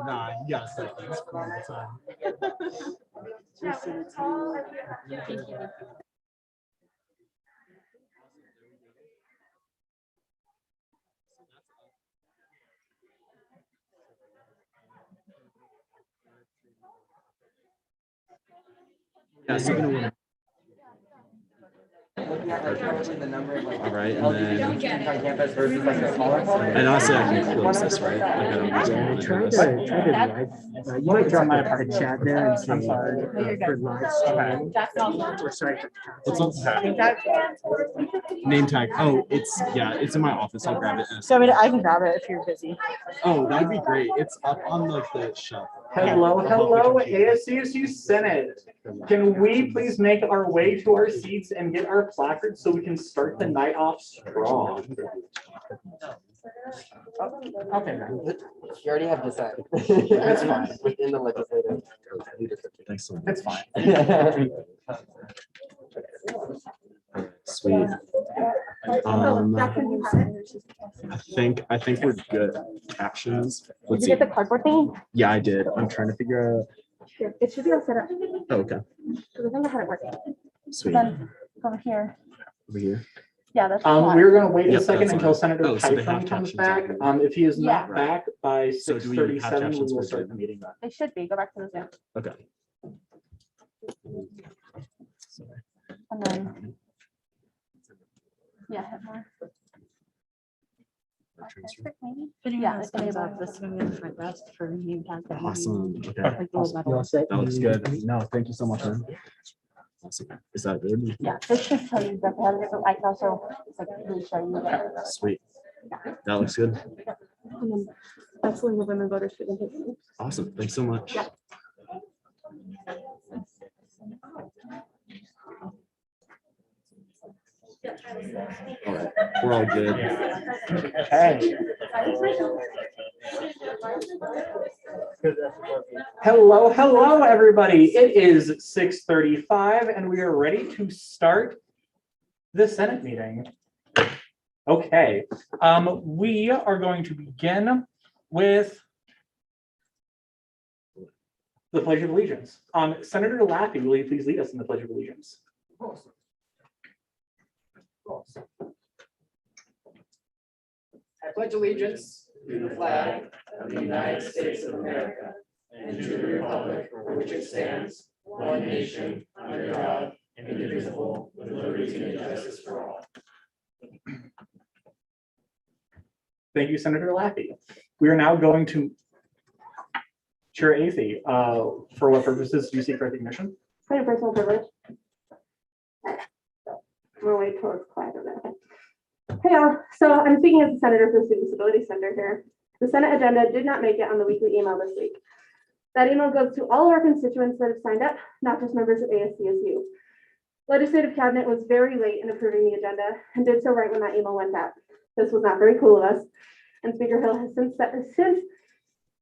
Nah, you gotta say things for the time. Yeah, so you're gonna all right, and then on campus versus like a smaller one. and honestly, I can close this, right? Like, I don't need to Try to you might drop a chat there and say for live stream. Or sorry. What's up? Name tag. Oh, it's it's in my office. I'll grab it. So I can grab it if you're busy. Oh, that'd be great. It's up on like the shelf. Hello, ASCSU Senate. Can we please make our way to our seats and get our placards so we can start the night off strong? Okay, You already have decided. It's fine. Within the legislative leadership. Thanks so much. it's fine. Sweet. I think we're good. Captions. Let's Did you see. get the cardboard thing? Yeah, I did. I'm trying to figure out. Here, it should be all set up. Oh, okay. Because I think I had it working. Sweet. Then over here. Over here. Yeah, that's We're gonna wait a Yep, second that's until fine. Senator Oh, so they have Tyson comes captions back. on. If he is not Yeah. back by So do we have 6:37, we captions will for start Zoom? the meeting then. They should be. Go back to the Zoom. Okay. And then yeah, hit more. Transfer. Maybe. Yeah, Yeah, it's gonna be this one in the front rest for name tag. Awesome. Okay. Like the little metal. That looks good. No, thank you so much, man. Awesome. Is that good? Yeah, this should tell you exactly how to do it, but I can also it's like really show you that. Sweet. That looks good. And then that's when the women voters should take it. Awesome. Thanks so much. Yeah. All right. We're all good. Okay. Hello, everybody. It is 6:35 and we are ready to start the Senate meeting. Okay, we are going to begin with the Pledge of Allegiance. Senator Laffey, will you please lead us in the Pledge of Allegiance? I pledge allegiance to the flag of the United States of America and to the republic for which it stands, one nation, under God, indivisible, with liberty and justice for all. Thank you, Senator Laffey. We are now going to Chair Athey. For what purposes do you seek recognition? For your personal privilege. We'll wait till it's quiet a minute. Hey y'all, so I'm speaking as the Senator for the Student Disability Center here. The Senate agenda did not make it on the weekly email this week. That email goes to all of our constituents that have signed up, not just members of ASCSU. Legislative Cabinet was very late in approving the agenda and did so right when that email went out. This was not very cool of us, and Speaker Hill has since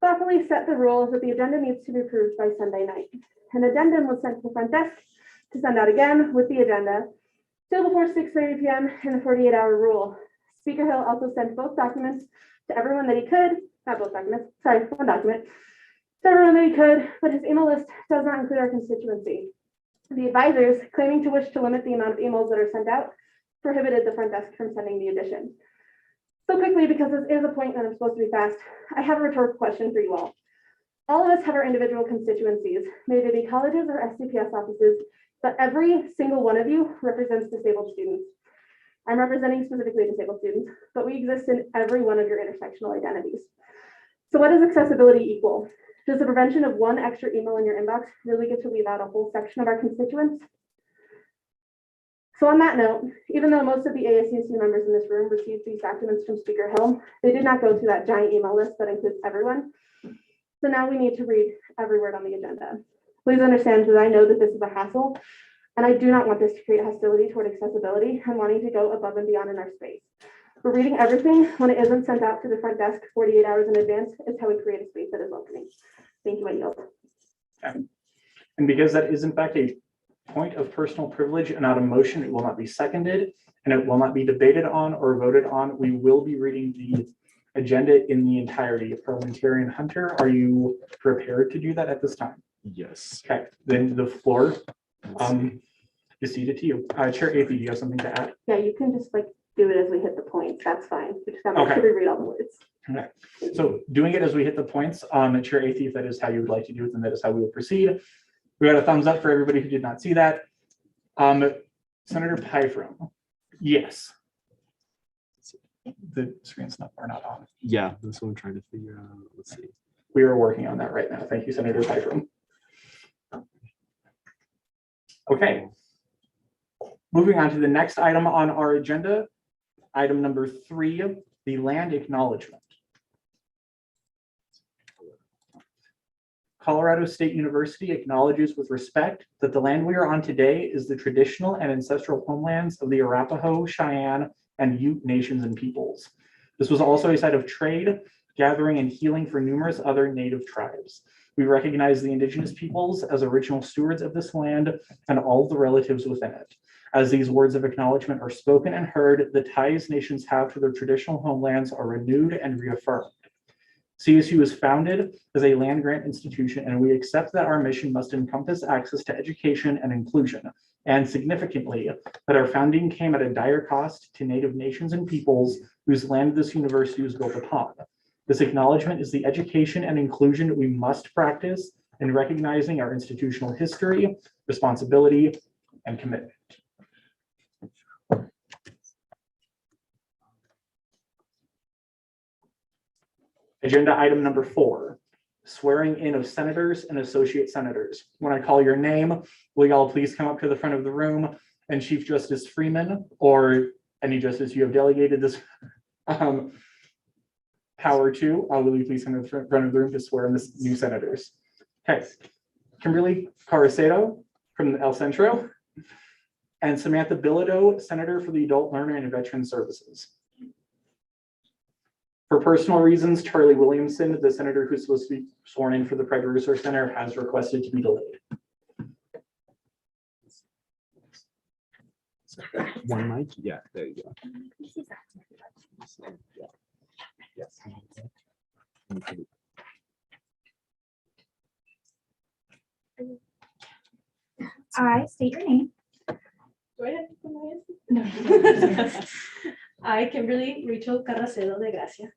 thoughtfully set the rule that the agenda needs to be approved by Sunday night. An addendum was sent to the front desk to send out again with the agenda still before 6:30 p.m. in the 48-hour rule. Speaker Hill also sent both documents to everyone that he could, not both documents, sorry, one document, to everyone that he could, but his email list does not include our constituency. The advisors, claiming to wish to limit the amount of emails that are sent out, prohibited the front desk from sending the addition. So quickly, because this is a point that I'm supposed to be fast, I have a rhetorical question for you all. All of us have our individual constituencies, may they be colleges or SCPS offices, but every single one of you represents disabled students. I'm representing specifically disabled students, but we exist in every one of your intersectional identities. So what does accessibility equal? Does the prevention of one extra email in your inbox really get to leave out a whole section of our constituents? So on that note, even though most of the ASCSU members in this room received these documents from Speaker Hill, they did not go through that giant email list that includes everyone. So now we need to read every word on the agenda. Please understand that I know that this is a hassle, and I do not want this to create hostility toward accessibility and wanting to go above and beyond in our space. But reading everything when it isn't sent out to the front desk 48 hours in advance is how we create a space that is welcoming. Thank you, I yield. Okay. And because that is in fact a point of personal privilege and not a motion. It will not be seconded, and it will not be debated on or voted on. We will be reading the agenda in the entirety. Parliamentarian Hunter, are you prepared to do that at this time? Yes. Okay, then the floor is ceded to you. Chair Athey, do you have something to add? Yeah, you can just like do it as we hit the points. That's fine. We just gotta make Okay. sure we read all the words. Okay. So doing it as we hit the points, Chair Athey, if that is how you would like to do it, then that is how we will proceed. We got a thumbs up for everybody who did not see that. Senator Pyfrom, yes. The screens are not on. Yeah, that's what I'm trying to figure out. Let's see. We are working on that right now. Thank you, Senator Pyfrom. Okay. Moving on to the next item on our agenda, item number 3, the land acknowledgement. Colorado State University acknowledges with respect that the land we are on today is the traditional and ancestral homelands of the Arapaho, Cheyenne, and Ute nations and peoples. This was also a site of trade, gathering, and healing for numerous other native tribes. We recognize the indigenous peoples as original stewards of this land and all of the relatives within it. As these words of acknowledgement are spoken and heard, the ties nations have to their traditional homelands are renewed and reaffirmed. CSU is founded as a land grant institution, and we accept that our mission must encompass access to education and inclusion, and significantly, that our founding came at a dire cost to Native nations and peoples whose land this university was built upon. This acknowledgement is the education and inclusion we must practice in recognizing our institutional history, responsibility, and commitment. Agenda item number 4, swearing in of senators and associate senators. When I call your name, will y'all please come up to the front of the room, and Chief Justice Freeman or any justice you have delegated this power to, will you please come to the front of the room to swear in the new senators. Okay, Kimberly Carrasado from El Centro, and Samantha Bilodeau, Senator for the Adult Learner and Veteran Services. For personal reasons, Charlie Williamson, the senator who's supposed to be sworn in for the Pride Resource Center, has requested to be delayed. One mic? Yeah, there you go. Yes. I state your name. Do I have to put my No. I, Kimberly Rachel Carracedo de Gracia,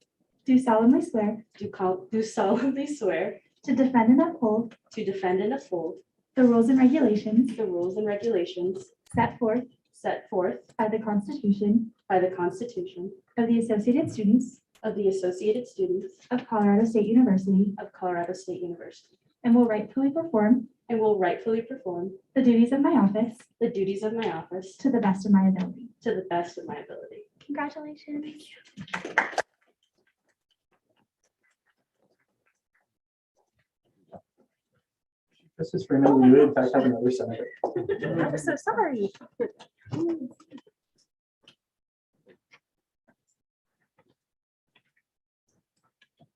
Do solemnly swear do solemnly swear to defend and uphold to defend and uphold the rules and regulations the rules and regulations set forth set forth by the Constitution by the Constitution of the Associated Students of the Associated Students of Colorado State University, of Colorado State University, and will rightfully perform and will rightfully perform the duties of my office the duties of my office to the best of my ability. to the best of my ability. Congratulations. Justice Freeman, will you in fact have another senator? I'm so sorry.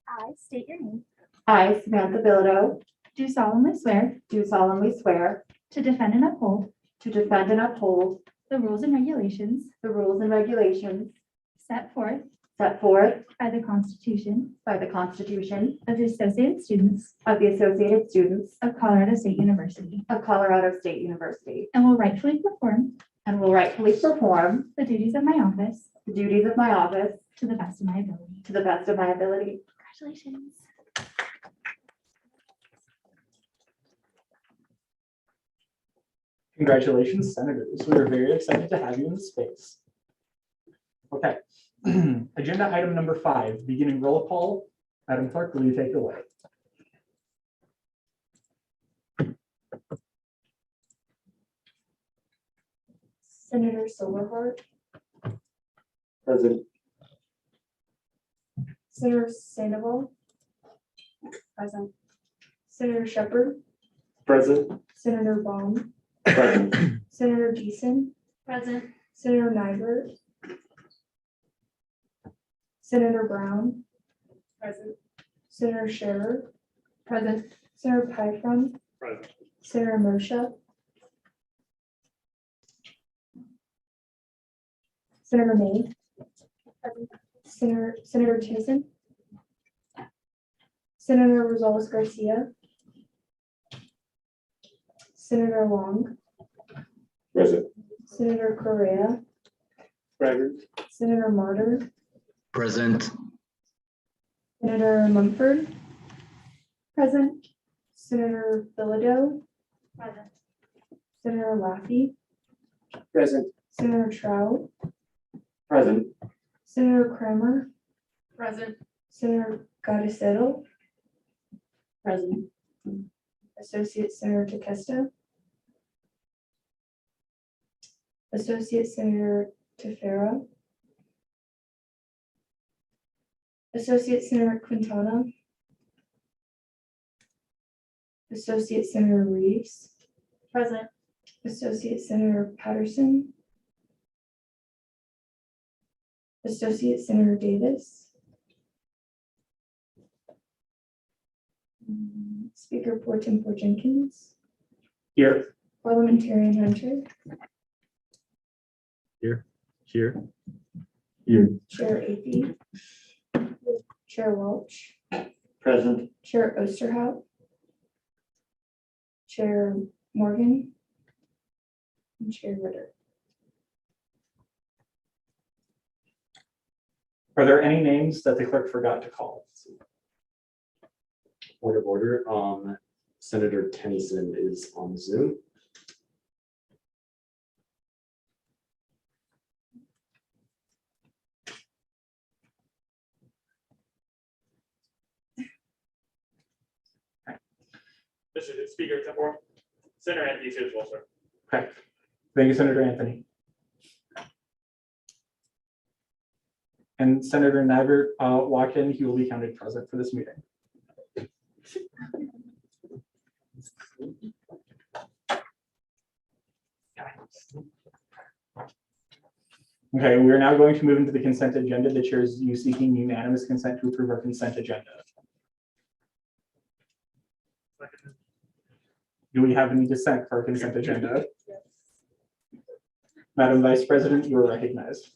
I state your name. I, Samantha Bilodeau, Do solemnly swear do solemnly swear to defend and uphold to defend and uphold the rules and regulations the rules and regulations set forth set forth by the Constitution by the Constitution of the Associated Students of the Associated Students of Colorado State University, of Colorado State University, and will rightfully perform and will rightfully perform the duties of my office the duties of my office to the best of my ability. to the best of my ability. Congratulations. Congratulations, senators. We are very excited to have you in the space. Okay. Agenda item number 5, beginning roll call. Madam Clerk, will you take it away? Senator Silverheart, President. Senator Sandoval. Present. Senator Shepherd, President. Senator Baum, Present. Senator Deason, Present. Senator Nyberg, Senator Brown, Present. Senator Scherer, Present. Senator Pyfrom, Present. Senator Moshe, Senator May. Senator Tennyson. Senator Rosales Garcia. Senator Long. Present. Senator Correa. Present. Senator Martyr. Present. Senator Mumford. Present. Senator Bilodeau. Present. Senator Laffey. Present. Senator Trout. Present. Senator Kramer. Present. Senator Gaudicetto. Present. Associate Senator Tequesta. Associate Senator Tefera. Associate Senator Quintana. Associate Senator Reeves. Present. Associate Senator Patterson. Associate Senator Davis. Speaker Pro Tempore Jenkins. Here. Parliamentarian Hunter. Here. Here. Chair Apey. Chair Welch. Present. Chair Osterhout. Chair Morgan. And Chair Ritter. Are there any names that the clerk forgot to call? Point of order. Senator Tennyson is on Zoom. Mr. Speaker, Tempore. Senator Anthony is here as well, sir. Okay. Thank you, Senator Anthony. And Senator Nyberg walked in. He will be counted present for this meeting. Okay, we are now going to move into the consent agenda. The chair is seeking unanimous consent to approve our consent agenda. Do we have any dissent for our consent agenda? Madam Vice President, you are recognized.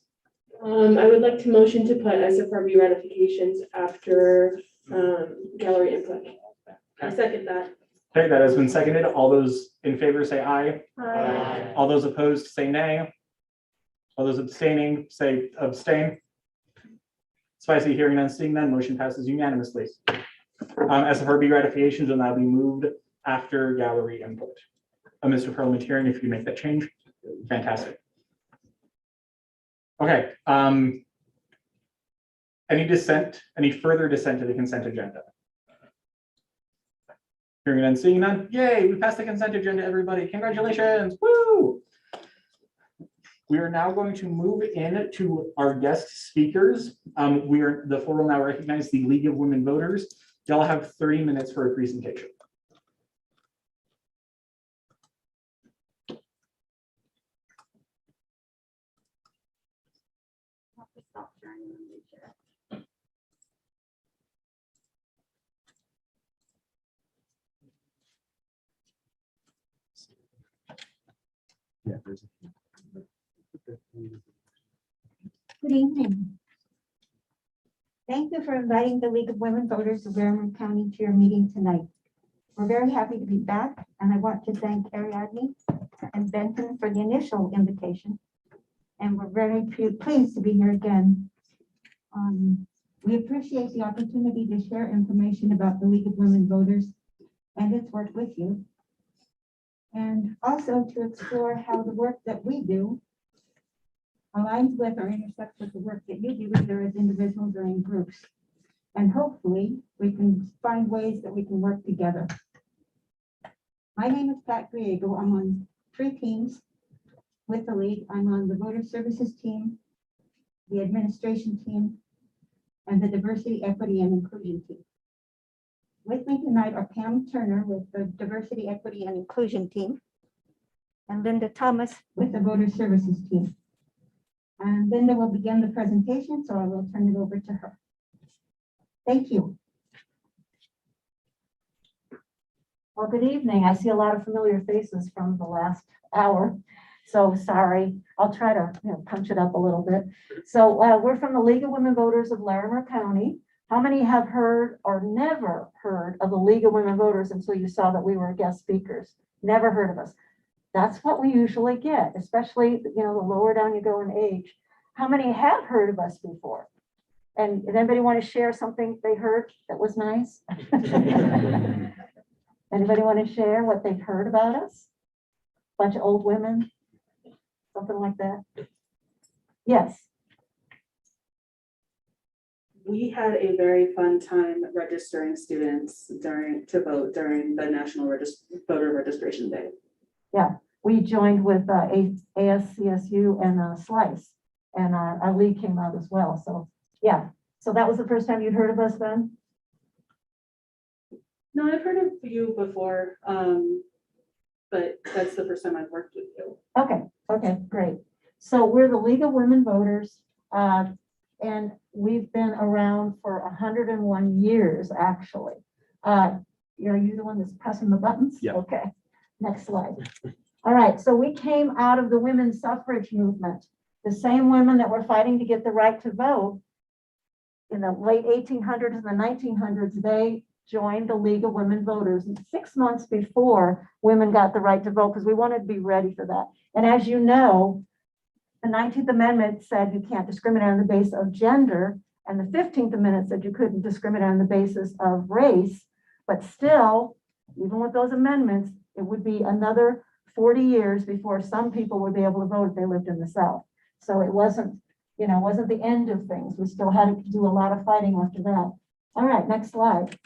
I would like to motion to put SFRB ratifications after gallery input. I second that. Okay, that has been seconded. All those in favor say aye. Aye. All those opposed say nay. All those abstaining say abstain. Spicy hearing none, seeing none, motion passes unanimously. SFRB ratifications will now be moved after gallery input. Mr. Parliamentarian, if you make that change, fantastic. Okay. Any dissent, any further dissent to the consent agenda? Hearing none, seeing none. Yay, we passed the consent agenda, everybody. Congratulations. Woo! We are now going to move in to our guest speakers. The floor will now recognize the League of Women Voters. Y'all have 30 minutes for a presentation. Yeah, there's Good evening. Thank you for inviting the League of Women Voters of Marion County to your meeting tonight. We're very happy to be back, and I want to thank Ariadne and Benton for the initial invitation. And we're very pleased to be here again. We appreciate the opportunity to share information about the League of Women Voters and its work with you. And also to explore how the work that we do aligns with or intersects with the work that you do, either as individuals or in groups. And hopefully we can find ways that we can work together. My name is Pat Griego. I'm on 3 teams with the League. I'm on the Voter Services team, the Administration team, and the Diversity, Equity, and Inclusion team. With me tonight are Pam Turner with the Diversity, Equity, and Inclusion team, and Linda Thomas with the Voter Services team. And Linda will begin the presentation, so I will turn it over to her. Thank you. Well, good evening. I see a lot of familiar faces from the last hour. So sorry, I'll try to punch it up a little bit. So we're from the League of Women Voters of Larimer County. How many have heard or never heard of the League of Women Voters until you saw that we were guest speakers? Never heard of us. That's what we usually get, especially, the lower down you go in age. How many have heard of us before? And does anybody want to share something they heard that was nice? Anybody want to share what they've heard about us? Bunch of old women, something like that? Yes. We had a very fun time registering students to vote during the National Voter Registration Day. Yeah, we joined with ASCSU and Slice, and our league came out as well. So yeah, so that was the first time you'd heard of us then? No, I've heard of you before, but that's the first time I've worked with you. Okay, great. So we're the League of Women Voters, and we've been around for 101 years, actually. Are you the one that's pressing the buttons? Yeah. Okay, next slide. All right, so we came out of the women's suffrage movement. The same women that were fighting to get the right to vote in the late 1800s and the 1900s, they joined the League of Women Voters 6 months before women got the right to vote, because we wanted to be ready for that. And as you know, the 19th Amendment said you can't discriminate on the basis of gender, and the 15th Amendment said you couldn't discriminate on the basis of race. But still, even with those amendments, it would be another 40 years before some people would be able to vote if they lived in the South. So it wasn't the end of things. We still had to do a lot of fighting after that. All right, next slide.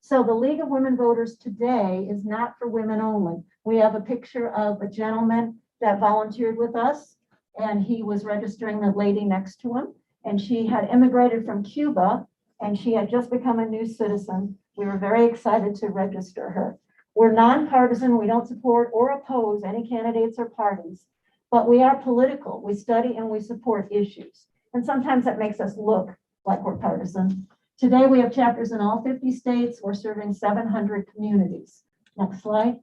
So the League of Women Voters today is not for women only. We have a picture of a gentleman that volunteered with us, and he was registering the lady next to him, and she had immigrated from Cuba, and she had just become a new citizen. We were very excited to register her. We're nonpartisan. We don't support or oppose any candidates or parties, but we are political. We study and we support issues. And sometimes that makes us look like we're partisan. Today, we have chapters in all 50 states. We're serving 700 communities. Next slide.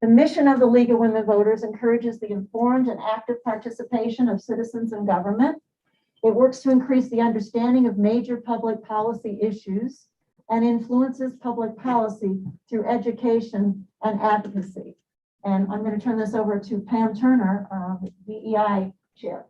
The mission of the League of Women Voters encourages the informed and active participation of citizens in government. It works to increase the understanding of major public policy issues and influences public policy through education and advocacy. And I'm going to turn this over to Pam Turner, DEI chair.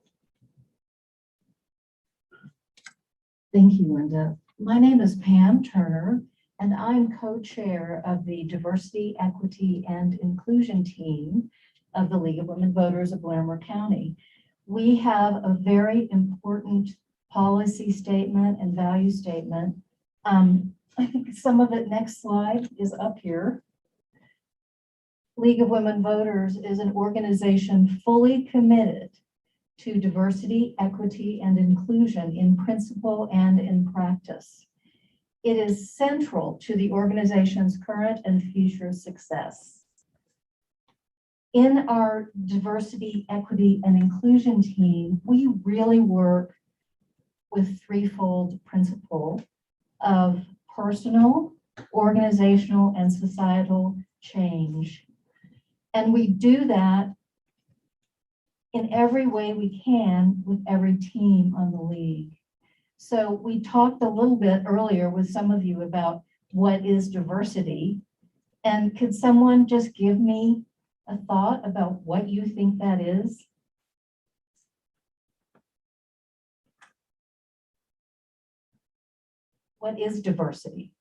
Thank you, Linda. My name is Pam Turner, and I'm co-chair of the Diversity, Equity, and Inclusion team of the League of Women Voters of Larimer County. We have a very important policy statement and value statement. I think some of it, next slide, is up here. League of Women Voters is an organization fully committed to diversity, equity, and inclusion in principle and in practice. It is central to the organization's current and future success. In our diversity, equity, and inclusion team, we really work with threefold principle of personal, organizational, and societal change. And we do that in every way we can with every team on the league. So we talked a little bit earlier with some of you about what is diversity. And could someone just give me a thought about what you think that is? What is diversity?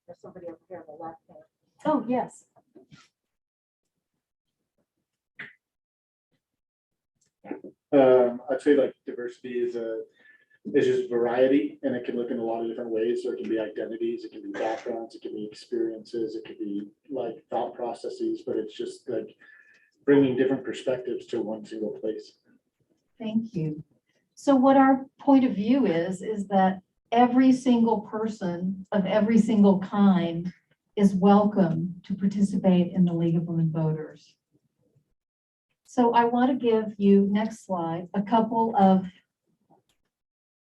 There's somebody up here on the left hand. Oh, yes. I'd say like diversity is just variety, and it can look in a lot of different ways. So it can be identities, it can be backgrounds, it can be experiences, it could be like thought processes, but it's just like bringing different perspectives to one single place. Thank you. So what our point of view is that every single person of every single kind is welcome to participate in the League of Women Voters. So I want to give you, next slide, a couple of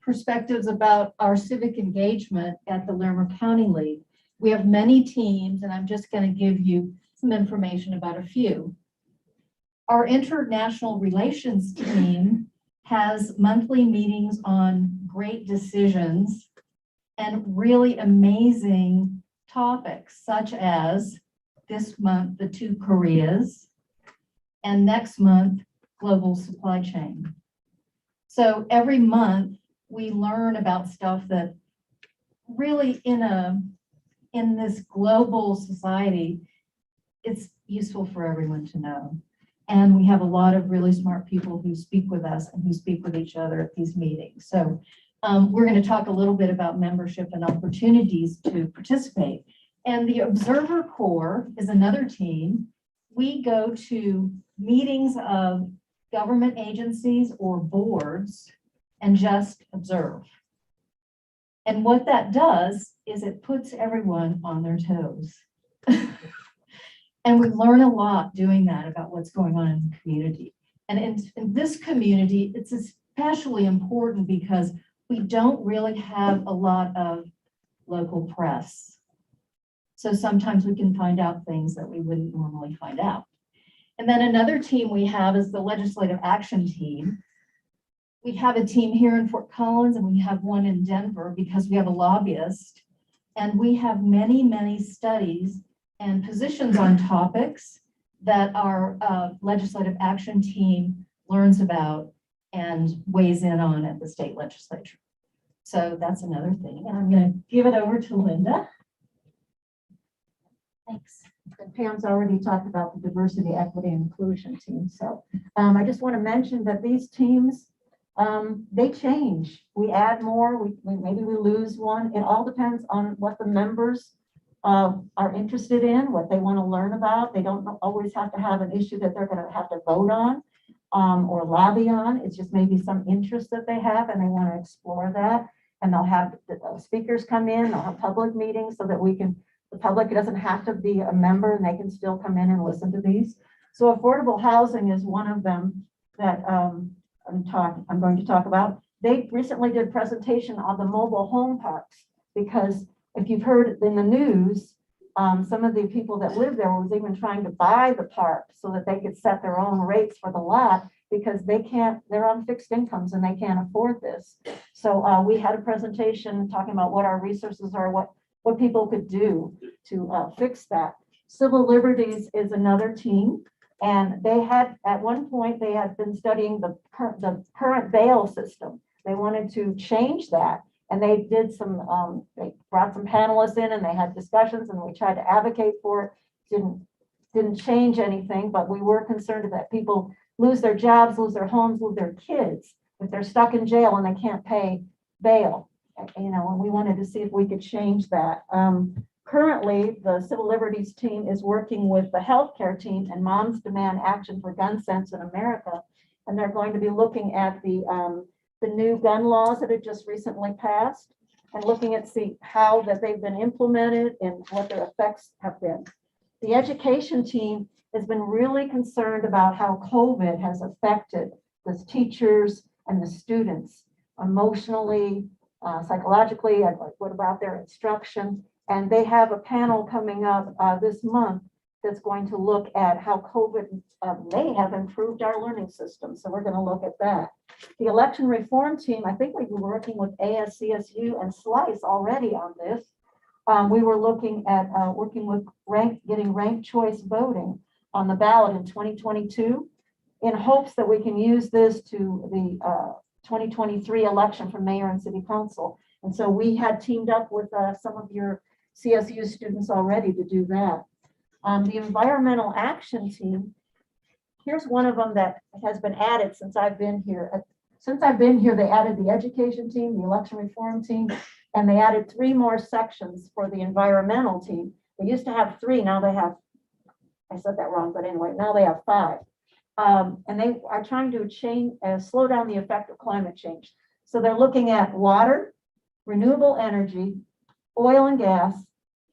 perspectives about our civic engagement at the Larimer County League. We have many teams, and I'm just going to give you some information about a few. Our international relations team has monthly meetings on great decisions and really amazing topics, such as this month, the two Koreas, and next month, global supply chain. So every month we learn about stuff that really in this global society, it's useful for everyone to know. And we have a lot of really smart people who speak with us and who speak with each other at these meetings. So we're going to talk a little bit about membership and opportunities to participate. And the Observer Corps is another team. We go to meetings of government agencies or boards and just observe. And what that does is it puts everyone on their toes. And we learn a lot doing that about what's going on in the community. And in this community, it's especially important because we don't really have a lot of local press. So sometimes we can find out things that we wouldn't normally find out. And then another team we have is the Legislative Action Team. We have a team here in Fort Collins and we have one in Denver because we have a lobbyist. And we have many, many studies and positions on topics that our Legislative Action Team learns about and weighs in on at the state legislature. So that's another thing. And I'm going to give it over to Linda. Thanks. And Pam's already talked about the diversity, equity, and inclusion team. So I just want to mention that these teams, they change. We add more, maybe we lose one. It all depends on what the members are interested in, what they want to learn about. They don't always have to have an issue that they're going to have to vote on or lobby on. It's just maybe some interest that they have and they want to explore that. And they'll have speakers come in, they'll have public meetings so that the public doesn't have to be a member and they can still come in and listen to these. So affordable housing is one of them that I'm going to talk about. They recently did a presentation on the mobile home parks because if you've heard in the news, some of the people that live there was even trying to buy the park so that they could set their own rates for the lot because they're on fixed incomes and they can't afford this. So we had a presentation talking about what our resources are, what people could do to fix that. Civil Liberties is another team. And they had, at one point, they had been studying the current bail system. They wanted to change that. And they did they brought some panelists in and they had discussions and we tried to advocate for it. Didn't change anything, but we were concerned that people lose their jobs, lose their homes, lose their kids if they're stuck in jail and they can't pay bail. And we wanted to see if we could change that. Currently, the Civil Liberties team is working with the healthcare team and Moms Demand Action for Gun Sense in America. And they're going to be looking at the new gun laws that have just recently passed and looking at how that they've been implemented and what their effects have been. The education team has been really concerned about how COVID has affected the teachers and the students emotionally, psychologically, and what about their instruction. And they have a panel coming up this month that's going to look at how COVID may have improved our learning system. So we're going to look at that. The election reform team, I think we've been working with ASCSU and SLICE already on this. We were looking at working with getting ranked choice voting on the ballot in 2022 in hopes that we can use this to the 2023 election for mayor and city council. And so we had teamed up with some of your CSU students already to do that. The environmental action team, here's one of them that has been added since I've been here. Since I've been here, they added the education team, the election reform team, and they added 3 more sections for the environmental team. They used to have 3, now they have, I said that wrong, but anyway, now they have 5. And they are trying to slow down the effect of climate change. So they're looking at water, renewable energy, oil and gas,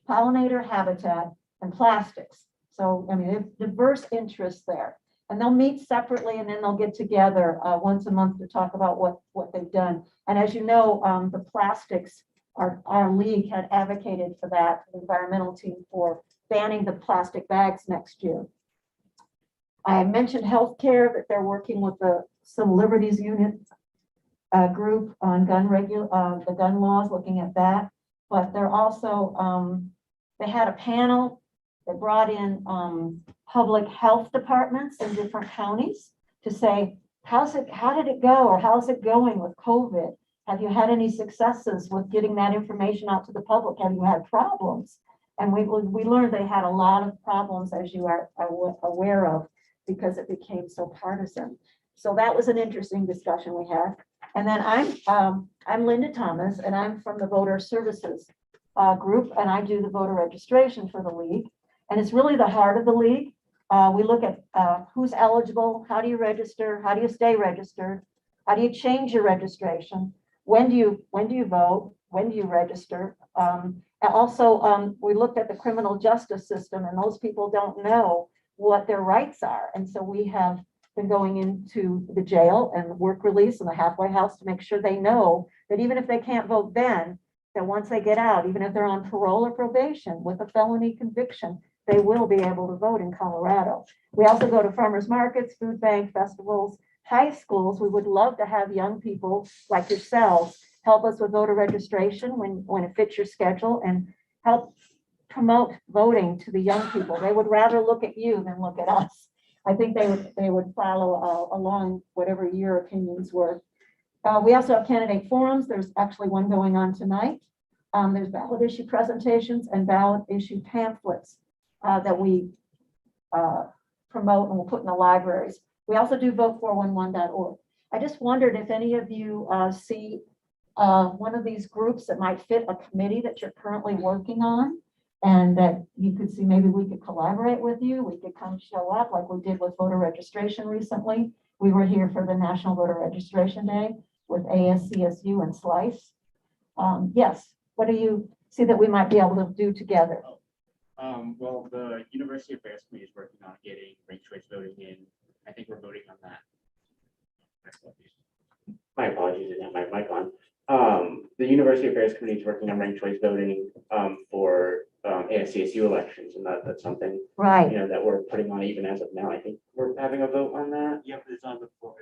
pollinator habitat, and plastics. So, I mean, there's diverse interests there. And they'll meet separately and then they'll get together once a month to talk about what they've done. And as you know, the plastics our league had advocated for that, the environmental team, for banning the plastic bags next year. I mentioned healthcare, that they're working with the Civil Liberties Unit group on the gun laws, looking at that. But they're also, they had a panel that brought in public health departments in different counties to say, how did it go, or how's it going with COVID? Have you had any successes with getting that information out to the public? Have you had problems? And we learned they had a lot of problems, as you are aware of, because it became so partisan. So that was an interesting discussion we had. And then I'm Linda Thomas, and I'm from the Voter Services group, and I do the voter registration for the league. And it's really the heart of the league. We look at who's eligible, how do you register, how do you stay registered, how do you change your registration, when do you vote, when do you register. And also, we looked at the criminal justice system, and those people don't know what their rights are. And so we have been going into the jail and work release and the halfway house to make sure they know that even if they can't vote then, that once they get out, even if they're on parole or probation with a felony conviction, they will be able to vote in Colorado. We also go to farmers markets, food bank, festivals, high schools. We would love to have young people like yourselves help us with voter registration when it fits your schedule, and help promote voting to the young people. They would rather look at you than look at us. I think they would follow along whatever your opinions were. We also have candidate forums. There's actually one going on tonight. There's ballot issue presentations and ballot issue pamphlets that we promote and we'll put in the libraries. We also do vote411.org. I just wondered if any of you see one of these groups that might fit a committee that you're currently working on, and that you could see maybe we could collaborate with you. We could come show up like we did with voter registration recently. We were here for the National Voter Registration Day with ASCSU and SLICE. Yes, what do you see that we might be able to do together? Well, the University Affairs Committee is working on getting ranked choice voting in. I think we're voting on that. My apologies, I didn't have my mic on. The University Affairs Committee is working on ranked choice voting for ASCSU elections, and that's something Right. That we're putting on even as of now. I think we're having a vote on that. Yep, it's on the floor.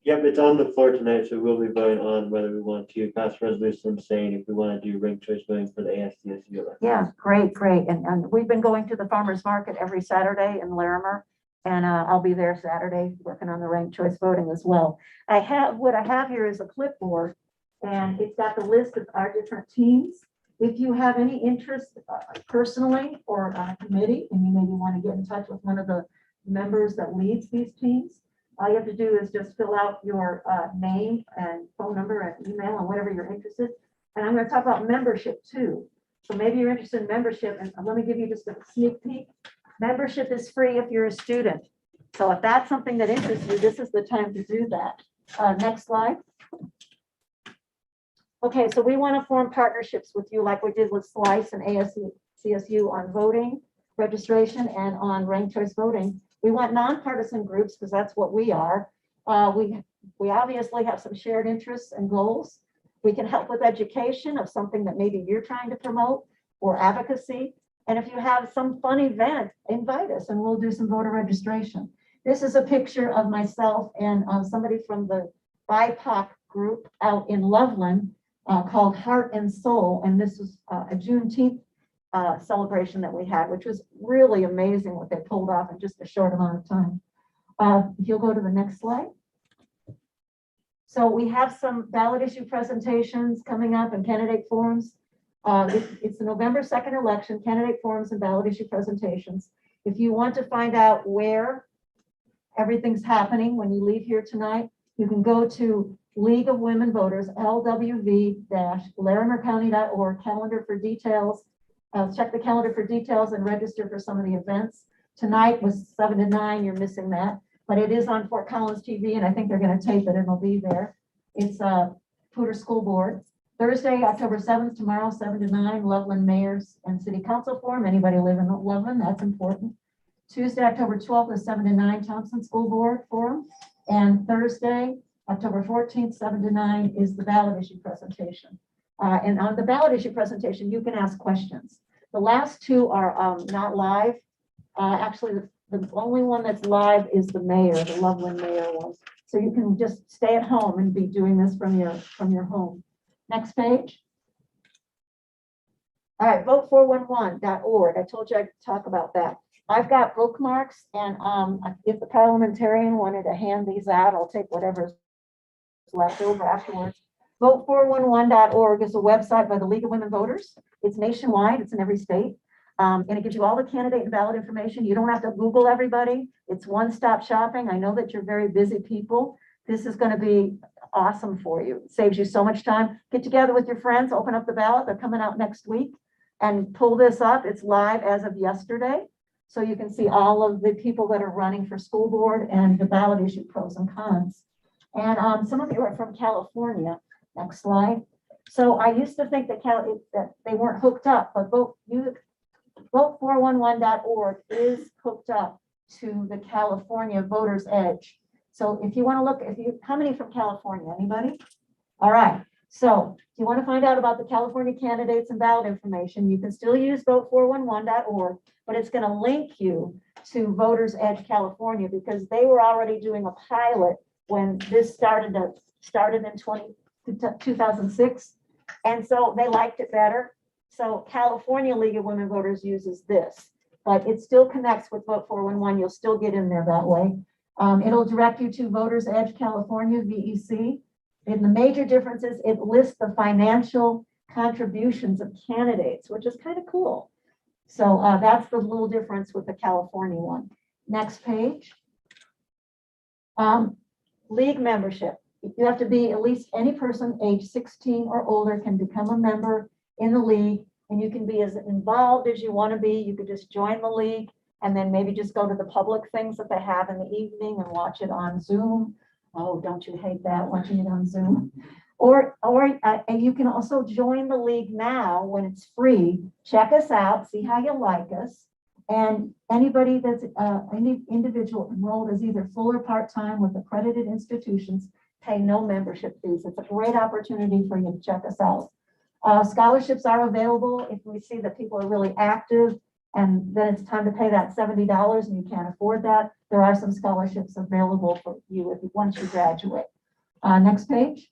Yep, it's on the floor tonight, so we'll be voting on whether we want to pass a resolution saying if we want to do ranked choice voting for the ASCSU election. Yeah, great. And we've been going to the farmers market every Saturday in Larimer, and I'll be there Saturday working on the ranked choice voting as well. What I have here is a clipboard, and it's got the list of our different teams. If you have any interest personally or on a committee, and you maybe want to get in touch with one of the members that leads these teams, all you have to do is just fill out your name and phone number and email and whatever you're interested. And I'm going to talk about membership too. So maybe you're interested in membership, and let me give you just a sneak peek. Membership is free if you're a student. So if that's something that interests you, this is the time to do that. Next slide. Okay, so we want to form partnerships with you like we did with SLICE and ASCSU on voting, registration, and on ranked choice voting. We want nonpartisan groups because that's what we are. We obviously have some shared interests and goals. We can help with education of something that maybe you're trying to promote, or advocacy. And if you have some fun event, invite us and we'll do some voter registration. This is a picture of myself and somebody from the BIPOC group out in Loveland called Heart and Soul. And this was a Juneteenth celebration that we had, which was really amazing what they pulled off in just a short amount of time. If you'll go to the next slide. So we have some ballot issue presentations coming up and candidate forums. It's the November 2nd election, candidate forums and ballot issue presentations. If you want to find out where everything's happening when you leave here tonight, you can go to League of Women Voters, lwv-larimercounty.org, calendar for details. Check the calendar for details and register for some of the events. Tonight was 7 to 9, you're missing that, but it is on Fort Collins TV, and I think they're going to tape it and it'll be there. It's Poudre School Board. Thursday, October 7th, tomorrow, 7 to 9, Loveland Mayors and City Council Forum. Anybody live in Loveland, that's important. Tuesday, October 12th is 7 to 9, Thompson School Board Forum. And Thursday, October 14th, 7 to 9 is the ballot issue presentation. And on the ballot issue presentation, you can ask questions. The last two are not live. Actually, the only one that's live is the mayor, the Loveland mayor one. So you can just stay at home and be doing this from your home. Next page. All right, vote411.org. I told you I'd talk about that. I've got bookmarks, and if the parliamentarian wanted to hand these out, I'll take whatever's left over afterwards. Vote411.org is a website by the League of Women Voters. It's nationwide, it's in every state. And it gives you all the candidate and ballot information. You don't have to Google everybody. It's one-stop shopping. I know that you're very busy people. This is going to be awesome for you. It saves you so much time. Get together with your friends, open up the ballot. They're coming out next week, and pull this up. It's live as of yesterday. So you can see all of the people that are running for school board and the ballot issue pros and cons. And some of you are from California. Next slide. So I used to think that they weren't hooked up, but vote411.org is hooked up to the California Voters Edge. So if you want to look, how many from California? Anybody? All right. So if you want to find out about the California candidates and ballot information, you can still use vote411.org, but it's going to link you to Voters Edge California, because they were already doing a pilot when this started in 2006. And so they liked it better. So California League of Women Voters uses this, but it still connects with Vote411. You'll still get in there that way. It'll direct you to Voters Edge California, VEC. And the major difference is it lists the financial contributions of candidates, which is kind of cool. So that's the little difference with the California one. Next page. League membership. You have to be at least any person age 16 or older can become a member in the league, and you can be as involved as you want to be. You could just join the league and then maybe just go to the public things that they have in the evening and watch it on Zoom. Oh, don't you hate that, watching it on Zoom? And you can also join the league now when it's free. Check us out, see how you like us. And anybody that's any individual enrolled as either full or part-time with accredited institutions pay no membership fees. It's a great opportunity for you to check us out. Scholarships are available if we see that people are really active, and then it's time to pay that $70 and you can't afford that. There are some scholarships available for you once you graduate. Next page.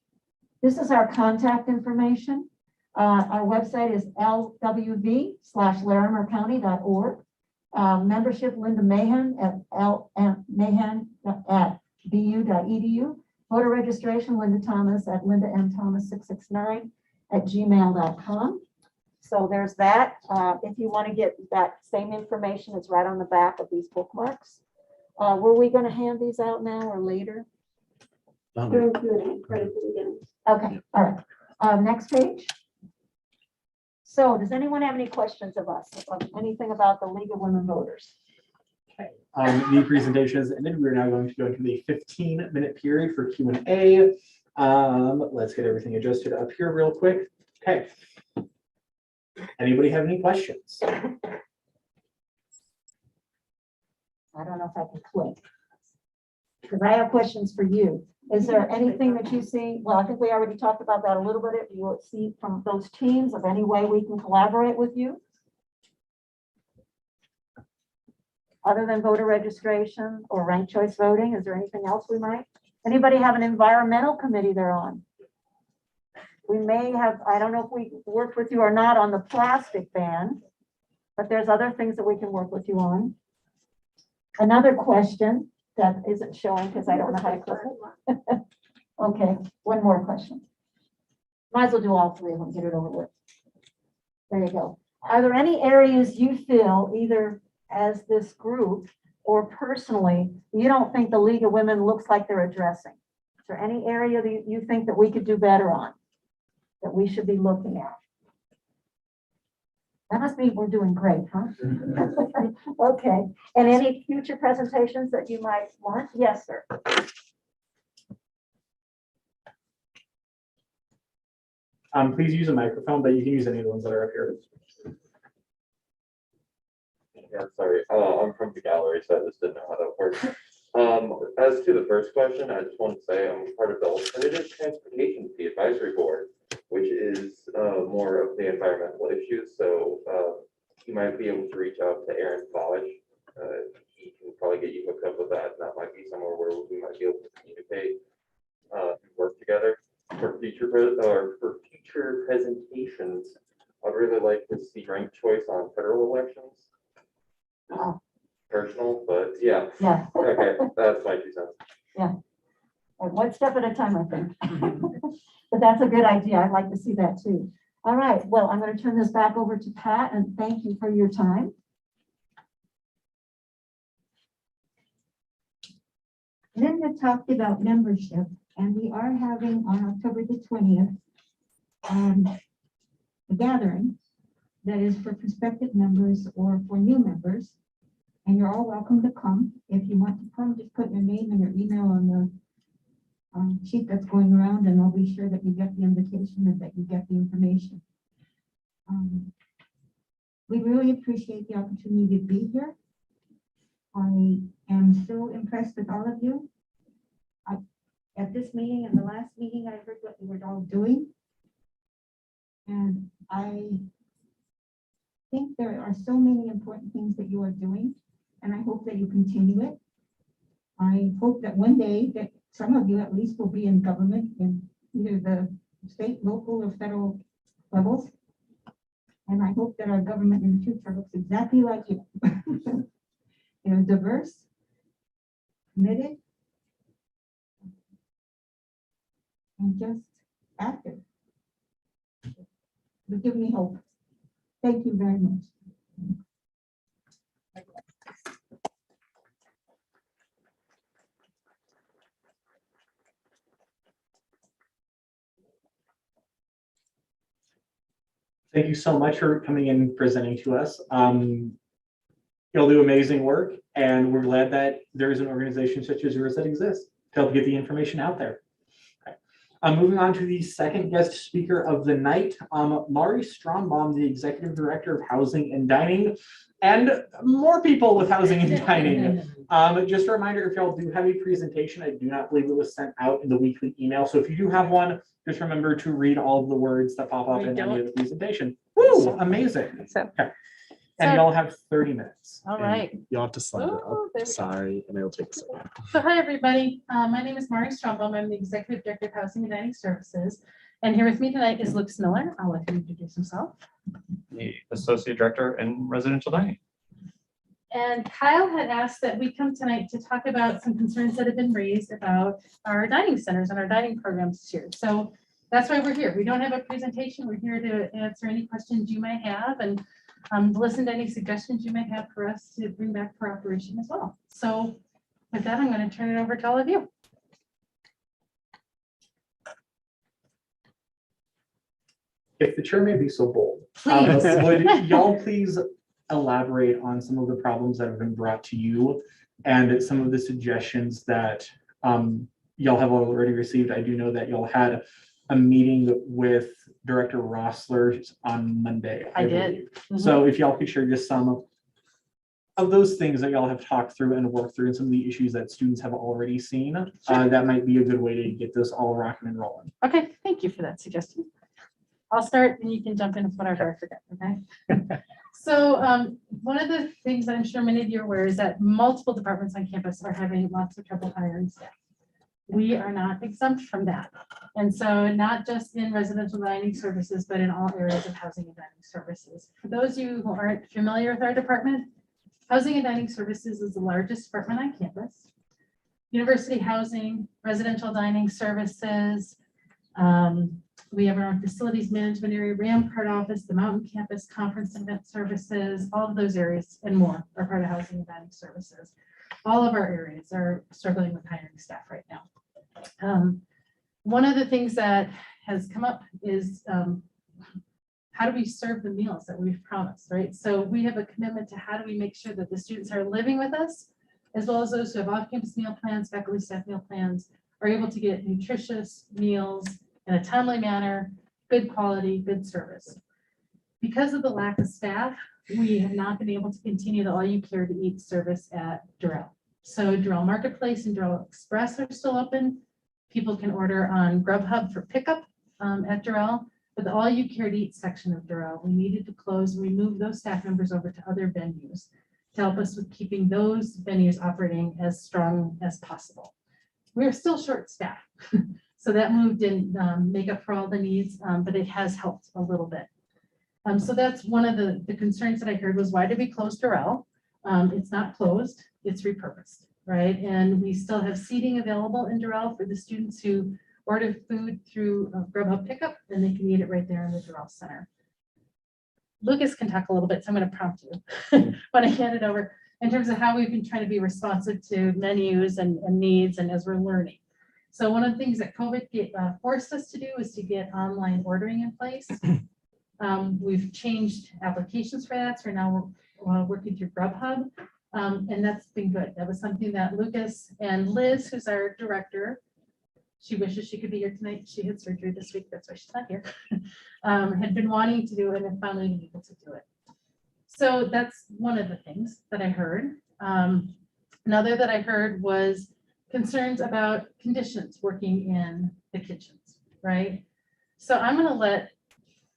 This is our contact information. Our website is lwv/larimercounty.org. Membership, Linda Mahan at mahan@bu.edu. Voter registration, Linda Thomas at lindamthomas669@gmail.com. So there's that. If you want to get that same information, it's right on the back of these bookmarks. Were we going to hand these out now or later? During Q&A, right at the beginning. Okay, all right. Next page. So does anyone have any questions of us, of anything about the League of Women Voters? Okay. The presentation is ended. We're now going to go into the 15-minute period for Q&A. Let's get everything adjusted up here real quick. Okay. Anybody have any questions? I don't know if I can click, because I have questions for you. Is there anything that you see? Well, I think we already talked about that a little bit. If you see from those teams of any way we can collaborate with you, other than voter registration or ranked choice voting, is there anything else we might? Anybody have an environmental committee they're on? We may have, I don't know if we worked with you or not on the plastic ban, but there's other things that we can work with you on. Another question that isn't showing because I don't know how to click it. Okay, one more question. Might as well do all three of them, get it over with. There you go. Are there any areas you feel, either as this group or personally, you don't think the League of Women looks like they're addressing? Is there any area that you think that we could do better on, that we should be looking at? That must mean we're doing great, huh? Okay. And any future presentations that you might want? Yes, sir. Please use a microphone, but you can use any of the ones that are up here. Yeah, sorry. I'm from the gallery, so I just didn't know how that works. As to the first question, I just want to say I'm part of the Alternative Transportation Fee Advisory Board. which is more of the environmental issues. So you might be able to reach out to Aaron Follage. He can probably get you hooked up with that. And that might be somewhere where we might be able to communicate and work together for future presentations. I'd really like to see ranked choice on federal elections. Oh. Personal, but yeah. Yeah. Okay, that's my 2 cents. Yeah. One step at a time, I think. But that's a good idea. I'd like to see that too. All right. Well, I'm going to turn this back over to Pat, and thank you for your time. Linda talked about membership, and we are having on October the 20th a gathering that is for prospective members or for new members. And you're all welcome to come. If you want to come, just put your name and your email on the sheet that's going around, and I'll be sure that you get the invitation and that you get the information. We really appreciate the opportunity to be here. I am so impressed with all of you. At this meeting and the last meeting, I heard what you were all doing. And I think there are so many important things that you are doing, and I hope that you continue it. I hope that one day that some of you at least will be in government in either the state, local, or federal levels. And I hope that our government in the future looks exactly like you. They're diverse, committed, and just active. But give me hope. Thank you very much. Thank you so much for coming in and presenting to us. You'll do amazing work, and we're glad that there is an organization such as yours that exists to help get the information out there. Okay. Moving on to the second guest speaker of the night, Mari Strombaum, the Executive Director of Housing and Dining, and more people with housing and dining. Just a reminder, if y'all do have a presentation, I do not believe it was sent out in the weekly email. So if you do have one, just remember to read all of the words that pop up in any of the presentation. Woo, amazing. Okay. And y'all have 30 minutes. All right. You'll have to slide it up. Sorry, and it'll take a second. So hi, everybody. My name is Mari Strombaum. I'm the Executive Director of Housing and Dining Services. And here with me tonight is Luke Miller. I'll let him introduce himself. The Associate Director in Residential Dining. And Kyle had asked that we come tonight to talk about some concerns that have been raised about our dining centers and our dining programs this year. So that's why we're here. We don't have a presentation. We're here to answer any questions you may have and listen to any suggestions you may have for us to bring back for operation as well. So with that, I'm going to turn it over to all of you. If the chair may be so bold, Please. would y'all please elaborate on some of the problems that have been brought to you and some of the suggestions that y'all have already received? I do know that y'all had a meeting with Director Rossler on Monday. I did. believe. So if y'all could share just some of those things that y'all have talked through and worked through and some of the issues that students have already seen, that might be a good way to get this all rocking and rolling. Okay, thank you for that suggestion. I'll start and you can jump in with whatever I forget, okay? So one of the things that I'm sure many of you are aware is that multiple departments on campus are having lots of trouble hiring staff. We are not exempt from that. And so not just in residential dining services, but in all areas of housing and dining services. For those of you who aren't familiar with our department, housing and dining services is the largest department on campus. University housing, residential dining services, we have our own facilities management area, Rampart office, the Mountain Campus Conference and Event Services, all of those areas and more are part of housing and dining services. All of our areas are struggling with hiring staff right now. One of the things that has come up is how do we serve the meals that we've promised, right? So we have a commitment to how do we make sure that the students are living with us, as well as those who have off-campus meal plans, faculty staff meal plans, are able to get nutritious meals in a timely manner, good quality, good service. Because of the lack of staff, we have not been able to continue the all you care to eat service at Durrell. So Durrell Marketplace and Durrell Express are still open. People can order on Grubhub for pickup at Durrell, but the all you care to eat section of Durrell, we needed to close, and remove those staff members over to other venues to help us with keeping those venues operating as strong as possible. We're still short staffed, so that move didn't make up for all the needs, but it has helped a little bit. So that's one of the concerns that I heard was, why did we close Durrell? It's not closed, it's repurposed, right? And we still have seating available in Durrell for the students who order food through Grubhub pickup, and they can eat it right there in the Durrell Center. Lucas can talk a little bit, so I'm going to prompt you when I hand it over in terms of how we've been trying to be responsive to menus and needs and as we're learning. So one of the things that COVID forced us to do is to get online ordering in place. We've changed applications for that, so now we're working through Grubhub, and that's been good. That was something that Lucas and Liz, who's our director, she wishes she could be here tonight. She had surgery this week, that's why she's not here. Had been wanting to do it and finally been able to do it. So that's one of the things that I heard. Another that I heard was concerns about conditions working in the kitchens, right? So I'm going to let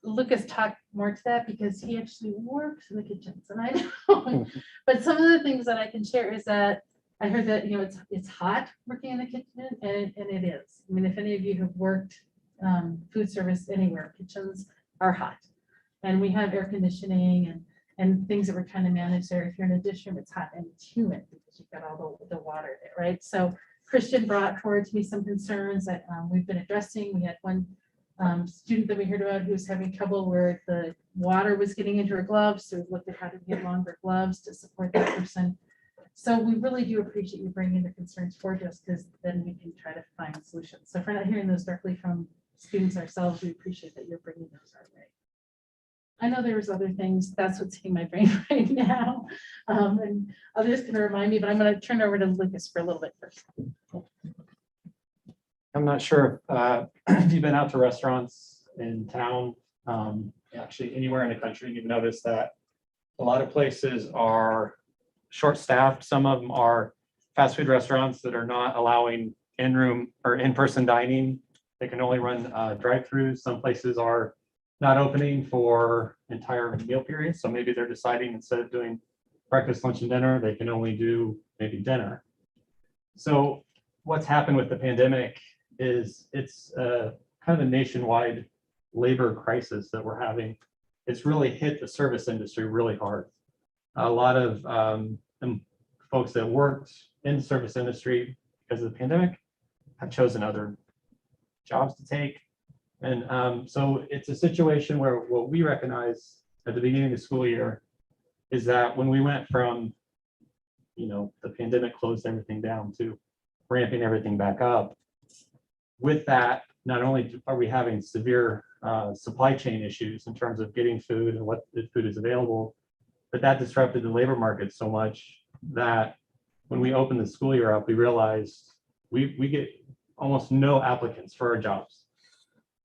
Lucas talk more to that because he actually works in the kitchens and I don't. But some of the things that I can share is that I heard that, you know, it's hot working in the kitchen, and it is. I mean, if any of you have worked food service anywhere, kitchens are hot. And we have air conditioning and things that we're trying to manage there. If you're in a dish room, it's hot and it's humid because you've got all the water there, right? So Christian brought forward to me some concerns that we've been addressing. We had one student that we heard about who was having trouble where the water was getting into her gloves. So we looked at how to get longer gloves to support that person. So we really do appreciate you bringing the concerns forward to us, because then we can try to find solutions. So if we're not hearing those directly from students ourselves, we appreciate that you're bringing those our way. I know there was other things, that's what's in my brain right now. And others can remind me, but I'm going to turn over to Lucas for a little bit first. I'm not sure if you've been out to restaurants in town, actually anywhere in the country, and you've noticed that a lot of places are short-staffed. Some of them are fast food restaurants that are not allowing in-room or in-person dining. They can only run drive-throughs. Some places are not opening for entire meal periods. So maybe they're deciding instead of doing breakfast, lunch, and dinner, they can only do maybe dinner. So what's happened with the pandemic is it's kind of a nationwide labor crisis that we're having. It's really hit the service industry really hard. A lot of folks that worked in the service industry because of the pandemic have chosen other jobs to take. And so it's a situation where what we recognize at the beginning of the school year is that when we went from, you know, the pandemic closed everything down to ramping everything back up, with that, not only are we having severe supply chain issues in terms of getting food and what the food is available, but that disrupted the labor market so much that when we opened the school year up, we realized we get almost no applicants for our jobs.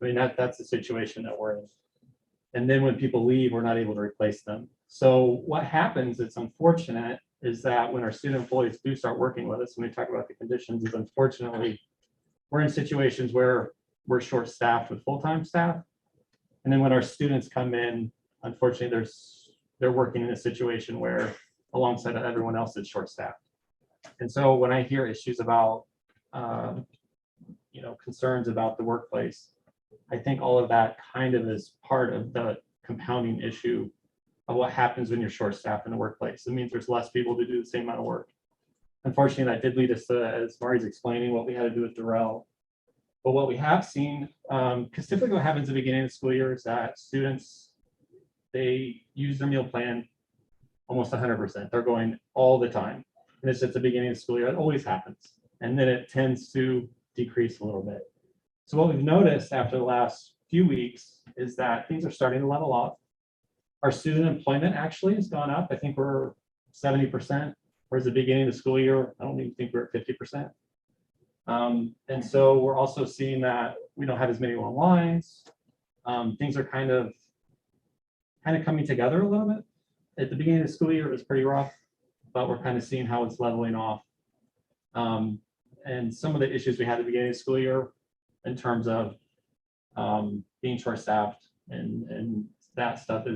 I mean, that's the situation that we're in. And then when people leave, we're not able to replace them. So what happens, it's unfortunate, is that when our student employees do start working with us, when we talk about the conditions, is unfortunately, we're in situations where we're short-staffed with full-time staff. And then when our students come in, unfortunately, they're working in a situation where alongside everyone else is short-staffed. And so when I hear issues about, you know, concerns about the workplace, I think all of that kind of is part of the compounding issue of what happens when you're short-staffed in the workplace. It means there's less people to do the same amount of work. Unfortunately, that did lead us to, as Mari's explaining, what we had to do with Durrell. But what we have seen, because typically what happens at the beginning of the school year is that students, they use their meal plan almost 100%. They're going all the time. And it's at the beginning of the school year. It always happens. And then it tends to decrease a little bit. So what we've noticed after the last few weeks is that things are starting to level off. Our student employment actually has gone up. I think we're 70%, whereas at the beginning of the school year, I don't even think we're at 50%. And so we're also seeing that we don't have as many long lines. Things are kind of coming together a little bit. At the beginning of the school year, it was pretty rough, but we're kind of seeing how it's leveling off. And some of the issues we had at the beginning of the school year in terms of being short-staffed and that stuff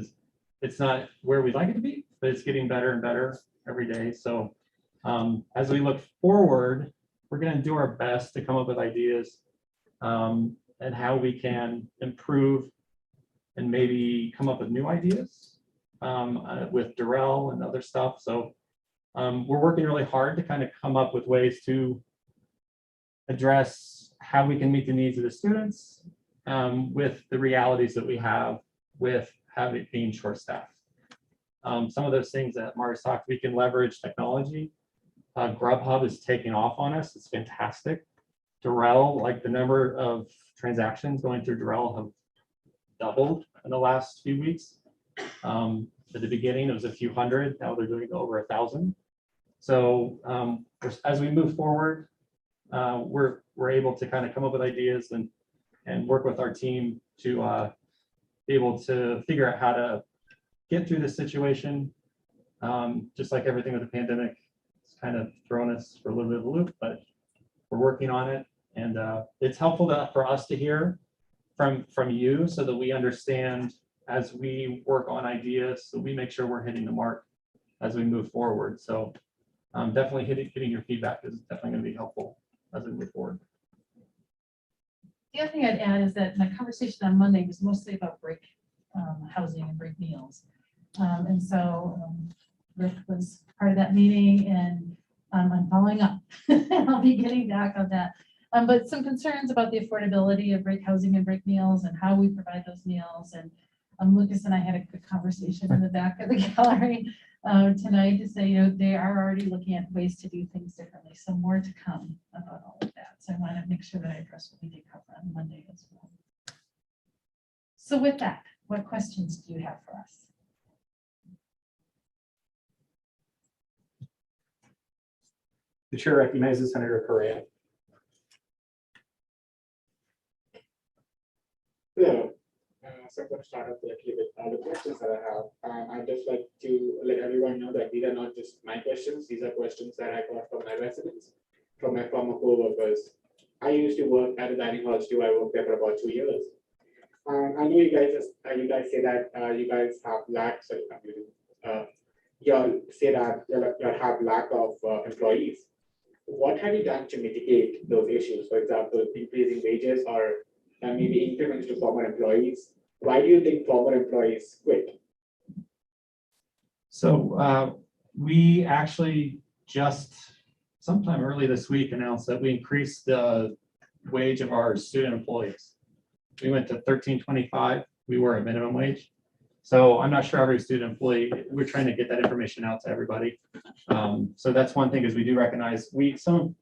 it's not where we'd like it to be, but it's getting better and better every day. So as we look forward, we're going to do our best to come up with ideas and how we can improve and maybe come up with new ideas with Durrell and other stuff. So we're working really hard to kind of come up with ways to address how we can meet the needs of the students with the realities that we have with having being short-staffed. Some of those things that Mars talked, we can leverage technology. Grubhub is taking off on us. It's fantastic. Durrell, like the number of transactions going through Durrell have doubled in the last few weeks. At the beginning, it was a few hundred. Now they're doing over 1,000. So as we move forward, we're able to kind of come up with ideas and work with our team to be able to figure out how to get through this situation. Just like everything with the pandemic, it's kind of thrown us for a little bit of a loop, but we're working on it. And it's helpful for us to hear from you so that we understand as we work on ideas, so we make sure we're hitting the mark as we move forward. So definitely hitting your feedback is definitely going to be helpful as we move forward. The other thing I'd add is that my conversation on Monday was mostly about break housing and break meals. And so Rick was part of that meeting, and I'm following up. I'll be getting back on that. But some concerns about the affordability of break housing and break meals and how we provide those meals. And Lucas and I had a good conversation in the back of the gallery tonight to say, they are already looking at ways to do things differently. So more to come about all of that. So I want to make sure that I address what we did cover on Monday as well. So with that, what questions do you have for us? The chair recognizes Senator Correa. Hello. So I'm going to start off directly with the questions that I have. I'd just like to let everyone know that these are not just my questions. These are questions that I got from my residents, from my former co-workers. I used to work at the dining halls too. I worked there for about 2 years. I know you guys say that you guys have lack. Sorry, y'all say that you have lack of employees. What have you done to mitigate those issues? For example, increasing wages or maybe increments to former employees. Why do you think former employees quit? So we actually just sometime early this week announced that we increased the wage of our student employees. We went to $13.25. We were at minimum wage. So I'm not sure every student employee, we're trying to get that information out to everybody. So that's one thing is we do recognize some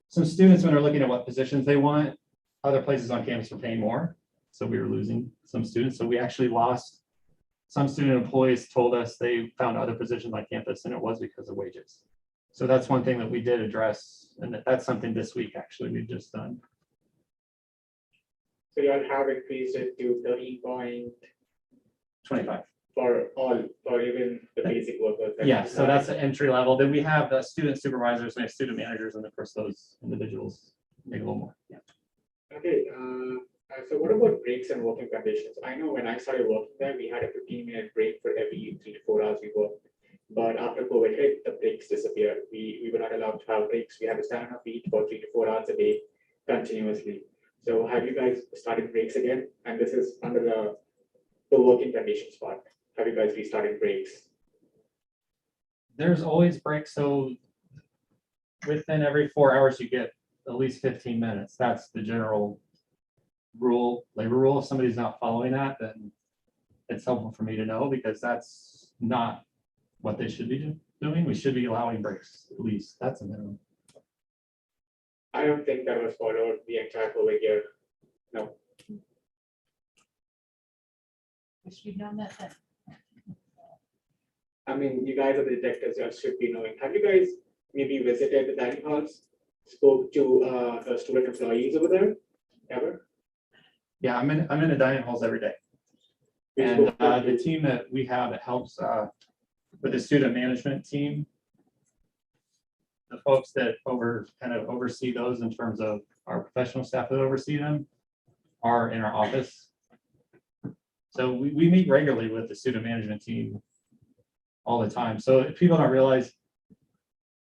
students when they're looking at what positions they want, other places on campus were paying more. So we were losing some students. So we actually lost some student employees told us they found other positions on campus and it was because of wages. So that's one thing that we did address. And that's something this week actually we've just done. So you all have increased it to 13.25 for even the basic workers. Yeah, so that's the entry level. Then we have the student supervisors, we have student managers, and of course those individuals make a little more. Yeah. Okay. So what about breaks and working conditions? I know when I started working there, we had a 15-minute break for every 3 to 4 hours we worked. But after COVID hit, the breaks disappeared. We were not allowed to have breaks. We had to stand on our feet for 3 to 4 hours a day continuously. So have you guys started breaks again? And this is under the working conditions part. Have you guys restarted breaks? There's always breaks. So within every 4 hours, you get at least 15 minutes. That's the general rule, labor rule. If somebody's not following that, then it's helpful for me to know because that's not what they should be doing. We should be allowing breaks, at least. That's a minimum. I don't think that was followed the entire COVID year. No. Wish we'd known that then. I mean, you guys are the detectives, you should be knowing. Have you guys maybe visited the dining halls, spoke to the student employees over there, ever? Yeah, I'm in the dining halls every day. And the team that we have that helps with the student management team, the folks that oversee those in terms of our professional staff that oversee them, are in our office. So we meet regularly with the student management team all the time. So if people don't realize,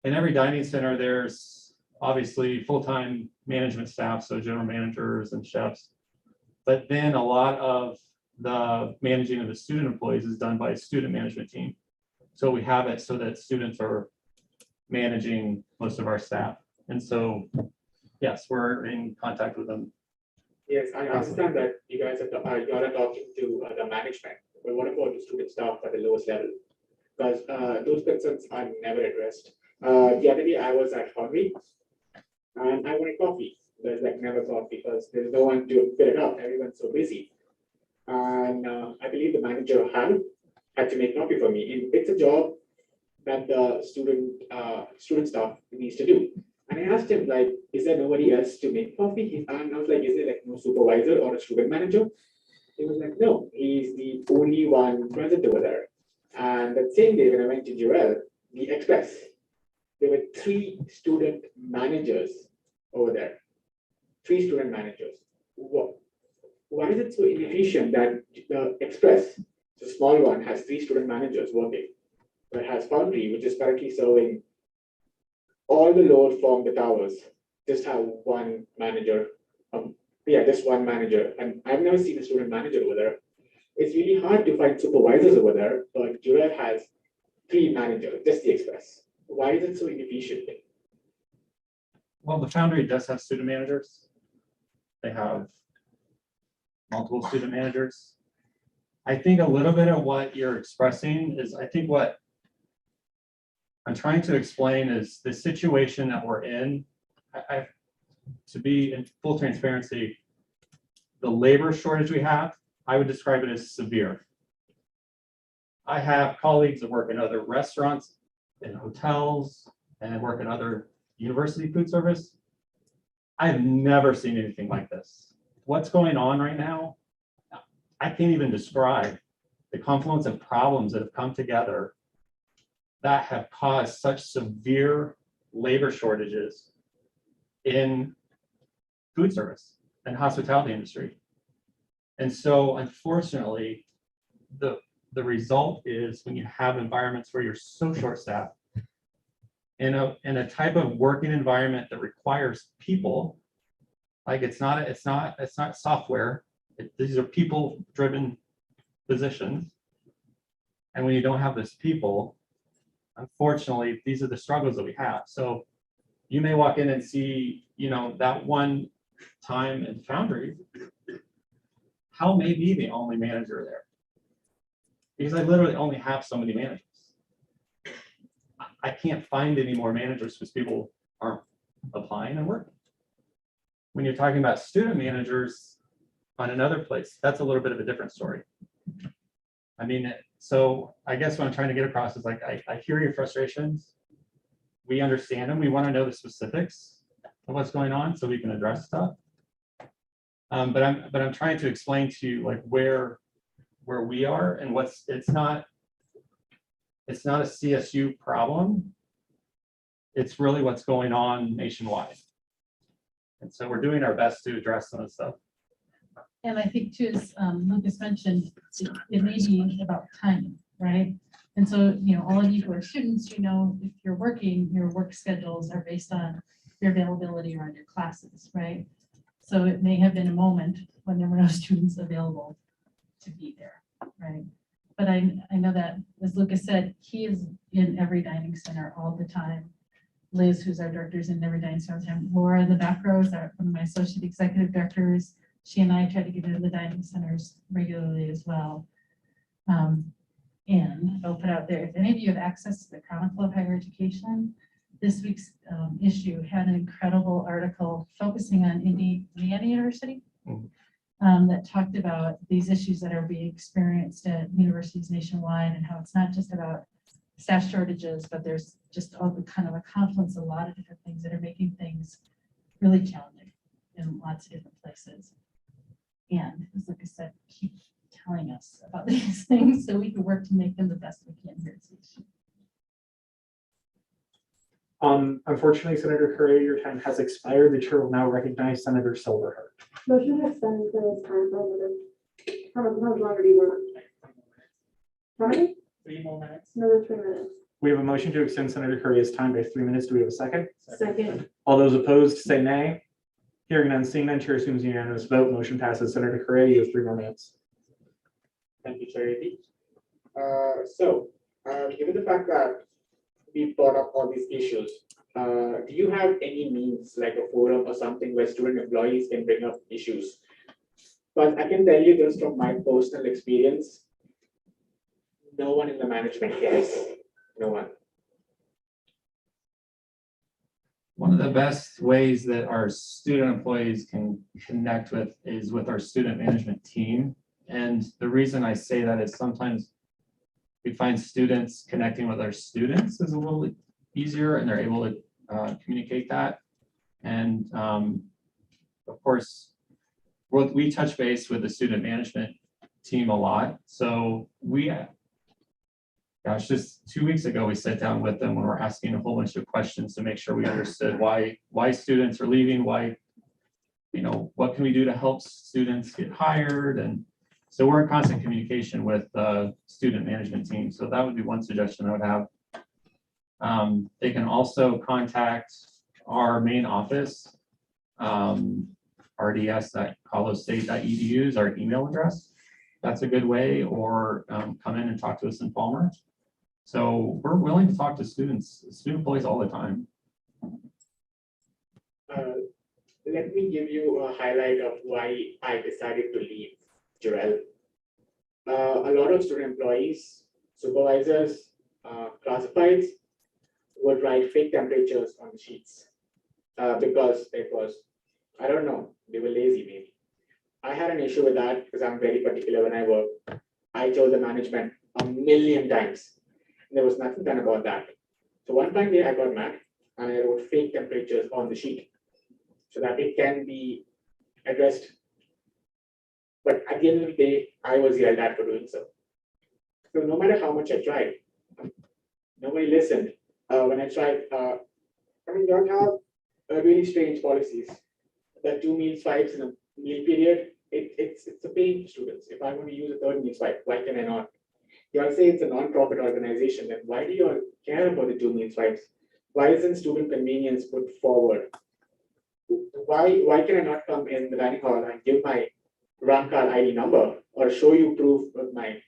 in every dining center, there's obviously full-time management staff, so general managers and chefs. But then a lot of the managing of the student employees is done by a student management team. So we have it so that students are managing most of our staff. And so, yes, we're in contact with them. Yes, I understand that you guys are, you are talking to the management, but what about the student staff at the lowest level? Because those concerns are never addressed. The other day I was at Hungry and I wanted coffee. There's like never coffee because there's no one to fill it up. Everyone's so busy. And I believe the manager had to make coffee for me. And it's a job that the student staff needs to do. And I asked him, like, is there nobody else to make coffee? And I was like, is there like no supervisor or a student manager? He was like, no, he's the only one present over there. And that same day when I went to Jurel, the Express, there were 3 student managers over there. 3 student managers. Why is it so inefficient that the Express, the small one, has 3 student managers working, but has Foundry, which is currently serving all the load from the towers, just have one manager. Just one manager. And I've never seen a student manager over there. It's really hard to find supervisors over there, but Jurel has 3 managers, just the Express. Why is it so inefficient? Well, the Foundry does have student managers. They have multiple student managers. I think a little bit of what you're expressing is, I think what I'm trying to explain is the situation that we're in. To be in full transparency, the labor shortage we have, I would describe it as severe. I have colleagues that work in other restaurants and hotels and work in other university food service. I have never seen anything like this. What's going on right now, I can't even describe the confluence of problems that have come together that have caused such severe labor shortages in food service and hospitality industry. And so unfortunately, the result is when you have environments where you're so short-staffed in a type of working environment that requires people, like it's not software. These are people-driven positions. And when you don't have those people, unfortunately, these are the struggles that we have. So you may walk in and see, that one time in Foundry, Hal may be the only manager there. Because I literally only have so many managers. I can't find any more managers because people aren't applying and working. When you're talking about student managers on another place, that's a little bit of a different story. I mean, so I guess what I'm trying to get across is like, I hear your frustrations. We understand them. We want to know the specifics of what's going on so we can address stuff. But I'm trying to explain to you like where we are and it's not a CSU problem. It's really what's going on nationwide. And so we're doing our best to address some of the stuff. And I think too, as Lucas mentioned, it may be about timing, right? And so, all of you who are students, if you're working, your work schedules are based on your availability around your classes, right? So it may have been a moment when there were no students available to be there, right? But I know that, as Lucas said, he is in every dining center all the time. Liz, who's our director, is in every dining center all the time. Laura in the back row is one of my associate executive directors. She and I try to get into the dining centers regularly as well. And I'll put out there, if any of you have access to the Chronicle of Higher Education, this week's issue had an incredible article focusing on Indiana University that talked about these issues that are being experienced at universities nationwide and how it's not just about staff shortages, but there's just all the kind of a confluence of a lot of different things that are making things really challenging in lots of different places. And as like I said, keep telling us about these things so we can work to make them the best we can here at CSU. Unfortunately, Senator Correa, your time has expired. The chair will now recognize Senator Silverheart. Motion to extend for this time for another, how longer do you want? How many? 3 more minutes. Another 3 minutes. We have a motion to extend Senator Correa's time by 3 minutes. Do we have a second? Second. All those opposed say nay. Hearing none, seeing none, chair assumes unanimous vote. Motion passes. Senator Correa, you have 3 more minutes. Thank you, Charity. Given the fact that we brought up all these issues, do you have any means like a forum or something where student employees can bring up issues? But I can tell you this from my personal experience, no one in the management cares, no one. One of the best ways that our student employees can connect with is with our student management team. And the reason I say that is sometimes we find students connecting with our students is a little easier and they're able to communicate that. And of course, we touch base with the student management team a lot. So just 2 weeks ago, we sat down with them when we're asking a whole bunch of questions to make sure we understood why students are leaving, what can we do to help students get hired? And so we're in constant communication with the student management team. So that would be one suggestion I would have. They can also contact our main office, rds@colosstate.edu is our email address. That's a good way, or come in and talk to us in Palmer. So we're willing to talk to student employees all the time. Let me give you a highlight of why I decided to leave Jurel. A lot of student employees, supervisors, classifieds would write fake temperatures on the sheets because it was, I don't know, they were lazy maybe. I had an issue with that because I'm very particular when I work. I told the management a million times. There was nothing done about that. So one fine day I got mad and I wrote fake temperatures on the sheet so that it can be addressed. But at the end of the day, I was yelled at for doing so. So no matter how much I tried, nobody listened. When I tried, you all have really strange policies. That 2 meal swipes in a meal period, it's a pain for students. If I want to use a 3rd meal swipe, why can I not? You all say it's a non-profit organization, then why do you all care about the 2 meal swipes? Why isn't student convenience put forward? Why can I not come in the dining hall and give my RAM card ID number or show you proof of my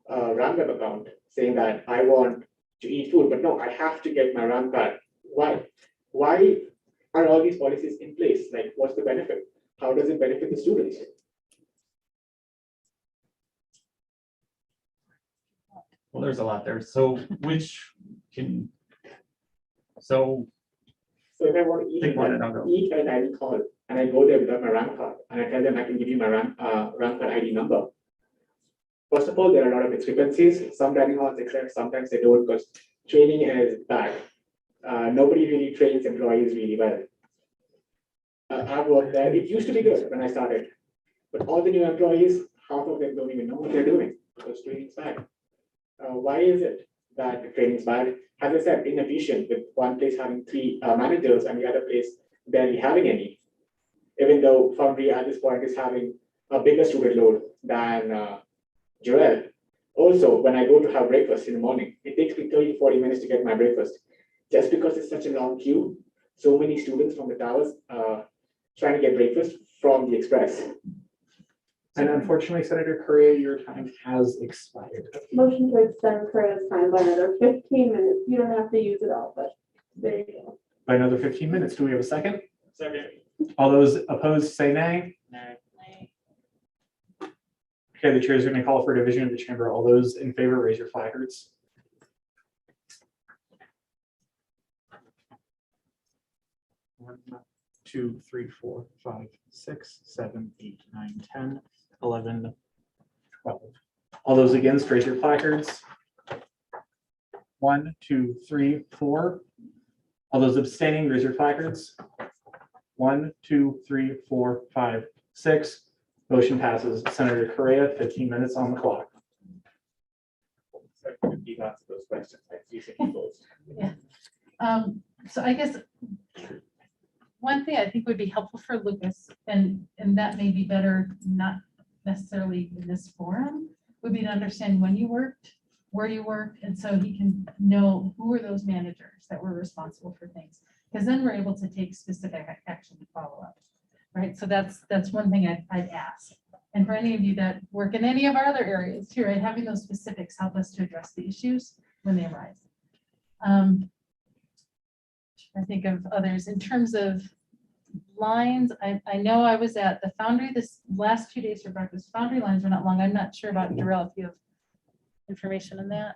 RAM web account saying that I want to eat food, but no, I have to get my RAM card. Why? Why are all these policies in place? Like, what's the benefit? How does it benefit the students? Well, there's a lot there. So if if I want to eat at a dining hall and I go there without my RAM card and I tell them I can give you my RAM card ID number. First of all, there are a lot of discrepancies. Some dining halls accept, sometimes they don't because training is bad. Nobody really trains employees really well. I've worked there. It used to be good when I started, but all the new employees, half of them don't even know what they're doing because training is bad. Why is it that the training is bad? As I said, inefficient with one place having 3 managers and the other place barely having any. Even though Foundry at this point is having a bigger student load than Joel. Also, when I go to have breakfast in the morning, it takes me 30 to 40 minutes to get my breakfast. Just because it's such a long queue, so many students from the towers trying to get breakfast from the express. And unfortunately, Senator Correa, your time has expired. Motion to extend Correa's time by another 15 minutes. You don't have to use it all, but there you go. By another 15 minutes. Do we have a second? Second. All those opposed say nay. Nay. Okay, the chair is going to call for a division of the chamber. All those in favor, raise your placards. One, 2, 3, 4, 5, 6, 7, 8, 9, 10, 11, 12. All those against, raise your placards. 1, 2, 3, 4. All those abstaining, raise your placards. 1, 2, 3, 4, 5, 6. Motion passes. Senator Correa, 15 minutes on the clock. So I could keep asking those questions. I see some of those. Yeah. So I guess one thing I think would be helpful for Lucas, and that may be better, not necessarily in this forum, would be to understand when you worked, where you worked, and so he can know who are those managers that were responsible for things. Because then we're able to take specific action to follow up, right? So that's one thing I'd ask. And for any of you that work in any of our other areas too, right, having those specifics help us to address the issues when they arise. I think of others in terms of lines. I know I was at the Foundry this last 2 days for breakfast. Foundry lines were not long. I'm not sure about Durrell, if you have information on that.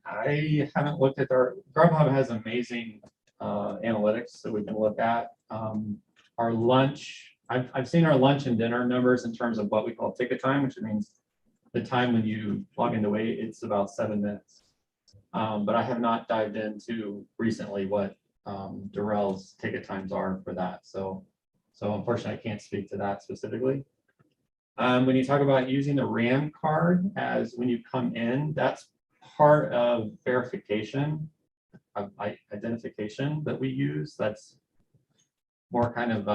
I haven't looked at our, Grubhub has amazing analytics that we can look at. Our lunch, I've seen our lunch and dinner numbers in terms of what we call ticket time, which means the time when you log into wait, it's about 7 minutes. But I have not dived into recently what Durrell's ticket times are for that. So unfortunately, I can't speak to that specifically. When you talk about using the RAM card as when you come in, that's part of verification, of identification that we use. That's more kind of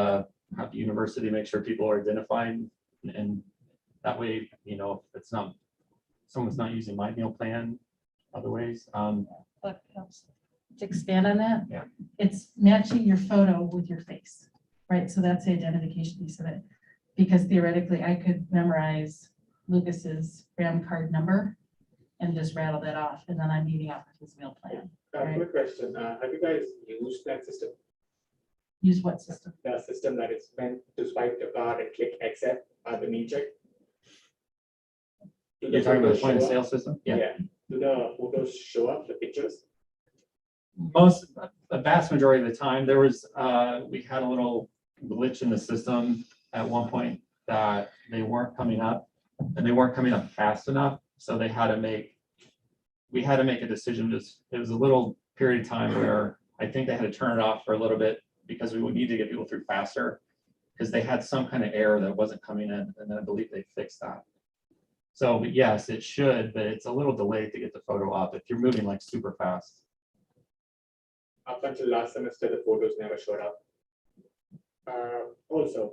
how the university make sure people are identified, and that way, you know, if it's not, someone's not using my meal plan other ways. That helps. To expand on that, yeah, it's matching your photo with your face, right? So that's the identification piece of it. Because theoretically, I could memorize Lucas's RAM card number and just rattle that off, and then I'm eating off of his meal plan. Right? Quick question. Have you guys used that system? Use what system? The system that is meant to swipe the card and click accept at the meal check. You're talking about the point of sale system? Yeah. Do the photos show up, the pictures? The vast majority of the time, there was, we had a little glitch in the system at one point that they weren't coming up, and they weren't coming up fast enough. So we had to make a decision. It was a little period of time where I think they had to turn it off for a little bit because we would need to get people through faster because they had some kind of error that wasn't coming in, and then I believe they fixed that. So yes, it should, but it's a little delayed to get the photo up if you're moving like super fast. Up until last semester, the photos never showed up. Also,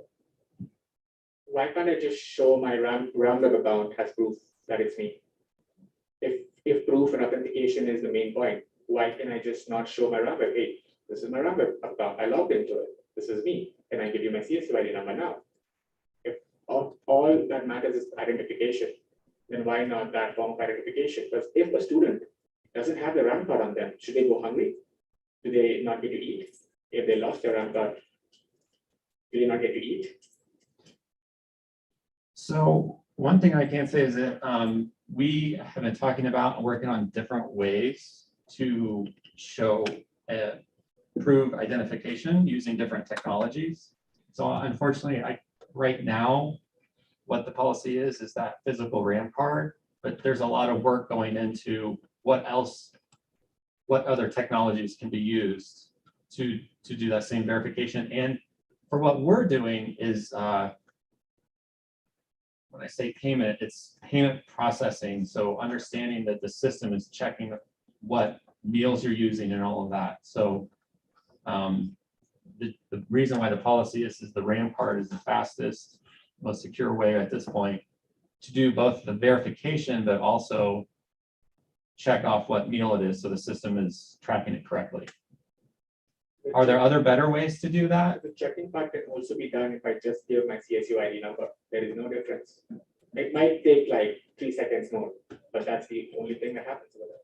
why can't I just show my Ramweb account as proof that it's me? If proof and authentication is the main point, why can I just not show my Ramweb? Hey, this is my Ramweb account. I logged into it. This is me. Can I give you my CSU ID number now? If all that matters is identification, then why not that form of identification? Because if a student doesn't have the RAM card on them, should they go hungry? Do they not get to eat? If they lost their RAM card, do they not get to eat? So one thing I can say is that we have been talking about and working on different ways to show prove identification using different technologies. So unfortunately, right now, what the policy is that physical RAM card, but there's a lot of work going into what other technologies can be used to do that same verification. And for what we're doing is, when I say payment, it's payment processing. So understanding that the system is checking what meals you're using and all of that. So the reason why the policy is the RAM card is the fastest, most secure way at this point to do both the verification, but also check off what meal it is so the system is tracking it correctly. Are there other better ways to do that? The checking part can also be done if I just give my CSU ID number. There is no difference. It might take like 3 seconds more, but that's the only thing that happens with it.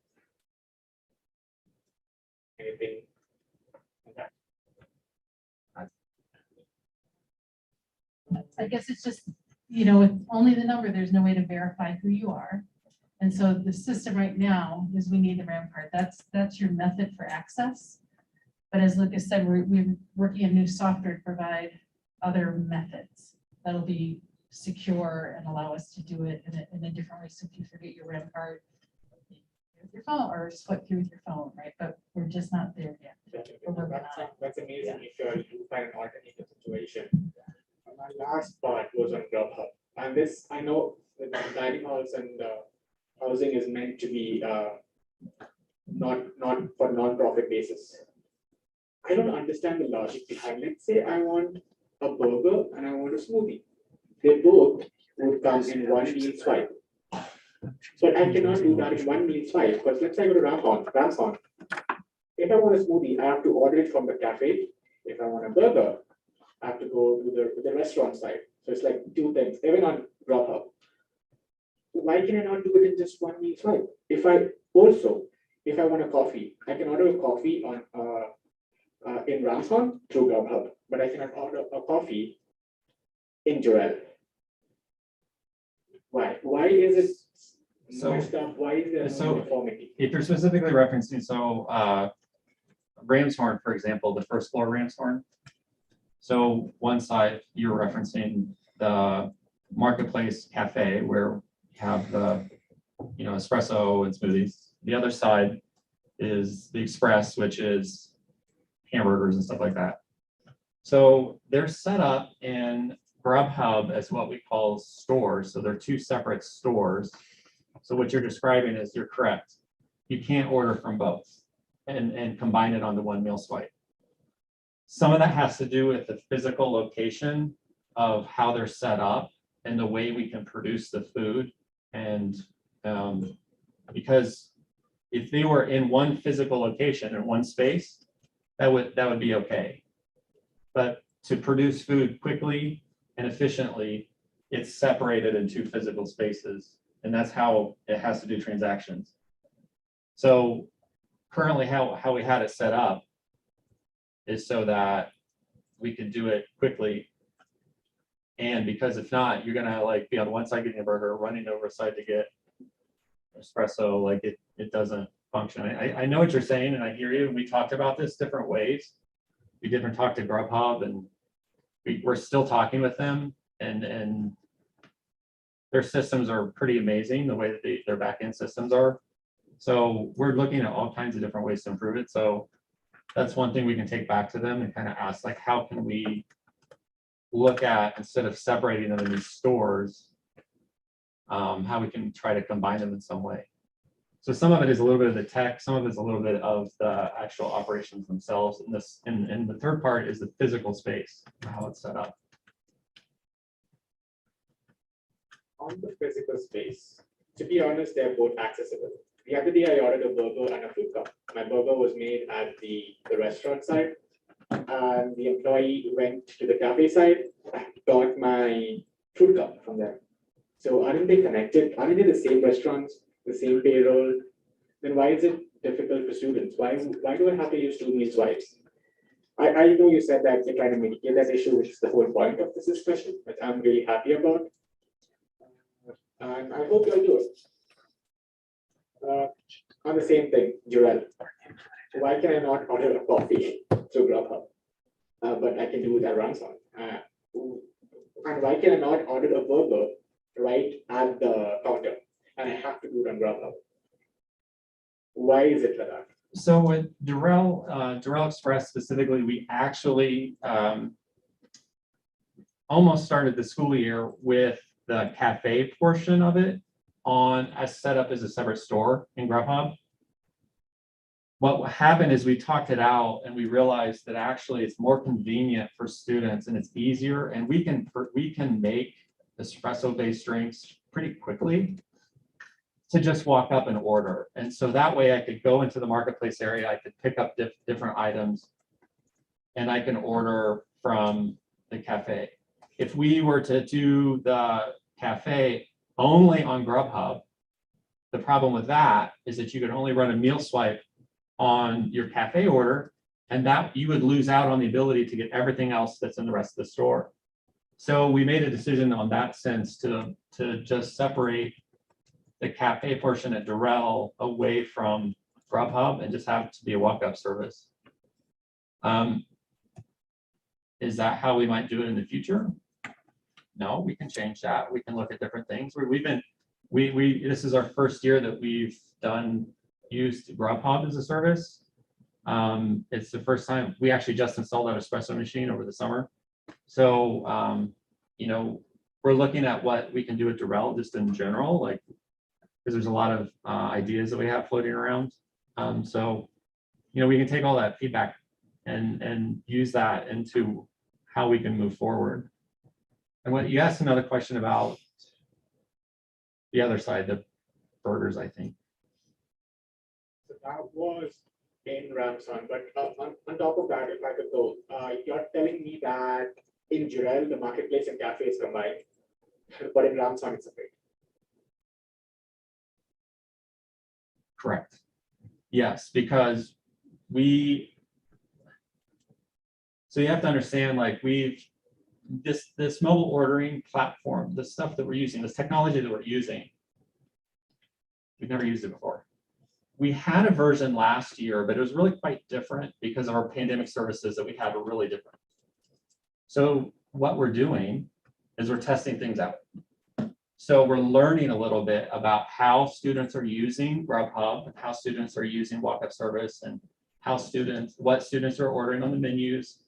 Anything? Okay. I guess it's just, with only the number, there's no way to verify who you are. And so the system right now is we need the RAM card. That's your method for access. But as Lucas said, we're working on new software to provide other methods that'll be secure and allow us to do it in a different way. So if you forget your RAM card with your phone or swipe through with your phone, right? But we're just not there yet. That's amazing if you find an alternative situation. My last part was on Grubhub. And this, I know that the dining halls and housing is meant to be not for non-profit basis. I don't understand the logic behind, let's say I want a burger and I want a smoothie. They both would come in one meal swipe. But I cannot do that in one meal swipe, because let's say I go to Ramson. If I want a smoothie, I have to order it from the cafe. If I want a burger, I have to go to the restaurant side. So it's like two things, even on Grubhub. Why can I not do it in just one meal swipe? If I want a coffee, I can order a coffee on in Ramson through Grubhub, but I cannot order a coffee in Jorel. Why? Why is it messed up? Why is there no uniformity? If you're specifically referencing, Ramshorn, for example, the first floor Ramshorn. So one side you're referencing the Marketplace Cafe where you have the espresso and smoothies. The other side is the Express, which is hamburgers and stuff like that. So they're set up in Grubhub as what we call stores. So they're two separate stores. So what you're describing is you're correct. You can't order from both and combine it onto one meal swipe. Some of that has to do with the physical location of how they're set up and the way we can produce the food. And because if they were in one physical location in one space, that would be okay. But to produce food quickly and efficiently, it's separated in two physical spaces. And that's how it has to do transactions. So currently how we had it set up is so that we could do it quickly. And because if not, you're gonna be on one side getting a burger, running over a side to get espresso, it doesn't function. I know what you're saying and I hear you. We talked about this different ways. We didn't talk to Grubhub and we're still talking with them and their systems are pretty amazing the way that their back-end systems are. So we're looking at all kinds of different ways to improve it. So that's one thing we can take back to them and kind of ask, how can we look at, instead of separating them in these stores, how we can try to combine them in some way. So some of it is a little bit of the tech, some of it is a little bit of the actual operations themselves. And the third part is the physical space, how it's set up. On the physical space, to be honest, they're both accessible. The other day I ordered a burger and a fruit cup. My burger was made at the restaurant side, and the employee went to the cafe side and got my fruit cup from there. So aren't they connected? Aren't they the same restaurants, the same payroll? Then why is it difficult for students? Why do I have to use two meal swipes? I know you said that you're trying to mitigate that issue, which is the whole point of this discussion, which I'm really happy about. And I hope you'll do it. On the same thing, Jorel, why can I not order a coffee through Grubhub, but I can do it at Ramson? And why can I not order a burger right at the counter, and I have to do it on Grubhub? Why is it like that? So with Jorel Express specifically, we actually almost started the school year with the cafe portion of it as set up as a separate store in Grubhub. What happened is we talked it out and we realized that actually it's more convenient for students and it's easier, and we can make espresso based drinks pretty quickly to just walk up and order. And so that way I could go into the marketplace area, I could pick up different items and I can order from the cafe. If we were to do the cafe only on Grubhub, the problem with that is that you could only run a meal swipe on your cafe order, and that you would lose out on the ability to get everything else that's in the rest of the store. So we made a decision on that sense to just separate the cafe portion at Jorel away from Grubhub and just have it to be a walk-up service. Is that how we might do it in the future? No, we can change that. We can look at different things. This is our first year that we've used Grubhub as a service. It's the first time we actually just installed that espresso machine over the summer. So, we're looking at what we can do at Jorel just in general, because there's a lot of ideas that we have floating around. So, we can take all that feedback and use that into how we can move forward. And what you asked another question about the other side, the burgers, I think. So that was in Ramson, but on top of that, if I could go, you're telling me that in Jurel, the marketplace and cafe is combined, but in Ramson, it's separate. Correct. Yes, because so you have to understand, like this mobile ordering platform, the stuff that we're using, this technology that we're using, we've never used it before. We had a version last year, but it was really quite different because our pandemic services that we had were really different. So what we're doing is we're testing things out. So we're learning a little bit about how students are using Grubhub, how students are using walk-up service, and what students are ordering on the menus.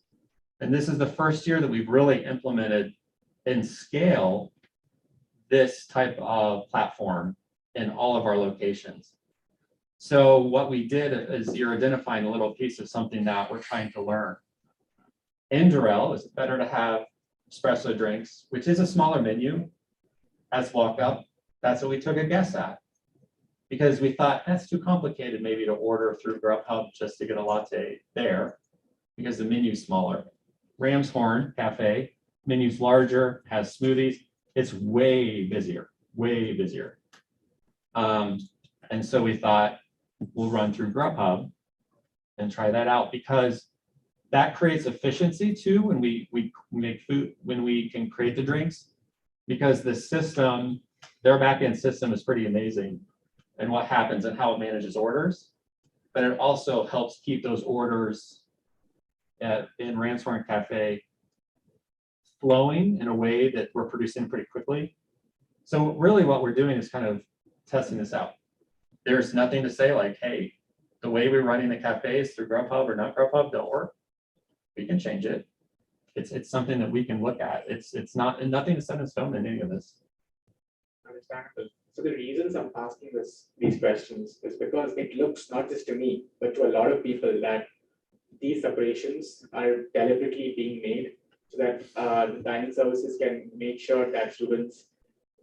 And this is the first year that we've really implemented in scale this type of platform in all of our locations. So what we did is you're identifying a little piece of something that we're trying to learn. In Durrell, is it better to have espresso drinks, which is a smaller menu, as walk-up? That's what we took a guess at, because we thought that's too complicated maybe to order through Grubhub just to get a latte there, because the menu's smaller. Ram's Horn Cafe, menu's larger, has smoothies. It's way busier, way busier. And so we thought we'll run through Grubhub and try that out, because that creates efficiency too when we make food, when we can create the drinks, because the system, their backend system is pretty amazing and what happens and how it manages orders. But it also helps keep those orders in Ram's Horn Cafe flowing in a way that we're producing pretty quickly. So really what we're doing is kind of testing this out. There's nothing to say like, hey, the way we're running the cafes through Grubhub or not Grubhub don't work. We can change it. It's something that we can look at. It's not, and nothing is set in stone in any of this. Understandable. So the reasons I'm asking these questions is because it looks not just to me, but to a lot of people that these separations are deliberately being made so that the dining services can make sure that students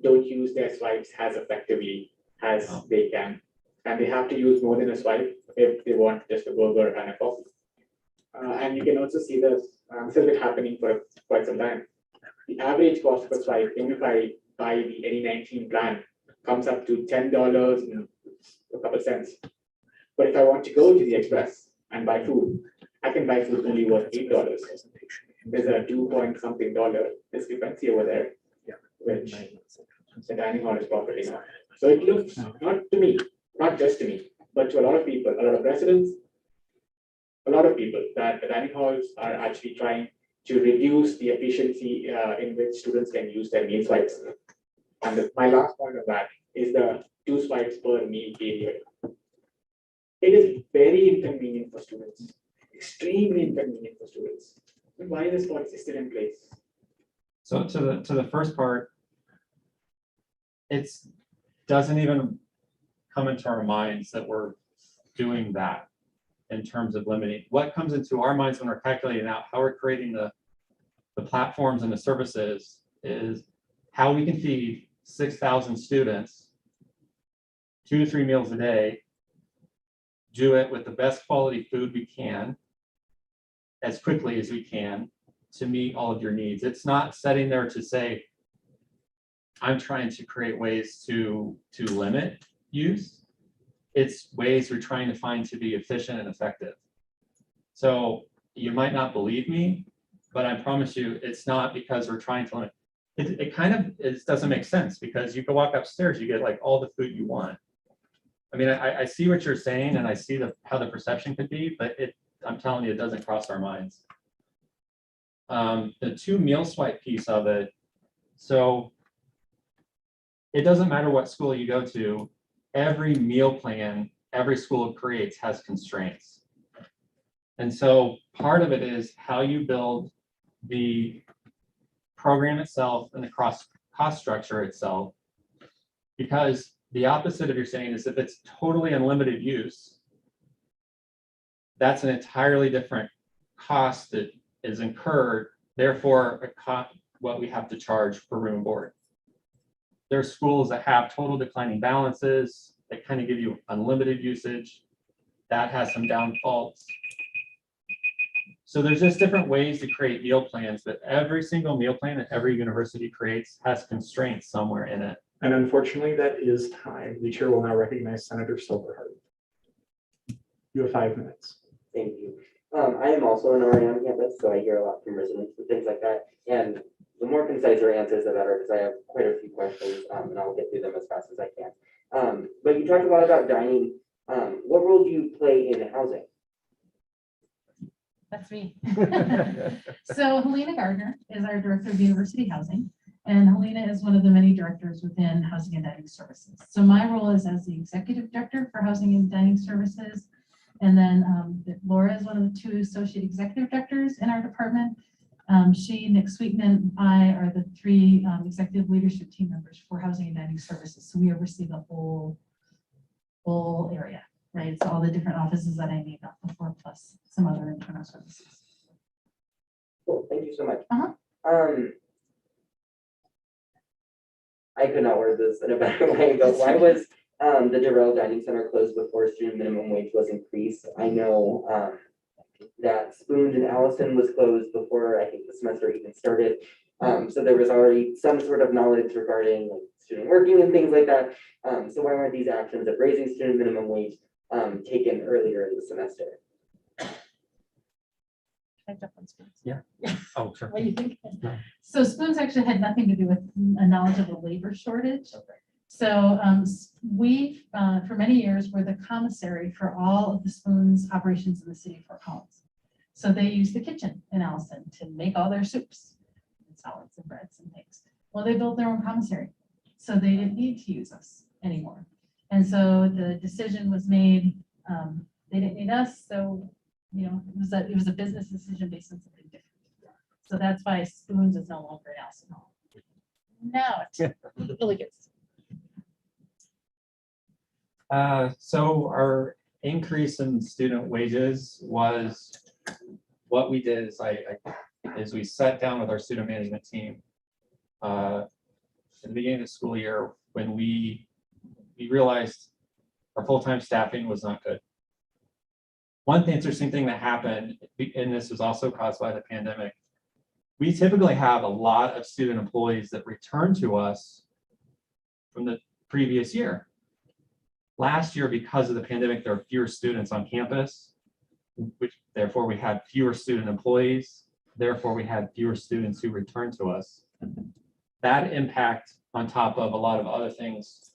don't use their swipes as effectively as they can. And they have to use more than a swipe if they want just a burger and a coffee. And you can also see this still been happening for quite some time. The average cost per swipe, even if I buy the Any19 plan, comes up to $10 and a couple cents. But if I want to go to the Express and buy food, I can buy food only worth $8. There's a 2-point-something dollar discrepancy over there, which the dining hall is profiting on. So it looks, not to me, not just to me, but to a lot of people, a lot of residents, a lot of people, that the dining halls are actually trying to reduce the efficiency in which students can use their meal swipes. And my last point on that is the 2 swipes per meal period. It is very inconvenient for students, extremely inconvenient for students. But why is this policy still in place? So to the first part, it doesn't even come into our minds that we're doing that in terms of limiting. What comes into our minds when we're calculating out how we're creating the platforms and the services is how we can feed 6,000 students 2 to 3 meals a day, do it with the best quality food we can, as quickly as we can, to meet all of your needs. It's not sitting there to say, I'm trying to create ways to limit use. It's ways we're trying to find to be efficient and effective. So you might not believe me, but I promise you it's not because we're trying to limit. It kind of doesn't make sense, because you can walk upstairs, you get like all the food you want. I mean, I see what you're saying and I see how the perception could be, but I'm telling you, it doesn't cross our minds. The 2 meal swipe piece of it. So it doesn't matter what school you go to, every meal plan every school creates has constraints. And so part of it is how you build the program itself and the cost structure itself. Because the opposite of you're saying is if it's totally unlimited use, that's an entirely different cost that is incurred, therefore what we have to charge for room and board. There are schools that have total declining balances that kind of give you unlimited usage. That has some downfalls. So there's just different ways to create meal plans, but every single meal plan that every university creates has constraints somewhere in it. And unfortunately, that is time. The chair will now recognize Senator Silverheart. You have 5 minutes. Thank you. I am also an RA on campus, so I hear a lot from residents and things like that. And the more concise your answers, the better, because I have quite a few questions, and I'll get through them as fast as I can. But you talked a lot about dining. What role do you play in housing? That's me. So Helena Gardner is our director of university housing, and Helena is one of the many directors within housing and dining services. So my role is as the executive director for housing and dining services. And then Laura is one of the 2 associate executive directors in our department. She, Nick Sweetman, and I are the 3 executive leadership team members for housing and dining services. So we oversee the whole area, right? So all the different offices that I named off before, plus some other internal services. Cool, thank you so much. I could not word this in a better way, but why was the Durrell Dining Center closed before student minimum wage was increased? I know that Spoons and Allison was closed before I think the semester even started. So there was already some sort of knowledge regarding like student working and things like that. So why weren't these actions of raising student minimum wage taken earlier in the semester? Can I jump on Spoons? Yeah. Oh, sure. What do you think? No. So Spoons actually had nothing to do with a knowledge of a labor shortage. Okay. So we, for many years, were the commissary for all of the Spoons operations in the city of Fort Collins. So they used the kitchen in Allison to make all their soups and salads and breads and things. Well, they built their own commissary, so they didn't need to use us anymore. And so the decision was made, they didn't need us, so you know, it was a business decision based on something different. So that's why Spoons is no longer in Allison Hall. Now it's really good. So our increase in student wages was, what we did is we sat down with our student management team at the beginning of the school year when we realized our full-time staffing was not good. One interesting thing that happened, and this was also caused by the pandemic, we typically have a lot of student employees that return to us from the previous year. Last year, because of the pandemic, there were fewer students on campus, which therefore we had fewer student employees. Therefore, we had fewer students who returned to us. That impact, on top of a lot of other things,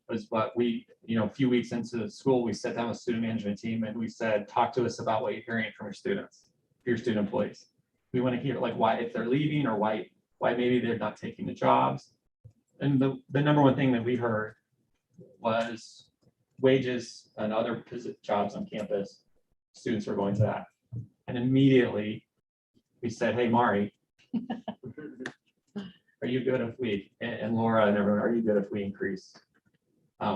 was what we, a few weeks into the school, we sat down with the student management team and we said, talk to us about what you're hearing from your students, your student employees. We want to hear like why, if they're leaving, or why maybe they're not taking the jobs. And the number one thing that we heard was wages and other jobs on campus. Students were going to that. And immediately we said, hey, Mari, are you good if we, and Laura and everyone, are you good if we increase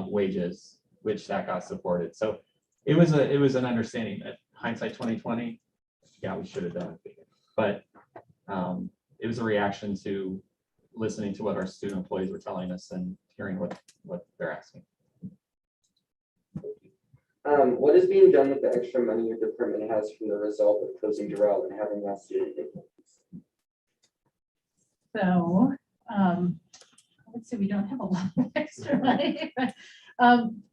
wages, which that got supported. So it was an understanding that hindsight 2020, yeah, we should have done it. But it was a reaction to listening to what our student employees were telling us and hearing what they're asking. What is being done with the extra money your department has from the result of closing Durrell and having less student influence? So let's say we don't have a lot of extra money, but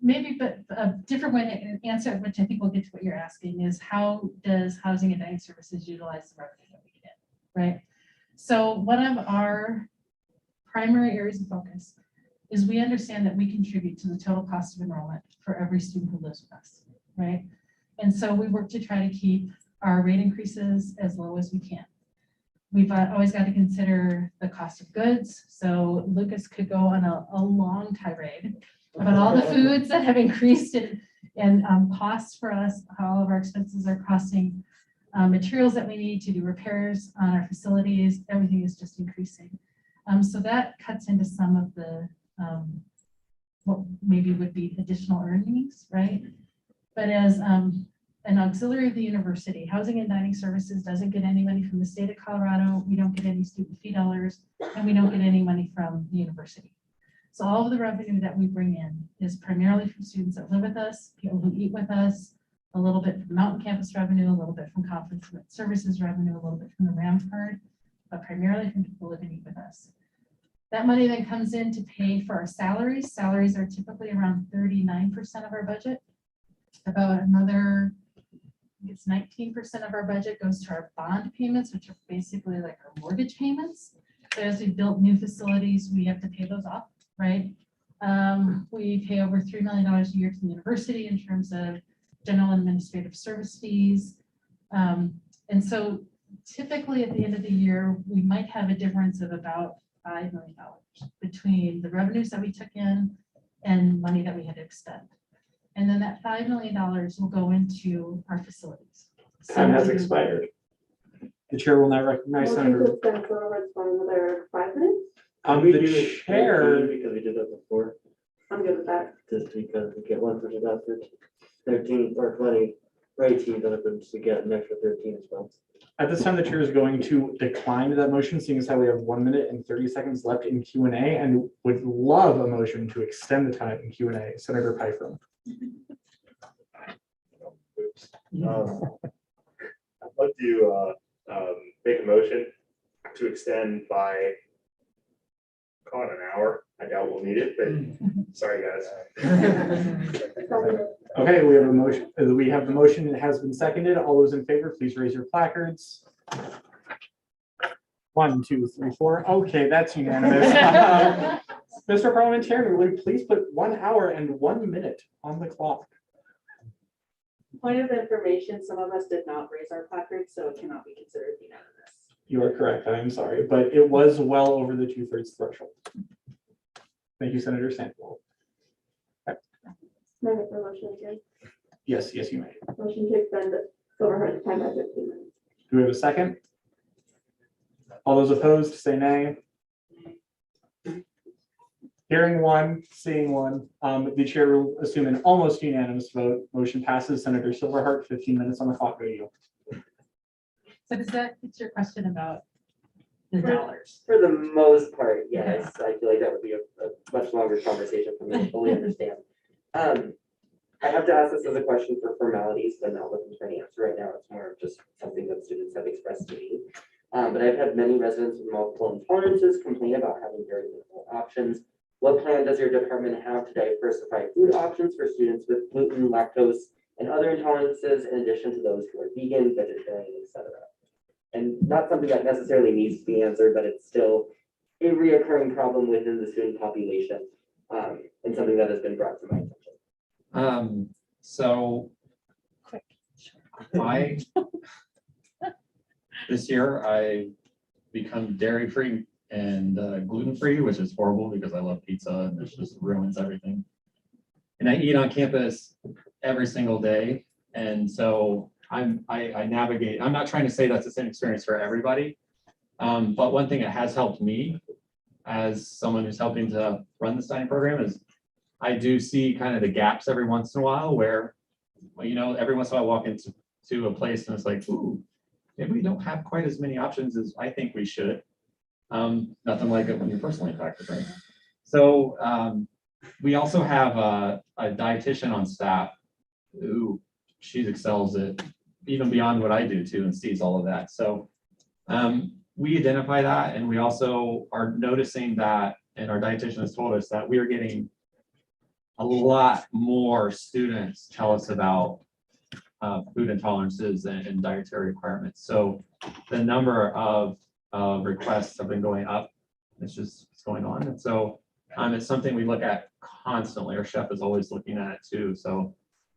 maybe, but a different way to answer it, which I think we'll get to what you're asking, is how does housing and dining services utilize the revenue that we get, right? So one of our primary areas of focus is we understand that we contribute to the total cost of enrollment for every student who lives with us, right? And so we work to try to keep our rate increases as low as we can. We've always got to consider the cost of goods. So Lucas could go on a long tirade about all the foods that have increased in costs for us, how all of our expenses are costing, materials that we need to do repairs on our facilities, everything is just increasing. So that cuts into some of the what maybe would be additional earnings, right? But as an auxiliary of the university. Housing and dining services doesn't get any money from the state of Colorado. We don't get any student fee dollars, and we don't get any money from the university. So all of the revenue that we bring in is primarily from students that live with us, people who eat with us, a little bit from Mountain Campus revenue, a little bit from conference services revenue, a little bit from the RAM card, but primarily from people who live and eat with us. That money then comes in to pay for our salaries. Salaries are typically around 39% of our budget. About another, it's 19% of our budget goes to our bond payments, which are basically like our mortgage payments. So as we built new facilities, we have to pay those off, right? We pay over $3 million a year to the university in terms of general and administrative service fees. And so typically at the end of the year, we might have a difference of about $5 million between the revenues that we took in and money that we had to expend. And then that $5 million will go into our facilities. Time has expired. The chair will now recognize Senator. Another 5 minutes. The chair. Because we did that before, I'm good with that. just because we get one for 2013 or 20, or 18, then we get an extra 13 as well. At this time, the chair is going to decline that motion, seeing as how we have 1 minute and 30 seconds left in Q&A, and would love a motion to extend the time in Q&A. Senator Piper. I'd like to make a motion to extend by, call it an hour. I doubt we'll need it, but sorry, guys. Okay, we have a motion. We have the motion. It has been seconded. All those in favor, please raise your placards. 1, 2, 3, 4. Okay, that's unanimous. Mr. Parliamentarian, will you please put 1 hour and 1 minute on the clock? Point of information, some of us did not raise our placards, so it cannot be considered unanimous. You are correct. I am sorry, but it was well over the 2/3 threshold. Thank you, Senator Sandoval. May I make the motion again? Yes, you may. Motion to extend Silverheart's time by 15 minutes. Do we have a second? All those opposed, say nay. Hearing one, seeing one, the chair will assume an almost unanimous vote. Motion passes. Senator Silverheart, 15 minutes on the clock. Go to you. So does that answer your question about the dollars? For the most part, yes. I feel like that would be a much longer conversation for me to fully understand. I have to ask this as a question for formalities, but not looking for an answer right now. It's more of just something that students have expressed to me. But I've had many residents with multiple intolerances complain about having very little options. What plan does your department have to diversify food options for students with gluten, lactose, and other intolerances, in addition to those who are vegan, vegetarian, etc.? And not something that necessarily needs to be answered, but it's still a reoccurring problem within the student population, and something that has been brought to my attention. So this year I become dairy-free and gluten-free, which is horrible because I love pizza and it just ruins everything. And I eat on campus every single day. And so I navigate. I'm not trying to say that's the same experience for everybody. But one thing that has helped me as someone who's helping to run this dining program is I do see kind of the gaps every once in a while where, well, every once in a while I walk into a place and it's like, ooh, maybe we don't have quite as many options as I think we should. Nothing like it when you're personally affected, right? So we also have a dietitian on staff who she excels at even beyond what I do too and sees all of that. So we identify that, and we also are noticing that, and our dietitian has told us that we are getting a lot more students tell us about food intolerances and dietary requirements. So the number of requests have been going up. It's going on. And so it's something we look at constantly. Our chef is always looking at it too. So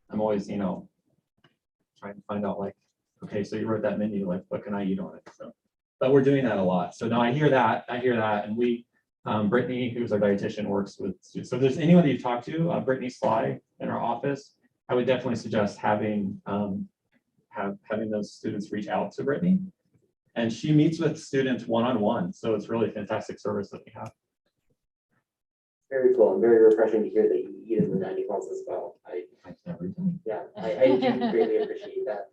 I'm always, trying to find out like, okay, so you wrote that menu, like what can I eat on it? So, but we're doing that a lot. So now I hear that. And we, Brittany, who's our dietitian, works with students. So if there's anyone that you talk to, Brittany Sly in our office, I would definitely suggest having those students reach out to Brittany. And she meets with students one-on-one. So it's really a fantastic service that we have. Very cool and very refreshing to hear that you eat in the dining halls as well. Yeah, I do greatly appreciate that.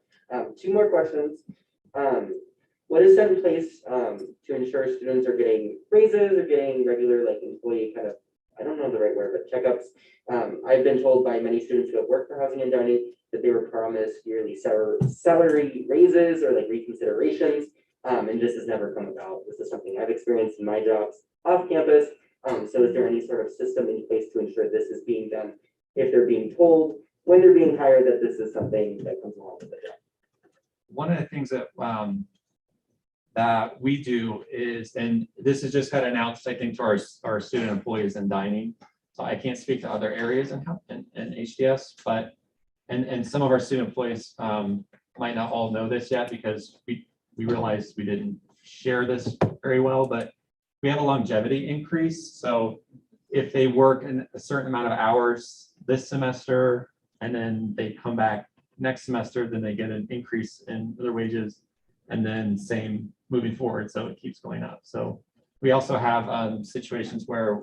Two more questions. What is set in place to ensure students are getting raises or getting regular like employee kind of, I don't know the right word, but checkups? I've been told by many students who have worked for housing and dining that they were promised yearly salary raises or like reconsiderations, and this has never come about. This is something I've experienced in my jobs off campus. So is there any sort of system in place to ensure this is being done if they're being told when they're being hired that this is something that comes along with the job? One of the things that that we do is, and this is just got announced, I think, to our student employees in dining. So I can't speak to other areas in HDS, but and some of our student employees might not all know this yet because we realized we didn't share this very well, but we have a longevity increase. So if they work in a certain amount of hours this semester and then they come back next semester, then they get an increase in their wages, and then same moving forward. So it keeps going up. So we also have situations where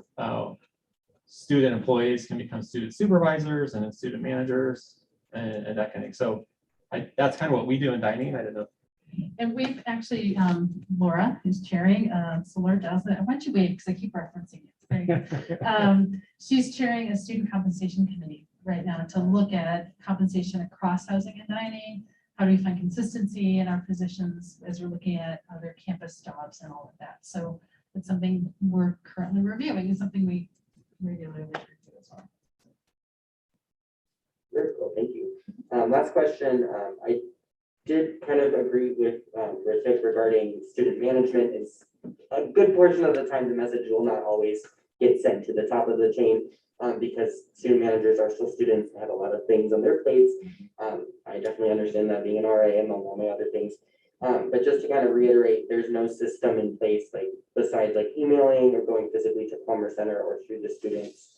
student employees can become student supervisors and then student managers and that kind of thing. So that's kind of what we do in dining. I don't know. And we've actually, Laura, who's chairing, so Laura does it. Why don't you wait, because I keep referencing it. Very good. She's chairing a student compensation committee right now to look at compensation across housing and dining. How do we find consistency in our positions as we're looking at other campus jobs and all of that? So it's something we're currently reviewing. It's something we regularly review as well. Very cool, thank you. Last question. I did kind of agree with Richard regarding student management. Is a good portion of the time the message will not always get sent to the top of the chain because student managers are still students and have a lot of things on their plates. I definitely understand that being an RA among all my other things. But just to kind of reiterate, there's no system in place like besides like emailing or going physically to Palmer Center or through the students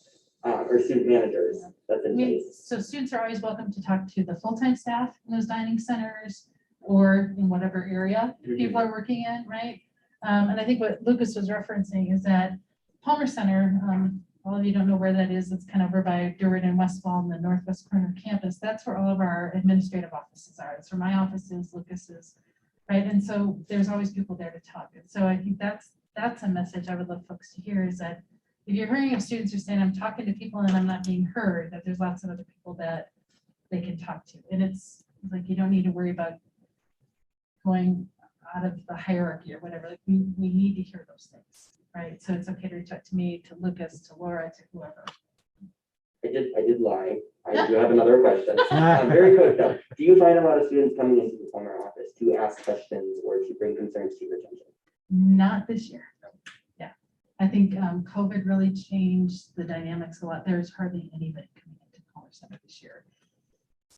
or student managers that's in place. So students are always welcome to talk to the full-time staff in those dining centers or in whatever area people are working in, right? And I think what Lucas was referencing is that Palmer Center, all of you don't know where that is. It's kind of over by Durant and Westfall in the northwest corner of campus. That's where all of our administrative offices are. It's where my office is, Lucas's, right? And so there's always people there to talk. And so I think that's a message I would love folks to hear is that if you're hearing of students who are saying, I'm talking to people and I'm not being heard, that there's lots of other people that they can talk to. And it's like, you don't need to worry about going out of the hierarchy or whatever. Like we need to hear those things, right? So it's okay to reach out to me, to Lucas, to Laura, to whoever. I did lie. I do have another question. Very quick though. Do you find a lot of students coming into the Palmer office to ask questions or to bring concerns to your attention? Not this year. Yeah. I think COVID really changed the dynamics a lot. There's hardly anybody coming into Palmer Center this year.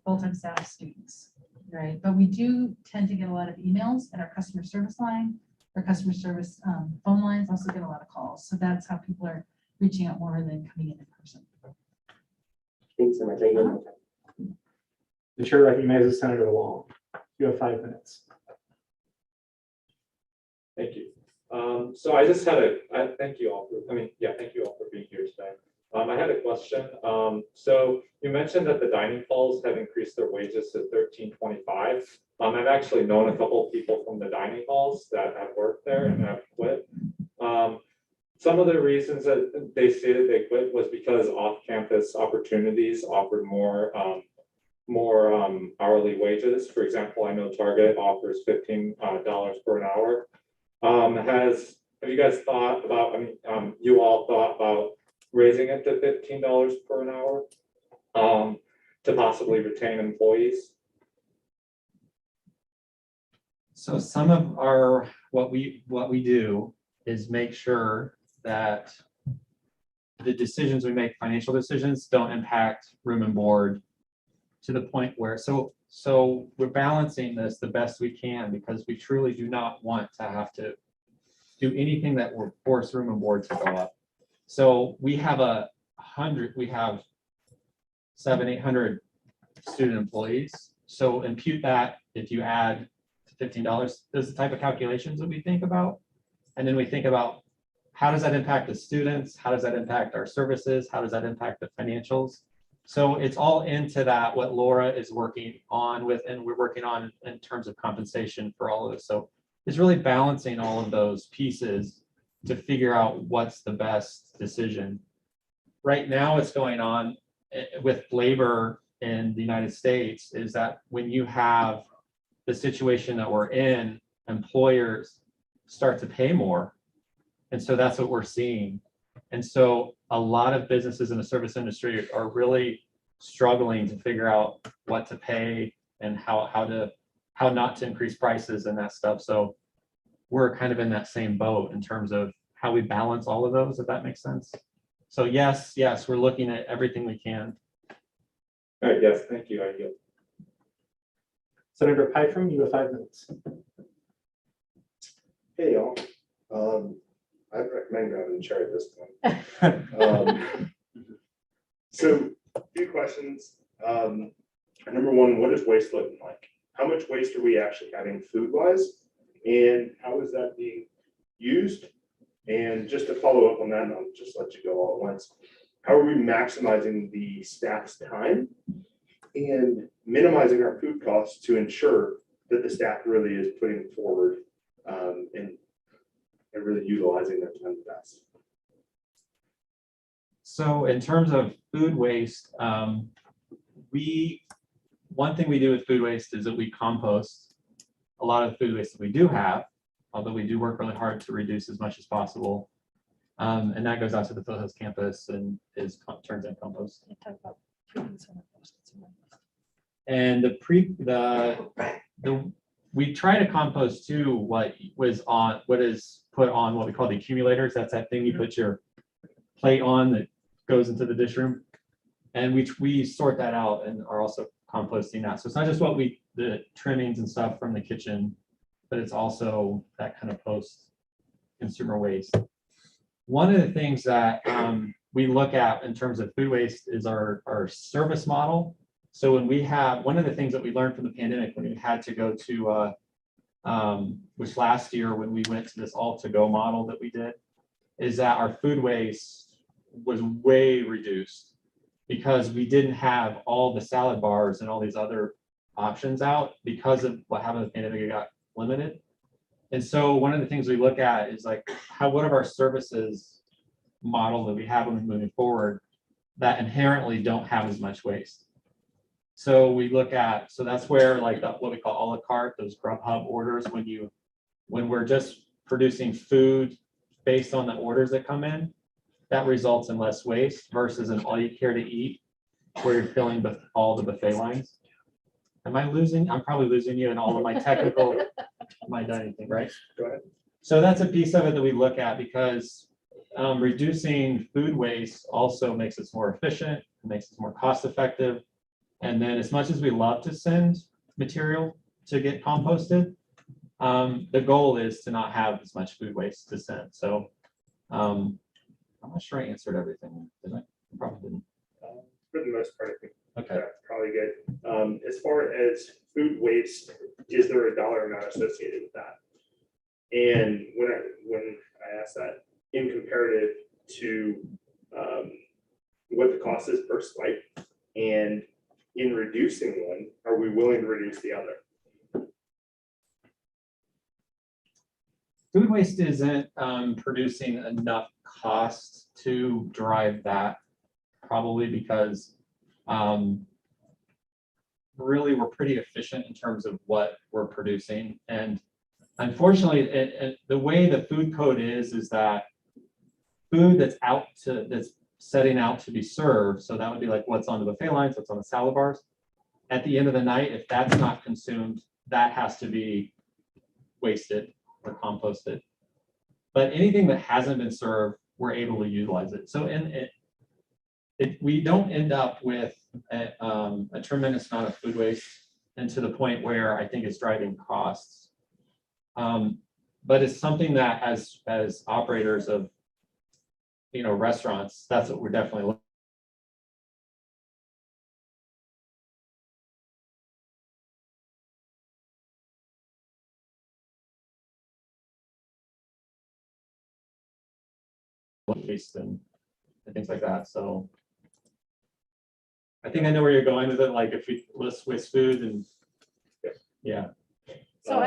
Full-time staff, students, right? But we do tend to get a lot of emails at our customer service line. Our customer service phone lines also get a lot of calls. So that's how people are reaching out more than coming in person. Thanks so much. The chair recognizes Senator Long. You have 5 minutes. Thank you. So I just had thank you all for, thank you all for being here today. I had a question. So you mentioned that the dining halls have increased their wages to $13.25. I've actually known a couple of people from the dining halls that have worked there and have quit. Some of the reasons that they stated they quit was because off-campus opportunities offered more hourly wages. For example, I know Target offers $15 per an hour. Have you guys thought about, you all thought about raising it to $15 per an hour to possibly retain employees? So some of our, what we do is make sure that the decisions we make, financial decisions, don't impact room and board to the point where, so we're balancing this the best we can because we truly do not want to have to do anything that will force room and board to go up. So we have we have 700-800 student employees. So impute that if you add $15, those are the type of calculations that we think about. And then we think about how does that impact the students? How does that impact our services? How does that impact the financials? So it's all into that, what Laura is working on with, and we're working on in terms of compensation for all of this. So it's really balancing all of those pieces to figure out what's the best decision. Right now, what's going on with labor in the United States is that when you have the situation that we're in, employers start to pay more. And so that's what we're seeing. And so a lot of businesses in the service industry are really struggling to figure out what to pay and how not to increase prices and that stuff. So we're kind of in that same boat in terms of how we balance all of those, if that makes sense. So yes, we're looking at everything we can. All right, yes, thank you. I yield. Senator Pytram, you have 5 minutes. Hey, y'all. I'd recommend grabbing a chair at this point. So a few questions. Number one, what is waste looking like? How much waste are we actually having food wise? And how is that being used? And just to follow up on that, and I'll just let you go all at once. How are we maximizing the staff's time and minimizing our food costs to ensure that the staff really is putting forward and really utilizing their time the best? So in terms of food waste, one thing we do with food waste is that we compost a lot of the food waste that we do have, although we do work really hard to reduce as much as possible. And that goes out to the Philhills campus and turns in compost. And we try to compost too what is put on what we call the accumulators. That's that thing you put your plate on that goes into the dish room. And we sort that out and are also composting that. So it's not just the trimmings and stuff from the kitchen, but it's also that kind of post-consumer waste. One of the things that we look at in terms of food waste is our service model. So one of the things that we learned from the pandemic when we had to go to, which last year when we went to this all-to-go model that we did, is that our food waste was way reduced because we didn't have all the salad bars and all these other options out because of what happened with the pandemic. It got limited. And so one of the things we look at is like what of our services model that we have when we're moving forward that inherently don't have as much waste. So we look at, so that's where like what we call a la carte, those Grubhub orders, when we're just producing food based on the orders that come in, that results in less waste versus an all you care to eat where you're filling all the buffet lines. Am I losing? I'm probably losing you in all of my technical, my dining thing, right? Go ahead. So that's a piece of it that we look at because reducing food waste also makes us more efficient, makes us more cost effective. And then as much as we love to send material to get composted, the goal is to not have as much food waste to send. So I'm not sure I answered everything. Did I? Probably didn't. For the most part, I think Okay. that's probably good. As far as food waste, is there a dollar amount associated with that? And when I ask that in comparative to what the cost is per swipe, and in reducing one, are we willing to reduce the other? Food waste isn't producing enough cost to drive that, probably because really we're pretty efficient in terms of what we're producing. And unfortunately, the way the food code is that food that's setting out to be served, so that would be like what's on the buffet lines, what's on the salad bars. At the end of the night, if that's not consumed, that has to be wasted or composted. But anything that hasn't been served, we're able to utilize it. So we don't end up with a tremendous amount of food waste, and to the point where I think it's driving costs. But it's something that as operators of restaurants, that's what we're definitely looking waste and things like that, so. I think I know where you're going with it, like if we list waste food and, yeah. So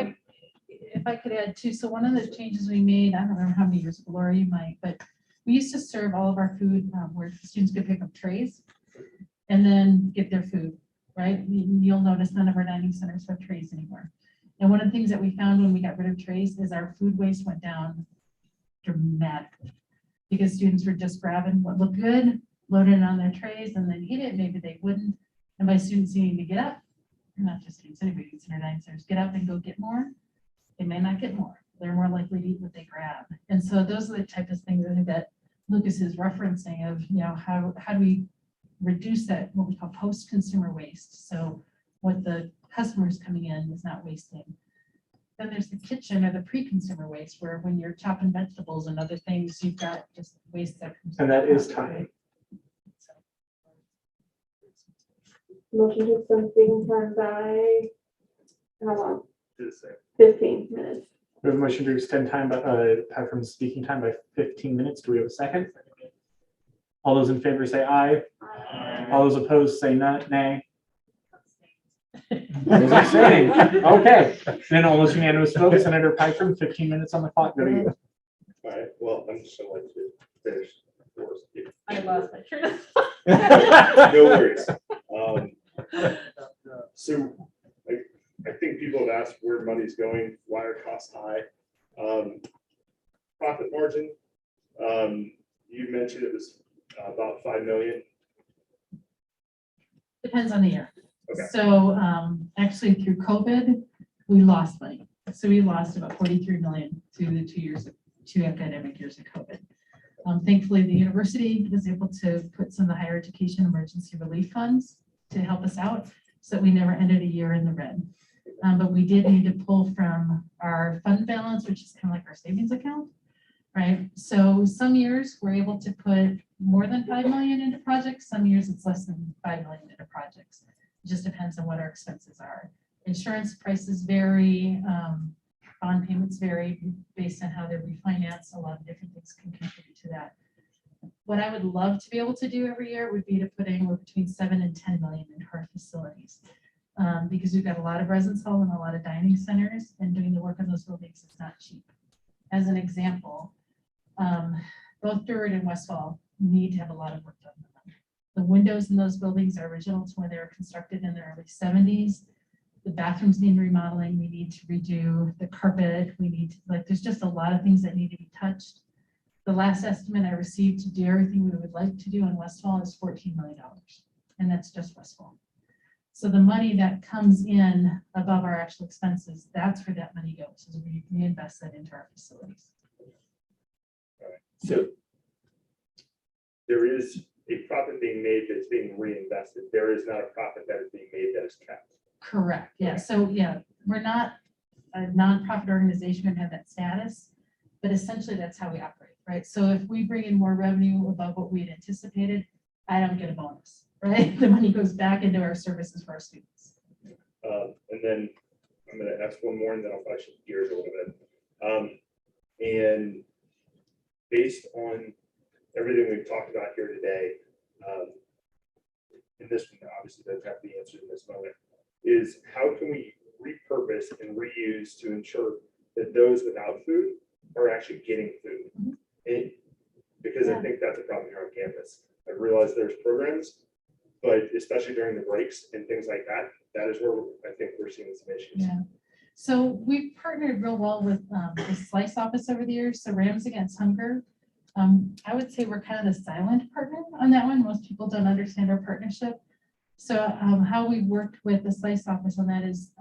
if I could add too, so one of the changes we made, I don't remember how many years ago, Laura, you might, but we used to serve all of our food where students could pick up trays and then get their food, right? You'll notice none of our dining centers have trays anymore. And one of the things that we found when we got rid of trays is our food waste went down dramatically because students were just grabbing what looked good, loading it on their trays and then eat it. Maybe they wouldn't. And by students needing to get up, not just students, anybody who's in our dining centers, get up and go get more, they may not get more. They're more likely to eat what they grab. And so those are the type of things I think that Lucas is referencing of, how do we reduce that, what we call post-consumer waste. So what the customers coming in is not wasting. Then there's the kitchen or the pre-consumer waste where when you're chopping vegetables and other things, you've got just waste that comes. And that is time. Motion to extend speaking time by, how long? Do the same. 15 minutes. We have a motion to extend time, from speaking time by 15 minutes. Do we have a second? All those in favor say aye. All those opposed say nay. Those abstaining. Okay, then almost unanimous vote. Senator Pycrom, 15 minutes on the clock. Go to you. All right, well, I'm just gonna let you finish. I lost my train of thought. No worries. So I think people have asked where money's going, why are costs high? Profit margin, you mentioned it was about 5 million. Depends on the year. Okay. So actually through COVID, we lost money. So we lost about 43 million through the 2 academic years of COVID. Thankfully, the university was able to put some of the higher education emergency relief funds to help us out so that we never ended a year in the red. But we did need to pull from our fund balance, which is kind of like our savings account, right? So some years we're able to put more than 5 million into projects. Some years it's less than 5 million into projects. It just depends on what our expenses are. Insurance prices vary, bond payments vary based on how they're refinanced. A lot of different things can contribute to that. What I would love to be able to do every year would be to put anywhere between 7 and 10 million into our facilities. Because we've got a lot of residence hall and a lot of dining centers, and doing the work on those buildings is not cheap. As an example, both Durham and Westfall need to have a lot of work done on them. The windows in those buildings are original to when they were constructed in the early 70s. The bathrooms need remodeling. We need to redo the carpet. We need to, there's just a lot of things that need to be touched. The last estimate I received to do everything we would like to do in Westfall is $14 million. And that's just Westfall. So the money that comes in above our actual expenses, that's where that money goes. So we reinvest that into our facilities. So there is a profit being made that's being reinvested. There is not a profit that is being made that is kept. Correct. Yeah. So yeah, we're not a nonprofit organization and have that status, but essentially that's how we operate, right? So if we bring in more revenue above what we had anticipated, I don't get a bonus, right? The money goes back into our services for our students. And then I'm going to ask one more, and then I'll probably shift gears a little bit. And based on everything we've talked about here today, and this one obviously doesn't have the answer in this moment, is how can we repurpose and reuse to ensure that those without food are actually getting food? And because I think that's a problem here on campus. I realize there's programs, but especially during the breaks and things like that, that is where I think we're seeing some issues. Yeah. So we've partnered real well with the Slice office over the years. So Rams Against Hunger. I would say we're kind of the silent partner on that one. Most people don't understand our partnership. So how we worked with the Slice office on that is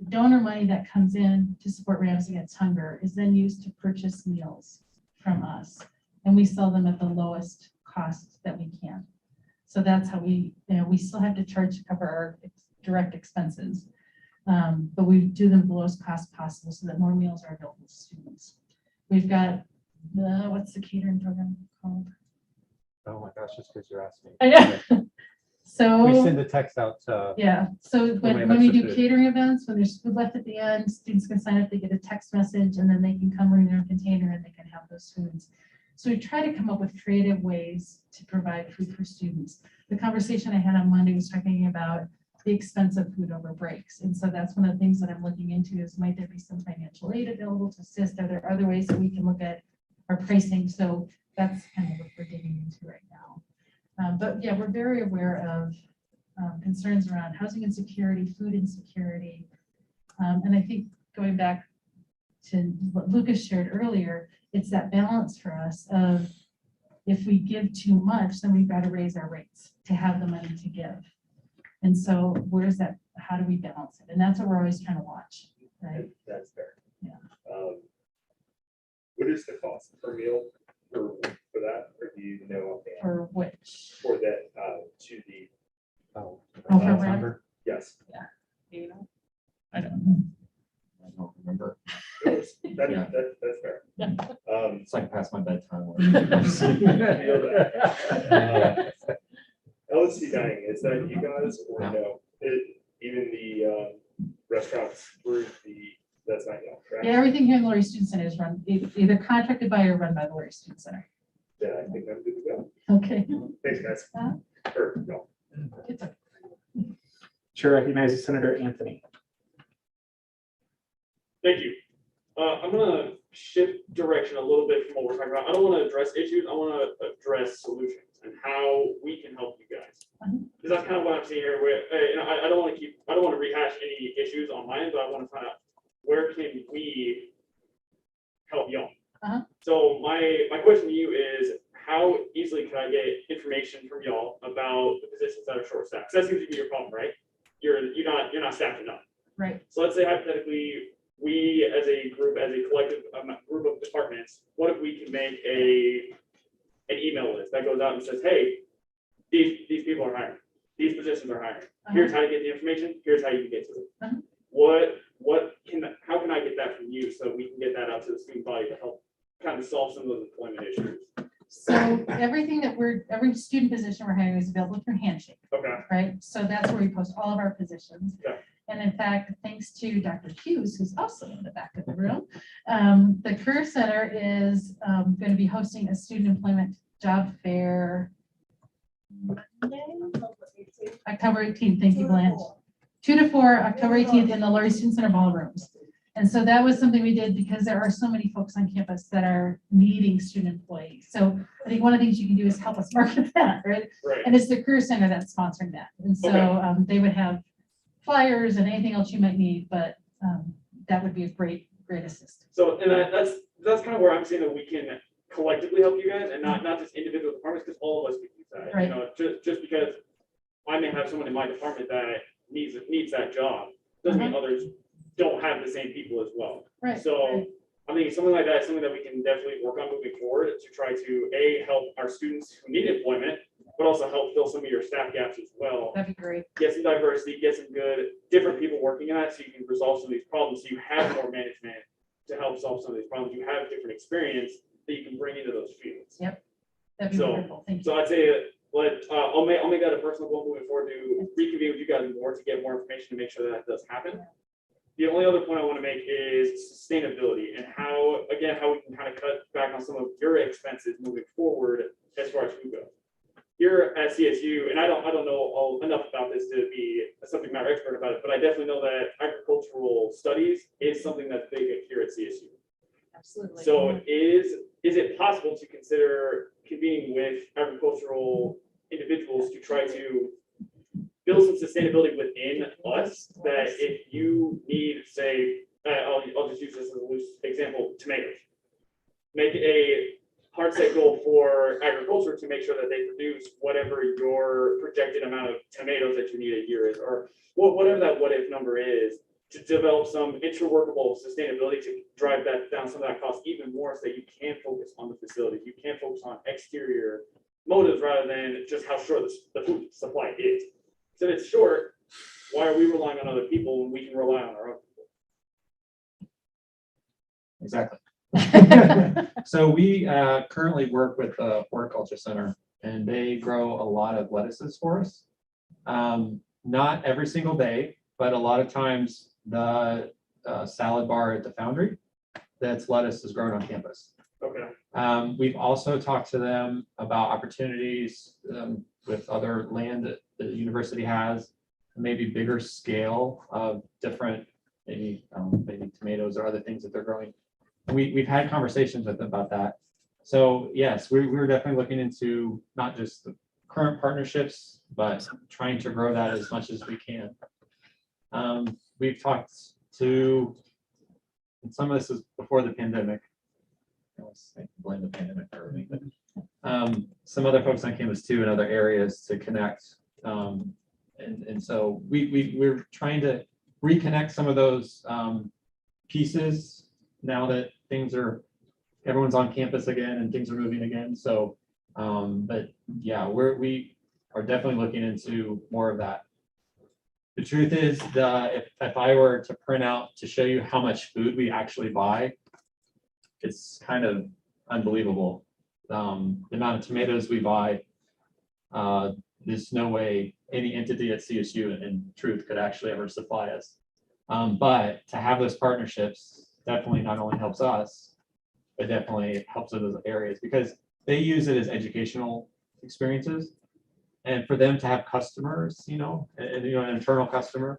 donor money that comes in to support Rams Against Hunger is then used to purchase meals from us. And we sell them at the lowest cost that we can. So that's how we still have to charge to cover our direct expenses. But we do them the lowest cost possible so that more meals are available to students. We've got what's the catering program called? Oh my gosh, just because you're asking. Yeah. So we send a text out to. Yeah. So when we do catering events, when there's food left at the end, students can sign up, they get a text message, and then they can come bring their own container and they can have those foods. So we try to come up with creative ways to provide food for students. The conversation I had on Monday was talking about the expense of food over breaks. And so that's one of the things that I'm looking into is might there be some financial aid available to assist? Are there other ways that we can look at our pricing? So that's kind of what we're digging into right now. But yeah, we're very aware of concerns around housing insecurity, food insecurity. And I think going back to what Lucas shared earlier, it's that balance for us of if we give too much, then we've got to raise our rates to have the money to give. And so where's that, how do we balance it? And that's what we're always trying to watch, right? That's fair. Yeah. What is the cost per meal for that, or do you know? For which? For that, to the. Oh, for rent? Yes. Yeah. You know? I don't know. I don't remember. That's Yeah. that's fair. It's like past my bedtime. LSC dining, is that you guys or No. no? Even the restaurants through that's not y'all, correct? Yeah, everything here in the Laurie Student Center is run, either contracted by or run by the Laurie Student Center. Yeah, I think I'm good to go. Okay. Thanks, guys. Or, no. It's okay. Chair recognizes Senator Anthony. Thank you. I'm gonna shift direction a little bit from what we're talking about. I don't want to address issues. I want to address solutions and how we can help you guys. Because that's kind of what I'm seeing here. Where I don't want to rehash any issues on my end, but I want to find out where can we help y'all. So my question to you is, how easily can I get information from y'all about the positions that are short staffed? Because that seems to be your problem, right? You're not staffed enough. Right. So let's say hypothetically, we as a group, as a collective group of departments, what if we can make an email list that goes out and says, hey, these people are hiring, these positions are hiring. Here's how to get the information. Here's how you can get to it. How can I get that from you so we can get that out to the student body to help kind of solve some of those employment issues? So everything that every student position we're hiring is available through Handshake. Okay. Right. So that's where we post all of our positions. Okay. And in fact, thanks to Dr. Hughes, who's also in the back of the room, the Career Center is going to be hosting a student employment job fair October 18th. Thank you, Blanche. 2 to 4, October 18th in the Laurie Student Center ballrooms. And so that was something we did because there are so many folks on campus that are needing student employees. So I think one of the things you can do is help us market that, right? Right. And it's the Career Center that's sponsoring that. And so they would have flyers and anything else you might need, but that would be a great assist. So and that's kind of where I'm saying that we can collectively help you guys and not just individual departments, because all of us can use that. Right. You know, just because I may have someone in my department that needs that job doesn't mean others don't have the same people as well. Right. So I think something like that is something that we can definitely work on moving forward to try to help our students who need employment, but also help fill some of your staff gaps as well. That'd be great. Get some diversity, get some good, different people working in that so you can resolve some of these problems. So you have more management to help solve some of these problems. You have different experience that you can bring into those fields. Yep. That'd be wonderful. Thank you. So I'd say I'll make that a personal goal moving forward to reconvene with you guys more to get more information to make sure that does happen. The only other point I want to make is sustainability and how we can kind of cut back on some of your expenses moving forward as far as food goes. Here at CSU, and I don't know enough about this to be a subject matter expert about it, but I definitely know that agricultural studies is something that's big here at CSU. Absolutely. So is it possible to consider convening with agricultural individuals to try to build some sustainability within us, that if you need, say, I'll just use this as a loose example, tomatoes. Make a hard set goal for agriculture to make sure that they produce whatever your projected amount of tomatoes that you need a year is, or whatever that what if number is, to develop some interworkable sustainability to drive that down some of that cost even more, so that you can focus on the facility. You can focus on exterior motives rather than just how short the food supply is. So if it's short, why are we relying on other people when we can rely on our own people? Exactly. So we currently work with the Horticulture Center, and they grow a lot of lettuces for us. Not every single day, but a lot of times the salad bar at the Foundry, that's lettuce is grown on campus. Okay. We've also talked to them about opportunities with other land that the university has, maybe bigger scale of different, maybe tomatoes or other things that they're growing. We've had conversations with them about that. So yes, we're definitely looking into not just the current partnerships, but trying to grow that as much as we can. We've talked to, and some of this is before the pandemic. I always blame the pandemic for everything, but some other folks on campus too in other areas to connect. And so we're trying to reconnect some of those pieces now that everyone's on campus again and things are moving again. So, but yeah, we are definitely looking into more of that. The truth is that if I were to print out to show you how much food we actually buy, it's kind of unbelievable. The amount of tomatoes we buy, there's no way any entity at CSU in truth could actually ever supply us. But to have those partnerships definitely not only helps us, but definitely helps in those areas because they use it as educational experiences. And for them to have customers, an internal customer,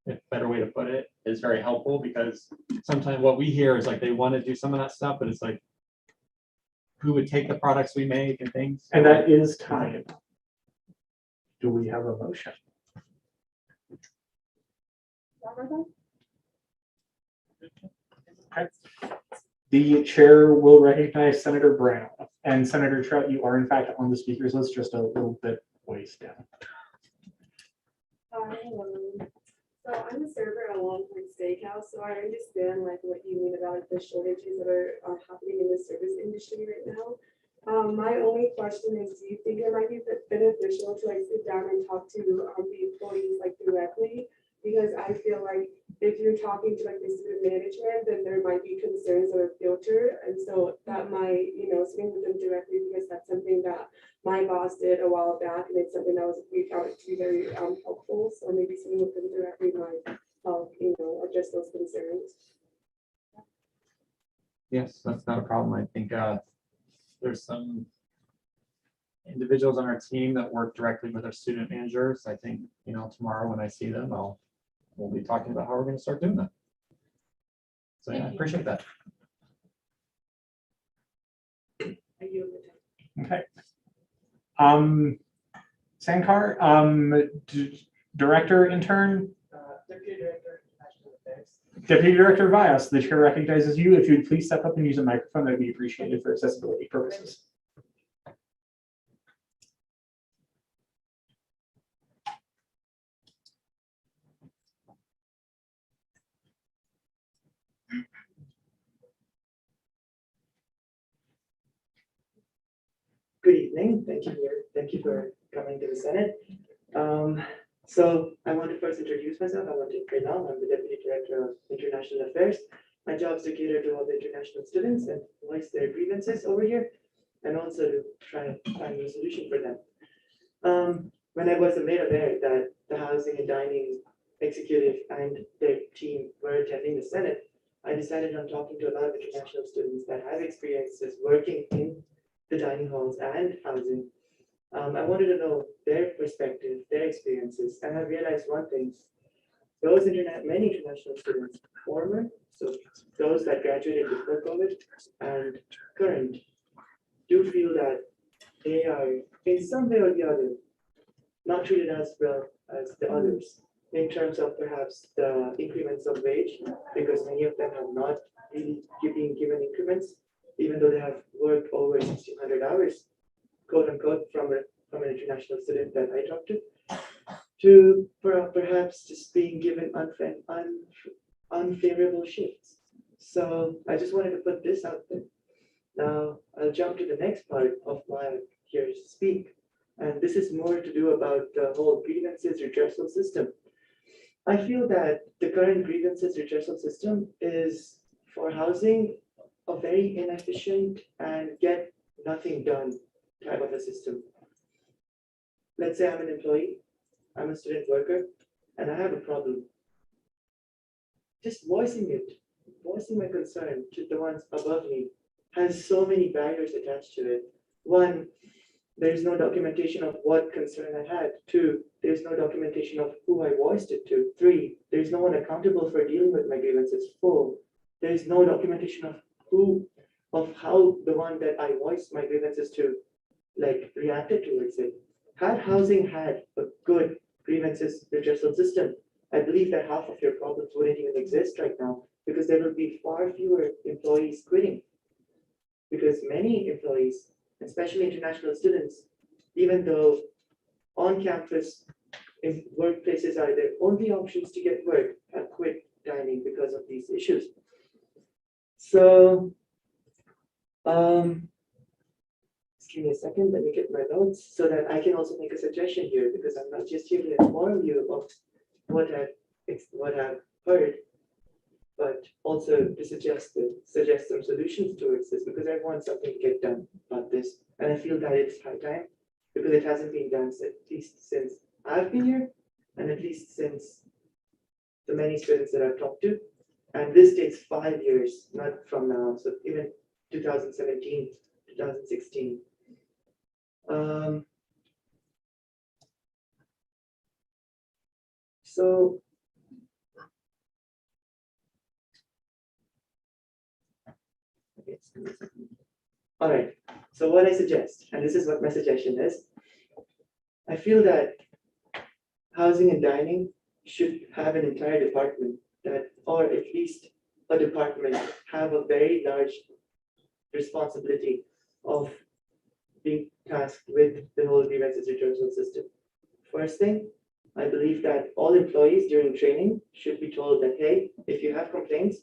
a better way to put it, is very helpful because sometimes what we hear is like they want to do some of that stuff, but it's like, who would take the products we make and things? And that is time. Do we have a motion? Okay. The chair will recognize Senator Brown, and Senator Trout, you are in fact on the speakers list, just a little bit ways down. So I'm a server at a Long Point Steakhouse, so I understand like what you mean about the shortages that are happening in the service industry right now. My only question is, do you think it might be beneficial to like sit down and talk to the employees like directly? Because I feel like if you're talking to like the student management, then there might be concerns that are filtered, and so that might, sitting with them directly, because that's something that my boss did a while back, and it's something that we found it to be very helpful. So maybe sitting with them directly might help, address those concerns. Yes, that's not a problem. I think there's some individuals on our team that work directly with our student managers. I think, tomorrow when I see them, we'll be talking about how we're going to start doing that. So yeah, I appreciate that. Okay. Sankar, director intern. Deputy Director Vyas, the chair recognizes you. If you'd please step up and use a microphone, that'd be appreciated for accessibility purposes. Good evening. Thank you for coming to the Senate. So I want to first introduce myself. I want to Pranam. I'm the Deputy Director of International Affairs. My job is to cater to all the international students and voice their grievances over here, and also to try and find a solution for them. When I was made aware that the housing and dining executive and their team were attending the Senate, I decided on talking to a lot of international students that have experiences working in the dining halls and housing. I wanted to know their perspective, their experiences, and I realized one thing. Many international students, former, so those that graduated before COVID and current, do feel that they are in some way or the other not treated as well as the others in terms of perhaps the increments of wage, because many of them have not really been given increments, even though they have worked over 1,600 hours, quote unquote, from an international student that I talked to perhaps just being given unfavorable shifts. So I just wanted to put this out there. Now I'll jump to the next part of my here to speak, and this is more to do about the whole grievances redressal system. I feel that the current grievances redressal system is for housing a very inefficient and get nothing done type of a system. Let's say I'm an employee, I'm a student worker, and I have a problem. Just voicing my concern to the ones above me has so many barriers attached to it. One, there's no documentation of what concern I had. Two, there's no documentation of who I voiced it to. Three, there's no one accountable for dealing with my grievances. Four, there's no documentation of how the one that I voiced my grievances to, like, reacted towards it. Had housing had a good grievances redressal system, I believe that half of your problems wouldn't even exist right now, because there will be far fewer employees quitting. Because many employees, especially international students, even though on-campus in workplaces are their only options to get work, have quit dining because of these issues. So, just give me a second, let me get my notes so that I can also make a suggestion here, because I'm not just here to inform you of what I've heard, but also to suggest some solutions towards this, because I want something to get done about this. And I feel that it's high time, because it hasn't been done at least since I've been here, and at least since the many students that I've talked to. And this takes 5 years, not from now, so even 2017, 2016. So all right, so what I suggest, and this is what my suggestion is, I feel that housing and dining should have an entire department that, or at least a department, have a very large responsibility of being tasked with the whole grievances redressal system. First thing, I believe that all employees during training should be told that, hey, if you have complaints,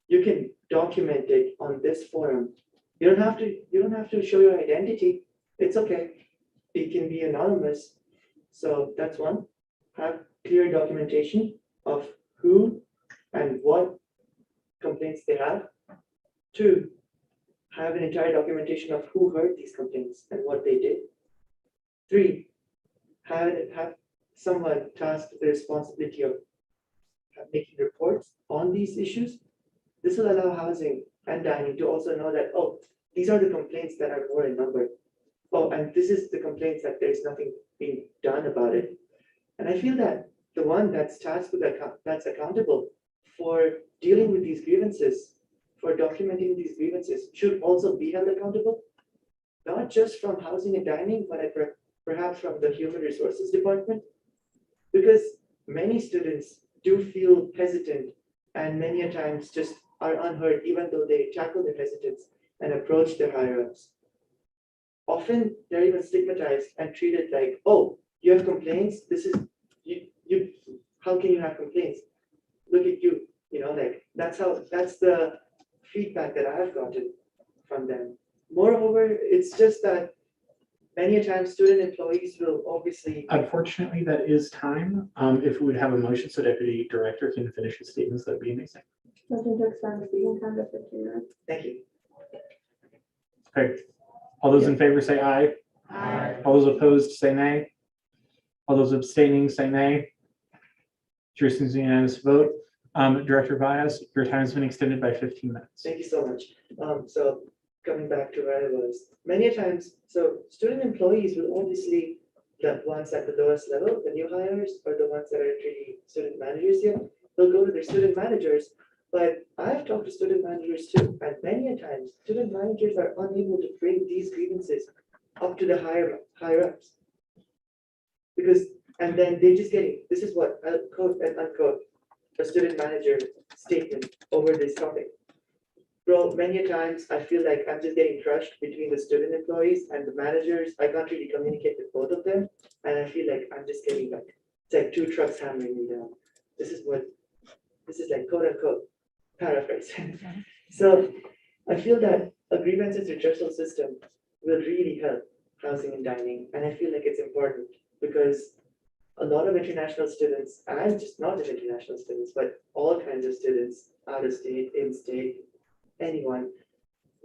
you can document it on this forum. You don't have to show your identity. It's okay. It can be anonymous. So that's one. Have clear documentation of who and what complaints they have. Two, have an entire documentation of who heard these complaints and what they did. Three, have someone tasked with the responsibility of making reports on these issues. This will allow housing and dining to also know that, oh, these are the complaints that are more in number. Oh, and this is the complaints that there's nothing being done about it. And I feel that the one that's tasked with that's accountable for dealing with these grievances, for documenting these grievances, should also be held accountable, not just from housing and dining, but perhaps from the human resources department, because many students do feel hesitant and many a times just are unheard, even though they tackle their hesitance and approach their higher ups. Often they're even stigmatized and treated like, oh, you have complaints. This is you. How can you have complaints? Look at you. You know, like that's the feedback that I have gotten from them. Moreover, it's just that many a time student employees will obviously. Unfortunately, that is time. If we would have a motion so Deputy Director can finish his statements, that'd be amazing. Motion to extend the speaking time to 15 minutes. Thank you. Okay. All those in favor say aye. Aye. All those opposed say nay. All those abstaining say nay. Jurisdiction's unanimous vote. Director Vyas, your time has been extended by 15 minutes. Thank you so much. So coming back to where I was, many a times, so student employees will obviously, the ones at the lowest level, the new hires, or the ones that are really student managers here, they'll go to their student managers. But I've talked to student managers too, and many a times student managers are unable to bring these grievances up to the higher ups. Because, and then they just getting, this is what I'll quote and unquote a student manager statement over this topic. Bro, many a times I feel like I'm just getting crushed between the student employees and the managers. I can't really communicate with both of them. And I feel like I'm just getting like, it's like two trucks hammering me down. This is like quote unquote paraphrase. So I feel that a grievances redressal system will really help housing and dining. And I feel like it's important because a lot of international students, and just not just international students, but all kinds of students, out of state, in state, anyone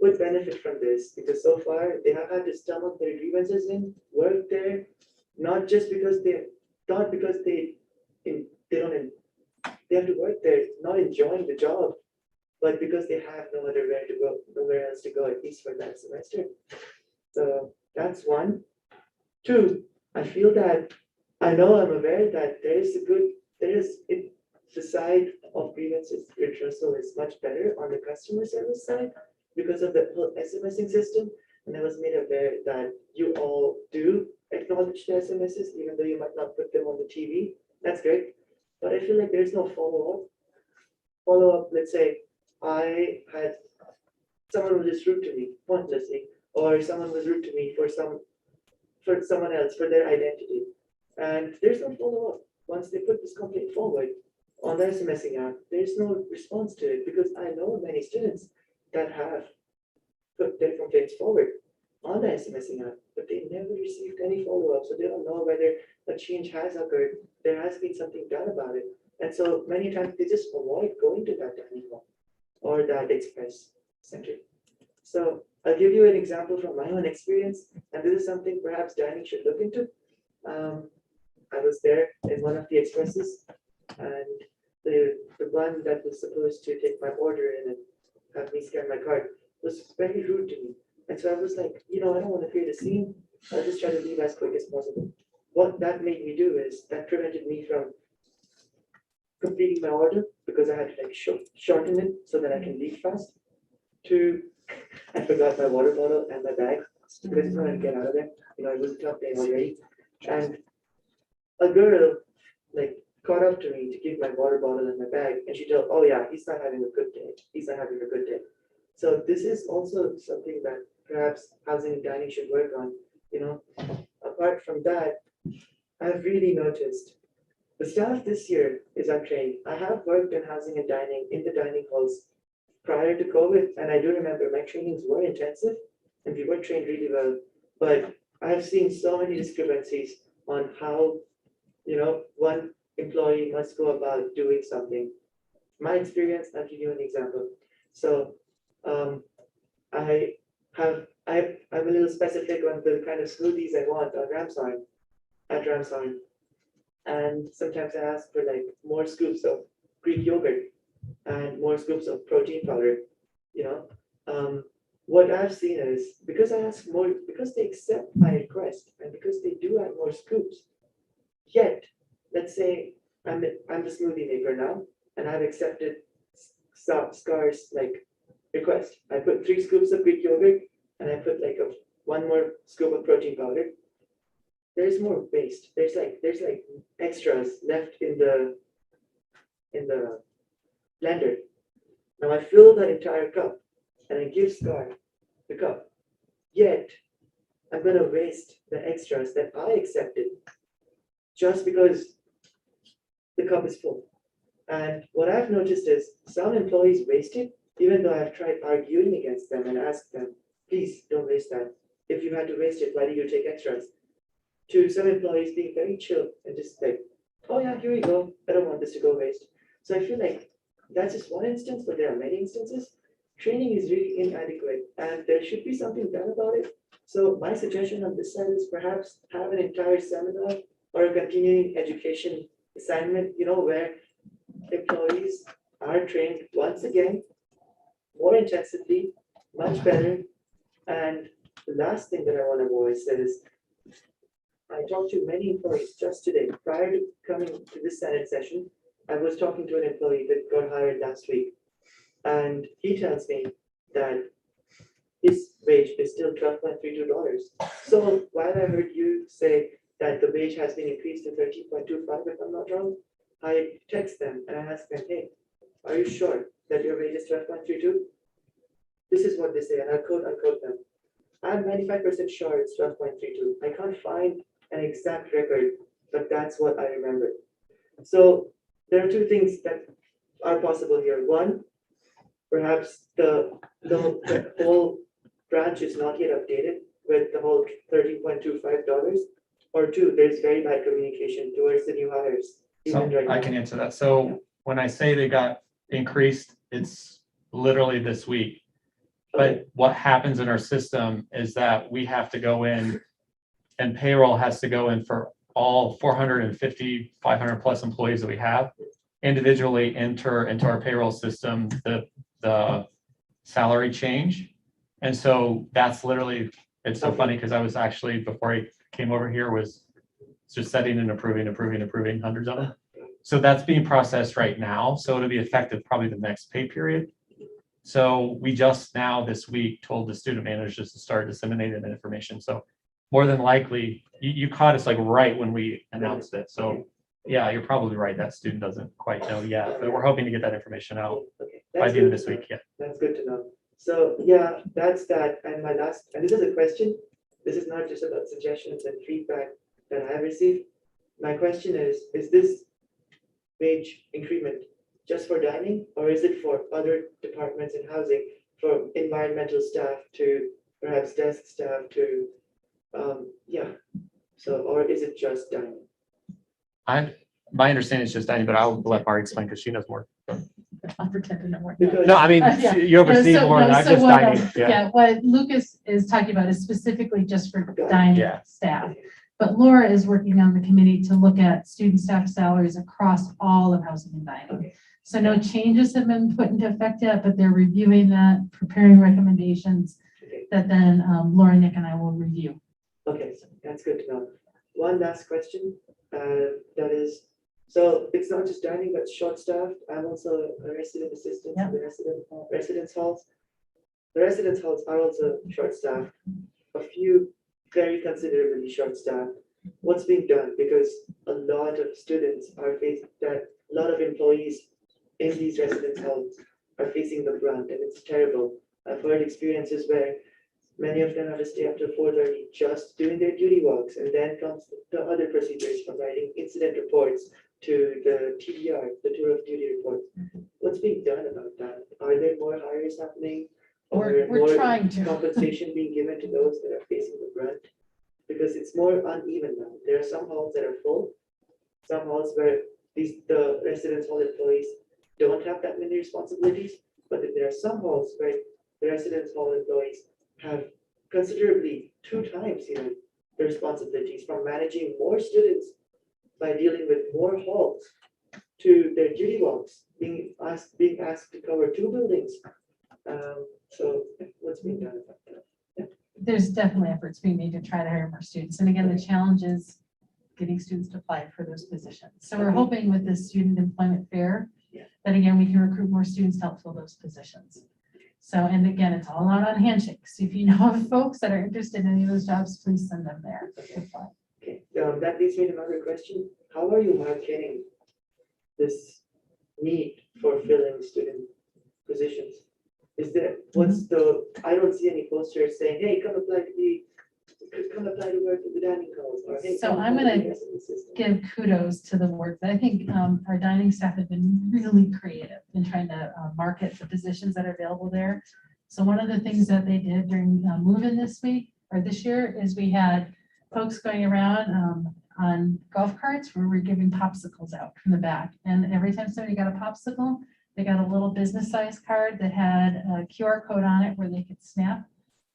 would benefit from this, because so far they have had to stomach their grievances in, work there, not because they don't, they have to work there, not enjoying the job. but because they have nowhere else to go, at least for that semester. So that's one. Two, I feel that, I know I'm aware that the side of grievances redressal is much better on the customer service side because of the whole SMSing system. And I was made aware that you all do acknowledge the SMSs, even though you might not put them on the TV. That's great. But I feel like there's no follow-up. Let's say I had someone was just rude to me, pointlessly, or someone was rude to me for someone else, for their identity. And there's no follow-up. Once they put this complaint forward on the SMSing app, there's no response to it because I know many students that have put their complaints forward on the SMSing app, but they never received any follow-up. So they don't know whether a change has occurred. There has been something done about it. And so many times they just avoid going to that dining hall or that express center. So I'll give you an example from my own experience, and this is something perhaps dining should look into. I was there in one of the expresses, and the one that was supposed to take my order in and have me scan my card was very rude to me. And so I was like, I don't want to create a scene. I'll just try to leave as quick as possible. What that made me do is that prevented me from completing my order because I had to like shorten it so that I can leave fast. I forgot my water bottle and my bag because I just wanted to get out of there. It was a tough day already. And a girl like caught up to me to give my water bottle and my bag, and she told, oh yeah, he's not having a good day. He's not having a good day. So this is also something that perhaps housing and dining should work on. Apart from that, I've really noticed the staff this year is untrained. I have worked in housing and dining in the dining halls prior to COVID, and I do remember my trainings were intensive and we were trained really well, but I've seen so many discrepancies on how, one employee must go about doing something. My experience, I'll give you an example. So I'm a little specific on the kind of smoothies I want on at Ramsarn. And sometimes I ask for like more scoops of Greek yogurt and more scoops of protein powder. What I've seen is because I ask more, because they accept my request and because they do add more scoops, yet let's say I'm the smoothie maker now and I've accepted Scar's like request. I put 3 scoops of Greek yogurt and I put like one more scoop of protein powder. There's more waste. There's like extras left in the blender. Now I fill the entire cup and I give Scar the cup. Yet I'm gonna waste the extras that I accepted just because the cup is full. And what I've noticed is some employees waste it, even though I've tried arguing against them and asked them, please don't waste that. If you had to waste it, why do you take extras? To some employees being very chill and just like, oh yeah, here you go. I don't want this to go waste. So I feel like that's just one instance, but there are many instances. Training is really inadequate and there should be something done about it. So my suggestion on this side is perhaps have an entire seminar or a continuing education assignment, where employees are trained once again, more intensively, much better. And the last thing that I want to voice is, I talked to many employees just today, prior to coming to this Senate session. I was talking to an employee that got hired last week, and he tells me that his wage is still $12.32. So while I heard you say that the wage has been increased to 13.25, if I'm not wrong, I text them and I ask them, hey, are you sure that your wage is 12.32? This is what they say, and I'll quote them. I'm 95% sure it's 12.32. I can't find an exact record, but that's what I remember. So there are 2 things that are possible here. One, perhaps the whole branch is not yet updated with the whole $13.25. Or 2, there's very bad communication towards the new hires. So I can answer that. So when I say they got increased, it's literally this week. But what happens in our system is that we have to go in and payroll has to go in for all 450, 500 plus employees that we have, individually enter into our payroll system the the salary change. And so that's literally, it's so funny because I was actually, before I came over here, was just setting and approving hundreds of them. So that's being processed right now. So it'll be effective probably the next pay period. So we just now this week told the student managers to start disseminating that information. So more than likely, you caught us like right when we announced it. So yeah, you're probably right. That student doesn't quite know yet, but we're hoping to get that information out by the end of this week. Yeah. That's good to know. So yeah, that's that. And my last, and this is a question. This is not just about suggestions and feedback that I have received. My question is this wage increment just for dining, or is it for other departments in housing, from environmental staff to perhaps desk staff to, so, or is it just dining? My understanding is just dining, but I'll let Barry explain because she knows more. I'll pretend to know more. No, I mean, Yeah. you oversee more than I'm just what, dining. Yeah, what Lucas is talking about is specifically just for dining Yeah. staff. But Laura is working on the committee to look at student staff salaries across all of housing and dining. So no changes have been put into effect yet, but they're reviewing that, preparing recommendations that then Laura, Nick, and I will review. Okay, so that's good to know. One last question, that is, so it's not just dining, but short staffed. I'm also a resident assistant in the residence halls. The residence halls are also short staffed. A few very considerably short staffed. What's being done? Because a lot of students are facing that, a lot of employees in these residence halls are facing the brunt, and it's terrible. I've heard experiences where many of them have to stay up to 4:30 just doing their duty walks, and then comes the other procedures from writing incident reports to the TDR, the tour of duty reports. What's being done about that? Are there more hires happening? Or We're more trying to. compensation being given to those that are facing the brunt? Because it's more uneven now. There are some halls that are full, some halls where the residence hall employees don't have that many responsibilities, but then there are some halls where the residence hall employees have considerably 2 times even the responsibilities, from managing more students by dealing with more halls to their duty walks, being asked to cover 2 buildings. So what's being done about that? There's definitely efforts being made to try to hire more students. And again, the challenge is getting students to apply for those positions. So we're hoping with this student employment fair that again, we can recruit more students to help fill those positions. So, and again, it's all out on handshakes. If you know of folks that are interested in any of those jobs, please send them there. Okay, that leads me to another question. How are you marketing this need for filling student positions? Is there, I don't see any posters saying, hey, come apply to work at the dining halls. Or, hey, So I'm going to give kudos to the work that I think our dining staff have been really creative in trying to market the positions that are available there. So one of the things that they did during move-in this year is we had folks going around on golf carts where we're giving popsicles out from the back. And every time somebody got a popsicle, they got a little business-sized card that had a QR code on it where they could snap.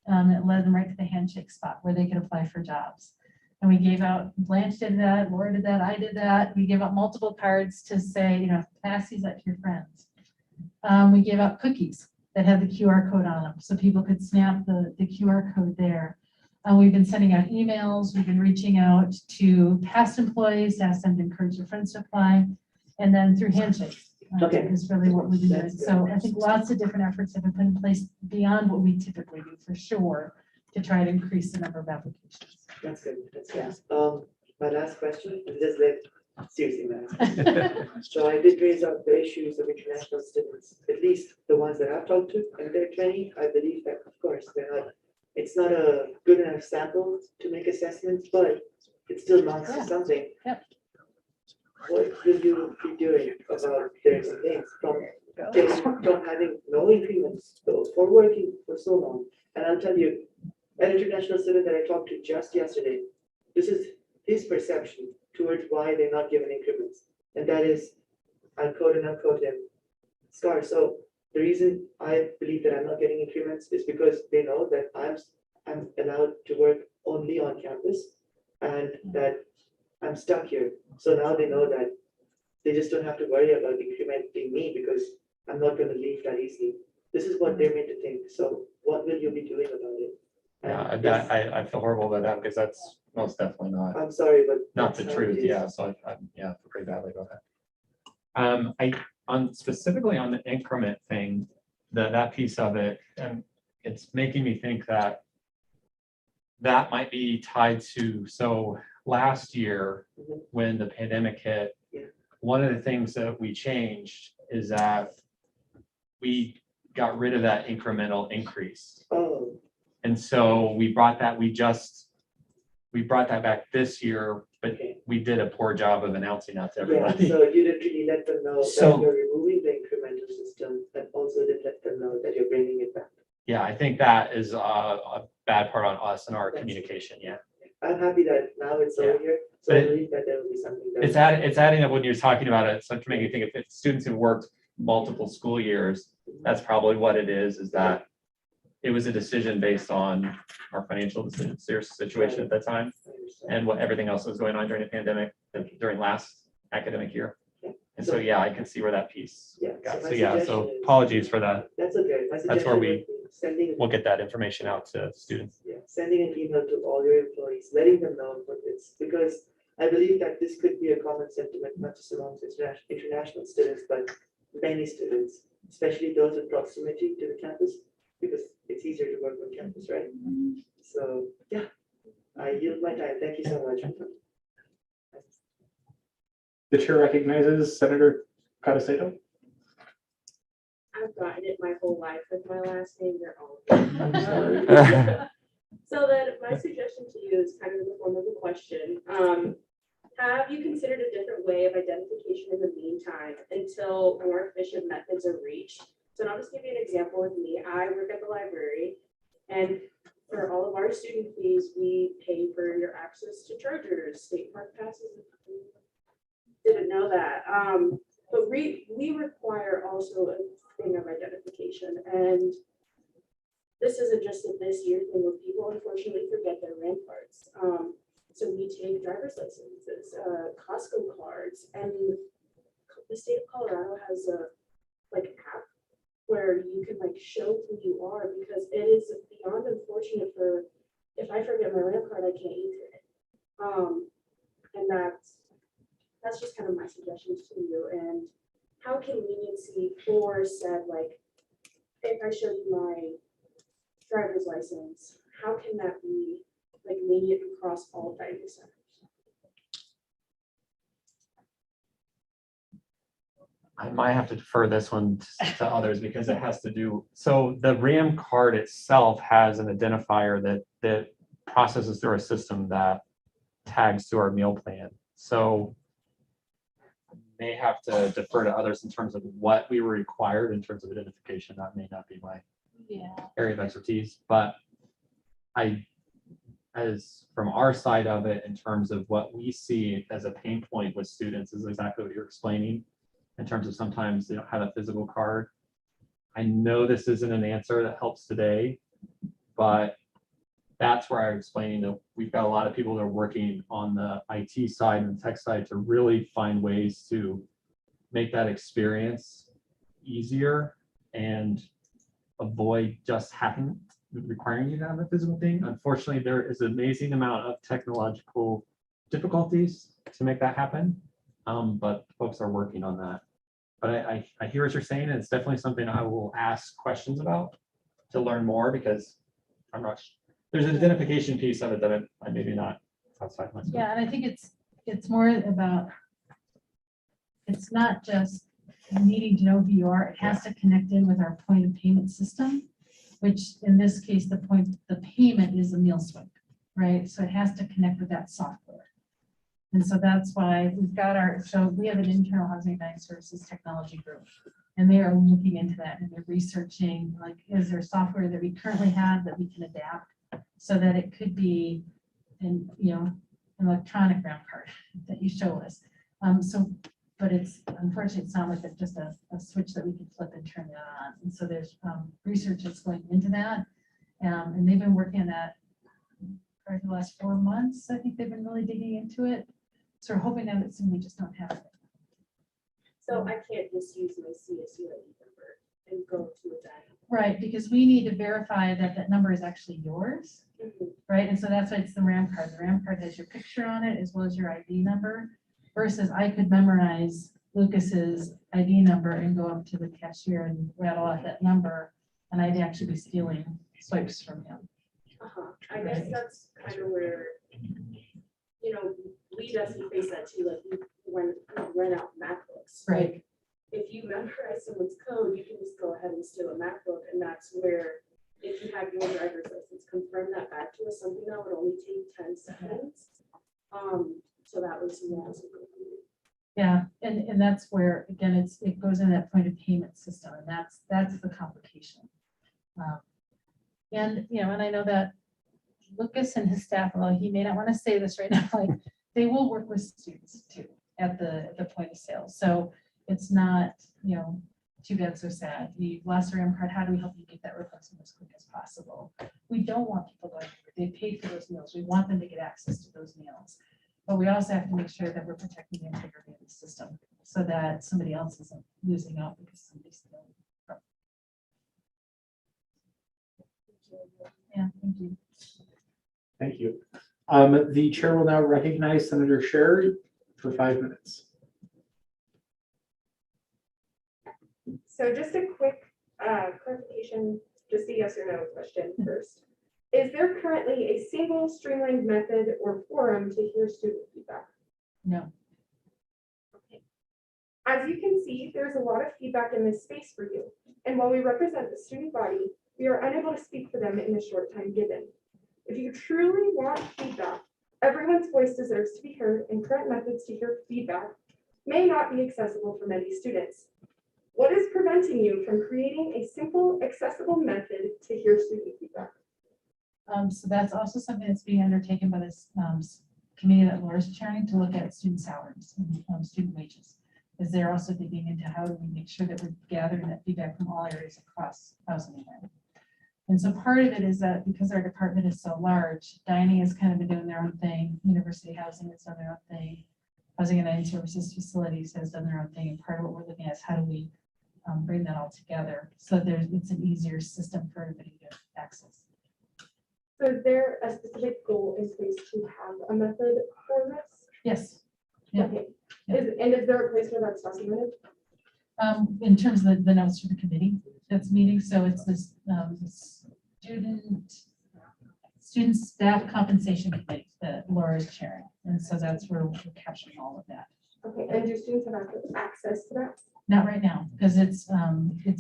It led them right to the handshake spot where they could apply for jobs. And we gave out, Blanche did that, Laura did that, I did that. We gave out multiple cards to say, pass these out to your friends. We gave out cookies that had the QR code on them so people could snap the QR code there. We've been sending out emails. We've been reaching out to past employees to ask them to encourage their friends to apply. And then through handshakes. Is really what we've been doing. So I think lots of different efforts have been put in place beyond what we typically do for sure to try to increase the number of applications. That's good. That's good. My last question is just like seriously, man. So I did raise up the issues of international students, at least the ones that I've talked to, and they're 20. I believe that, of course, they're not. It's not a good enough sample to make assessments, but it still amounts to something. Yep. What will you be doing about their things from having no increments for working for so long? And I'll tell you, an international student that I talked to just yesterday, this is his perception towards why they're not given increments. And that is, I'll quote and unquote him, Scar. So the reason I believe that I'm not getting increments is because they know that I'm allowed to work only on campus and that I'm stuck here. So now they know that they just don't have to worry about incrementing me because I'm not going to leave that easily. this is what they're made to think. So what will you be doing about it? And Yeah, I feel horrible about that because that's most definitely not, I'm sorry, but not the that's how it truth. is. Yeah, so yeah, I feel pretty badly about that. Specifically on the increment thing, that piece of it, and it's making me think that that might be tied to, so last year, when the pandemic hit, one of the things that we changed is that we got rid of that incremental increase. Oh, And so we brought that back this year, but we did a poor job of announcing that to yeah, everybody. so you didn't really let them know So- that you're removing the incremental system, and also didn't let them know that you're bringing it back. Yeah, I think that is a bad part on us and our communication, yeah. I'm happy that now it's over here, so But I it- believe that there will be something that. It's adding up when you're talking about it, so to make you think if students have worked multiple school years, that's probably what it is that it was a decision based on our financial situation at that time and what everything else was going on during the pandemic, during last academic year. And so, yeah, I can see where that piece Yeah, got. so So my yeah, so suggestion is- apologies for that. That's okay. My That's where suggestion we would be sending, will get that information out to students. yeah, sending an email to all your employees, letting them know what it's, because I believe that this could be a common sentiment, not just amongst international students, but many students, especially those in proximity to the campus, because it's easier to work on campus, right? So, yeah, I yield my time. Thank you so much. The chair recognizes Senator Cadaceto. I've gotten it my whole life with my last name, you're all. sorry. So then my suggestion to you is kind of in the form of a question. Have you considered a different way of identification in the meantime until more efficient methods are reached? So I'll just give you an example with me. I work at the library, and for all of our student fees, we pay for your access to chargers, state park passes. Didn't know that. But we require also a thing of identification, and this isn't just a this year thing where people unfortunately forget their RAN cards. So we take driver's licenses, Costco cards, and the state of Colorado has a app where you can show who you are, because it is beyond unfortunate for if I forget my RAN card, I can't use it. And that's just kind of my suggestions to you. And how can leniency for said, if I show you my driver's license, how can that be lenient across all dining centers? I might have to defer this one to others because it has to do, so the RAM card itself has an identifier that processes through our system that tags to our meal plan. So may have to defer to others in terms of what we were required in terms of identification. That may not be my area of expertise, but as from our side of it, in terms of what we see as a pain point with students is exactly what you're explaining in terms of sometimes they don't have a physical card. I know this isn't an answer that helps today, but that's where I'm explaining that we've got a lot of people that are working on the IT side and the tech side to really find ways to make that experience easier and avoid just requiring you to have a physical thing. Unfortunately, there is an amazing amount of technological difficulties to make that happen, but folks are working on that. But I hear what you're saying, and it's definitely something I will ask questions about to learn more, because I'm not. There's an identification piece of it that I maybe not outside myself. Yeah, and I think it's more about, it's not just needing to know who you are, it has to connect in with our point of payment system, which in this case, the payment is a meal swip, right? So it has to connect with that software. And so that's why we've got so we have an internal housing and dining services technology group, and they are looking into that, and they're researching, is there software that we currently have that we can adapt so that it could be an electronic RAM card that you show us. But it's unfortunately, it's not like just a switch that we can flip and turn it on. And so there's research that's going into that. And they've been working on that for the last 4 months. I think they've been really digging into it. So we're hoping that it's something we just don't have it. So I can't just use my CSU ID number and go to a dining Right, because we need to verify that that number is actually yours, right? And so that's why it's the RAM card. The RAM card has your picture on it as well as your ID number versus I could memorize Lucas's ID number and go up to the cashier and rattle off that number, and I'd actually be stealing swipes from him. I guess that's kind of where, you know, we definitely face that too, like when we rent out MacBooks. Right. If you memorize someone's code, you can just go ahead and steal a MacBook, and that's where, if you have your driver's license, confirm that back to us, something that would only take 10 seconds. So that was, Yeah, and that's where, again, it goes in that point of payment system, and that's the complication. And, you know, and I know that Lucas and his staff, although he may not want to say this right now, like, they will work with students too at the point of sale. So it's not, you know, too bad, so sad. You lost a RAM card, how do we help you get that replacement as quick as possible? We don't want people going, they paid for those meals. We want them to get access to those meals. But we also have to make sure that we're protecting the integrity of the system so that somebody else isn't losing out because somebody's stealing. Yeah, thank you. Thank you. The chair will now recognize Senator Sherry for 5 minutes. So just a quick clarification, just a yes or no question first. Is there currently a single streamlined method or forum to hear student feedback? No. Okay. As you can see, there's a lot of feedback in this space for you. And while we represent the student body, we are unable to speak for them in the short time given. If you truly want feedback, everyone's voice deserves to be heard, and current methods to hear feedback may not be accessible for many students. What is preventing you from creating a simple, accessible method to hear student feedback? So that's also something that's being undertaken by this committee that Laura's chairing to look at student salaries and student wages. Is they're also digging into how do we make sure that we're gathering that feedback from all areas across housing and land. And so part of it is that because our department is so large, dining has kind of been doing their own thing, university housing has done their own thing, housing and dining services facilities has done their own thing, and part of what we're looking at is how do we bring that all together so it's an easier system for everybody to access. So is there a specific goal in place to have a method for this? Yes. Yeah. Okay. Is there a place where that's documented? In terms of the notes for the committee that's meeting, so it's this student staff compensation committee that Laura is chairing, and so that's where we're capturing all of that. Okay, and do students have access to that? Not right now, because it's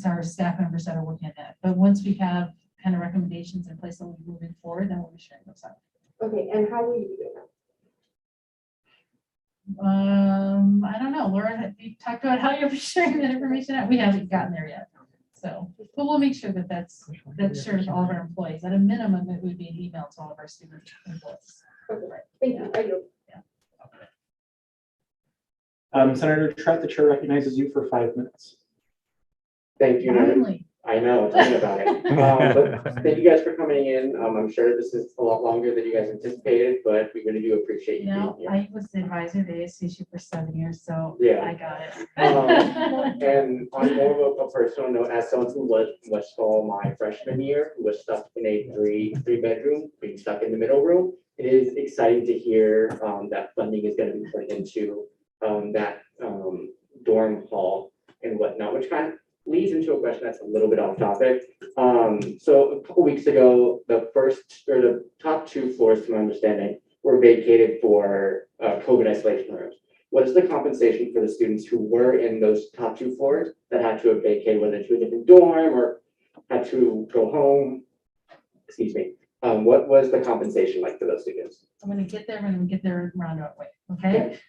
our staff members that are working on that. But once we have kind of recommendations in place that we're moving forward, then we'll be sharing those out. Okay, and how will you do that? I don't know, Laura, we talked about how you're sharing that information out. We haven't gotten there yet. So, but we'll make sure that that's shared with all of our employees. At a minimum, it would be an email to all of our student employees. Okay, thank you. I yield. Senator Trett, the chair recognizes you for 5 minutes. Thank you. Finally. I know, tell me about it. But thank you guys for coming in. I'm sure this is a lot longer than you guys anticipated, but we really do appreciate you being here. I was the advisor of ASCSU for 7 years, so Yeah. I got it. And on more of a personal note, as someone who was Westfall my freshman year, who was stuck in a three bedroom, being stuck in the middle room, it is exciting to hear that funding is going to be put into that dorm hall and whatnot, which kind of leads into a question that's a little bit off topic. So a couple weeks ago, the top 2 floors, to my understanding, were vacated for COVID isolation rooms. What is the compensation for the students who were in those top 2 floors that had to have vacated, whether to a different dorm or had to go home? Excuse me. What was the compensation like for those students? I'm going to get there when we get there in a roundabout way. Okay.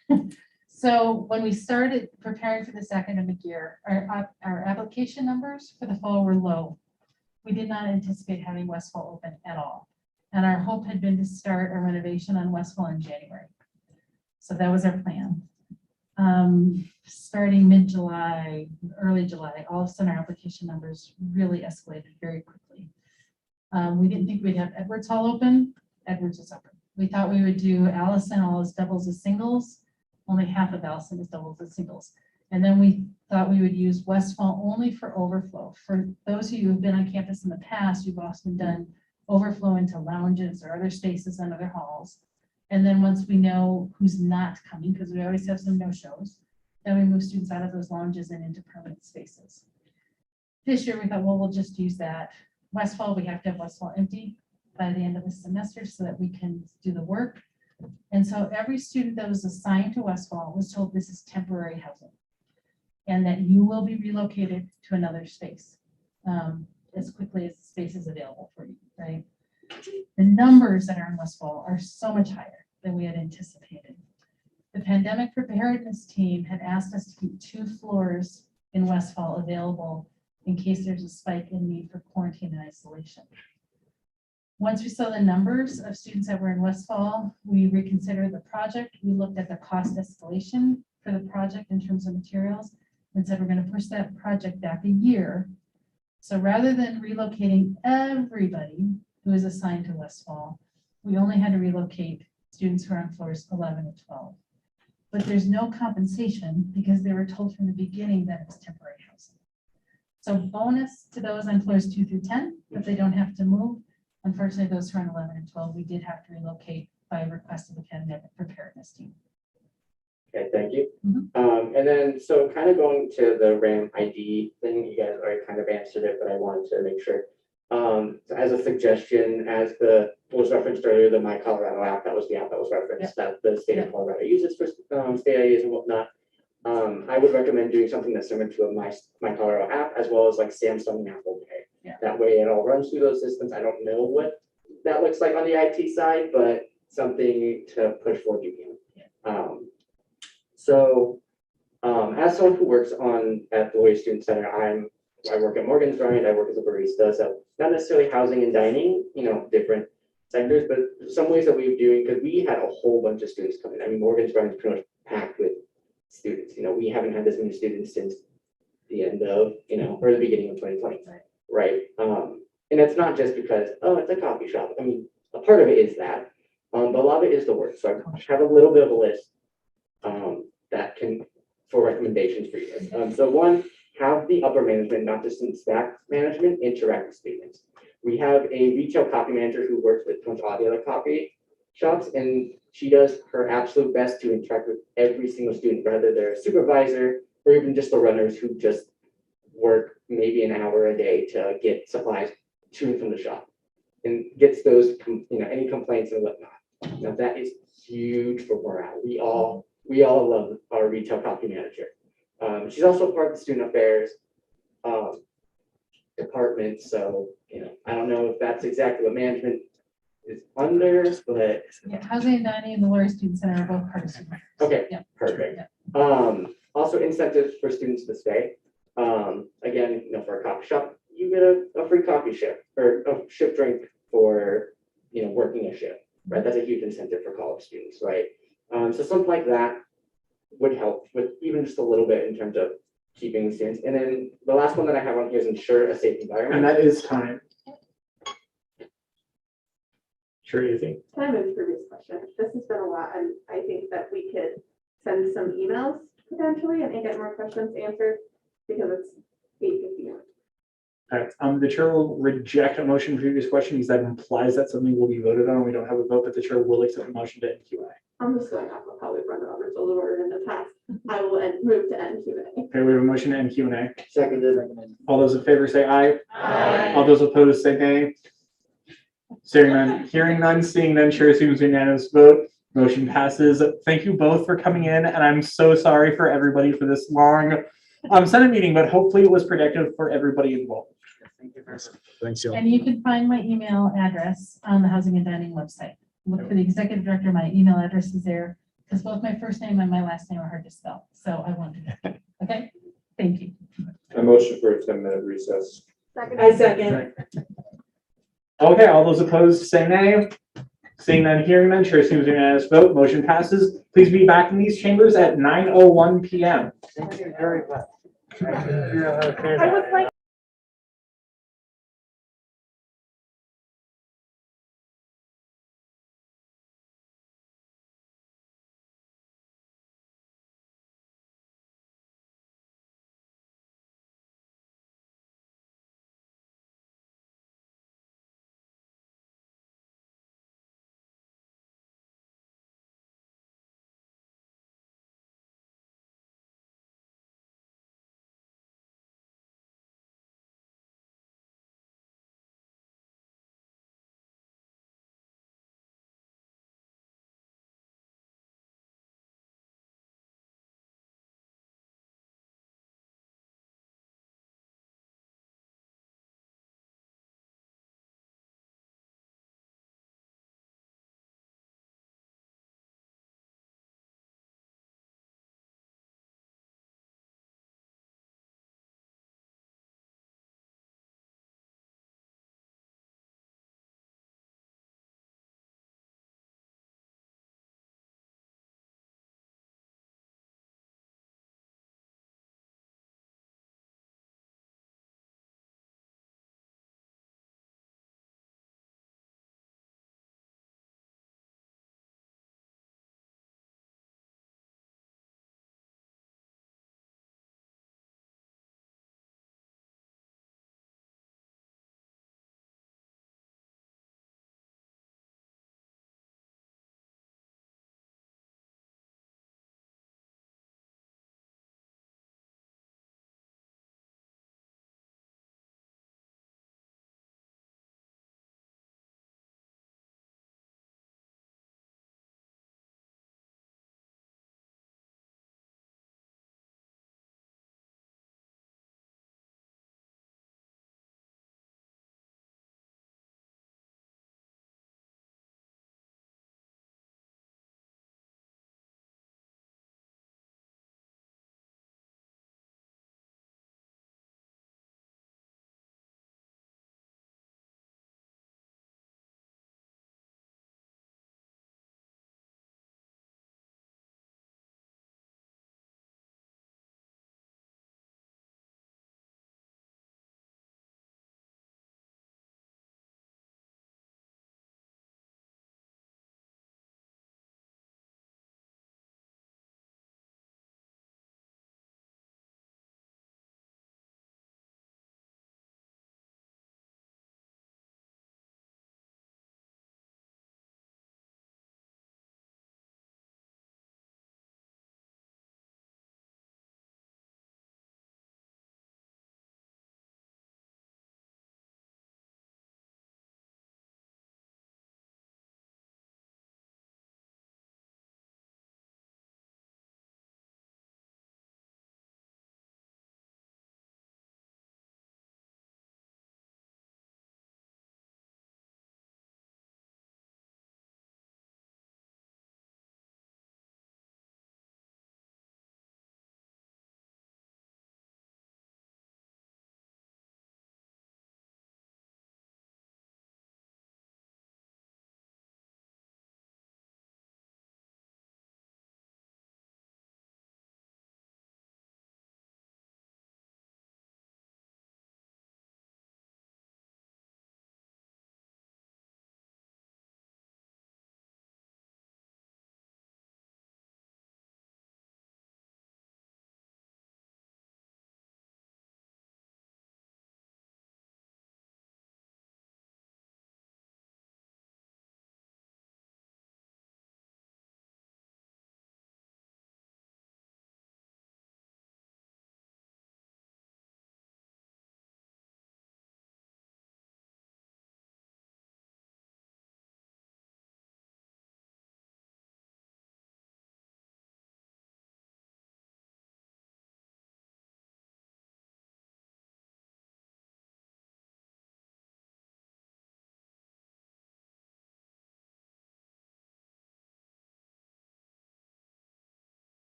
So when we started preparing for this academic year, our application numbers for the fall were low. We did not anticipate having Westfall open at all. And our hope had been to start a renovation on Westfall in January. So that was our plan. Starting mid-July, early July, all of a sudden our application numbers really escalated very quickly. We didn't think we'd have Edwards Hall open. Edwards is open. We thought we would do Allison all as doubles as singles. Only half of Allison is doubles as singles. And then we thought we would use Westfall only for overflow. For those of you who've been on campus in the past, you've often done overflow into lounges or other spaces and other halls. And then once we know who's not coming, because we always have some no-shows, then we move students out of those lounges and into permanent spaces. This year, we thought, well, we'll just use that. Westfall, we have to have Westfall empty by the end of the semester so that we can do the work. And so every student that was assigned to Westfall was told this is temporary housing and that you will be relocated to another space as quickly as the space is available for you, right? The numbers that are in Westfall are so much higher than we had anticipated. The pandemic preparedness team had asked us to keep 2 floors in Westfall available in case there's a spike in need for quarantine and isolation. Once we saw the numbers of students that were in Westfall, we reconsidered the project. We looked at the cost escalation for the project in terms of materials and said we're going to push that project back a year. So rather than relocating everybody who is assigned to Westfall, we only had to relocate students who are on floors 11 and 12. But there's no compensation because they were told from the beginning that it's temporary housing. So bonus to those on floors 2 through 10, but they don't have to move. Unfortunately, those who are on 11 and 12, we did have to relocate by request of the pandemic preparedness team. Okay, thank you. Mhm. And then, so kind of going to the RAM ID thing, you guys already kind of answered it, but I wanted to make sure. So as a suggestion, as was referenced earlier, the My Colorado app, that was the app that was referenced that the state of Colorado uses for state IDs and whatnot. I would recommend doing something that's similar to a My Colorado app, as well as like Samsung and Apple Pay. Yeah. That way it all runs through those systems. I don't know what that looks like on the IT side, but something to push forward you can. As someone who works at the Way Student Center, I work at Morgan's Grind, I work as a barista, so not necessarily housing and dining, different sectors, but some ways that we're doing, because we had a whole bunch of students come in. I mean, Morgan's Grind is pretty much packed with students. We haven't had this many students since the end of, or the beginning of 2020, right? And it's not just because, oh, it's a coffee shop. I mean, a part of it is that, but a lot of it is the work. So I have a little bit of a list for recommendations for you guys. So one, have the upper management, not just in staff management, interact with students. We have a retail copy manager who works with a bunch of all the other coffee shops, and she does her absolute best to interact with every single student, whether they're a supervisor or even just the runners who just work maybe an hour a day to get supplies to and from the shop, and gets those, any complaints and whatnot. Now that is huge for morale. We all love our retail copy manager. She's also part of the student affairs department. So, I don't know if that's exactly what management is under, but. Yeah, housing and dining and the Lawyer Student Center are both part of student affairs. Okay, Yeah. perfect. Also incentives for students to stay. Again, for a coffee shop, you get a free coffee shift or a shift drink for, working a shift, right? That's a huge incentive for college students, right? So something like that would help with even just a little bit in terms of keeping students. And then the last one that I have on here is ensure a safe environment. And that is time. Sure, you think? Kind of a previous question. This has been a lot, and I think that we could send some emails potentially and get more questions answered because it's 8:51. All right, the chair will reject a motion for previous question because that implies that something will be voted on. We don't have a vote, but the chair will accept a motion to end Q&A. I'm just going off of how we've run Robert's rules of order in the past. I will move to end Q&A. Okay, we have a motion to end Q&A. Seconded. All those in favor say aye. Aye. All those opposed say nay. Hearing none, seeing none, chair assumes unanimous vote. Motion passes. Thank you both for coming in, and I'm so sorry for everybody for this long Senate meeting, but hopefully it was productive for everybody involved. Thanks, y'all. And you can find my email address on the Housing and Dining website. Look for the executive director, my email address is there, because both my first name and my last name are hard to spell. So I wanted to, okay? Thank you. A motion for a 10-minute recess. I second. Okay, all those opposed say nay. Seeing none, hearing none, chair assumes unanimous vote. Motion passes. Please be back in these chambers at 9:01 p.m. Thank you very much. I was like,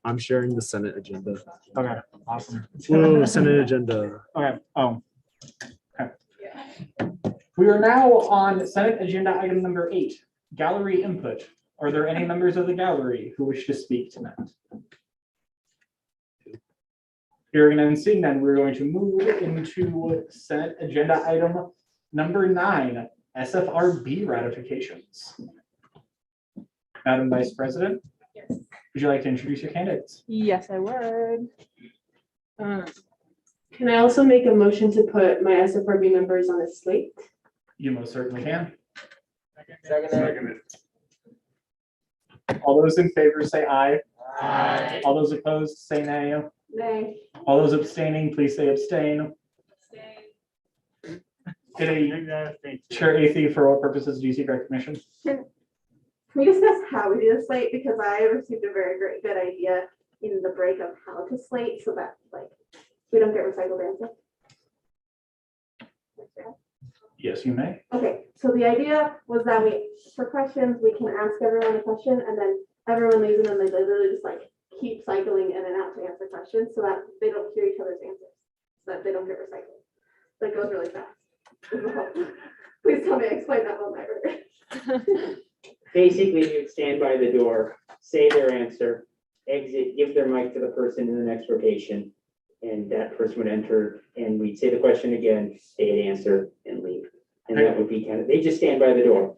I'm sharing the Senate agenda. Okay, awesome. Whoa, Senate agenda. Okay, oh. Okay. We are now on Senate agenda item number 8, gallery input. Are there any members of the gallery who wish to speak tonight? Hearing and seeing none, we're going to move into Senate agenda item number 9, SFRB ratifications. Madam Vice President? Yes. Would you like to introduce your candidates? Yes, I would. Can I also make a motion to put my SFRB members on a slate? You most certainly can. Second. All those in favor say aye. Aye. All those opposed say nay. Nay. All those abstaining, please say abstain. Chair Athey, for what purposes do you seek recognition? Can we discuss how we do the slate? Because I received a very good idea in the break of how to slate so that like we don't get recycled answers. Yes, you may. Okay, so the idea was that for questions, we can ask everyone a question and then everyone leaves and then they literally just like keep cycling in and out to answer questions so that they don't hear each other's answers, so that they don't get recycled. That goes really fast. Please tell me I explained that well, my Basically, you'd stand by the door, say their answer, exit, give their mic to the person in the next rotation, and that person would enter, and we'd say the question again, they'd answer and leave. And that would be they just stand by the door.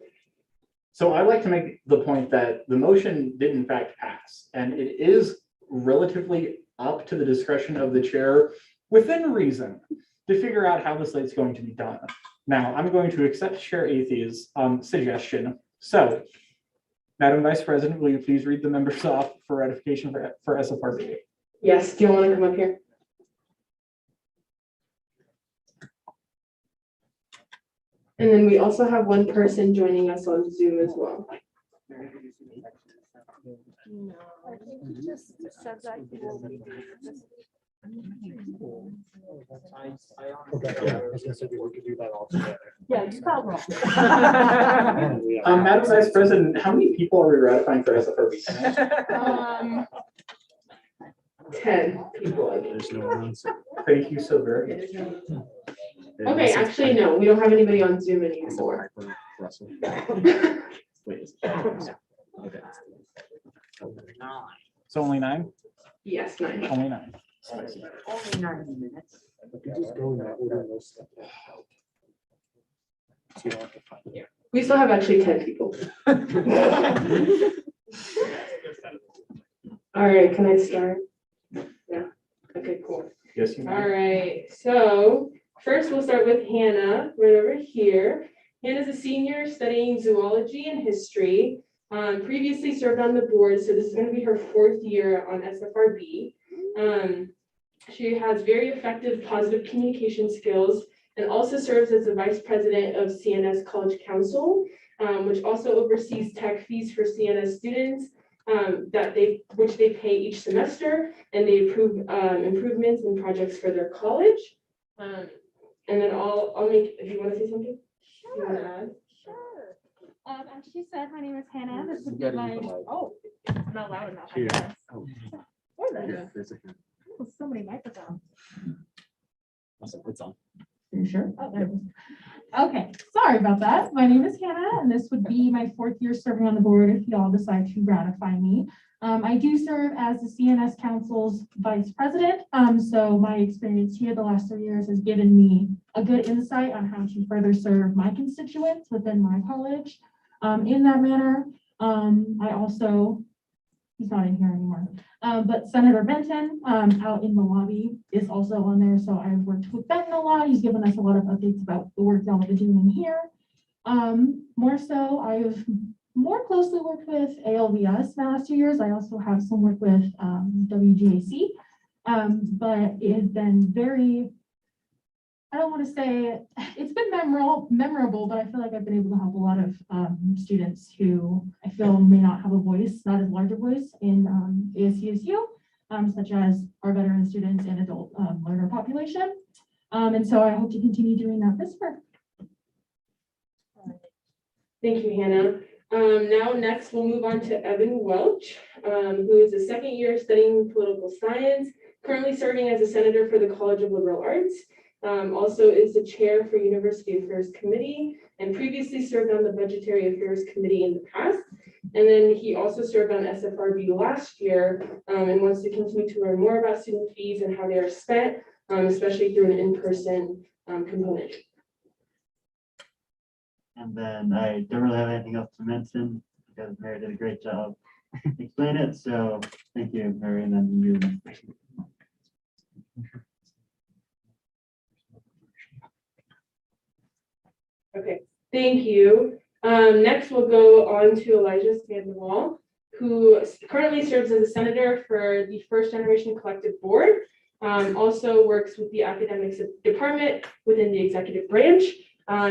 So I like to make the point that the motion did in fact pass, and it is relatively up to the discretion of the chair within reason to figure out how the slate's going to be done. Now, I'm going to accept Chair Athey's suggestion. So, Madam Vice President, will you please read the members off for ratification for SFRB? Yes, do you want to come up here? And then we also have one person joining us on Zoom as well. No, I think he just said that he will be doing this. Okay, yeah, I was gonna say we could do that all together. Yeah, you got wrong. Madam Vice President, how many people are we ratifying for SFRB tonight? 10 people. There's no one else. Thank you so very much. Okay, actually, no, we don't have anybody on Zoom anymore. Russell. Wait. Okay. So only 9? Yes, 9. Only 9. Only 90 minutes. Just go in that order, those stuff. We still have actually 10 people. All right, can I start? Yeah, okay, cool. Yes, you may. All right, so first we'll start with Hannah, right over here. Hannah's a senior studying zoology and history. Previously served on the board, so this is going to be her 4th year on SFRB. She has very effective positive communication skills and also serves as the vice president of CNS College Council, which also oversees tech fees for CNS students which they pay each semester, and they approve improvements and projects for their college. And then I'll make, if you want to say something? Sure. As she said, my name is Hannah. This would be my, oh, it's not loud enough. I guess. Or the- Oh, so many microphones. Awesome, it's on. Are you sure? Oh, there it is. Okay, sorry about that. My name is Hannah, and this would be my 4th year serving on the board if y'all decide to ratify me. I do serve as the CNS Council's vice president, so my experience here the last 3 years has given me a good insight on how to further serve my constituents within my college. In that manner, I also, he's not in here anymore, but Senator Benton out in the lobby is also on there. So I've worked with Benton a lot. He's given us a lot of updates about the work y'all have been doing in here. More so, I've more closely worked with ALVS the last 2 years. I also have some work with WGAC, but it has been very, I don't want to say it's been memorable, but I feel like I've been able to help a lot of students who I feel may not have a voice, not as large a voice in ASCSU, such as our veteran students and adult learner population. And so I hope to continue doing that this year. Thank you, Hannah. Now, next, we'll move on to Evan Welch, who is a second year studying political science, currently serving as a senator for the College of Liberal Arts. Also is the chair for University Affairs Committee and previously served on the Budgetary Affairs Committee in the past. And then he also served on SFRB last year and wants to continue to learn more about student fees and how they are spent, especially through an in-person component. And then I don't really have anything else to mention because Mary did a great job explaining it. So thank you, Mary, and then you. Okay, thank you. Next, we'll go on to Elijah Sandoval, who currently serves as a senator for the First Generation Collective Board. Also works with the academics department within the executive branch.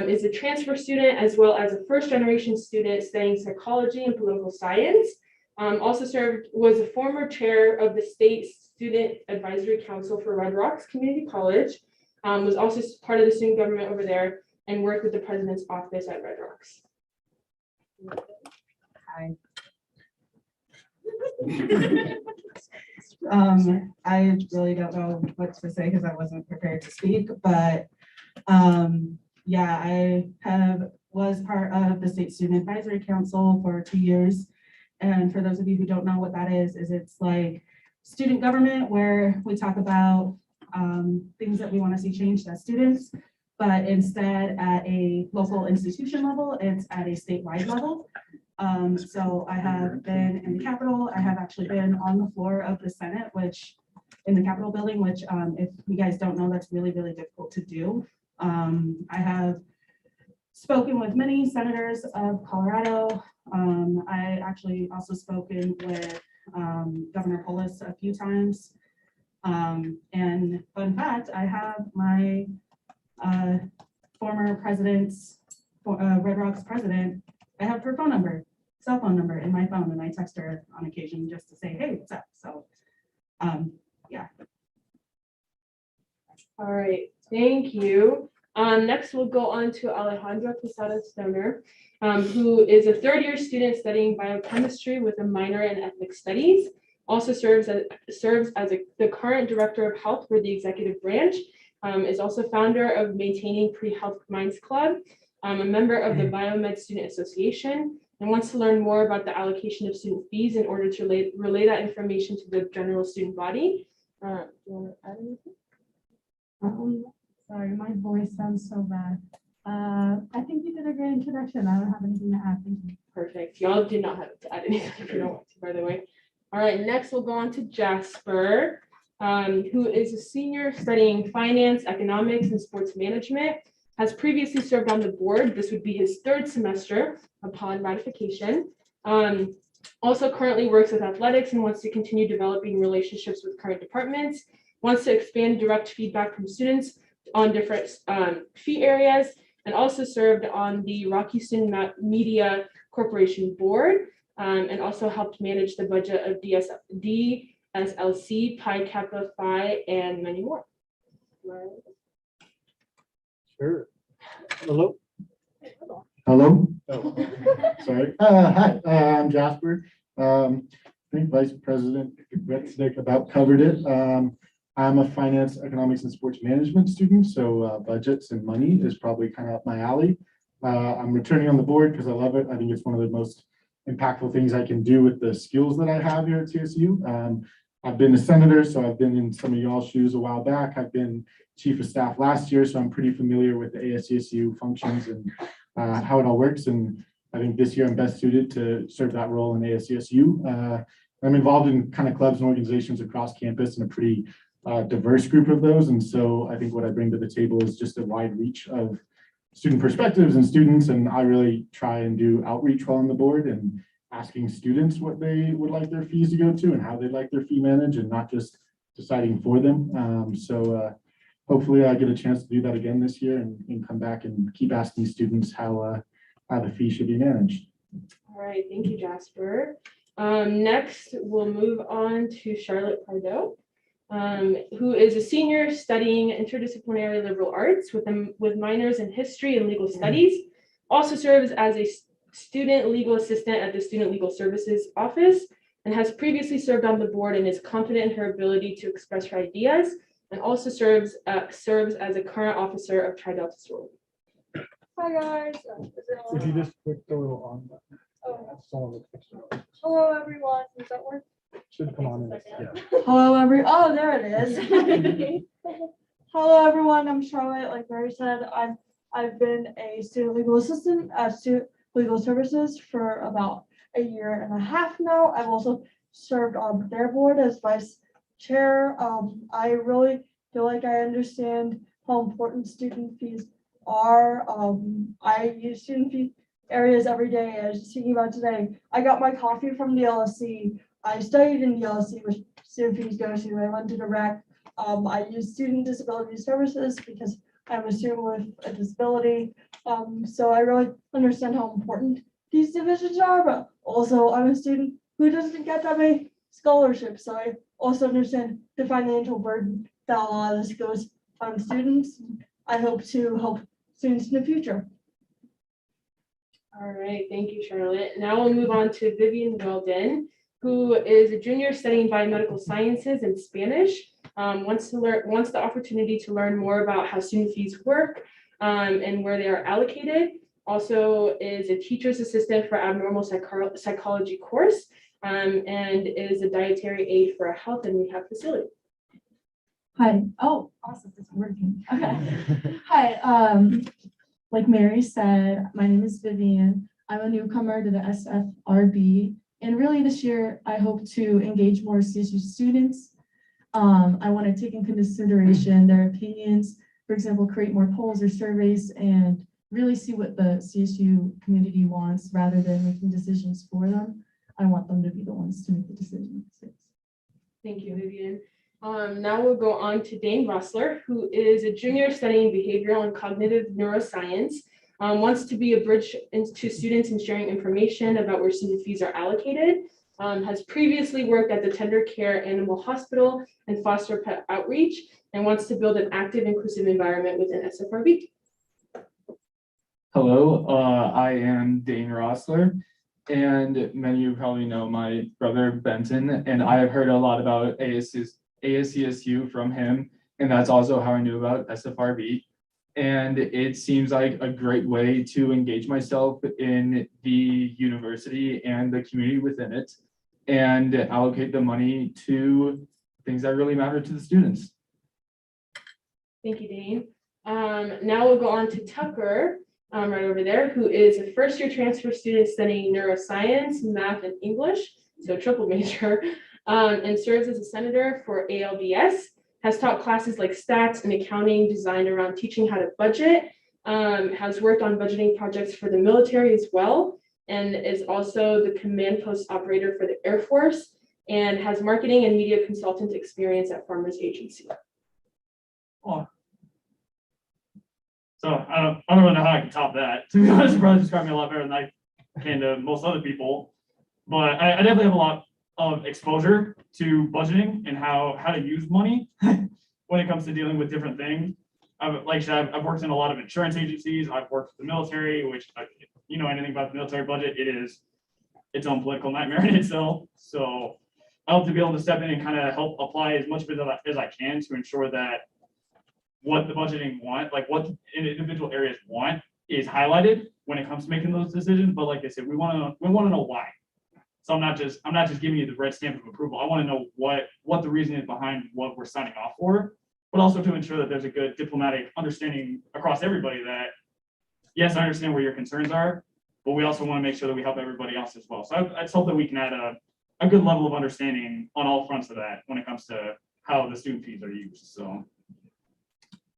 Is a transfer student as well as a first generation student studying psychology and political science. Also was a former chair of the State Student Advisory Council for Red Rocks Community College. Was also part of the student government over there and worked with the president's office at Red Rocks. Hi. I really don't know what to say because I wasn't prepared to speak, but yeah, I was part of the State Student Advisory Council for 2 years. And for those of you who don't know what that is it's like student government where we talk about things that we want to see changed as students, but instead at a local institution level, it's at a statewide level. So I have been in the Capitol. I have actually been on the floor of the Senate, which in the Capitol building, which if you guys don't know, that's really, really difficult to do. I have spoken with many senators of Colorado. I actually also spoken with Governor Polis a few times. And fun fact, I have my former president's, Red Rocks president, I have her cell phone number in my phone, and I text her on occasion just to say, hey, what's up? So, yeah. All right, thank you. Next, we'll go on to Alejandra Posada Stoner, who is a third-year student studying biochemistry with a minor in ethnic studies. Also serves as the current director of health for the executive branch. Is also founder of Maintaining Pre-Health Minds Club, a member of the Biomed Student Association, and wants to learn more about the allocation of student fees in order to relay that information to the general student body. Do you want to add anything? Sorry, my voice sounds so bad. I think you did a great introduction. I don't have anything to add. Thank you. Perfect. Y'all did not have to add anything if you don't want to, by the way. All right, next we'll go on to Jasper, who is a senior studying finance, economics, and sports management. Has previously served on the board. This would be his third semester upon ratification. Also currently works with athletics and wants to continue developing relationships with current departments. Wants to expand direct feedback from students on different fee areas, and also served on the Rocky Student Media Corporation board, and also helped manage the budget of DSLC, Pi Kappa Phi, and many more. Sure. Hello. Hello. Oh, sorry. Hi, I'm Jasper. I think Vice President Retznick about covered it. I'm a finance, economics, and sports management student, so budgets and money is probably kind of up my alley. I'm returning on the board because I love it. I think it's one of the most impactful things I can do with the skills that I have here at CSU. I've been a senator, so I've been in some of y'all's shoes a while back. I've been chief of staff last year, so I'm pretty familiar with the ASCSU functions and how it all works. And I think this year I'm best suited to serve that role in ASCSU. I'm involved in kind of clubs and organizations across campus and a pretty diverse group of those. And so I think what I bring to the table is just a wide reach of student perspectives and students. And I really try and do outreach while on the board and asking students what they would like their fees to go to and how they'd like their fee managed and not just deciding for them. Hopefully I get a chance to do that again this year and come back and keep asking students how the fee should be managed. All right, thank you, Jasper. Next, we'll move on to Charlotte Pardo, who is a senior studying interdisciplinary liberal arts with minors in history and legal studies. Also serves as a student legal assistant at the Student Legal Services Office and has previously served on the board and is confident in her ability to express her ideas, and also serves as a current officer of Tri Delta Sorority. Hi guys. If you just click the little on button. Oh. That's all of it. Hello everyone. Does that work? Should come on in. Yeah. Hello oh, there it is. Hello everyone. I'm Charlotte. Like Mary said, I've been a student legal assistant at Student Legal Services for about a year and a half now. I've also served on their board as vice chair. I really feel like I understand how important student fees are. I use student fee areas every day. I was just thinking about today. I got my coffee from the LSC. I studied in the LSC, which student fees go to. I went to the rec. I use student disability services because I'm a student with a disability. So I really understand how important these divisions are, but also I'm a student who doesn't get that many scholarships. So I also understand the financial burden that a lot of this goes on students. I hope to help students in the future. All right, thank you, Charlotte. Now we'll move on to Vivian Weldon, who is a junior studying biomedical sciences and Spanish. Wants the opportunity to learn more about how student fees work and where they are allocated. Also is a teacher's assistant for abnormal psychology course and is a dietary aide for a health and rehab facility. Hi. Oh, awesome. It's working. Okay. Hi. Like Mary said, my name is Vivian. I'm a newcomer to the SFRB. And really this year, I hope to engage more CSU students. I want to take into consideration their opinions, for example, create more polls or surveys and really see what the CSU community wants rather than making decisions for them. I want them to be the ones to make the decisions. Thank you, Vivian. Now we'll go on to Dane Rossler, who is a junior studying behavioral and cognitive neuroscience, wants to be a bridge into students and sharing information about where student fees are allocated, has previously worked at the Tender Care Animal Hospital and foster pet outreach, and wants to build an active, inclusive environment within SFRB. Hello, I am Dane Rossler, and many of you probably know my brother Benton, and I have heard a lot about ASCSU from him, and that's also how I knew about SFRB. And it seems like a great way to engage myself in the university and the community within it, and allocate the money to things that really matter to the students. Thank you, Dane. Now we'll go on to Tucker, right over there, who is a first-year transfer student studying neuroscience, math, and English, so triple major, and serves as a senator for ALBS, has taught classes like stats and accounting designed around teaching how to budget, has worked on budgeting projects for the military as well, and is also the command post operator for the Air Force, and has marketing and media consultant experience at Farmers Agency. Oh. So I don't really know how I can top that. To be honest, you probably described me a lot better than I can to most other people. But I definitely have a lot of exposure to budgeting and how to use money when it comes to dealing with different things. Like I said, I've worked in a lot of insurance agencies. I've worked with the military, which if you know anything about the military budget, it is its own political nightmare in itself. So I hope to be able to step in and kind of help apply as much of it as I can to ensure that what the budgeting want, like what individual areas want, is highlighted when it comes to making those decisions. But like I said, we want to know why. So I'm not just giving you the red stamp of approval. I want to know what the reason is behind what we're signing off for, but also to ensure that there's a good diplomatic understanding across everybody that, yes, I understand where your concerns are, but we also want to make sure that we help everybody else as well. So I just hope that we can add a good level of understanding on all fronts of that when it comes to how the student fees are used. So.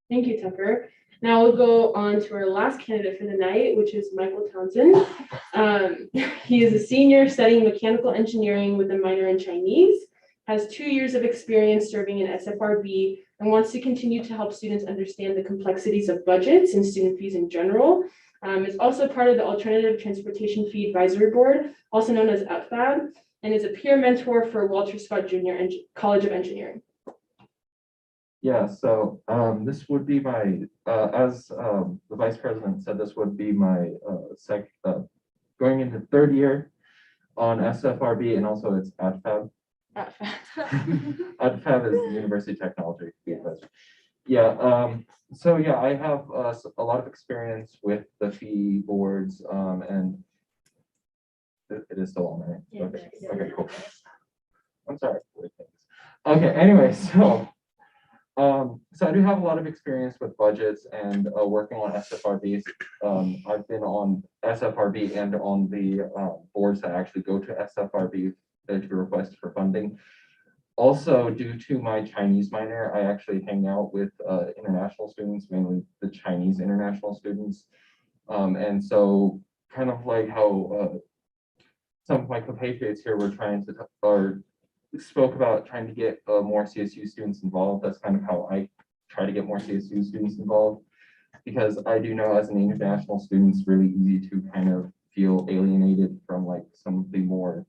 Thank you, Tucker. Now we'll go on to our last candidate for the night, which is Michael Townsend. He is a senior studying mechanical engineering with a minor in Chinese, has 2 years of experience serving in SFRB, and wants to continue to help students understand the complexities of budgets and student fees in general. Is also part of the Alternative Transportation Fee Advisory Board, also known as FFAB, and is a peer mentor for Walter Scott Jr. College of Engineering. Yeah, so this would be my, as the vice president said, this would be my going into third year on SFRB, and also it's ADFAB. ADFAB is University Technology. Yeah, so yeah, I have a lot of experience with the fee boards, and it is still on there. Okay, okay, cool. I'm sorry. Okay, anyway, so I do have a lot of experience with budgets and working on SFRBs. I've been on SFRB and on the boards that actually go to SFRB to request for funding. Also, due to my Chinese minor, I actually hang out with international students, mainly the Chinese international students. And so kind of like how some of my compatriots here were trying to, or spoke about trying to get more CSU students involved. That's kind of how I try to get more CSU students involved, because I do know as an international student, it's really easy to kind of feel alienated from like some of the more,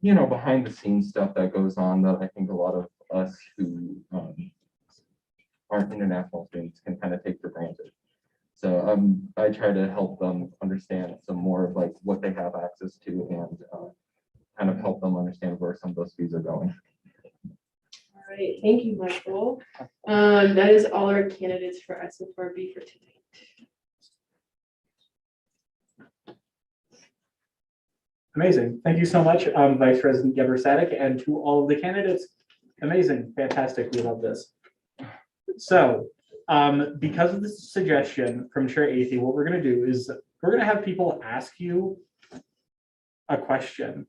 you know, behind the scenes stuff that goes on that I think a lot of us who aren't international students can kind of take for granted. So I try to help them understand some more of like what they have access to and kind of help them understand where some of those fees are going. All right, thank you, Michael. That is all our candidates for SFRB for tonight. Amazing. Thank you so much, Vice President Geber-Sadik, and to all of the candidates. Amazing, fantastic. We love this. So, because of this suggestion from Chair Athey, what we're going to do is we're going to have people ask you a question.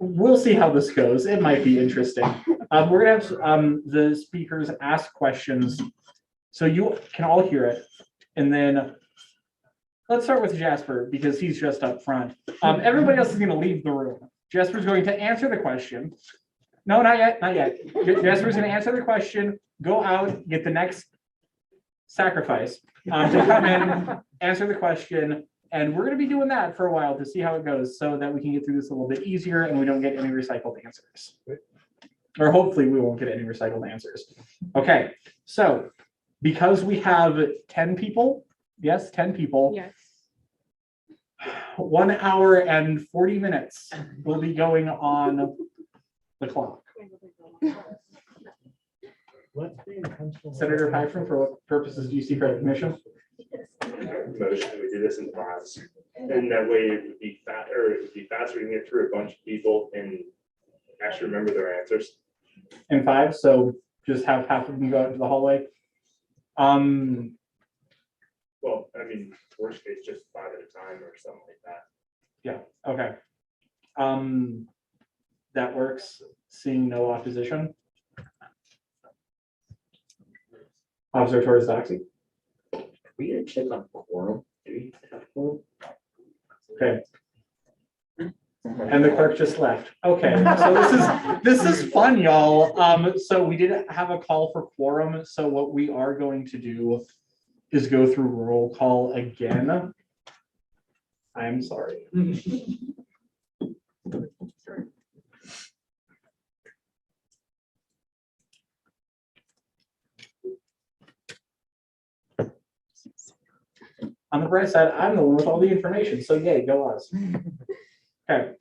We'll see how this goes. It might be interesting. We're going to have the speakers ask questions so you can all hear it, and then let's start with Jasper because he's just up front. Everybody else is going to leave the room. Jasper's going to answer the question. No, not yet, not yet. Jasper's going to answer the question, go out, get the next sacrifice to come in, answer the question, and we're going to be doing that for a while to see how it goes so that we can get through this a little bit easier and we don't get any recycled answers. Or hopefully we won't get any recycled answers. Okay, so because we have 10 people, yes, 10 people. Yes. 1 hour and 40 minutes will be going on the clock. Senator Hyfrin, for what purposes do you seek recognition? Motion, we do this in class, and that way it would be faster, we can get through a bunch of people and actually remember their answers. In 5, so just have half of them go out into the hallway. Well, I mean, worst case, just 5 at a time or something like that. Yeah, okay. That works. Seeing no opposition. Officer Torres Doxy. We gonna check on quorum? Do we have quorum? Okay. And the clerk just left. Okay, so this is fun, y'all. So we didn't have a call for quorum. So what we are going to do is go through roll call again. I'm sorry. On the bright side, I'm the one with all the information, so yay, go us. Okay,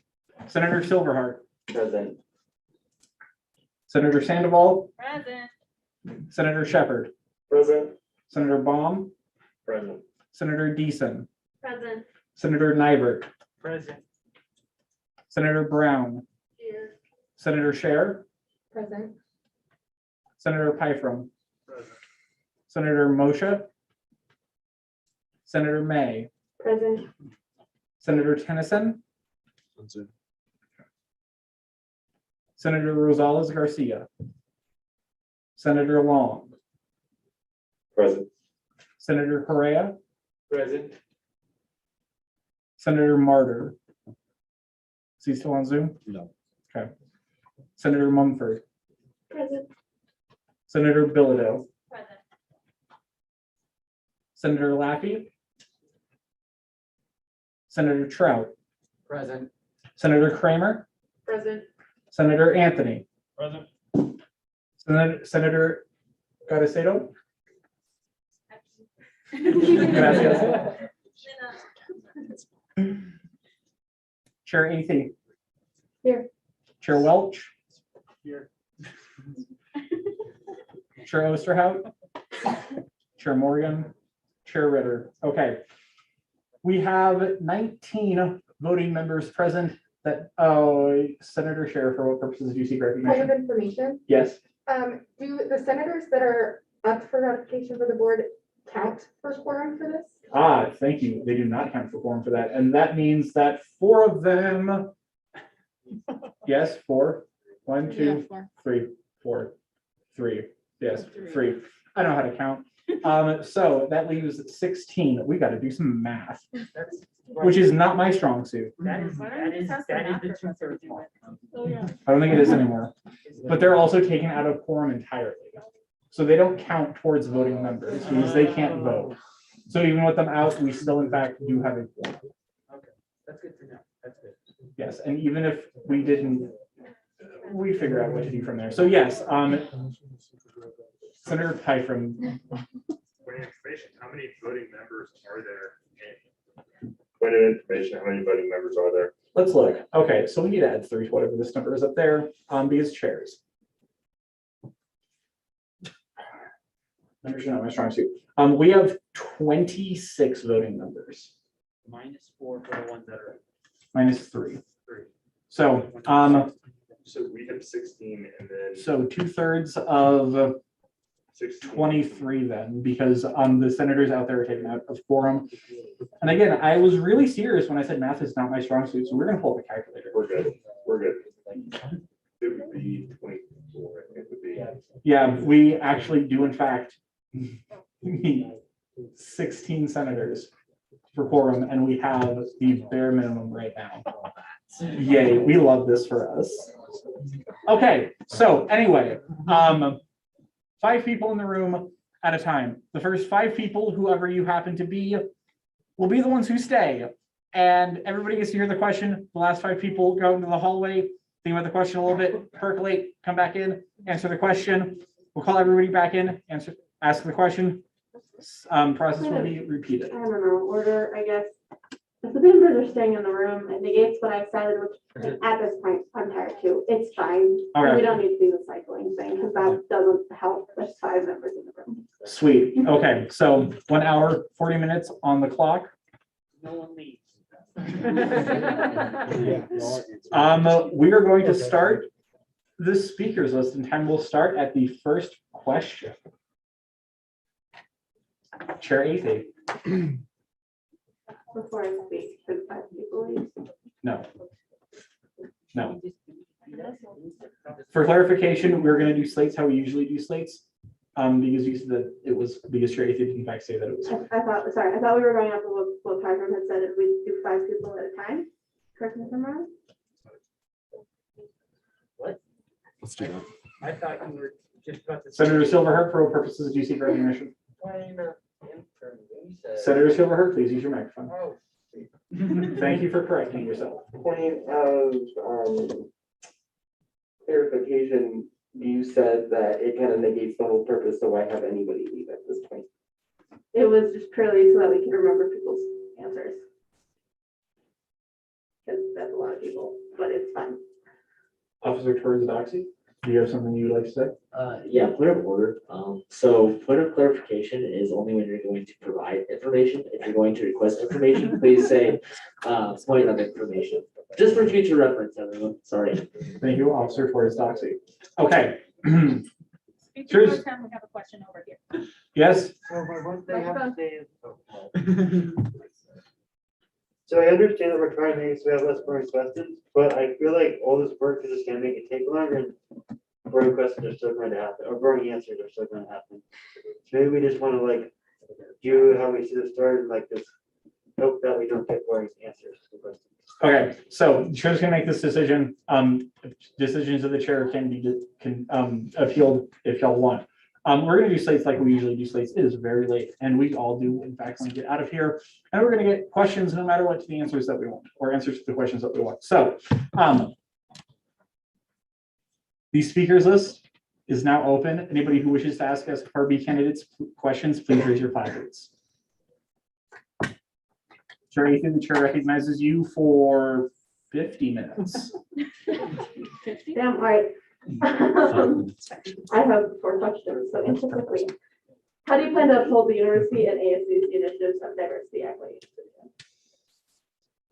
Senator Silverheart. Present. Senator Sandoval. Present. Senator Shepherd. Present. Senator Baum. Present. Senator Deason. Present. Senator Nybert. Present. Senator Brown. Here. Senator Scher. Present. Senator Pyfrom. Senator Moshe. Senator May. Present. Senator Tennyson. Senator Rosales Garcia. Senator Long. Present. Senator Correa. Present. Senator Martyr. Is he still on Zoom? No. Okay. Senator Mumford. Present. Senator Bilodeau. Present. Senator Laffey. Senator Trout. Present. Senator Kramer. Present. Senator Anthony. Present. Senator Garcedo. Gracias. Chair Athy. Here. Chair Welch. Here. Chair Osterhout. Chair Morgan. Chair Ritter. Okay. We have 19 voting members present that, Senator Scher, for what purposes do you seek Point recognition? of information, Yes. do the senators that are up for ratification for the board count for quorum for this? Thank you. They do not count for quorum for that. And that means that 4 of them, yes, 4. 1, 2, 3, 4, 3. Yes, 3. I know how to count. So that leaves 16. We got to do some math, which is not my strong suit. That is the 2/3 mark. I don't think it is anymore. But they're also taken out of quorum entirely. So they don't count towards voting members because they can't vote. So even with them out, we still in fact do have a quorum. Okay, that's good to know. That's good. Yes, and even if we didn't, we figure out what to do from there. So yes, Senator Pyfrom. Point of information, how many voting members are there? Point of information, how many voting members are there? Let's look. Okay, so we need to add 3 to whatever this number is up there, because chairs. Understand my strong suit. We have 26 voting members. -4 for the ones that are. -3. 3. So, So we have 16 and then. so 2/3 of 16. 23 then, because the senators out there are taken out of quorum. And again, I was really serious when I said math is not my strong suit, so we're gonna pull up the calculator. We're good. We're good. It would be 24. It would be. Yeah, we actually do in fact need 16 senators for quorum, and we have the bare minimum right now. Yay, we love this for us. Okay, so anyway, 5 people in the room at a time. The first 5 people, whoever you happen to be, will be the ones who stay. And everybody gets to hear the question. The last 5 people go into the hallway, think about the question a little bit, percolate, come back in, answer the question. We'll call everybody back in, ask the question. Process will be repeated. I don't know, order, I guess. If the members are staying in the room, it negates what I've said, which at this point, I'm tired too. It's fine. Okay. We don't need to do the cycling thing because that doesn't help. There's 5 members in the room. Sweet. Okay, so 1 hour, 40 minutes on the clock. No one leaves. We are going to start the speakers list, and time will start at the first question. Chair Athy. Before I speak, should 5 people leave? No. No. For clarification, we're going to do slates how we usually do slates. Because you said that it was because Chair Athy did in fact say that it was. I thought we were going off of what Python had said, if we do 5 people at a time. Correct me if I'm wrong. What? Let's do that. I thought you were just about to. Senator Silverheart, for what purposes do you seek recognition? Senator Silverheart, please use your microphone. Oh. Thank you for correcting yourself. Point of clarification, you said that it kind of negates the whole purpose, so why have anybody leave at this point? It was just purely so that we could remember people's answers. Because that's a lot of people, but it's fine. Officer Torres Doxy, do you have something you'd like to say? Yeah, point of order. So point of clarification is only when you're going to provide information. If you're going to request information, please say, point of information. Just for future reference, everyone. Sorry. Thank you, Officer Torres Doxy. Okay. Speak to Cheers. your time, we have a question over here. Yes. So I understand that we're trying to make it so we have less boring questions, but I feel like all this work is just gonna make it take longer and boring questions are still going to happen, or boring answers are still gonna happen. So maybe we just wanna like do how we should have started, like this, hope that we don't get boring answers to questions. Okay, so the chair's gonna make this decision. Decisions of the chair can be appealed if y'all want. We're gonna do slates like we usually do slates. It is very late, and we all do in fact want to get out of here. And we're gonna get questions no matter what to the answers that we want, or answers to the questions that we want. So the speakers list is now open. Anybody who wishes to ask SFRB candidates questions, please raise your flags. Chair Ethan, the chair recognizes you for 50 minutes. Damn right. I have 4 questions, so answer quickly. How do you plan to uphold the university and ASC's initiatives of diversity, equity,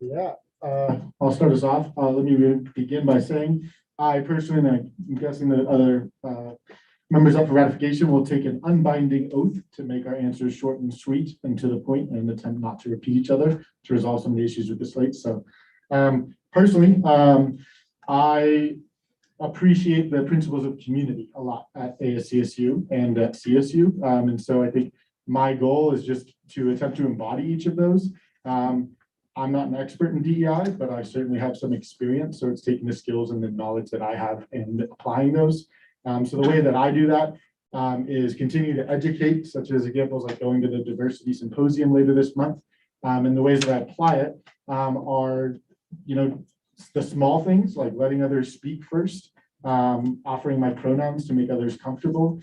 and inclusion? Yeah, I'll start us off. Let me begin by saying, I personally, and I'm guessing the other members up for ratification will take an unbinding oath to make our answers short and sweet and to the point and attempt not to repeat each other to resolve some of the issues with the slate. So personally, I appreciate the principles of community a lot at ASCSU and at CSU. And so I think my goal is just to attempt to embody each of those. I'm not an expert in DEI, but I certainly have some experience. So it's taking the skills and the knowledge that I have and applying those. So the way that I do that is continue to educate, such as examples like going to the diversity symposium later this month. And the ways that I apply it are, the small things like letting others speak first, offering my pronouns to make others comfortable,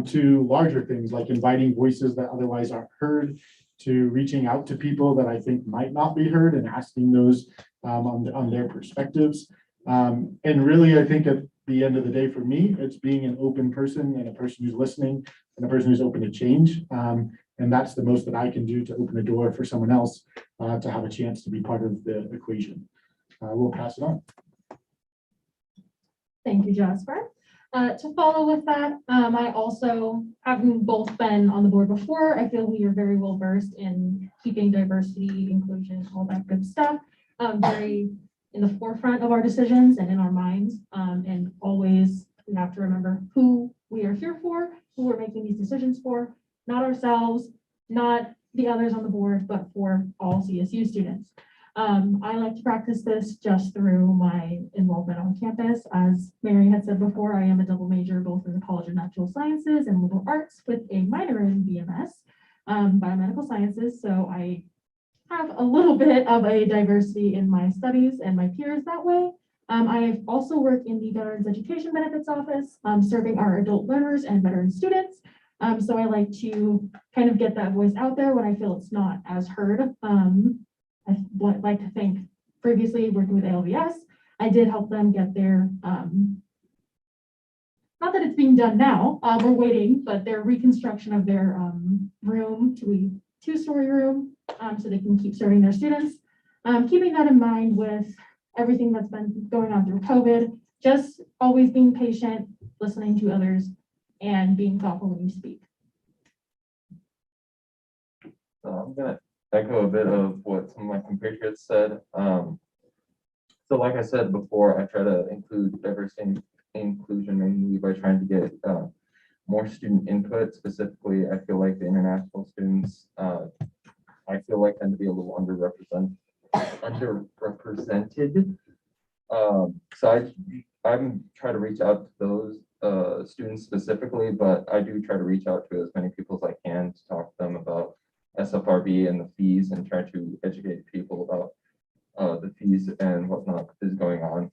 to larger things like inviting voices that otherwise aren't heard, to reaching out to people that I think might not be heard and asking those on their perspectives. And really, I think at the end of the day, for me, it's being an open person and a person who's listening and a person who's open to change. And that's the most that I can do to open the door for someone else to have a chance to be part of the equation. We'll pass it on. Thank you, Jasper. To follow with that, I also, having both been on the board before, I feel we are very well versed in keeping diversity, inclusion, all that good stuff, very in the forefront of our decisions and in our minds. And always we have to remember who we are here for, who we're making these decisions for, not ourselves, not the others on the board, but for all CSU students. I like to practice this just through my involvement on campus. As Mary had said before, I am a double major both in the College of Natural Sciences and Liberal Arts with a minor in BMS, biomedical sciences. So I have a little bit of a diversity in my studies and my peers that way. I also work in the Veterans Education Benefits Office, serving our adult learners and veteran students. So I like to kind of get that voice out there when I feel it's not as heard. I would like to thank previously working with ALVS. I did help them get their, not that it's being done now, we're waiting, but their reconstruction of their room to a 2-story room so they can keep serving their students. Keeping that in mind with everything that's been going on through COVID, just always being patient, listening to others, and being thoughtful when you speak. So I'm gonna echo a bit of what some of my compatriots said. So like I said before, I try to include diversity and inclusion mainly by trying to get more student input. Specifically, I feel like the international students, I feel like tend to be a little underrepresented. So I'm trying to reach out to those students specifically, but I do try to reach out to as many people as I can to talk to them about SFRB and the fees and try to educate people about the fees and whatnot is going on.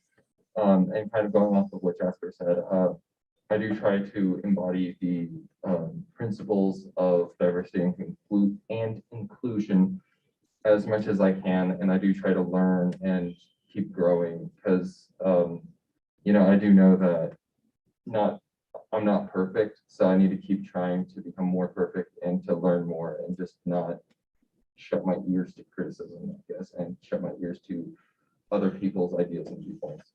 And kind of going off of what Jasper said, I do try to embody the principles of diversity and inclusion as much as I can, and I do try to learn and keep growing because I do know that I'm not perfect, so I need to keep trying to become more perfect and to learn more and just not shut my ears to criticism, I guess, and shut my ears to other people's ideas and viewpoints.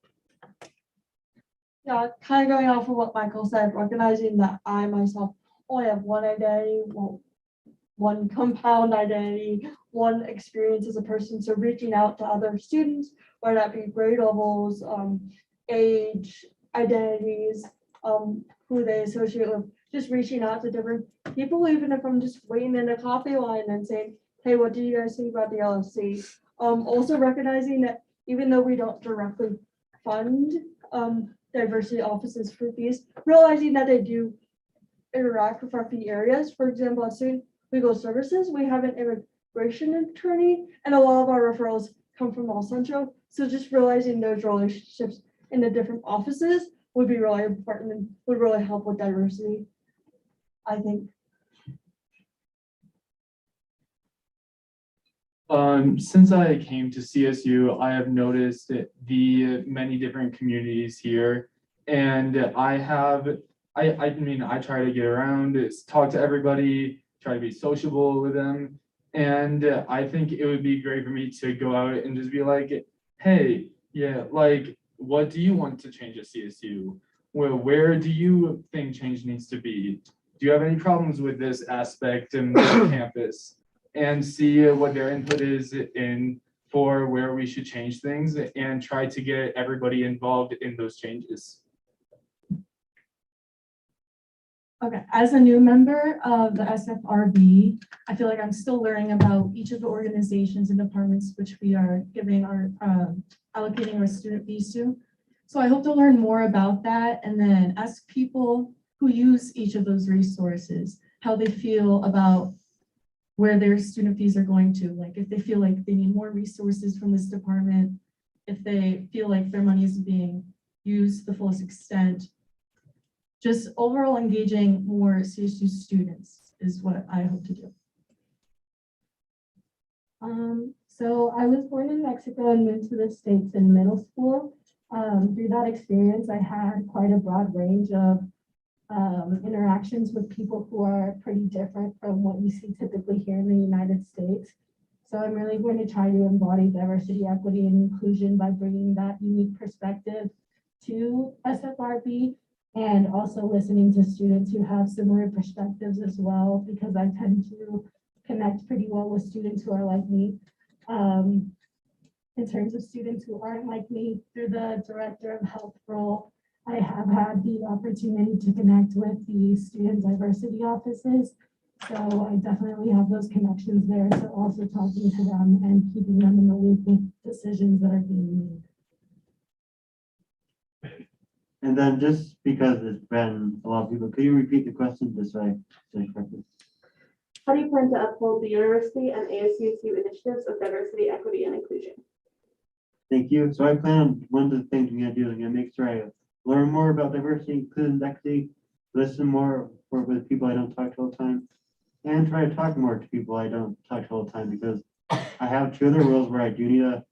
Yeah, kind of going off of what Michael said, recognizing that I myself only have one identity, one compound identity, one experience as a person. So reaching out to other students, whether that be grade levels, age, identities, who they associate with, just reaching out to different people, even if I'm just waiting in a coffee line and saying, hey, what do you guys think about the LFC? Also recognizing that even though we don't directly fund diversity offices for fees, realizing that they do interact with our fee areas. For example, at Student Legal Services, we have an immigration attorney, and a lot of our referrals come from All Central. So just realizing those relationships in the different offices would be really important and would really help with diversity, I think. Since I came to CSU, I have noticed the many different communities here. And I mean, I try to get around, talk to everybody, try to be sociable with them. And I think it would be great for me to go out and just be like, hey, yeah, like, what do you want to change at CSU? Well, where do you think change needs to be? Do you have any problems with this aspect in the campus? And see what their input is in for where we should change things and try to get everybody involved in those changes. Okay, as a new member of the SFRB, I feel like I'm still learning about each of the organizations and departments which we are giving our allocating our student fees to. So I hope to learn more about that and then ask people who use each of those resources how they feel about where their student fees are going to, like if they feel like they need more resources from this department, if they feel like their money is being used to the fullest extent. Just overall engaging more CSU students is what I hope to do. So I was born in Mexico and moved to the States in middle school. Through that experience, I had quite a broad range of interactions with people who are pretty different from what you see typically here in the United States. So I'm really going to try to embody diversity, equity, and inclusion by bringing that unique perspective to SFRB and also listening to students who have similar perspectives as well, because I tend to connect pretty well with students who are like me. In terms of students who aren't like me, through the Director of Health role, I have had the opportunity to connect with the student diversity offices. So I definitely have those connections there. So also talking to them and keeping them in the loop with decisions that are being made. And then just because it's been a lot of people, could you repeat the question this way? How do you plan to uphold the university and ASCSU initiatives of diversity, equity, and inclusion? Thank you. So I plan on, one of the things I'm gonna do is I'm gonna make sure I learn more about diversity, inclusion, equity, listen more with people I don't talk to all the time, and try to talk more to people I don't talk to all the time, because I have two other roles where I do need to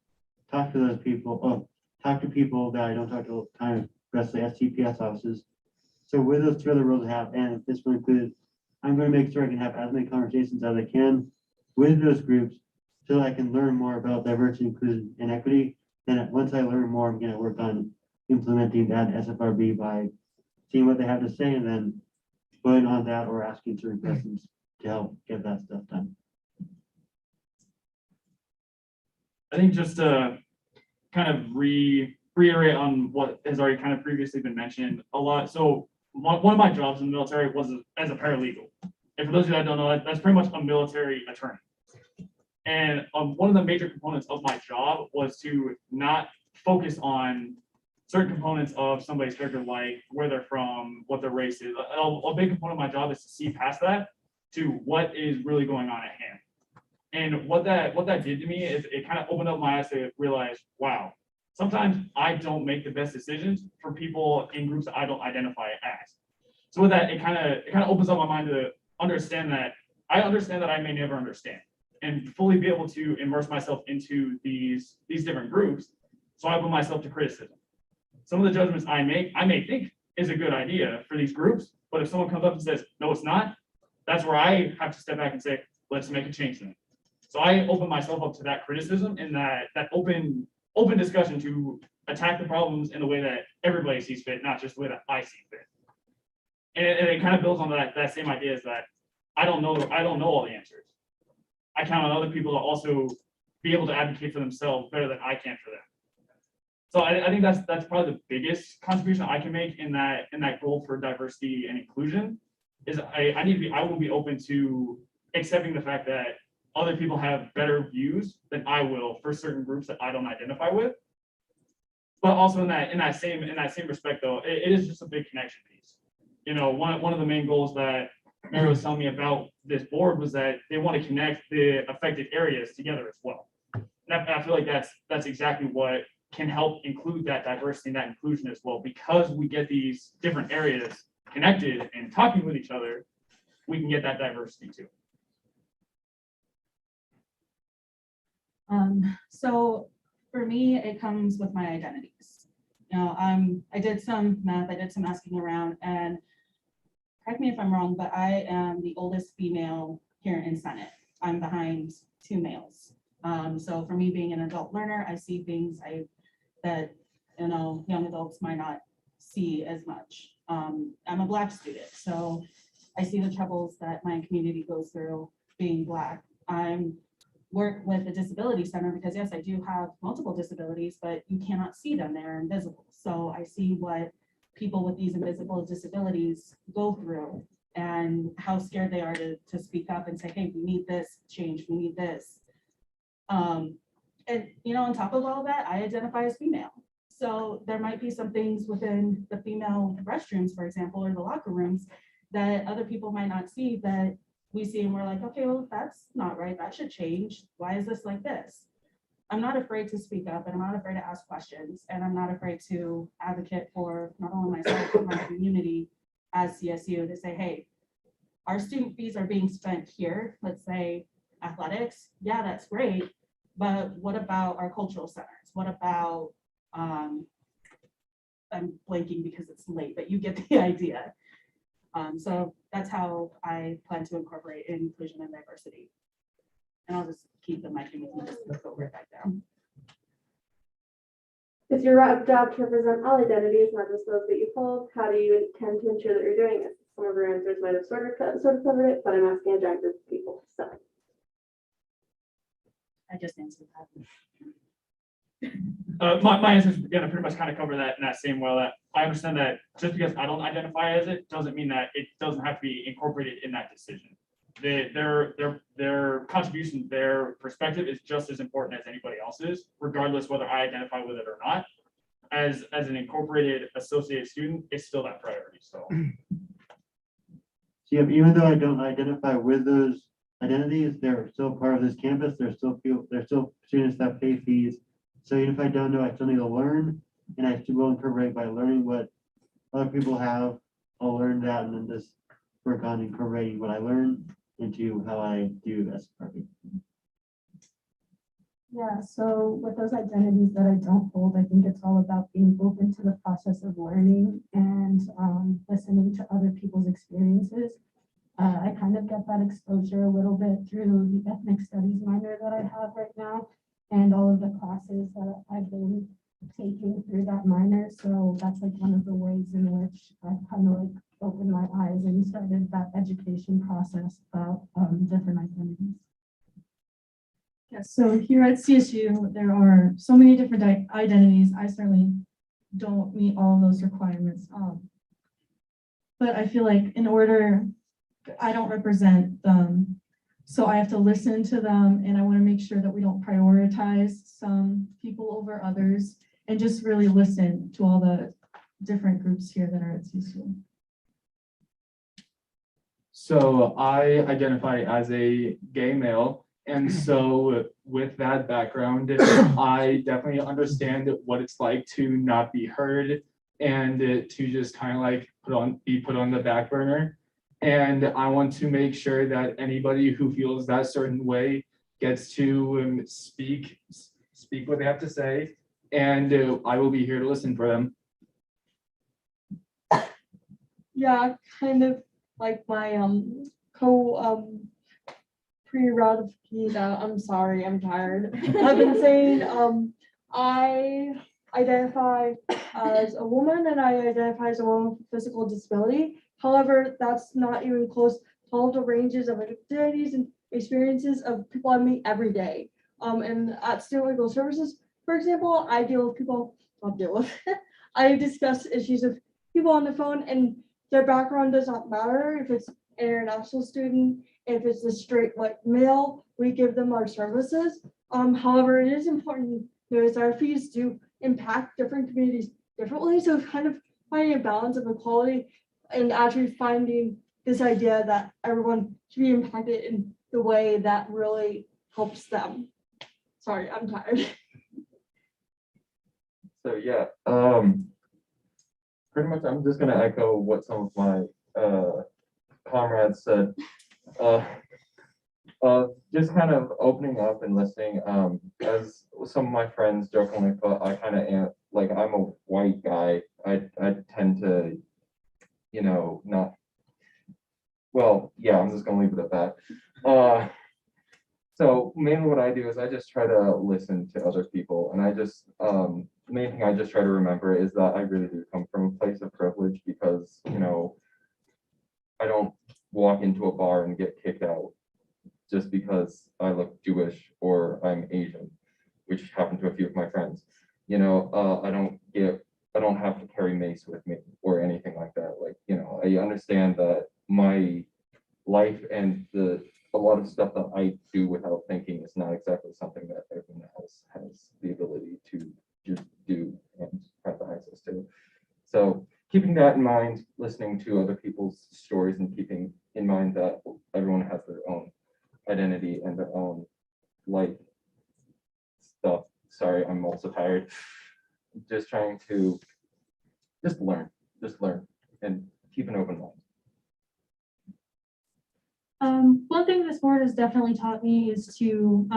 talk to those people, talk to people that I don't talk to all the time, especially STPS offices. So with those two other roles I have, and if this one included, I'm going to make sure I can have as many conversations as I can with those groups so that I can learn more about diversity, inclusion, and equity. And once I learn more, I'm going to work on implementing that SFRB by seeing what they have to say and then going on that or asking certain questions to help get that stuff done. I think just to kind of reiterate on what has already kind of previously been mentioned a lot. So one of my jobs in the military was as a paralegal. And for those of you that don't know, that's pretty much a military attorney. And one of the major components of my job was to not focus on certain components of somebody's character, like where they're from, what their race is. A big component of my job is to see past that to what is really going on at hand. And what that did to me is it kind of opened up my eyes to realize, wow, sometimes I don't make the best decisions for people in groups that I don't identify as. So with that, it kind of opens up my mind to understand that I may never understand, and fully be able to immerse myself into these different groups. So I open myself to criticism. Some of the judgments I may think is a good idea for these groups, but if someone comes up and says, no, it's not, that's where I have to step back and say, let's make a change then. So I open myself up to that criticism and that open discussion to attack the problems in the way that everybody sees fit, not just the way that I see fit. And it kind of builds on that same idea is that I don't know all the answers. I count on other people to also be able to advocate for themselves better than I can for them. So I think that's probably the biggest contribution I can make in that goal for diversity and inclusion is I will be open to accepting the fact that other people have better views than I will for certain groups that I don't identify with. But also in that same respect though, it is just a big connection piece. You know, one of the main goals that Mary was telling me about this board was that they want to connect the affected areas together as well. And I feel like that's exactly what can help include that diversity and that inclusion as well, because we get these different areas connected and talking with each other, we can get that diversity too. So for me, it comes with my identities. You know, I did some math, I did some asking around, and correct me if I'm wrong, but I am the oldest female here in Senate. I'm behind 2 males. So for me being an adult learner, I see things that young adults might not see as much. I'm a Black student, so I see the troubles that my community goes through being Black. I'm work with the disability center because yes, I do have multiple disabilities, but you cannot see them, they're invisible. So I see what people with these invisible disabilities go through and how scared they are to speak up and say, hey, we need this change, we need this. And on top of all that, I identify as female. So there might be some things within the female restrooms, for example, or the locker rooms that other people might not see that we see and we're like, okay, well, that's not right. That should change. Why is this like this? I'm not afraid to speak up and I'm not afraid to ask questions. And I'm not afraid to advocate for not only myself, but my community as CSU to say, hey, our student fees are being spent here. Let's say athletics. Yeah, that's great. But what about our cultural centers? What about, I'm blanking because it's late, but you get the idea. So that's how I plan to incorporate inclusion and diversity. And I'll just keep the mic and just go right back down. It's your job to represent all identities, not just those that you hold. How do you intend to ensure that you're doing it? Some of your answers might have sort of covered it, but I'm asking a giant group of people. So I just answered that. My answer is gonna pretty much kind of cover that in that same way, that I understand that just because I don't identify as it, doesn't mean that it doesn't have to be incorporated in that decision. Their contribution, their perspective is just as important as anybody else's, regardless whether I identify with it or not. As an incorporated associate student, it's still that priority, so. See, even though I don't identify with those identities, they're still part of this campus. There's still students that pay fees. So even if I don't know, I still need to learn, and I still will incorporate by learning what other people have. I'll learn that and then just work on incorporating what I learned into how I do SFRB. Yeah, so with those identities that I don't hold, I think it's all about being open to the process of learning and listening to other people's experiences. I kind of get that exposure a little bit through the ethnic studies minor that I have right now and all of the classes that I've been taking through that minor. So that's like one of the ways in which I've kind of like opened my eyes and started that education process about different identities. Yes, so here at CSU, there are so many different identities. I certainly don't meet all of those requirements. But I feel like I don't represent them, so I have to listen to them, and I want to make sure that we don't prioritize some people over others and just really listen to all the different groups here that are at CSU. So I identify as a gay male. And so with that background, I definitely understand what it's like to not be heard and to just kind of like be put on the back burner. And I want to make sure that anybody who feels that certain way gets to speak what they have to say. And I will be here to listen for them. Yeah, kind of like my pre-ratification, I'm sorry, I'm tired. I've been saying I identify as a woman and I identify as a woman with physical disability. However, that's not even close to all the ranges of identities and experiences of people I meet every day. And at student legal services, for example, I discuss issues of people on the phone, and their background does not matter. If it's an international student, if it's a straight white male, we give them our services. However, it is important because our fees do impact different communities differently. So kind of finding a balance of equality and actually finding this idea that everyone should be impacted in the way that really helps them. Sorry, I'm tired. So yeah, pretty much I'm just gonna echo what some of my comrades said. just kind of opening up and listening. As some of my friends jokingly put, I kind of am like, I'm a white guy. I tend to, you know, not. Well, yeah, I'm just gonna leave it at that. So mainly what I do is I just try to listen to other people, and I just the main thing I just try to remember is that I really do come from a place of privilege, because you know, I don't walk into a bar and get kicked out just because I look Jewish or I'm Asian, which happened to a few of my friends. You know, I don't have to carry mace with me or anything like that. Like, you know, I understand that my life and a lot of stuff that I do without thinking is not exactly something that everyone else has the ability to just do and have the access to. So keeping that in mind, listening to other people's stories, and keeping in mind that everyone has their own identity and their own life stuff. Sorry, I'm also tired. Just trying to learn, and keep an open mind. One thing this board has definitely taught me is to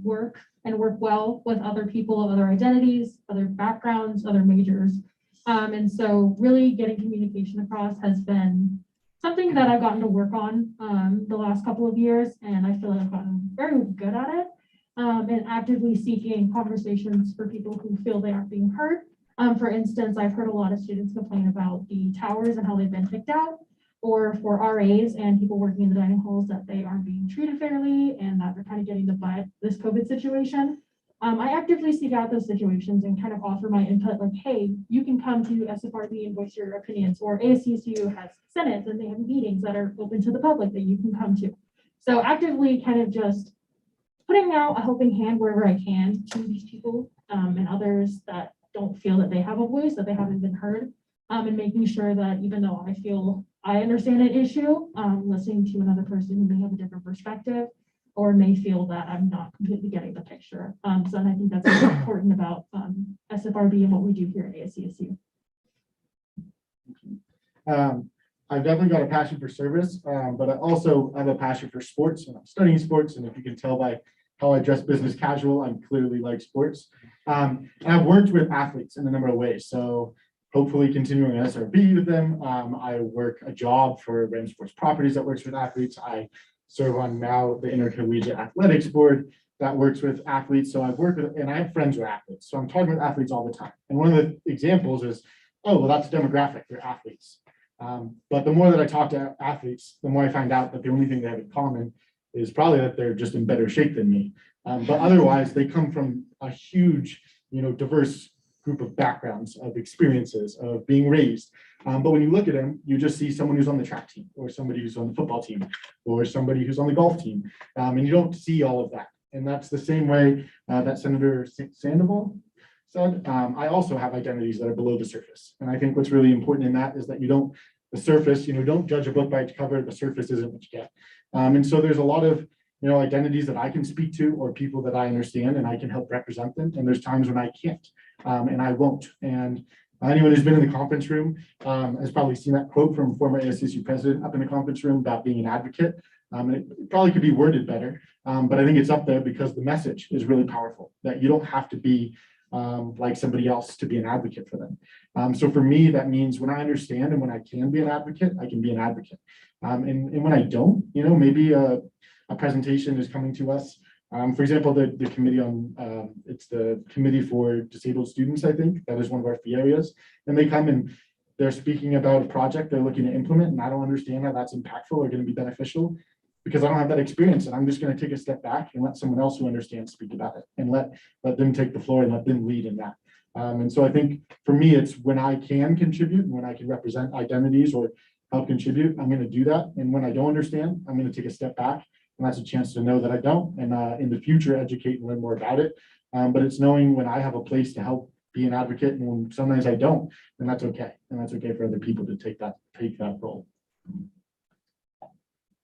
work well with other people of other identities, other backgrounds, other majors. And so really getting communication across has been something that I've gotten to work on the last couple of years, and I feel like I've gotten very good at it, and actively seeking conversations for people who feel they aren't being heard. For instance, I've heard a lot of students complain about the towers and how they've been kicked out, or for RAs and people working in the dining halls that they aren't being treated fairly and that they're kind of getting the butt this COVID situation. I actively seek out those situations and kind of offer my input, like, hey, you can come to SFRB and voice your opinions, or ASCSU has Senate and they have meetings that are open to the public that you can come to. So actively kind of just putting out a helping hand wherever I can to these people and others that don't feel that they have a voice, that they haven't been heard, and making sure that even though I feel I understand an issue, listening to another person who may have a different perspective or may feel that I'm not completely getting the picture. So I think that's really important about SFRB and what we do here at ASCSU. I've definitely got a passion for service, but I also have a passion for sports, and I'm studying sports. And if you can tell by how I dress business casual, I'm clearly like sports. And I've worked with athletes in a number of ways. So hopefully continuing an SRB with them. I work a job for Random Sports Properties that works with athletes. I serve on now the Intercollegiate Athletics Board that works with athletes. So I've worked with, and I have friends who are athletes. So I'm talking with athletes all the time. And one of the examples is, oh, well, that's a demographic, they're athletes. But the more that I talk to athletes, the more I find out that the only thing they have in common is probably that they're just in better shape than me. But otherwise, they come from a huge, diverse group of backgrounds, of experiences, of being raised. But when you look at them, you just see someone who's on the track team, or somebody who's on the football team, or somebody who's on the golf team. And you don't see all of that. And that's the same way that Senator Sandoval said. I also have identities that are below the surface. And I think what's really important in that is that the surface, don't judge a book by its cover. The surface isn't what you get. And so there's a lot of identities that I can speak to, or people that I understand and I can help represent them. And there's times when I can't, and I won't. And anyone who's been in the conference room has probably seen that quote from former ASCSU president up in the conference room about being an advocate. And it probably could be worded better, but I think it's up there because the message is really powerful, that you don't have to be like somebody else to be an advocate for them. So for me, that means when I understand and when I can be an advocate, I can be an advocate. And when I don't, maybe a presentation is coming to us. For example, the committee on, it's the Committee for Disabled Students, I think, that is one of our fee areas. And they come and they're speaking about a project they're looking to implement, and I don't understand how that's impactful or going to be beneficial because I don't have that experience. And I'm just going to take a step back and let someone else who understands speak about it, and let them take the floor and let them lead in that. And so I think for me, it's when I can contribute and when I can represent identities or help contribute, I'm going to do that. And when I don't understand, I'm going to take a step back. And that's a chance to know that I don't, and in the future, educate and learn more about it. But it's knowing when I have a place to help be an advocate, and when sometimes I don't, and that's okay. And that's okay for other people to take that role.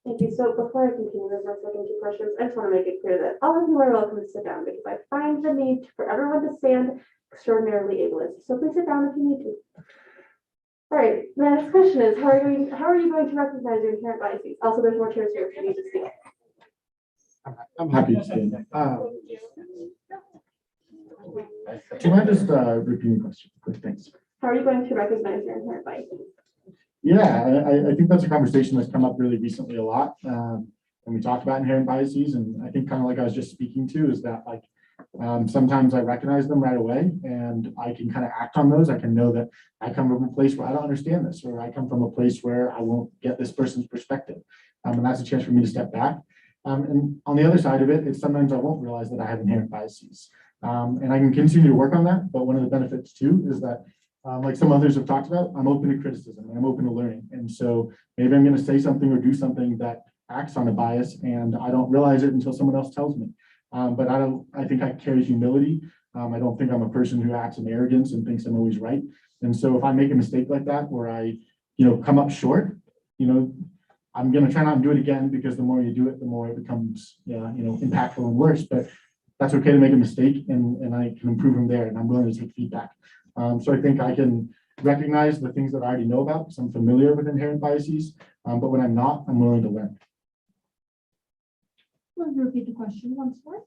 Thank you. So before I continue with my second two questions, I just want to make it clear that all of you are welcome to sit down because I find the need for everyone to stand extraordinarily ableist. So please sit down if you need to. All right, the next question is, how are you going to recognize your inherent biases? Also, there's more chairs here if you need to speak. I'm happy to stay. Do you mind just repeating the question? Quick, thanks. How are you going to recognize your inherent biases? Yeah, I think that's a conversation that's come up really recently a lot. When we talk about inherent biases, and I think kind of like I was just speaking to, is that like sometimes I recognize them right away and I can kind of act on those. I can know that I come from a place where I don't understand this, or I come from a place where I won't get this person's perspective. And that's a chance for me to step back. And on the other side of it, it's sometimes I won't realize that I have inherent biases. And I can continue to work on that. But one of the benefits too is that like some others have talked about, I'm open to criticism and I'm open to learning. And so maybe I'm going to say something or do something that acts on a bias and I don't realize it until someone else tells me. But I think I carry humility. I don't think I'm a person who acts in arrogance and thinks I'm always right. And so if I make a mistake like that, where I, come up short, I'm going to try not to do it again, because the more you do it, the more it becomes, impactful and worse. But that's okay to make a mistake, and I can improve from there, and I'm willing to take feedback. So I think I can recognize the things that I already know about, because I'm familiar with inherent biases. But when I'm not, I'm willing to learn. Will you repeat the question once more?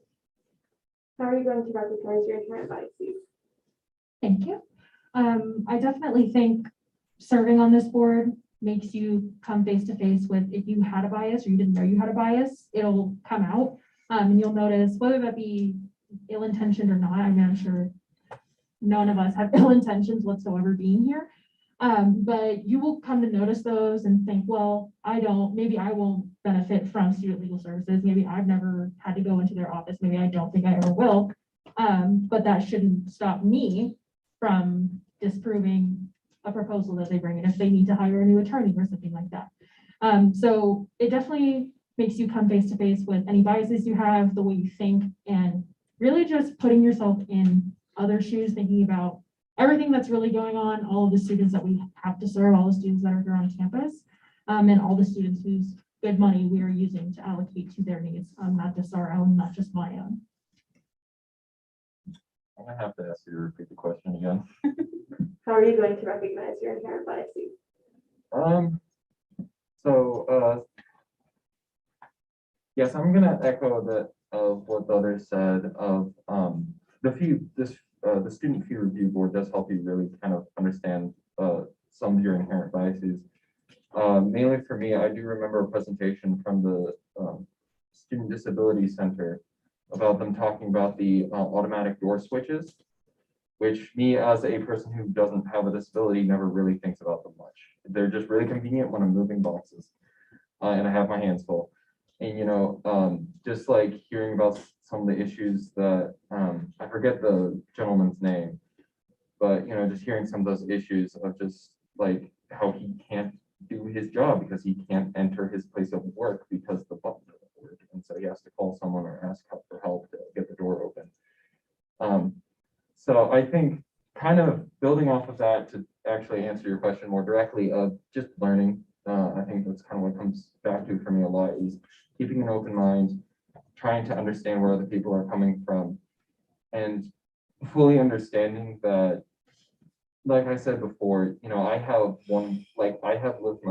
How are you going to recognize your inherent biases? Thank you. I definitely think serving on this board makes you come face to face with, if you had a bias or you didn't know you had a bias, it'll come out. And you'll notice, whether that be ill-intentioned or not. I mean, I'm sure none of us have ill intentions whatsoever being here. But you will come to notice those and think, well, maybe I won't benefit from student legal services. Maybe I've never had to go into their office. Maybe I don't think I ever will. But that shouldn't stop me from disproving a proposal that they bring in if they need to hire a new attorney or something like that. So it definitely makes you come face to face with any biases you have, the way you think, and really just putting yourself in other shoes, thinking about everything that's really going on, all of the students that we have to serve, all the students that are here on campus, and all the students whose good money we are using to allocate to their needs, not just our own, not just my own. I'm gonna have to ask you to repeat the question again. How are you going to recognize your inherent biases? Yes, I'm gonna echo that of what the others said of the student fee review board does help you really kind of understand some of your inherent biases. Mainly for me, I do remember a presentation from the Student Disability Center about them talking about the automatic door switches, which me as a person who doesn't have a disability never really thinks about them much. They're just really convenient when I'm moving boxes and I have my hands full. And, just like hearing about some of the issues that, I forget the gentleman's name, but, just hearing some of those issues of just like how he can't do his job because he can't enter his place of work because the button doesn't work. And so he has to call someone or ask for help to get the door open. So I think kind of building off of that to actually answer your question more directly of just learning. I think that's kind of what comes back to for me a lot is keeping an open mind, trying to understand where other people are coming from, and fully understanding that, like I said before, I have lived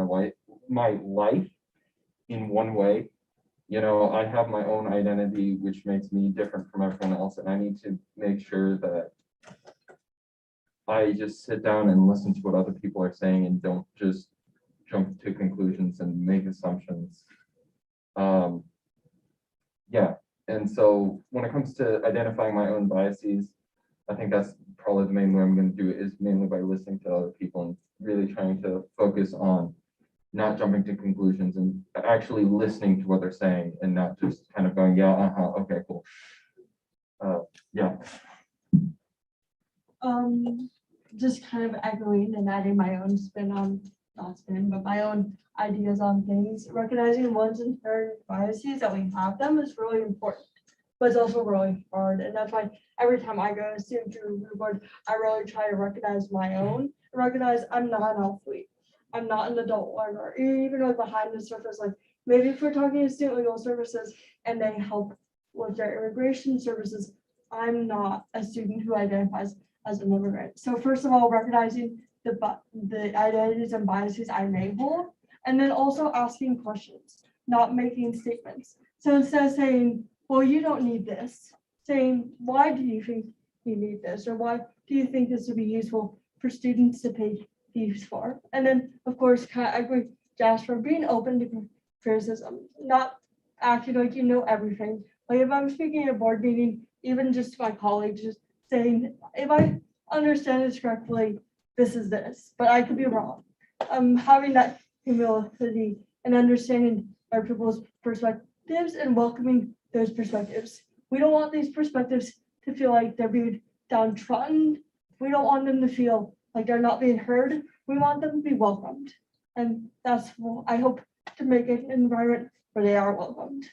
my life in one way. I have my own identity, which makes me different from everyone else, and I need to make sure that I just sit down and listen to what other people are saying and don't just jump to conclusions and make assumptions. Yeah, and so when it comes to identifying my own biases, I think that's probably the main way I'm going to do it, is mainly by listening to other people and really trying to focus on not jumping to conclusions and actually listening to what they're saying and not just kind of going, yeah, okay, cool. Yeah. Just kind of echoing and adding my own spin on, not spin, but my own ideas on things. Recognizing one's inherent biases, that we have them, is really important, but it's also really hard. And that's why every time I go to student review board, I really try to recognize my own, and recognize I'm not an athlete. I'm not an adult learner, even like behind the surface. Like maybe if we're talking to student legal services and they help with their immigration services, I'm not a student who identifies as an immigrant. So first of all, recognizing the identities and biases I may hold, and then also asking questions. not making statements. So instead of saying, well, you don't need this, saying, why do you think you need this? Or why do you think this would be useful for students to pay fees for? And then, of course, I agree with Jasper, being open to criticism, not acting like you know everything. Like if I'm speaking at a board meeting, even just to my colleagues, just saying, if I understand this correctly, this is this, but I could be wrong. Having that humility and understanding our people's perspectives and welcoming those perspectives. We don't want these perspectives to feel like they're being downtrodden. We don't want them to feel like they're not being heard. We want them to be welcomed. And that's what I hope to make an environment where they are welcomed.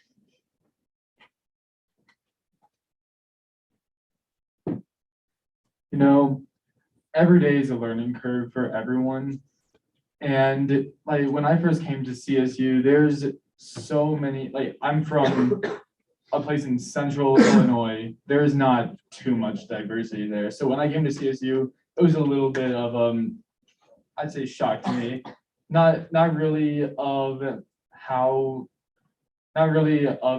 You know, every day is a learning curve for everyone. And like when I first came to CSU, there's so many, like I'm from a place in central Illinois. There's not too much diversity there. So when I came to CSU, it was a little bit of I'd say shock to me. Not really of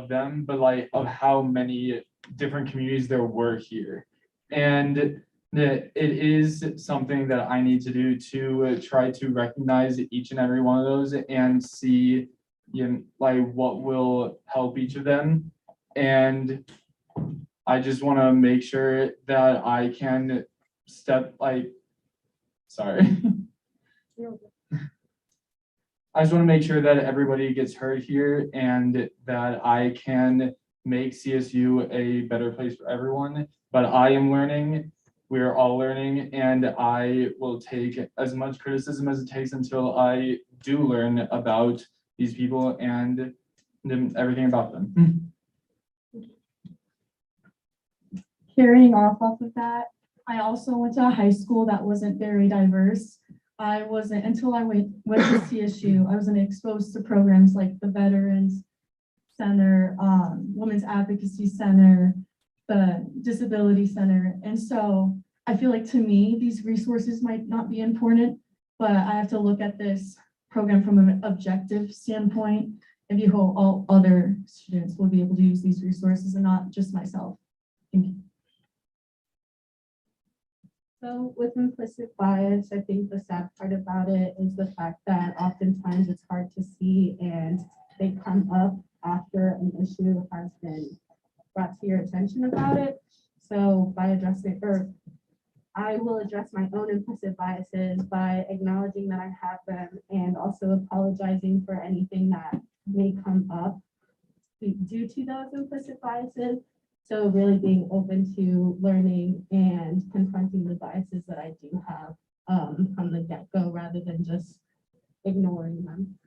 them, but like of how many different communities there were here. And it is something that I need to do to try to recognize each and every one of those and see, you know, like what will help each of them. And I just want to make sure that I can I just want to make sure that everybody gets heard here and that I can make CSU a better place for everyone. But I am learning, we're all learning, and I will take as much criticism as it takes until I do learn about these people and everything about them. Carrying off of that, I also went to a high school that wasn't very diverse. I wasn't, until I went to CSU, I wasn't exposed to programs like the Veterans Center, Women's Advocacy Center, the Disability Center. And so I feel like to me, these resources might not be important, but I have to look at this program from an objective standpoint and be whole all other students will be able to use these resources and not just myself. Thank you. So with implicit bias, I think the sad part about it is the fact that oftentimes it's hard to see and they come up after an issue has been brought to your attention about it. So by addressing, or I will address my own implicit biases by acknowledging that I have them and also apologizing for anything that may come up due to those implicit biases. So really being open to learning and confronting the biases that I do have from the get-go rather than just ignoring them.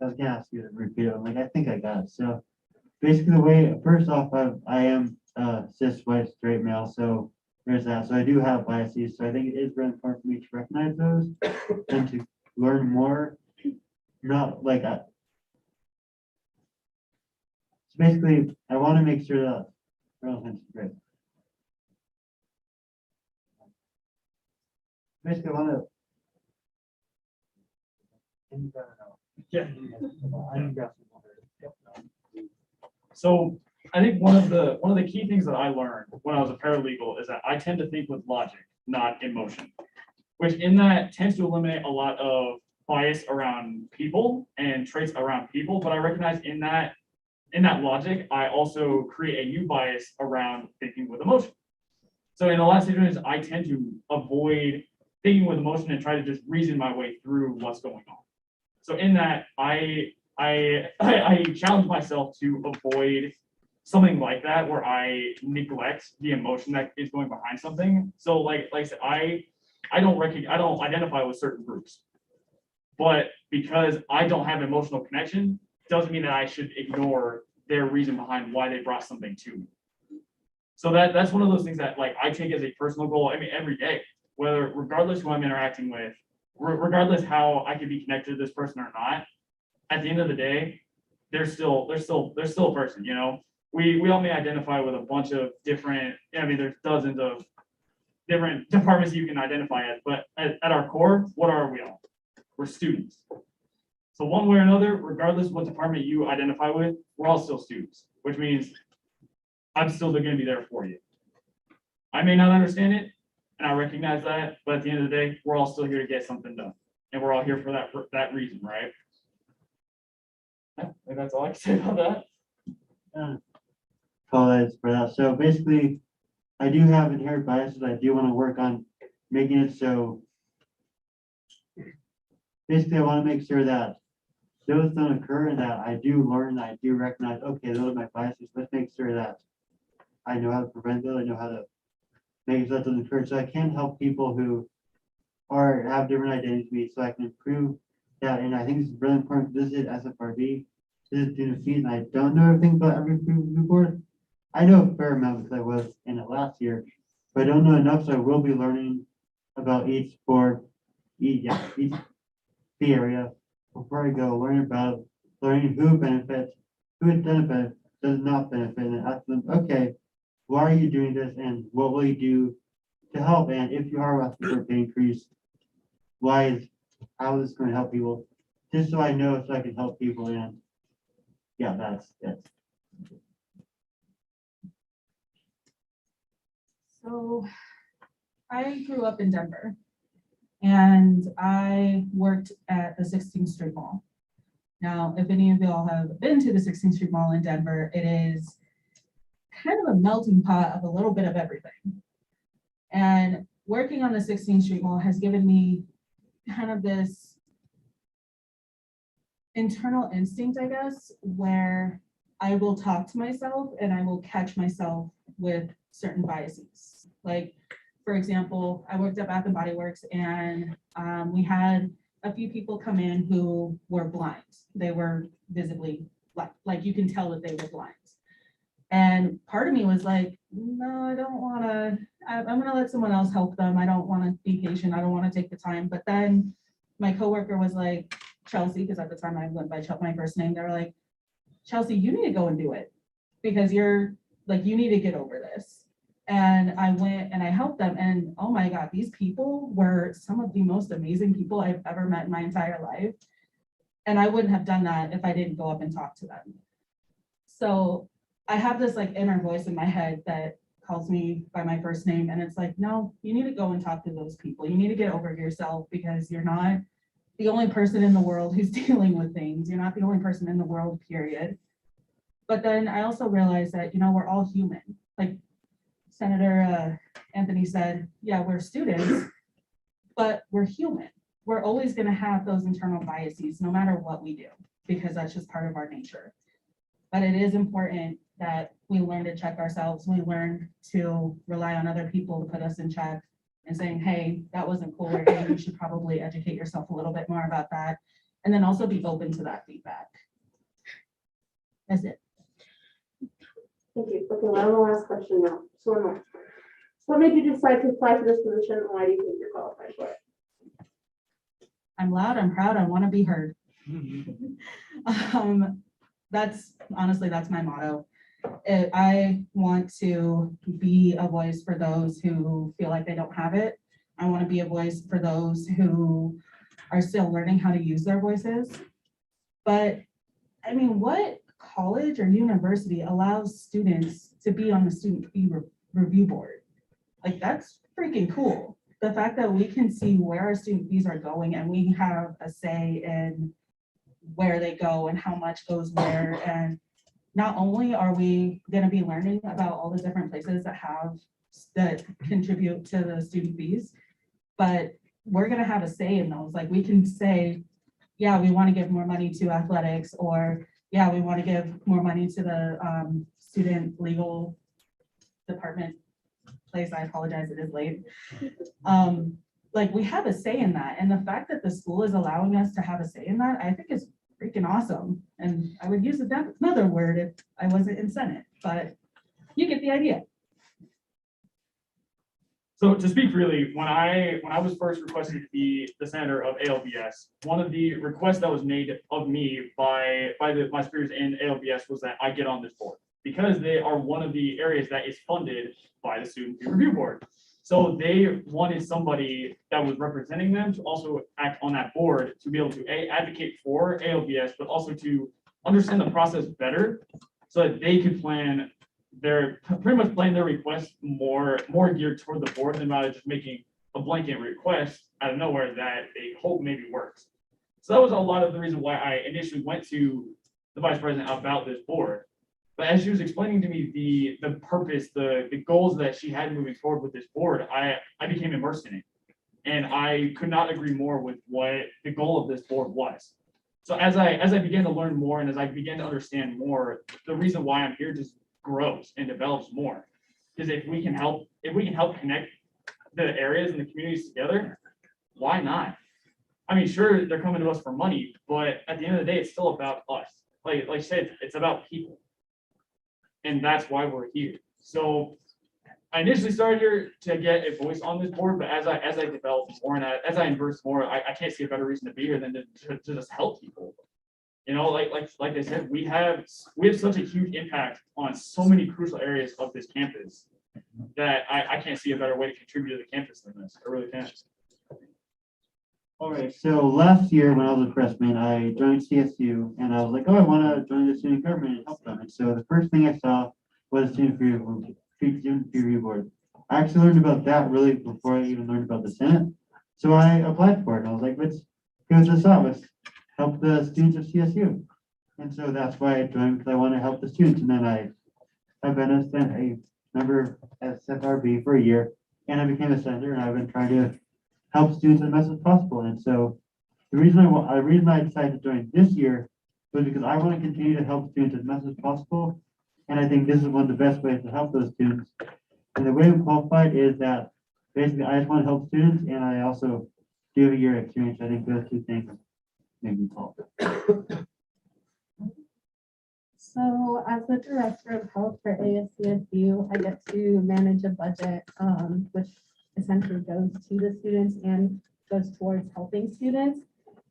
I was gonna ask you to repeat it. I'm like, I think I got it. So basically the way, first off, I am cis white straight male, so there's that. So I do have biases. So I think it is very important for me to recognize those and to learn more. Not like that. So basically, I want to make sure that relevance is great. Basically, I want to. Yeah. So I think one of the key things that I learned when I was a paralegal is that I tend to think with logic, not emotion, which in that tends to eliminate a lot of bias around people and traits around people. But I recognize in that logic, I also create a new bias around thinking with emotion. So in a lot of situations, I tend to avoid thinking with emotion and try to just reason my way through what's going on. So in that, I challenge myself to avoid something like that where I neglect the emotion that is going behind something. So like I said, I don't identify with certain groups, but because I don't have emotional connection, doesn't mean that I should ignore their reason behind why they brought something to me. So that's one of those things that like I take as a personal goal. I mean, every day, whether regardless who I'm interacting with, regardless how I could be connected to this person or not, at the end of the day, they're still a person, you know. We all may identify with a bunch of different, I mean, there's dozens of different departments you can identify as, but at our core, what are we all? We're students. So one way or another, regardless of what department you identify with, we're all still students, which means I'm still gonna be there for you. I may not understand it, and I recognize that, but at the end of the day, we're all still here to get something done. And we're all here for that reason, right? Yeah, and that's all I can say about that. Apologize for that. So basically, I do have inherent biases. I do want to work on making it so. Basically, I want to make sure that those don't occur and that I do learn, I do recognize, okay, those are my biases. Let's make sure that I know how to prevent those. I know how to make it so that doesn't occur. So I can help people who have different identities to me so I can improve that. And I think this is really important. This is SFRB. This is student fees, and I don't know everything about every review board. I know a fair amount because I was in it last year, but I don't know enough, so I will be learning about each board, each fee area before I go learning who benefits, who it doesn't benefit, does not benefit, and ask them, okay, why are you doing this, and what will you do to help? And if you are asking for a pay increase, how is this going to help people? Just so I know, so I can help people. And yeah, that's it. So I grew up in Denver and I worked at the 16th Street Mall. Now, if any of y'all have been to the 16th Street Mall in Denver, it is kind of a melting pot of a little bit of everything. And working on the 16th Street Mall has given me kind of this internal instinct, I guess, where I will talk to myself and I will catch myself with certain biases. Like, for example, I worked at Bath and Body Works, and we had a few people come in who were blind. They were visibly like you can tell that they were blind. And part of me was like, no, I don't want to. I'm going to let someone else help them. I don't want to be patient. I don't want to take the time. But then my coworker was like, Chelsea, because at the time I went by my first name. They were like, Chelsea, you need to go and do it because you need to get over this. And I went and I helped them. And oh my God, these people were some of the most amazing people I've ever met in my entire life. And I wouldn't have done that if I didn't go up and talk to them. So I have this like inner voice in my head that calls me by my first name. And it's like, no, you need to go and talk to those people. You need to get over yourself because you're not the only person in the world who's dealing with things. You're not the only person in the world, period. But then I also realized that, we're all human. Like Senator Anthony said, yeah, we're students, but we're human. We're always going to have those internal biases no matter what we do, because that's just part of our nature. But it is important that we learn to check ourselves. We learn to rely on other people to put us in check and saying, hey, that wasn't cool, or hey, you should probably educate yourself a little bit more about that. And then also be open to that feedback. That's it. Thank you. Okay, well, the last question now. So one more. What made you decide to apply for this position, and why do you think you're qualified for it? I'm loud, I'm proud, I want to be heard. That's my motto. I want to be a voice for those who feel like they don't have it. I want to be a voice for those who are still learning how to use their voices. But I mean, what college or university allows students to be on the student fee review board? Like, that's freaking cool. The fact that we can see where our student fees are going and we have a say in where they go and how much goes where. And not only are we going to be learning about all the different places that contribute to the student fees, but we're going to have a say in those. Like, we can say, yeah, we want to give more money to athletics, or yeah, we want to give more money to the student legal department place. I apologize, it is late. Like, we have a say in that. And the fact that the school is allowing us to have a say in that, I think is freaking awesome. And I would use another word if I wasn't in Senate, but you get the idea. So to speak freely, when I was first requested to be the senator of ALBS, one of the requests that was made of me by my superiors in ALBS was that I get on this board, because they are one of the areas that is funded by the Student Fee Review Board. So they wanted somebody that was representing them to also act on that board to be able to advocate for ALBS, but also to understand the process better so that they could pretty much plan their request more geared toward the board than rather just making a blanket request out of nowhere that they hope maybe works. So that was a lot of the reason why I initially went to the vice president about this board. But as she was explaining to me the purpose, the goals that she had moving forward with this board, I became immersed in it. And I could not agree more with what the goal of this board was. So as I began to learn more and as I began to understand more, the reason why I'm here just grows and develops more. Because if we can help connect the areas and the communities together, why not? I mean, sure, they're coming to us for money, but at the end of the day, it's still about us. Like I said, it's about people. And that's why we're here. So I initially started here to get a voice on this board, but as I develop more and as I immerse more, I can't see a better reason to be here than to just help people. You know, like I said, we have such a huge impact on so many crucial areas of this campus that I can't see a better way to contribute to the campus than this. I really can't. All right, so last year when I was a freshman, I joined CSU and I was like, oh, I want to join the student government and help them. And so the first thing I saw was student peer review board. I actually learned about that really before I even learned about the Senate. So I applied for it and I was like, let's give this out. Let's help the students of CSU. And so that's why I joined, because I want to help the students. And then I've been a member at SFRB for a year and I became a senator and I've been trying to help students as much as possible. And so the reason I decided to join this year was because I want to continue to help students as much as possible. And I think this is one of the best ways to help those students. And the way I'm qualified is that basically I just want to help students and I also do have a year experience. I think those two things make me qualified. So as the director of health for ASCSU, I get to manage a budget, which essentially goes to the students and goes towards helping students.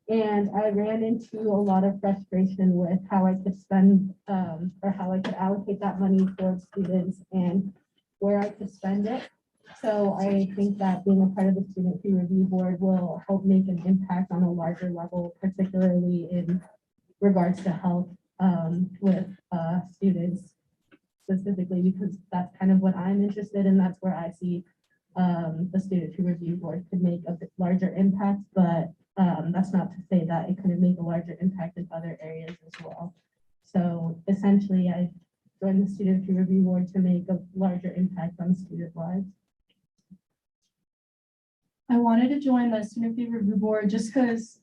And I ran into a lot of frustration with how I could spend or how I could allocate that money towards students and where I could spend it. So I think that being a part of the student peer review board will help make an impact on a larger level, particularly in regards to health with students specifically, because that's kind of what I'm interested in. That's where I see the student peer review board could make a bit larger impact, but that's not to say that it couldn't make a larger impact in other areas as well. So essentially, I joined the student peer review board to make a larger impact on student lives. I wanted to join the student peer review board just because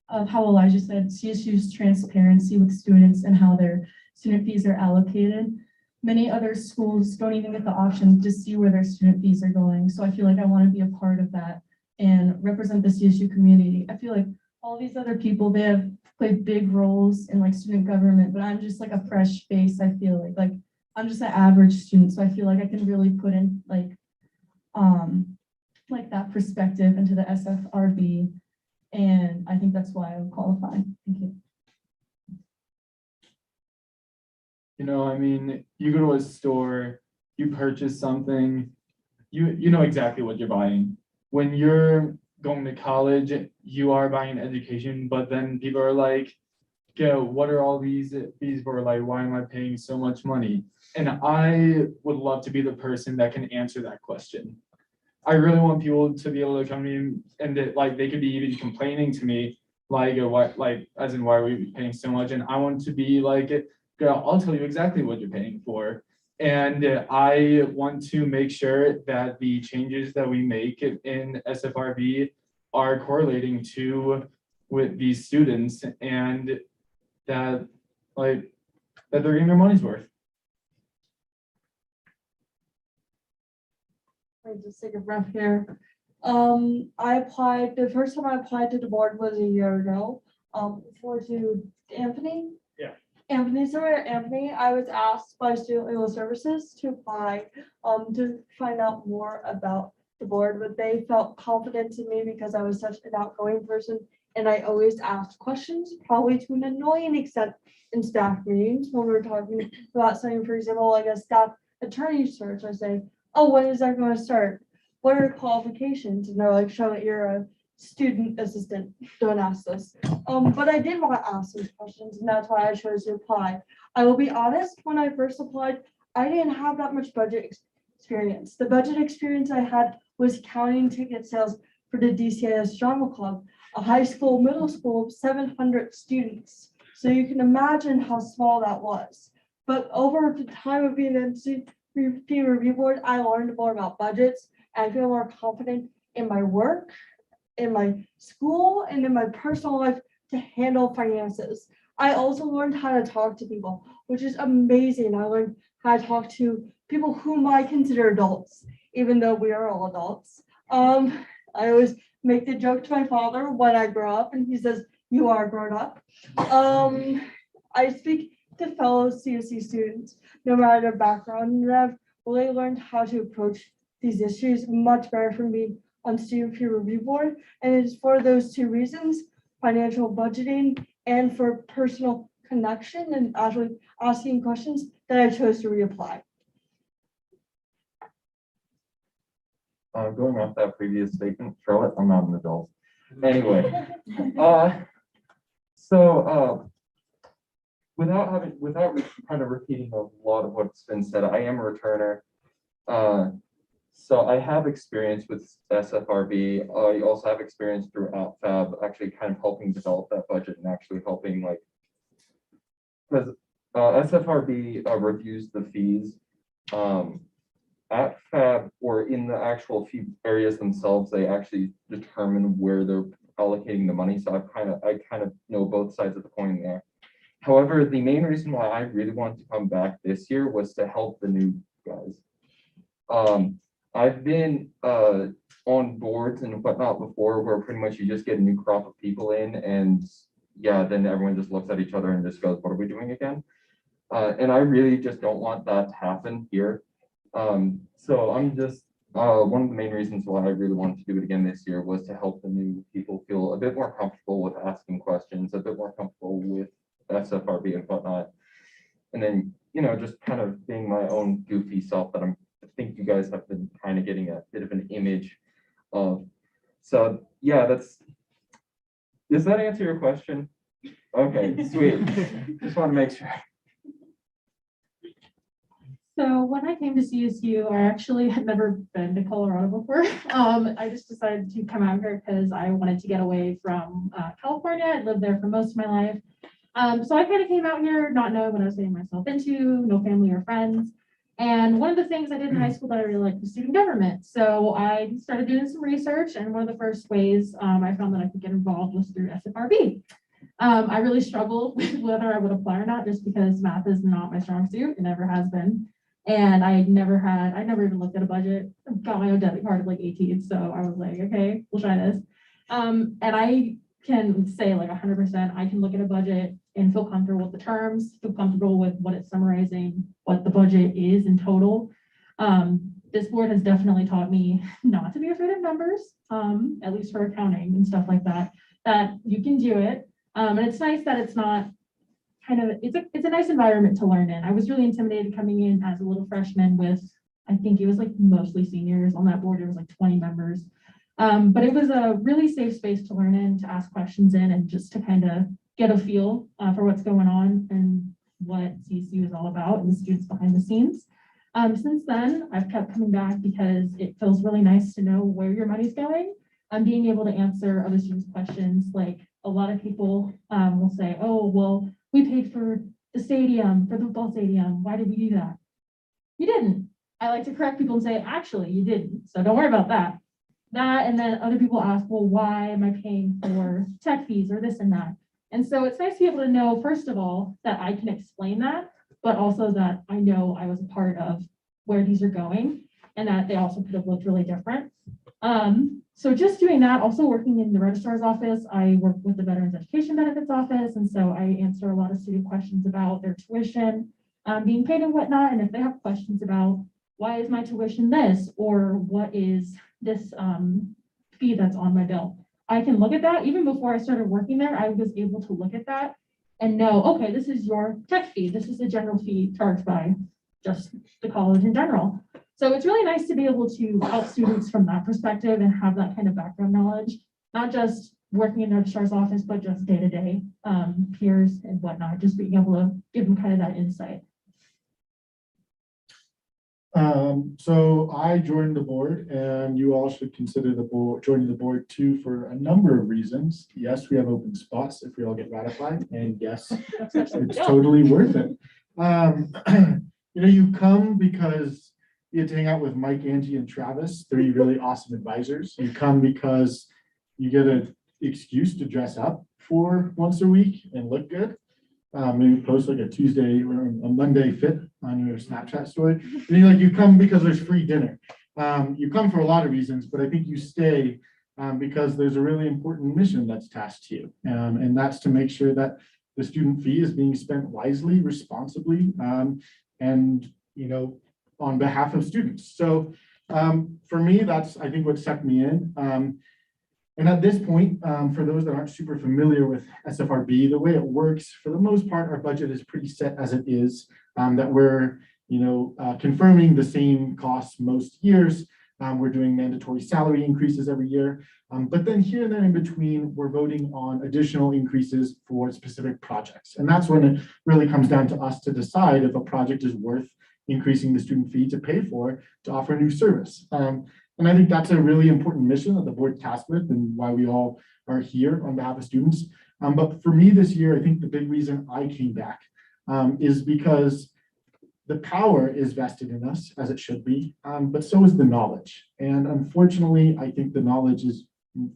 of how Elijah said, CSU's transparency with students and how their student fees are allocated. Many other schools don't even get the option to see where their student fees are going. So I feel like I want to be a part of that and represent the CSU community. I feel like all these other people, they have played big roles in like student government, but I'm just like a fresh face. I feel like I'm just an average student. So I feel like I can really put in like that perspective into the SFRB. And I think that's why I would qualify. Thank you. You know, I mean, you go to a store, you purchase something, you know exactly what you're buying. When you're going to college, you are buying education, but then people are like, yo, what are all these fees for? Like, why am I paying so much money? And I would love to be the person that can answer that question. I really want people to be able to come in and that, like, they could be even complaining to me, like, what, like, as in why are we paying so much? And I want to be like, girl, I'll tell you exactly what you're paying for. And I want to make sure that the changes that we make in SFRB are correlating to with these students and that they're getting their money's worth. I just take a breath here. The first time I applied to the board was a year ago. To Anthony. Yeah. Anthony, I was asked by Student Legal Services to apply to find out more about the board, but they felt confident in me because I was such an outgoing person and I always asked questions, probably to an annoying extent in staff meetings when we were talking about something, for example, like a staff attorney search. I say, oh, when is that going to start? what are your qualifications? And they're like, Charlotte, you're a student assistant. Don't ask this. But I did want to ask those questions, and that's why I chose to apply. I will be honest, when I first applied, I didn't have that much budget experience. The budget experience I had was counting ticket sales for the DCIS Drama Club, a high school, middle school of 700 students. So you can imagine how small that was. But over the time of being an NCP review board, I learned more about budgets. I feel more confident in my work, in my school, and in my personal life to handle finances. I also learned how to talk to people, which is amazing. I learned how to talk to people whom I consider adults, even though we are all adults. I always make the joke to my father when I grow up, and he says, "You are grown up." I speak to fellow CSU students, no matter their background, and I've really learned how to approach these issues much better for me on student peer review board. And it's for those two reasons, financial budgeting and for personal connection and actually asking questions, that I chose to reapply. Going off that previous statement, Charlotte, I'm not an adult. Anyway, without kind of repeating a lot of what's been said, I am a returner. So I have experience with SFRB. I also have experience through AppFab, actually kind of helping develop that budget and actually helping, like, because SFRB reviews the fees. AppFab, or in the actual fee areas themselves, they actually determine where they're allocating the money. So I kind of know both sides of the coin there. However, the main reason why I really wanted to come back this year was to help the new guys. I've been on boards and whatnot before, where pretty much you just get a new crop of people in, and yeah, then everyone just looks at each other and just goes, "What are we doing again?" And I really just don't want that to happen here. So I'm just one of the main reasons why I really wanted to do it again this year was to help the new people feel a bit more comfortable with asking questions, a bit more comfortable with SFRB and whatnot, and then, you know, just kind of being my own goofy self that I think you guys have been kind of getting a bit of an image of. So yeah, does that answer your question? Okay, sweet. Just want to make sure. So when I came to CSU, I actually had never been to Colorado before. I just decided to come out here because I wanted to get away from California. I'd lived there for most of my life. So I kind of came out here not knowing what I was getting myself into, no family or friends. And one of the things I did in high school that I really liked was student government. So I started doing some research, and one of the first ways I found that I could get involved was through SFRB. I really struggled with whether I would apply or not, just because math is not my strong suit. It never has been. And I never even looked at a budget. Got my own debit card at like 18. So I was like, okay, we'll try this. And I can say like 100%, I can look at a budget and feel comfortable with the terms, feel comfortable with what it's summarizing, what the budget is in total. This board has definitely taught me not to be afraid of numbers, at least for accounting and stuff like that, that you can do it. And it's nice that it's not it's a nice environment to learn in. I was really intimidated coming in as a little freshman with, I think it was like mostly seniors on that board. There was like 20 members. But it was a really safe space to learn in, to ask questions in, and just to kind of get a feel for what's going on and what CSU is all about and the students behind the scenes. Since then, I've kept coming back because it feels really nice to know where your money's going and being able to answer other students' questions. Like a lot of people will say, oh, well, we paid for the stadium, for the football stadium. Why did we do that? You didn't. I like to correct people and say, actually, you didn't. So don't worry about that. And then other people ask, well, why am I paying for tech fees or this and that? And so it's nice to be able to know, first of all, that I can explain that, but also that I know I was a part of where these are going and that they also could have looked really different. So just doing that, also working in the registrar's office, I work with the Veterans Education Benefits Office. And so I answer a lot of student questions about their tuition, being paid and whatnot. And if they have questions about why is my tuition this, or what is this fee that's on my bill, I can look at that. Even before I started working there, I was able to look at that and know, okay, this is your tech fee. This is the general fee charged by just the college in general. So it's really nice to be able to help students from that perspective and have that kind of background knowledge, not just working in the registrar's office, but just day-to-day peers and whatnot, just being able to give them kind of that insight. So I joined the board, and you all should consider the board, joining the board too, for a number of reasons. Yes, we have open spots if we all get ratified, and yes, it's totally worth it. You know, you come because you get to hang out with Mike, Angie, and Travis, 3 really awesome advisors. You come because you get an excuse to dress up for once a week and look good. Maybe post like a Tuesday or a Monday fit on your Snapchat story. And you come because there's free dinner. You come for a lot of reasons, but I think you stay because there's a really important mission that's tasked to you. And that's to make sure that the student fee is being spent wisely, responsibly, and, you know, on behalf of students. So for me, that's, I think, what sucked me in. And at this point, for those that aren't super familiar with SFRB, the way it works, for the most part, our budget is pretty set as it is, that we're, you know, confirming the same costs most years. We're doing mandatory salary increases every year. But then here and there in between, we're voting on additional increases for specific projects. And that's when it really comes down to us to decide if a project is worth increasing the student fee to pay for to offer new service. And I think that's a really important mission that the board tasked with and why we all are here on behalf of students. But for me this year, I think the big reason I came back is because the power is vested in us, as it should be, but so is the knowledge. And unfortunately, I think the knowledge is,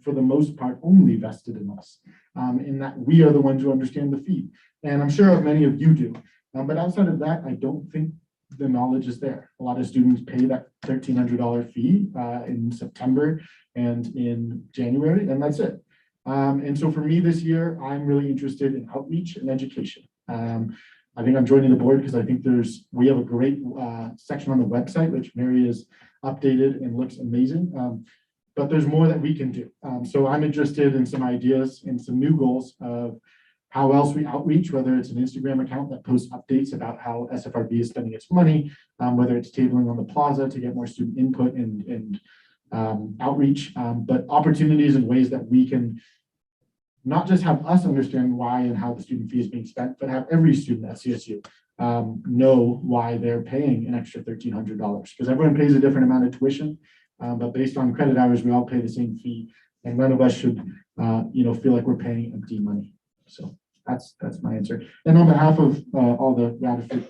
for the most part, only vested in us, in that we are the ones who understand the fee. And I'm sure many of you do. But outside of that, I don't think the knowledge is there. A lot of students pay that $1,300 fee in September and in January, and that's it. And so for me this year, I'm really interested in outreach and education. I think I'm joining the board because I think we have a great section on the website, which Mary has updated and looks amazing. But there's more that we can do. So I'm interested in some ideas and some new goals of how else we outreach, whether it's an Instagram account that posts updates about how SFRB is spending its money, whether it's tabling on the plaza to get more student input and outreach, but opportunities and ways that we can not just have us understand why and how the student fee is being spent, but have every student at CSU know why they're paying an extra $1,300, because everyone pays a different amount of tuition, but based on credit hours, we all pay the same fee, and none of us should, you know, feel like we're paying empty money. So that's my answer. And on behalf of all the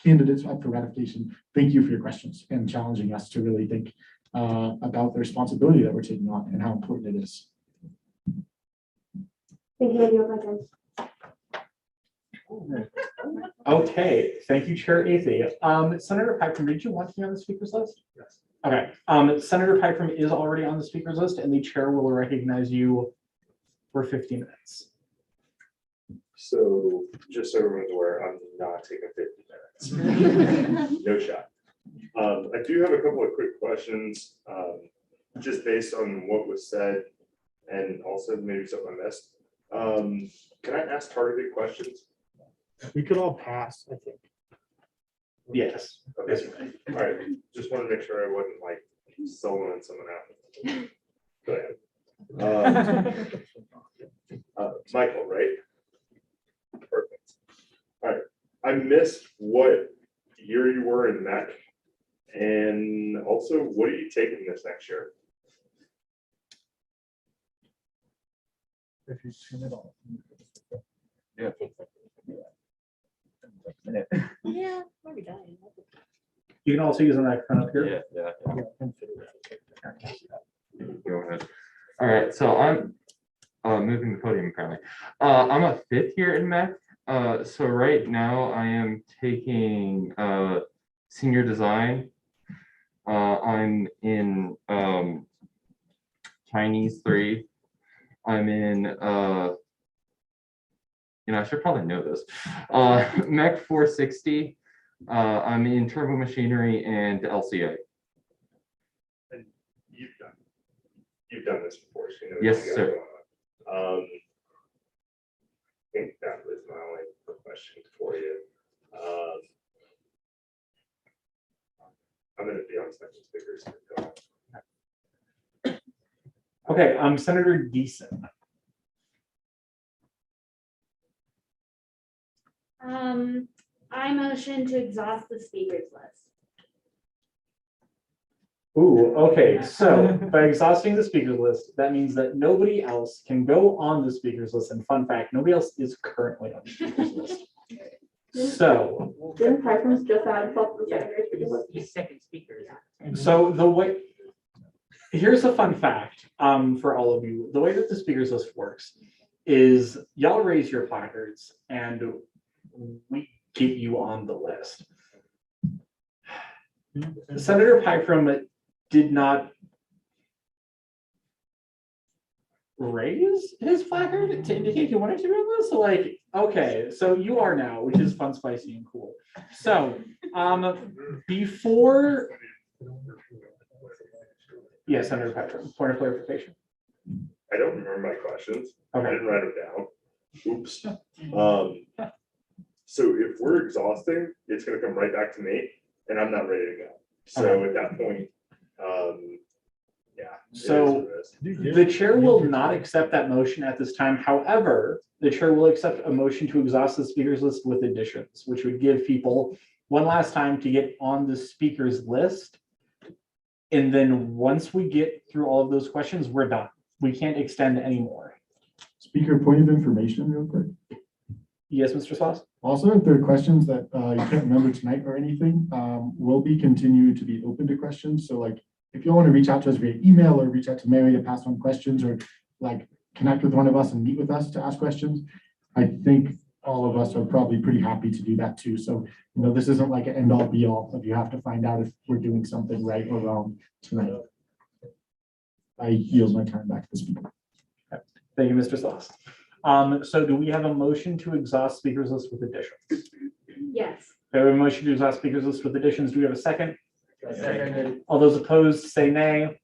candidates up for ratification, thank you for your questions and challenging us to really think about the responsibility that we're taking on and how important it is. Thank you, Lydia. Okay, thank you, Chair Athey. Senator Python, did you want to be on the speakers list? Yes. Okay, Senator Python is already on the speakers list, and the chair will recognize you for 15 minutes. So just so everyone's aware, I'm not taking 50 minutes. No shot. I do have a couple of quick questions, just based on what was said and also maybe something I missed. Can I ask targeted questions? We could all pass, I think. Yes. Okay. All right. Just want to make sure I wasn't like soloing someone out. Go ahead. Michael, right? Perfect. All right. I missed what year you were in MEC, and also what are you taking this next year? If you turn it off. Yeah. Yeah, might be dying. You can also use an icon up here. Yeah. Go ahead. All right, so I'm moving the podium apparently. I'm a 5th year in MEC. So right now I am taking senior design. I'm in Chinese 3. I'm in I should probably know this. MEC 460. I'm in turbo machinery and LCA. And you've done this before, so you know what Yes, you got sir. going on. I think that was my only question for you. I'm gonna be on second speakers. Okay, Senator Deason. I motion to exhaust the speakers list. Ooh, okay, so by exhausting the speakers list, that means that nobody else can go on the speakers list. And fun fact, nobody else is currently on the speakers list. So, Jim Parsons just added himself to the secondary speakers list. He's second speaker. so the way, here's a fun fact for all of you. The way that the speakers list works is y'all raise your placards and we get you on the list. Senator Pycrom did not raise his placard to indicate he wanted to be on this. So like, okay, so you are now, which is fun, spicy, and cool. So before, yes, Senator Pycrom, point of clarification. I don't remember my questions. Okay. I didn't write them down. Oops. So if we're exhausting, it's gonna come right back to me and I'm not ready to go. So at that point, yeah. So the chair will not accept that motion at this time. However, the chair will accept a motion to exhaust the speakers list with additions, which would give people one last time to get on the speakers list. And then once we get through all of those questions, we're done. We can't extend anymore. Speaker, point of information real quick. Yes, Mr. Sloss? Also, if there are questions that you can't remember tonight or anything, we'll be continue to be open to questions. So like, if you want to reach out to us via email or reach out to Mary to pass on questions or like connect with one of us and meet with us to ask questions, I think all of us are probably pretty happy to do that too. So, you know, this isn't like an end all be all if you have to find out if we're doing something right or wrong tonight. I yield my time back to the speaker. Thank you, Mr. Sloss. So do we have a motion to exhaust speakers list with additions? Yes. We have a motion to exhaust speakers list with additions. Do we have a second? Second. All those opposed say nay.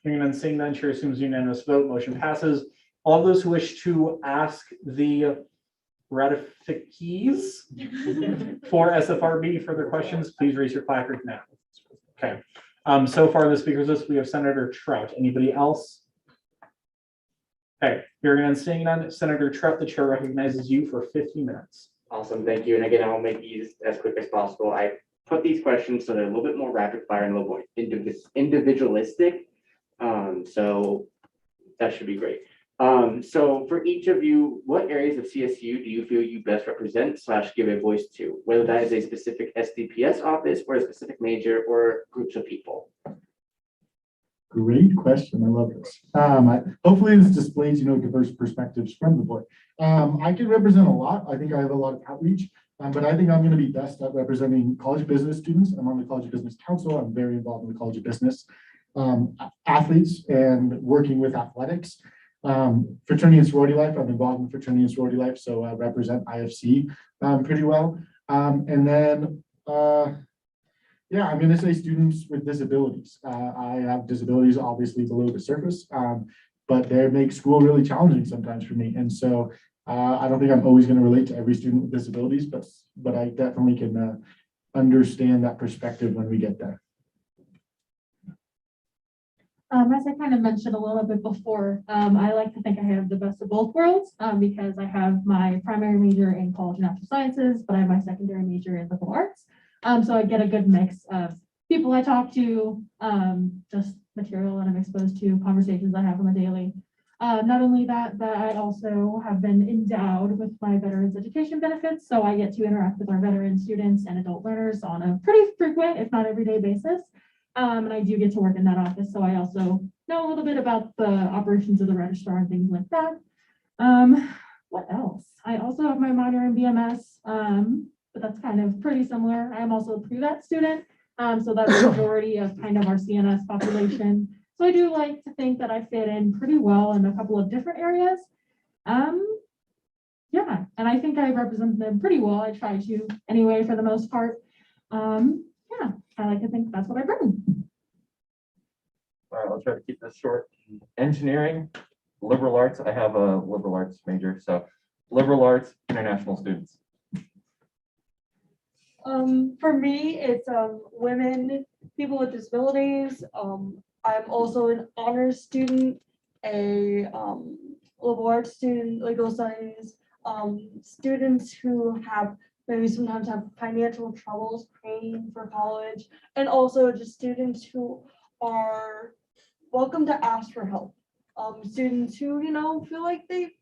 Hearing none, seeing none, chair assumes unanimous vote, motion passes. All those who wish to ask the ratifications for SFRB further questions, please raise your placard now. Okay. So far in the speakers list, we have Senator Trout. Anybody else? Okay, hearing none, seeing none, Senator Trout, the chair recognizes you for 50 minutes. Awesome, thank you. And again, I'll make these as quick as possible. I put these questions so they're a little bit more rapid fire and a little more individualistic. So that should be great. So for each of you, what areas of CSU do you feel you best represent / give a voice to, whether that is a specific SDPS office or a specific major or groups of people? Great question. I love this. Hopefully this displays, you know, diverse perspectives from the board. I can represent a lot. I think I have a lot of outreach, but I think I'm going to be best at representing college business students. I'm on the College of Business Council. I'm very involved in the College of Business, athletes and working with athletics. Fraternity and sorority life. I'm involved in fraternity and sorority life, so I represent IFC pretty well. And then yeah, I'm going to say students with disabilities. I have disabilities obviously below the surface, but they make school really challenging sometimes for me. And so I don't think I'm always going to relate to every student with disabilities, but I definitely can understand that perspective when we get there. As I kind of mentioned a little bit before, I like to think I have the best of both worlds because I have my primary major in college and natural sciences, but I have my secondary major in liberal arts. So I get a good mix of people I talk to, just material that I'm exposed to, conversations I have on the daily. Not only that, but I also have been endowed with my veterans education benefits. So I get to interact with our veteran students and adult learners on a pretty frequent, if not everyday basis. And I do get to work in that office. So I also know a little bit about the operations of the registrar and things like that. What else? I also have my minor in BMS, but that's kind of pretty similar. I'm also a pre-vet student. So that's the majority of kind of our CNS population. So I do like to think that I fit in pretty well in a couple of different areas. Yeah, and I think I represent them pretty well. I try to anyway, for the most part. Yeah, I like to think that's what I bring. All right, I'll try to keep this short. Engineering, liberal arts. I have a liberal arts major, so liberal arts, international students. For me, it's women, people with disabilities. I'm also an honors student, a liberal arts student, legal studies. Students who have maybe sometimes have financial troubles paying for college, and also just students who are welcome to ask for help. Students who, feel like they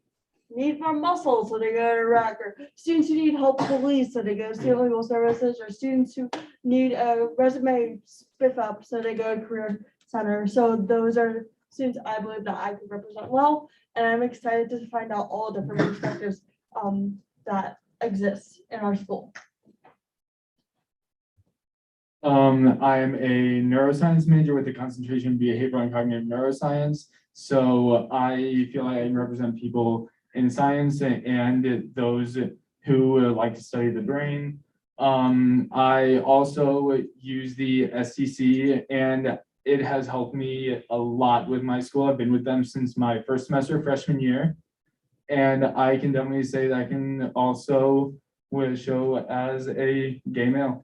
need more muscle, so they go to rec, or students who need help police, so they go to state legal services, or students who need a resume spiff up, so they go to career center. So those are students I believe that I can represent well, and I'm excited to find out all the different perspectives that exist in our school. I'm a neuroscience major with a concentration in behavioral and cognitive neuroscience. So I feel like I can represent people in science and those who like to study the brain. I also use the SCC, and it has helped me a lot with my school. I've been with them since my first semester, freshman year. And I can definitely say that I can also show as a gay male.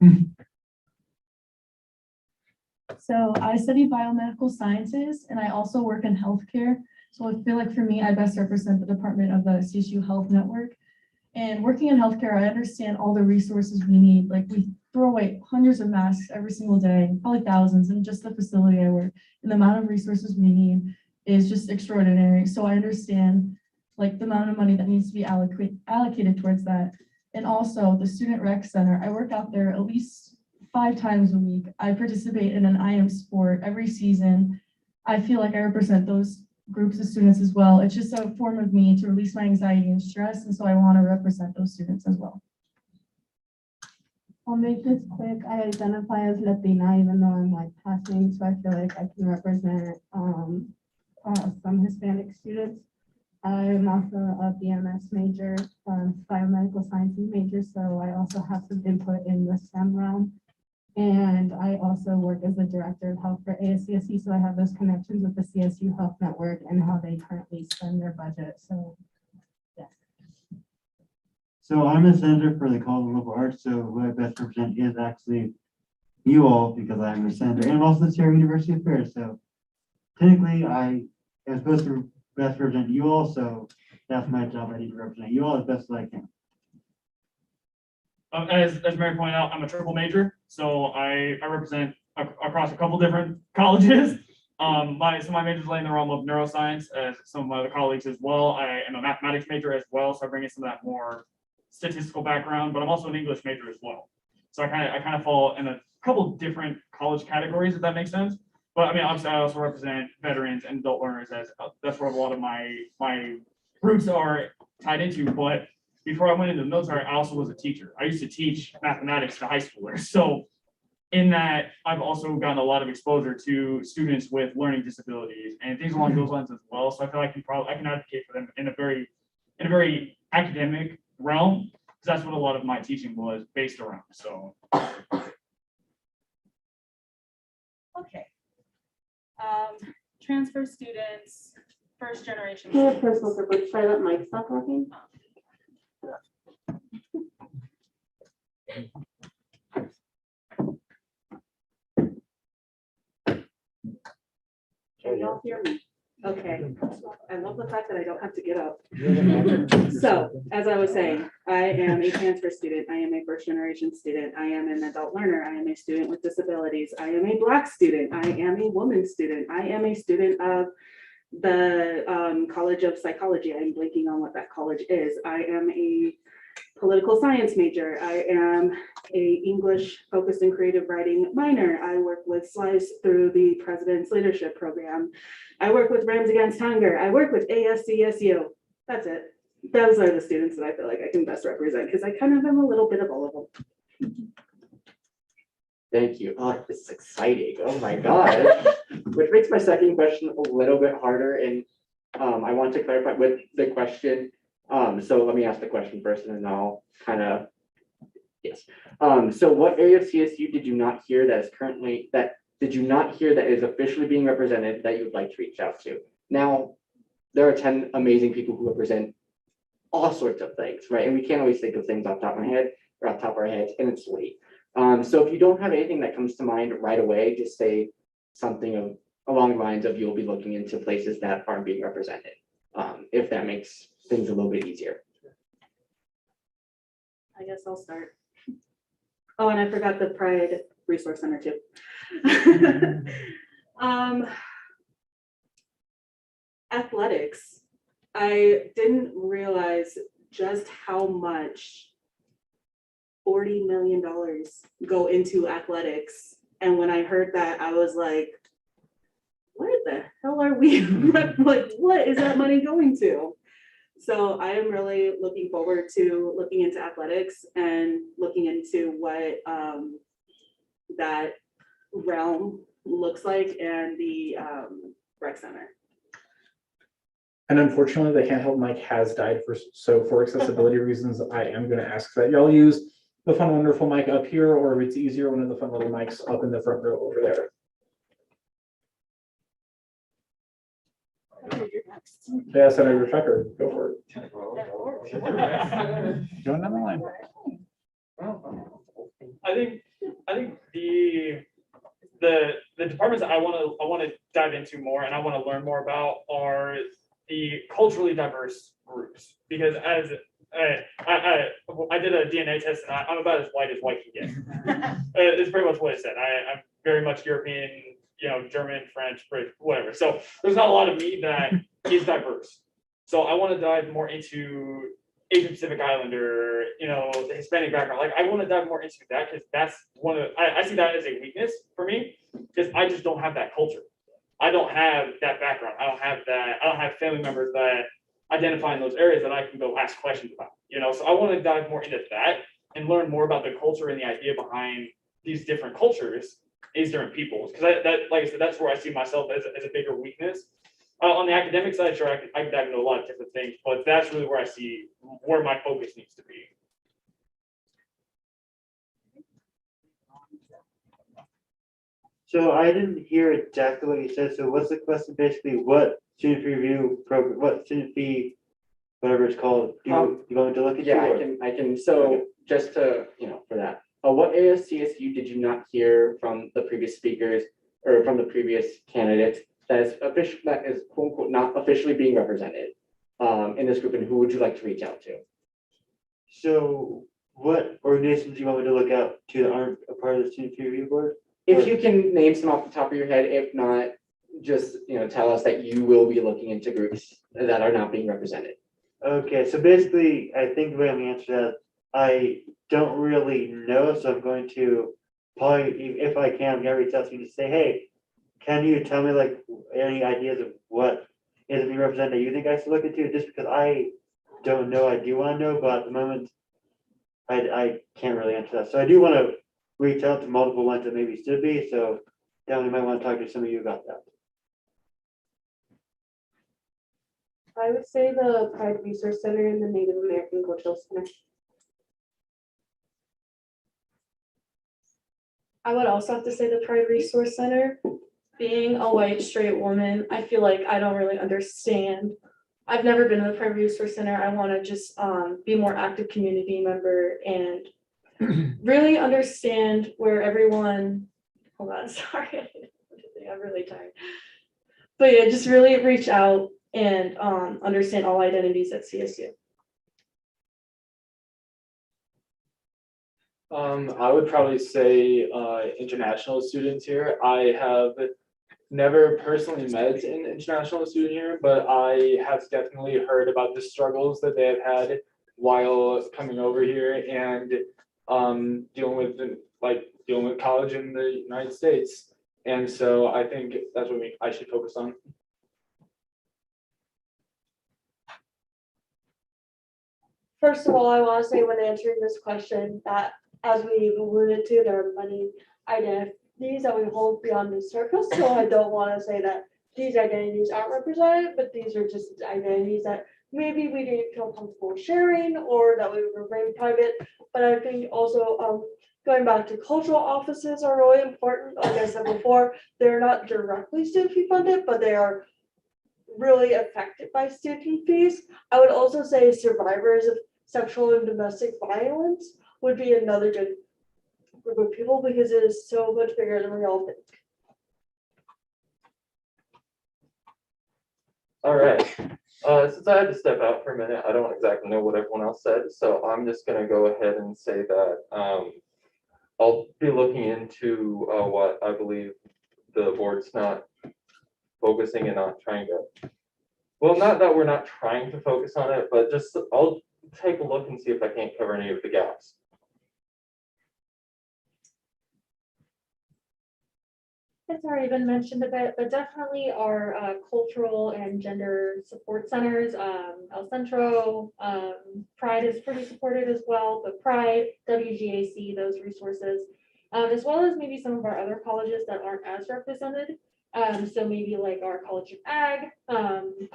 So I study biomedical sciences and I also work in healthcare. So I feel like for me, I best represent the department of the CSU Health Network. And working in healthcare, I understand all the resources we need. Like we throw away hundreds of masks every single day, probably thousands in just the facility I work. And the amount of resources we need is just extraordinary. So I understand like the amount of money that needs to be allocated towards that. And also the Student Rec Center, I work out there at least 5 times a week. I participate in an IM sport every season. I feel like I represent those groups of students as well. It's just a form of me to release my anxiety and stress. And so I want to represent those students as well. I'll make this quick. I identify as Latina, even though I'm like passing. So I feel like I can represent some Hispanic students. I'm also a BMS major, biomedical sciences major. So I also have some input in the STEM realm. And I also work as the director of health for ASCSU, so I have those connections with the CSU Health Network and how they currently spend their budget. So, yes. So I'm a senator for the College of Liberal Arts, so who I best represent is actually you all, because I'm a senator, and I'm also the chair of University Affairs. So technically, I am supposed to best represent you all, so that's my job. I need to represent you all as best as I can. As Mary pointed out, I'm a triple major, so I represent across a couple different colleges. My majors lay in the realm of neuroscience, as some of my other colleagues as well. I am a mathematics major as well, so I bring in some of that more statistical background, but I'm also an English major as well. So I kind of fall in a couple different college categories, if that makes sense. But I mean, obviously, I also represent veterans and adult learners, as that's where a lot of my roots are tied into. But before I went into the military, I also was a teacher. I used to teach mathematics to high schoolers. So in that, I've also gotten a lot of exposure to students with learning disabilities and things along those lines as well. So I feel like I can advocate for them in a very academic realm, because that's what a lot of my teaching was based around. So okay. Transfer students, first generation. Can I have personal privilege? Should I let Mike stop working? Can y'all hear me? Okay. I love the fact that I don't have to get up. So, as I was saying, I am a transfer student. I am a first generation student. I am an adult learner. I am a student with disabilities. I am a Black student. I am a woman student. I am a student of the College of Psychology. I'm blanking on what that college is. I am a political science major. I am a English focused in creative writing minor. I work with SLICE through the President's Leadership Program. I work with Rams Against Hunger. I work with ASCSU. That's it. Those are the students that I feel like I can best represent, because I kind of am a little bit of all of them. Thank you. Oh, this is exciting. Oh my God. Which makes my second question a little bit harder. And I want to clarify with the question. So let me ask the question first, and then I'll kind of, yes. So what area of CSU did you not hear that is officially being represented that you would like to reach out to? Now, there are 10 amazing people who represent all sorts of things, right? And we can't always think of things off the top of my head, or off the top of our heads, and it's late. So if you don't have anything that comes to mind right away, just say something along the lines of you'll be looking into places that aren't being represented, if that makes things a little bit easier. I guess I'll start. Oh, and I forgot the Pride Resource Center too. Athletics. I didn't realize just how much $40 million go into athletics. And when I heard that, I was like, what the hell are we, like, what is that money going to? So I am really looking forward to looking into athletics and looking into what that realm looks like and the rec center. And unfortunately, the handheld mic has died so for accessibility reasons, I am gonna ask that y'all use the fun, wonderful mic up here, or if it's easier, one of the fun little mics up in the front row over there. Yeah, Senator Fecker, go for it. Go another line. I think the departments that I want to dive into more and I want to learn more about are the culturally diverse groups, because as I did a DNA test and I'm about as white can get. It's pretty much what it said. I'm very much European, German, French, British, whatever. So there's not a lot of me that is diverse. So I want to dive more into Asian Pacific Islander, the Hispanic background. Like I want to dive more into that because that's I see that as a weakness for me because I just don't have that culture. I don't have that background. I don't have family members that identify in those areas that I can go ask questions about, so I want to dive more into that and learn more about the culture and the idea behind these different cultures, these different peoples. Because like I said, that's where I see myself as a bigger weakness. On the academic side, sure, I can dive into a lot of different things, but that's really where I see where my focus needs to be. So I didn't hear exactly what you said. So what's the question basically? What student fee review program, what student fee, whatever it's called, you want me to look at? Yeah, I can. So just to, for that, what ASCSU did you not hear from the previous speakers or from the previous candidates that is quote unquote not officially being represented in this group, and who would you like to reach out to? So what organizations do you want me to look out to that aren't a part of the student fee review board? If you can name some off the top of your head, if not, just tell us that you will be looking into groups that are not being represented. Okay, so basically, I think the way I'm gonna answer that, I don't really know, so I'm going to probably, if I can, I'm gonna reach out to you to say, hey, can you tell me like any ideas of what isn't being represented that you think I should look into? Just because I don't know, I do want to know, but at the moment, I can't really answer that. So I do want to reach out to multiple ones that maybe should be, so definitely might want to talk to some of you about that. I would say the Pride Resource Center and the Native American Cultural Center. I would also have to say the Pride Resource Center. Being a white straight woman, I feel like I don't really understand. I've never been to the Pride Resource Center. I want to just be more active community member and really understand where everyone, hold on, sorry, I'm really tired. But yeah, just really reach out and understand all identities at CSU. I would probably say international students here. I have never personally met an international student here, but I have definitely heard about the struggles that they have had while coming over here and dealing with college in the United States. And so I think that's what I should focus on. First of all, I want to say when answering this question that, as we alluded to, there are many identities that we hold beyond the surface. So I don't want to say that these identities aren't represented, but these are just identities that maybe we didn't feel comfortable sharing or that we would remain private. But I think also going back to cultural offices are really important. Like I said before, they're not directly student fee funded, but they are really affected by student fees. I would also say survivors of sexual and domestic violence would be another good group of people because it is so much bigger than we all think. All right, since I had to step out for a minute, I don't exactly know what everyone else said, so I'm just gonna go ahead and say that, I'll be looking into, what I believe the board's not focusing and not trying to, well, not that we're not trying to focus on it, but just, I'll take a look and see if I can't cover any of the gaps. It's already been mentioned a bit, but definitely our cultural and gender support centers, El Centro, Pride is pretty supported as well, but Pride, WGAC, those resources, as well as maybe some of our other colleges that aren't as represented. So maybe like our College of Ag,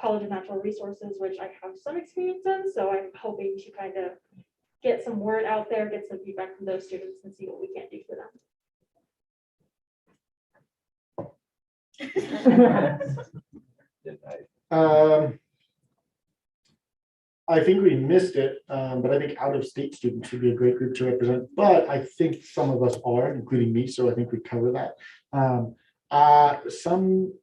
College of Natural Resources, which I have some experience in, so I'm hoping to kind of get some word out there, get some feedback from those students and see what we can do for them. I think we missed it, but I think out-of-state students would be a great group to represent, but I think some of us are, including me, so I think we cover that. Some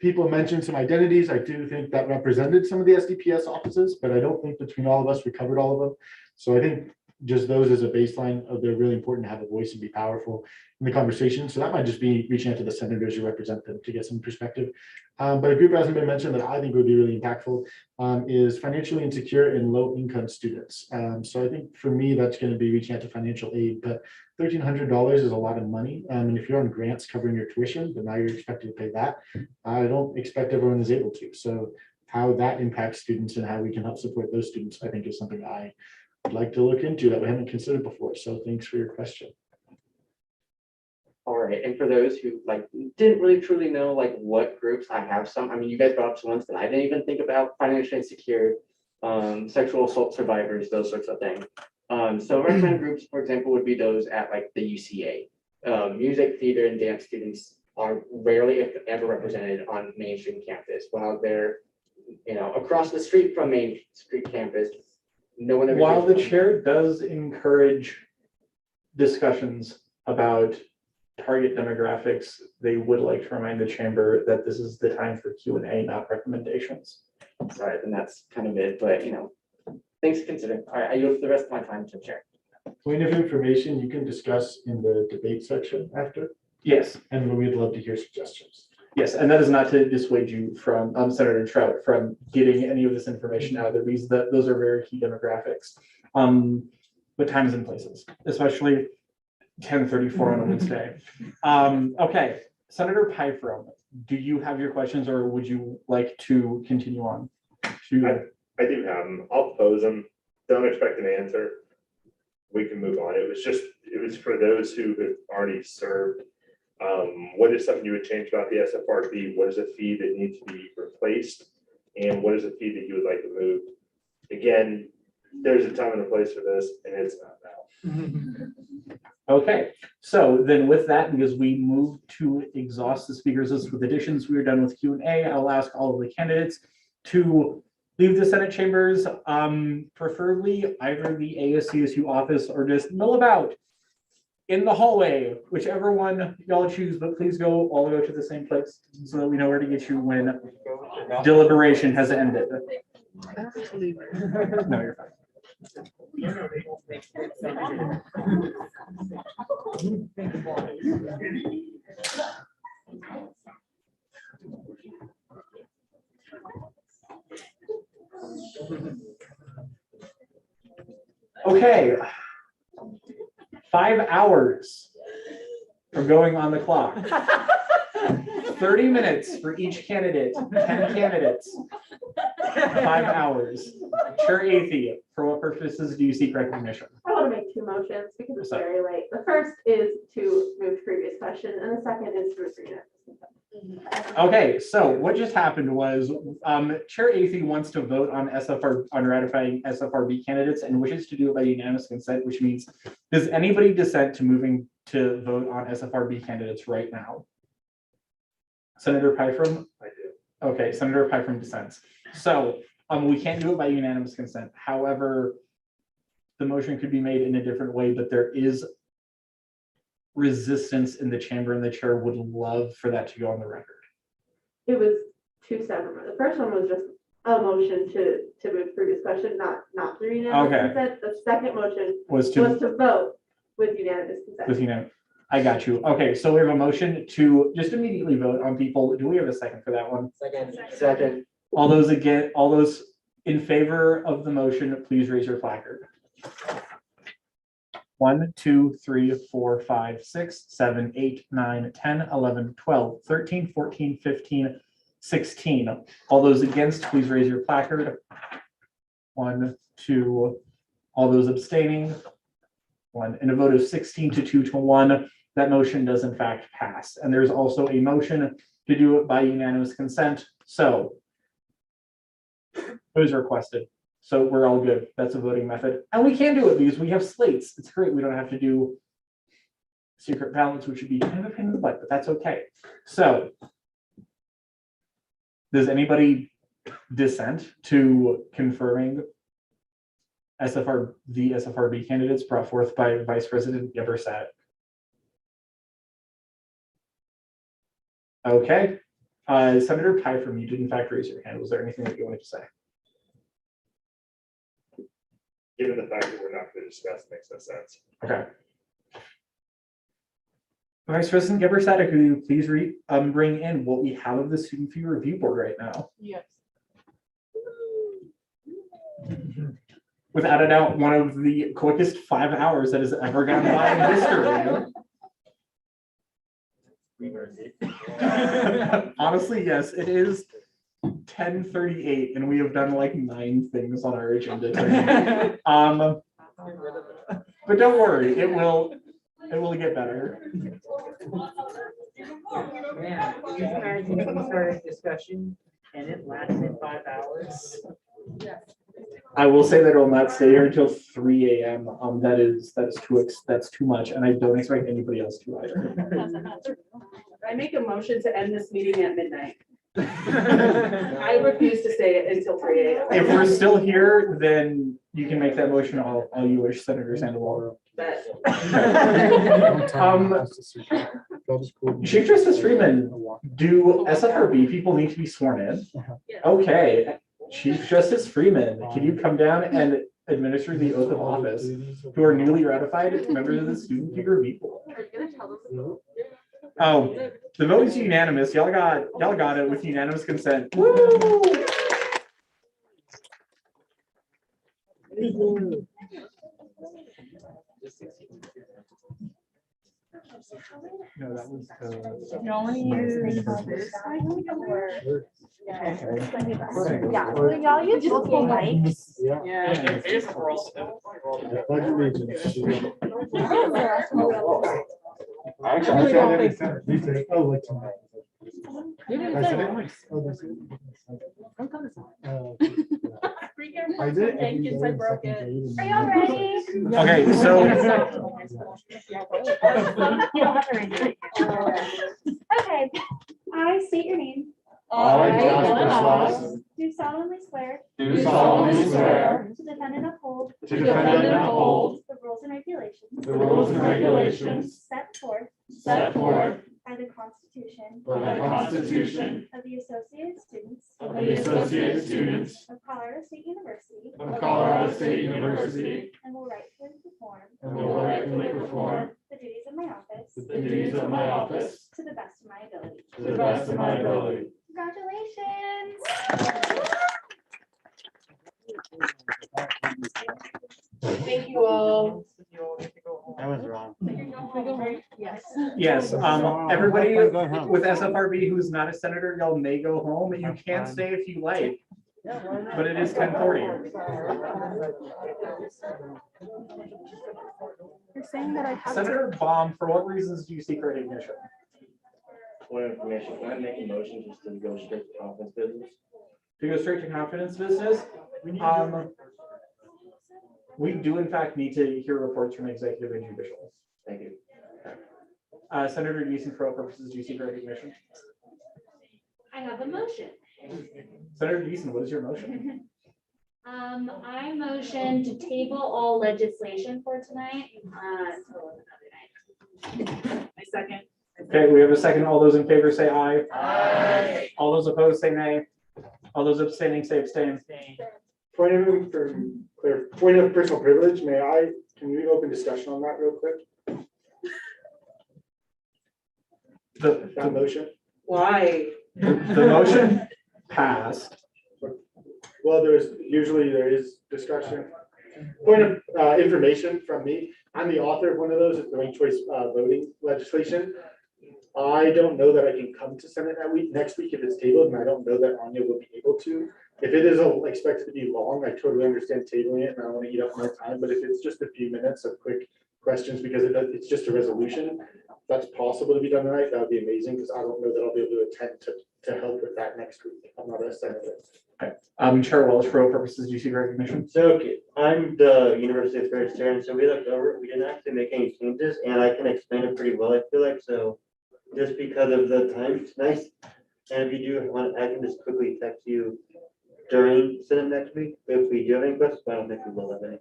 people mentioned some identities. I do think that represented some of the SDPS offices, but I don't think between all of us, we covered all of them. So I think just those as a baseline of they're really important to have a voice and be powerful in the conversation. So that might just be reaching out to the senators who represent them to get some perspective. But a group that hasn't been mentioned that I think would be really impactful is financially insecure and low income students. So I think for me, that's going to be reaching out to financial aid, but $1,300 is a lot of money. And if you're on grants covering your tuition, but now you're expected to pay that, I don't expect everyone is able to. So how that impacts students and how we can help support those students, I think is something I would like to look into that we haven't considered before. So thanks for your question. All right, and for those who like didn't really truly know like what groups, I have some. I mean, you guys brought up some ones that I didn't even think about: financially insecure, sexual assault survivors, those sorts of things. So recommended groups, for example, would be those at like the UCA. Music, theater, and dance students are rarely, if ever, represented on mainstream campus. While they're, across the street from Main Street campus, no one ever. While the chair does encourage discussions about target demographics, they would like to remind the chamber that this is the time for Q&A, not recommendations. Right, and that's kind of it, but things to consider. All right, I yield the rest of my time to the chair. Point of information you can discuss in the debate section after. Yes. And we'd love to hear suggestions. Yes, and that is not to dissuade you from Senator Trout from getting any of this information out there, because those are very key demographics. But times and places, especially 10:34 on a Wednesday. Okay, Senator Pyfrom, do you have your questions, or would you like to continue on? I do have them. I'll pose them. Don't expect an answer. We can move on. It was for those who have already served. What is something you would change about the SFRB? What is a fee that needs to be replaced? And what is a fee that you would like to move? Again, there's a time and a place for this, and it's not now. Okay, so then with that, because we move to exhaust the speakers list with additions, we are done with Q&A. I'll ask all of the candidates to leave the Senate chambers, preferably either the ASCSU office or just mill about in the hallway, whichever one y'all choose, but please all go to the same place so that we know where to get you when deliberation has ended. No, you're fine. Okay, 5 hours from going on the clock. 30 minutes for each candidate, 10 candidates. 5 hours. Chair Athey, for what purposes do you seek recognition? I want to make two motions because it's very late. The first is to move to previous question, and the second is to read it. Okay, so what just happened was Chair Athey wants to vote on ratifying SFRB candidates and wishes to do it by unanimous consent, which means, does anybody dissent to moving to vote on SFRB candidates right now? Senator Pyfrom? I do. Okay, Senator Pyfrom dissents. So we can't do it by unanimous consent. However, the motion could be made in a different way, but there is resistance in the chamber, and the chair would love for that to go on the record. It was two separate. The first one was just a motion to move through discussion, not through unanimous Okay. consent. The second motion Was was to, to vote with unanimous consent. with, you know, I got you. Okay, so we have a motion to just immediately vote on people. Do we have a second for that one? Second. All those in favor of the motion, please raise your placard. 1, 2, 3, 4, 5, 6, 7, 8, 9, 10, 11, 12, 13, 14, 15, 16. All those against, please raise your placard. 1, 2, all those abstaining. 1, and a vote of 16 to 2 to 1. That motion does in fact pass. And there's also a motion to do it by unanimous consent. So it was requested. So we're all good. That's a voting method. And we can do it because we have slates. It's great. We don't have to do secret ballots, which would be kind of a pain in the butt, but that's okay. So does anybody dissent to confirming the SFRB candidates brought forth by Vice President Gebersat? Okay. Senator Pyfrom, you did in fact raise your hand. Was there anything that you wanted to say? Given the fact that we're not going to discuss, makes no sense. Okay. Vice President Gebersat, could you please bring in what we have of the student fee review board right now? Yes. Without a doubt, one of the quickest 5 hours that has ever gone by in history. Honestly, yes, it is 10:38 and we have done like 9 things on our agenda today. But don't worry, it will get better. Man, you guys started discussion and it lasted 5 hours. I will say that it will not stay here until 3 a.m. That's too much, and I don't expect anybody else to either. I make a motion to end this meeting at midnight. I refuse to stay until 3 a.m. If we're still here, then you can make that motion all you wish, Senator Sandoval. Chief Justice Freeman, do SFRB people need to be sworn in? Okay, Chief Justice Freeman, can you come down and administer the oath of office who are newly ratified members of the student fee review board? Oh, the vote is unanimous. Y'all got it with unanimous consent. Woo! No, that was Yeah, so y'all use multiple mics. I did. I broke it. Are y'all ready? Okay, so Okay, I state your name. I, Jasper Sloss, Do solemnly swear. do solemnly swear To defend and uphold. to defend and uphold The rules and regulations. the rules and regulations Set forth. set forth By the Constitution. by the Constitution Of the Associated Students. of the Associated Students Of Colorado State University. of Colorado State University, And will rightfully perform. and will rightfully perform The duties of my office. the duties of my office To the best of my ability. to the best of my ability. Congratulations. Thank you all. I was wrong. Yes. yes, everybody with SFRB who's not a senator, y'all may go home. You can stay if you like, but it is 10:40. You're saying that I have Senator Baum, for what reasons do you seek recognition? Point of information, can I make a motion just to go straight to conference business? To go straight to confidence business, we do in fact need to hear reports from executive and judicial. Thank you. Senator Deason, for what purposes do you seek recognition? I have a motion. Senator Deason, what is your motion? I motion to table all legislation for tonight, until another night. I second. Okay, we have a second. All those in favor say aye. Aye. All those opposed say nay. All those abstaining say abstain. Point of personal privilege, can we open discussion on that real quick? That motion? Why? The motion passed. Well, there is discussion. Point of information from me, I'm the author of one of those, it's the ranked choice voting legislation. I don't know that I can come to Senate next week if it's tabled, and I don't know that Anya will be able to. If it is expected to be long, I totally understand tabling it, and I don't want to eat up more time, but if it's just a few minutes of quick questions, because it's just a resolution, if that's possible to be done tonight, that would be amazing, because I don't know that I'll be able to attend to help with that next week. I'm not a senator. Chair Welch, for all purposes, do you seek recognition? So, okay, I'm the University of Chair, and so we looked over, we didn't actually make any changes, and I can explain it pretty well, I feel like, so just because of the time, it's nice. And if you do want, I can just quickly text you during Senate next week, if we do have any questions, but I don't think we will have any.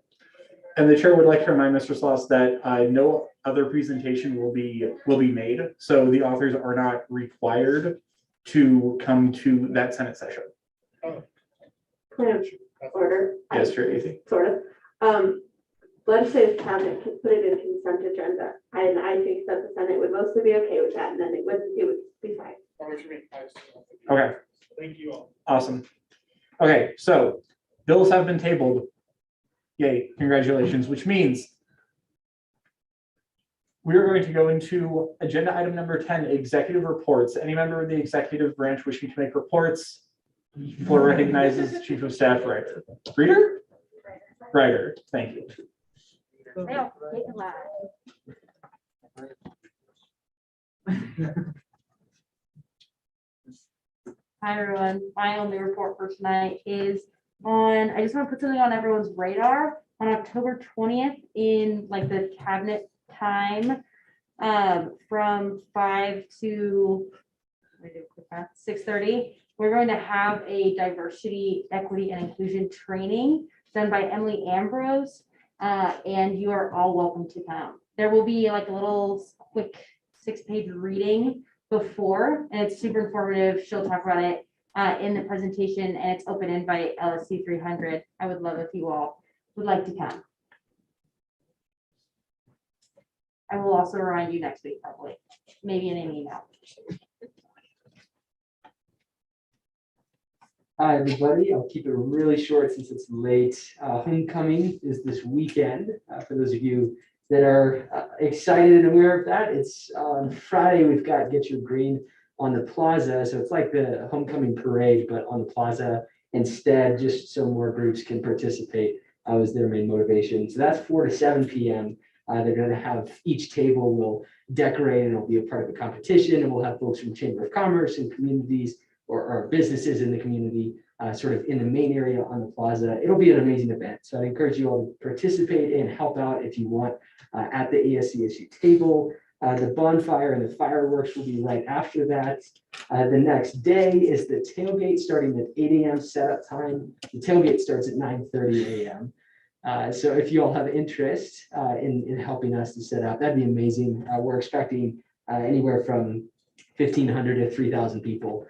And the chair would like to remind Mr. Sloss that no other presentation will be made, so the authors are not required to come to that Senate session. Point of order. Yes, Chair Casey. Sort of. Legislative cabinet can put it in consent agenda, and I think that the Senate would mostly be okay with that, and then it would be fine. Okay. Thank you all. Awesome. Okay, so bills have been tabled. Yay, congratulations, which means we are going to go into agenda item number 10, executive reports. Any member of the executive branch wishing to make reports? Floor recognizes Chief of Staff Ryder. Reader? Ryder, thank you. Hi, everyone. My only report for tonight is on, I just want to put something on everyone's radar. On October 20th in like the cabinet time, from 5 to 6:30, we're going to have a diversity, equity, and inclusion training done by Emily Ambrose, and you are all welcome to come. There will be like a little quick 6-page reading before, and it's super informative. She'll talk about it in the presentation, and it's open invite LSC 300. I would love if you all would like to come. I will also remind you next week, probably, maybe in an email. Hi, everybody. I'll keep it really short since it's late. Homecoming is this weekend. For those of you that are excited and aware of that, it's on Friday. We've got Get Your Green on the plaza. So it's like the homecoming parade, but on the plaza instead, just so more groups can participate. Was their main motivation. So that's 4 to 7 p.m. They're going to have each table will decorate and it'll be a part of the competition. And we'll have folks from Chamber of Commerce and communities or businesses in the community sort of in the main area on the plaza. It'll be an amazing event. So I encourage you all to participate and help out if you want at the ASCSU table. The bonfire and the fireworks will be right after that. The next day is the tailgate starting at 8 a.m. setup time. The tailgate starts at 9:30 a.m. So if you all have interest in helping us to set up, that'd be amazing. We're expecting anywhere from 1,500 to 3,000 people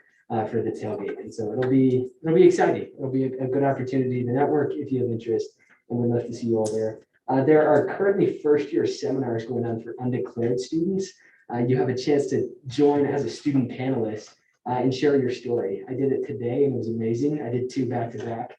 for the tailgate. And so it'll be exciting. It'll be a good opportunity to network if you have interest, and we'd love to see you all there. There are currently first-year seminars going on for undeclared students. You have a chance to join as a student panelist and share your story. I did it today and it was amazing. I did 2 back-to-back.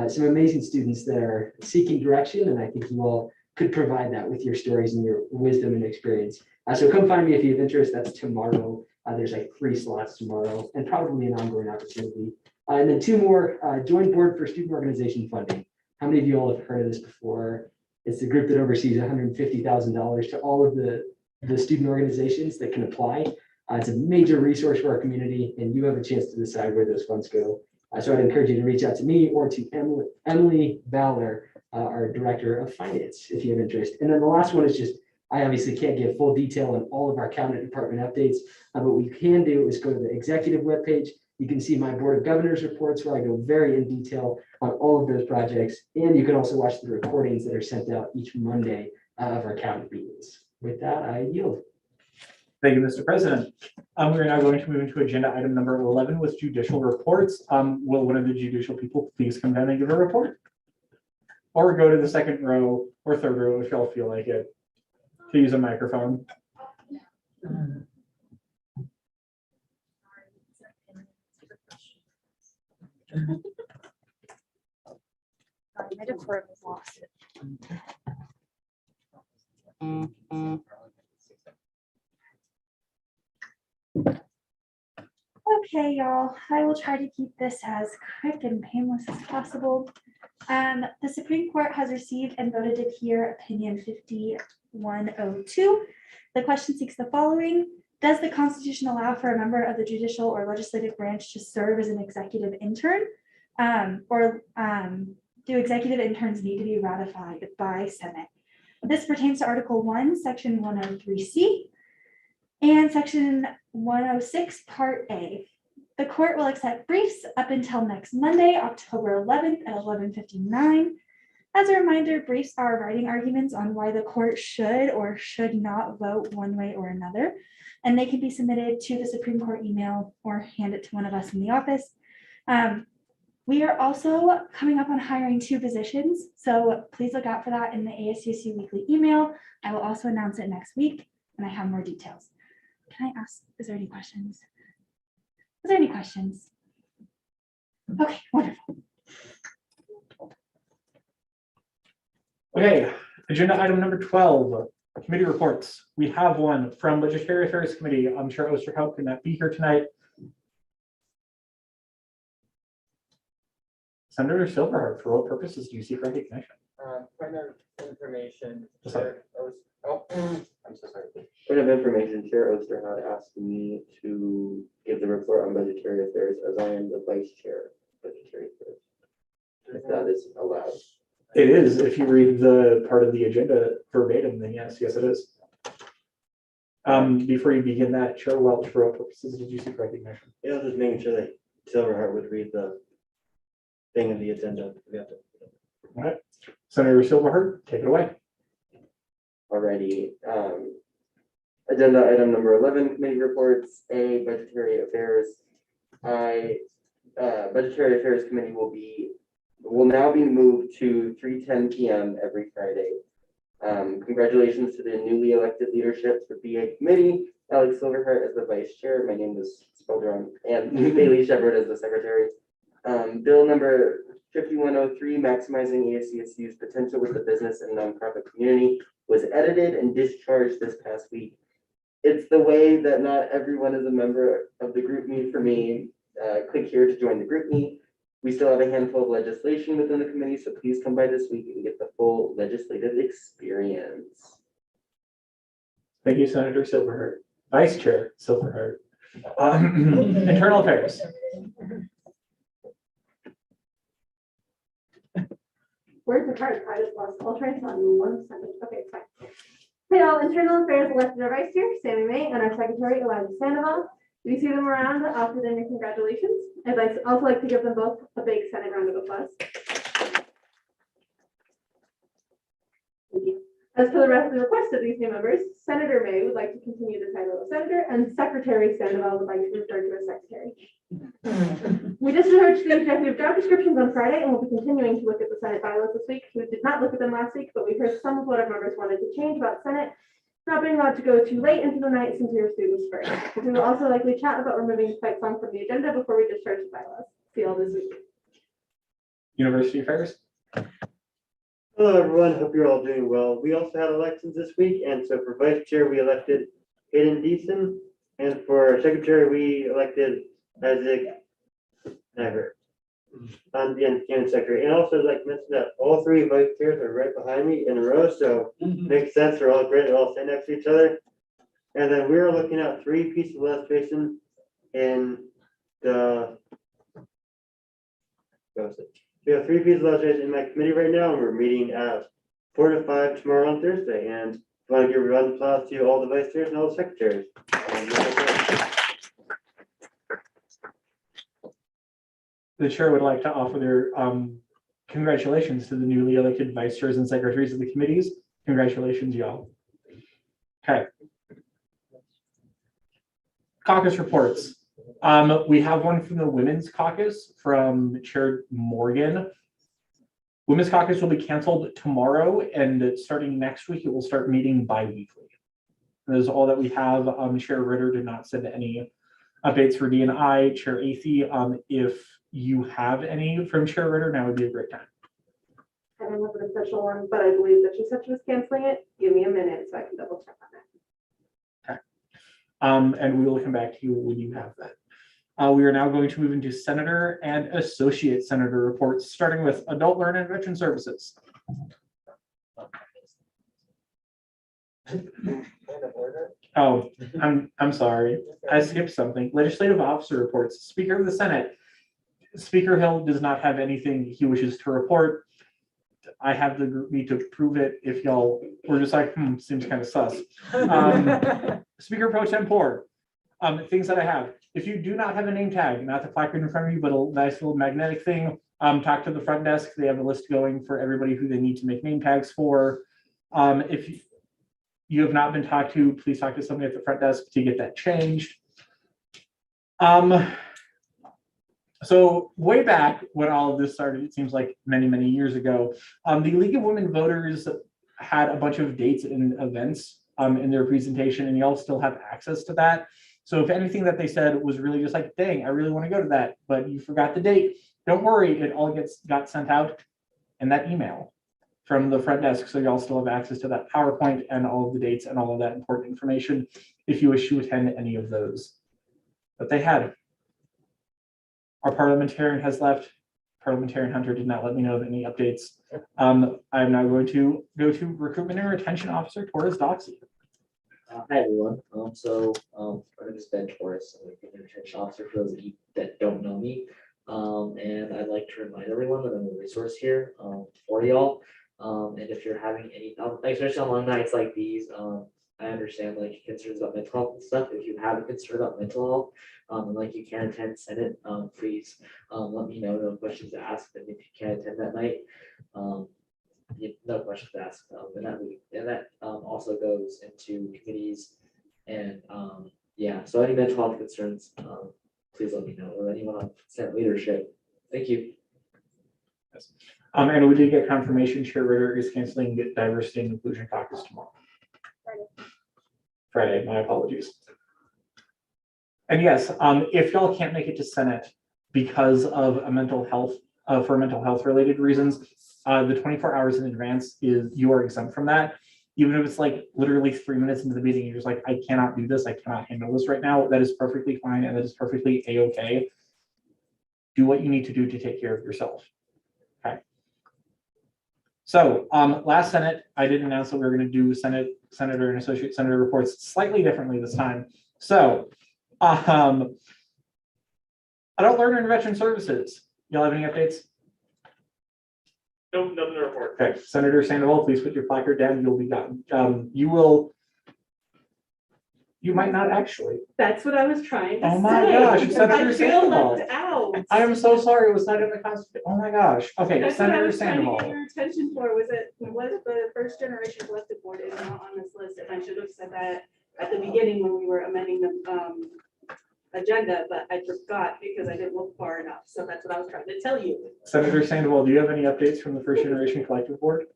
Some amazing students that are seeking direction, and I think you all could provide that with your stories and your wisdom and experience. So come find me if you have interest. That's tomorrow. There's like 3 slots tomorrow and probably an ongoing opportunity. And then 2 more, join board for student organization funding. How many of you all have heard of this before? It's the group that oversees $150,000 to all of the student organizations that can apply. It's a major resource for our community, and you have a chance to decide where those funds go. So I'd encourage you to reach out to me or to Emily Bowler, our Director of Finance, if you have interest. And then the last one is just, I obviously can't give full detail on all of our cabinet department updates, but what we can do is go to the executive webpage, You can see my Board of Governors reports where I go very in detail on all of those projects. And you can also watch the recordings that are sent out each Monday of our county meetings. With that, I yield. Thank you, Mr. President. We're now going to move into agenda item number 11 with judicial reports. Will one of the judicial people please come down and give a report? Or go to the second row or third row if y'all feel like it, to use a microphone. Okay, y'all, I will try to keep this as quick and painless as possible. The Supreme Court has received and voted to hear opinion 5102. The question seeks the following: does the Constitution allow for a member of the judicial or legislative branch to serve as an executive intern? Do executive interns need to be ratified by Senate? This pertains to Article 1, Section 103C and Section 106, Part A. The court will accept briefs up until next Monday, October 11th at 11:59. As a reminder, briefs are writing arguments on why the court should or should not vote one way or another, and they can be submitted to the Supreme Court email or hand it to one of us in the office. We are also coming up on hiring 2 positions, so please look out for that in the ASCSU weekly email. I will also announce it next week when I have more details. Can I ask, is there any questions? Is there any questions? Okay, wonderful. Okay, agenda item number 12, committee reports. We have one from Budgetary Affairs Committee. I'm sure Osterhout cannot be here tonight. Senator Silverheart, for what purposes do you seek recognition? Point of information. Sorry. I'm so sorry. Point of information, Chair Osterhout asked me to give the report on budgetary affairs as I am the vice chair of budgetary affairs. If that is allowed. It is, if you read the part of the agenda verbatim, then yes, it is. Before you begin that, Chair Welch, for what purposes did you seek recognition? Yeah, I was just making sure that Silverheart would read the thing in the agenda. All right, Senator Silverheart, take it away. Alrighty. Agenda item number 11, committee reports. A, budgetary affairs. Budgetary affairs committee will now be moved to 3:10 p.m. every Friday. Congratulations to the newly elected leadership for BA committee. Alex Silverheart as the vice chair. My name is spelled wrong. And Bailey Shepard as the secretary. Bill number 5103, maximizing ASCSU's potential with the business and nonprofit community, was edited and discharged this past week. It's the way that not everyone is a member of the group me for me. Click here to join the group me. We still have a handful of legislation within the committee, so please come by this week and get the full legislative experience. Thank you, Senator Silverheart. Vice Chair Silverheart. Internal Affairs. Where's the card? I just lost. I'll try to tell you one second. Okay, it's fine. Hey, all, Internal Affairs elected our vice chair, Sammy May, and our secretary, Eliza Sandoval. If you see them around, offer them your congratulations. I'd also like to give them both a big Senate round of applause. Thank you. As for the rest of the request of these new members, Senator May would like to continue the title of senator, and Secretary Sandoval would like to refer to as secretary. We discharged the executive job descriptions on Friday, and we'll be continuing to look at the Senate bylaws this week. We did not look at them last week, but we heard some of what our members wanted to change about Senate not being allowed to go too late into the night since we were students first. We will also likely chat about removing the fight song from the agenda before we discharge the bylaws. See you all this week. University Affairs. Hello, everyone. Hope you're all doing well. We also had elections this week, and so for vice chair, we elected Hayden Deason, and for secretary, we elected Isaac Never. I'm the campaign secretary, and also like mentioned that all 3 vice chairs are right behind me in a row, so makes sense. They're all great. They're all standing next to each other. And then we're looking at 3 pieces of legislation in the. We have 3 pieces of legislation in my committee right now, and we're meeting at 4 to 5 tomorrow on Thursday. And I want to give a round of applause to all the vice chairs and all the secretaries. the chair would like to offer their congratulations to the newly elected vice chairs and secretaries of the committees. Congratulations, y'all. Okay. Caucus reports. We have one from the Women's Caucus from Chair Morgan. Women's Caucus will be canceled tomorrow, and starting next week, it will start meeting bi-weekly. That is all that we have. Chair Ritter did not send any updates for D&I. Chair Athey, if you have any from Chair Ritter, now would be a great time. I don't have an official one, but I believe that she said she was canceling it. Give me a minute so I can double check on that. And we will come back to you when you have that. We are now going to move into Senator and Associate Senator reports, starting with Adult Learning and Veteran Services. Oh, I'm sorry. I skipped something. Legislative Officer reports. Speaker of the Senate. Speaker Hill does not have anything he wishes to report. I have the group need to prove it if y'all were just like, seems kind of sus. Speaker Pro Tempore. Things that I have. If you do not have a name tag, not the placard in front of you, but a nice little magnetic thing, talk to the front desk. They have a list going for everybody who they need to make name tags for. If you have not been talked to, please talk to somebody at the front desk to get that changed. So way back when all of this started, it seems like many, many years ago, the League of Women Voters had a bunch of dates and events in their presentation, and y'all still have access to that. So if anything that they said was really just like, dang, I really want to go to that, but you forgot the date, don't worry, it all got sent out in that email from the front desk. So y'all still have access to that PowerPoint and all of the dates and all of that important information if you wish to attend any of those that they had. Our parliamentarian has left. Parliamentarian Hunter did not let me know of any updates. I'm now going to go to Recruitment and Retention Officer Torres Doxey. Hi, everyone. My name is Ben Torres. I'm a Recruitment and Retention Officer for those of you that don't know me. And I'd like to remind everyone that I'm a resource here for y'all. And if you're having any, especially on long nights like these, I understand like concerns about mental health and stuff. If you have a concern about mental health, and like you can't attend Senate, please let me know. No questions asked. And if you can't attend that night, no questions asked. And that also goes into committees and yeah. So any mental health concerns, please let me know, or anyone on Senate leadership. Thank you. Yes. And we did get confirmation Chair Ritter is canceling the Diversity and Inclusion Caucus tomorrow. Friday, my apologies. And yes, if y'all can't make it to Senate because of a mental health, for mental health related reasons, the 24 hours in advance you are exempt from that. Even if it's like literally 3 minutes into the meeting, you're just like, I cannot do this, I cannot handle this right now. That is perfectly fine, and that is perfectly a-okay. Do what you need to do to take care of yourself. Okay. So last Senate, I did announce that we were going to do Senator and Associate Senator reports slightly differently this time. So Adult Learner and Veteran Services. Y'all have any updates? Nope, nothing to report. Okay, Senator Sandoval, please put your placard down. You'll be gotten. You might not actually. That's what I was trying to say. Oh my gosh, Senator I feel Sandoval. left out. I am so sorry. It was not in the Constitution. Oh my gosh. Okay, That's what I Senator was trying to Sandoval. get your attention for, was the first generation collective board is not on this list, and I should have said that at the beginning when we were amending the agenda, but I forgot because I didn't look far enough, so that's what I was trying to tell you. Senator Sandoval, do you have any updates from the first generation collective board?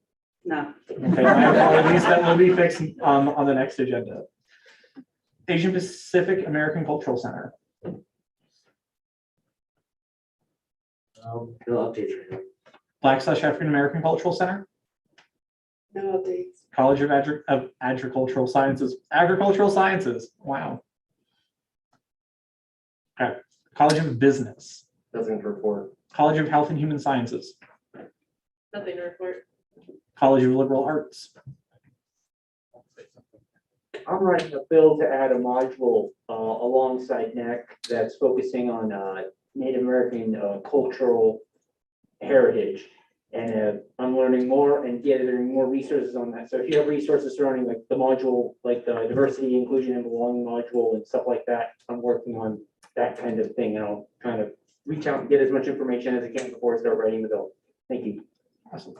No. Okay, my apologies. That will be fixed on the next agenda. Asian Pacific American Cultural Center. No updates right now. Black/African American Cultural Center. No updates. College of Agricultural Sciences. Agricultural Sciences. Wow. Okay. College of Business. Nothing to report. College of Health and Human Sciences. Nothing to report. College of Liberal Arts. I'm writing a bill to add a module alongside NEC that's focusing on Native American cultural heritage. And I'm learning more and gathering more resources on that. So if you have resources surrounding like the module, like the diversity, inclusion, and belonging module and stuff like that, I'm working on that kind of thing. And I'll kind of reach out and get as much information as I can before I start writing the bill. Thank you. Awesome.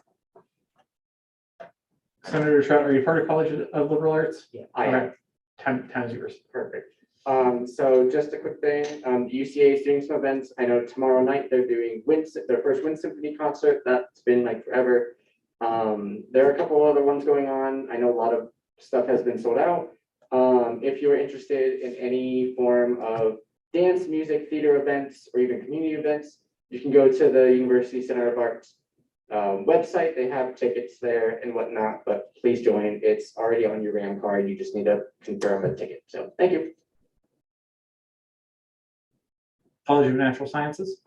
Senator Trout, are you part of College of Liberal Arts? Yeah, I am. Okay. Time is yours. Perfect. So just a quick thing, the UCA is doing some events. I know tomorrow night they're doing their first Wind Symphony concert. That's been like forever. There are a couple other ones going on. I know a lot of stuff has been sold out. If you're interested in any form of dance, music, theater events, or even community events, you can go to the University Center of Arts website. They have tickets there and whatnot, but please join. It's already on your RAM card. You just need to confirm a ticket. So thank you. College of Natural Sciences.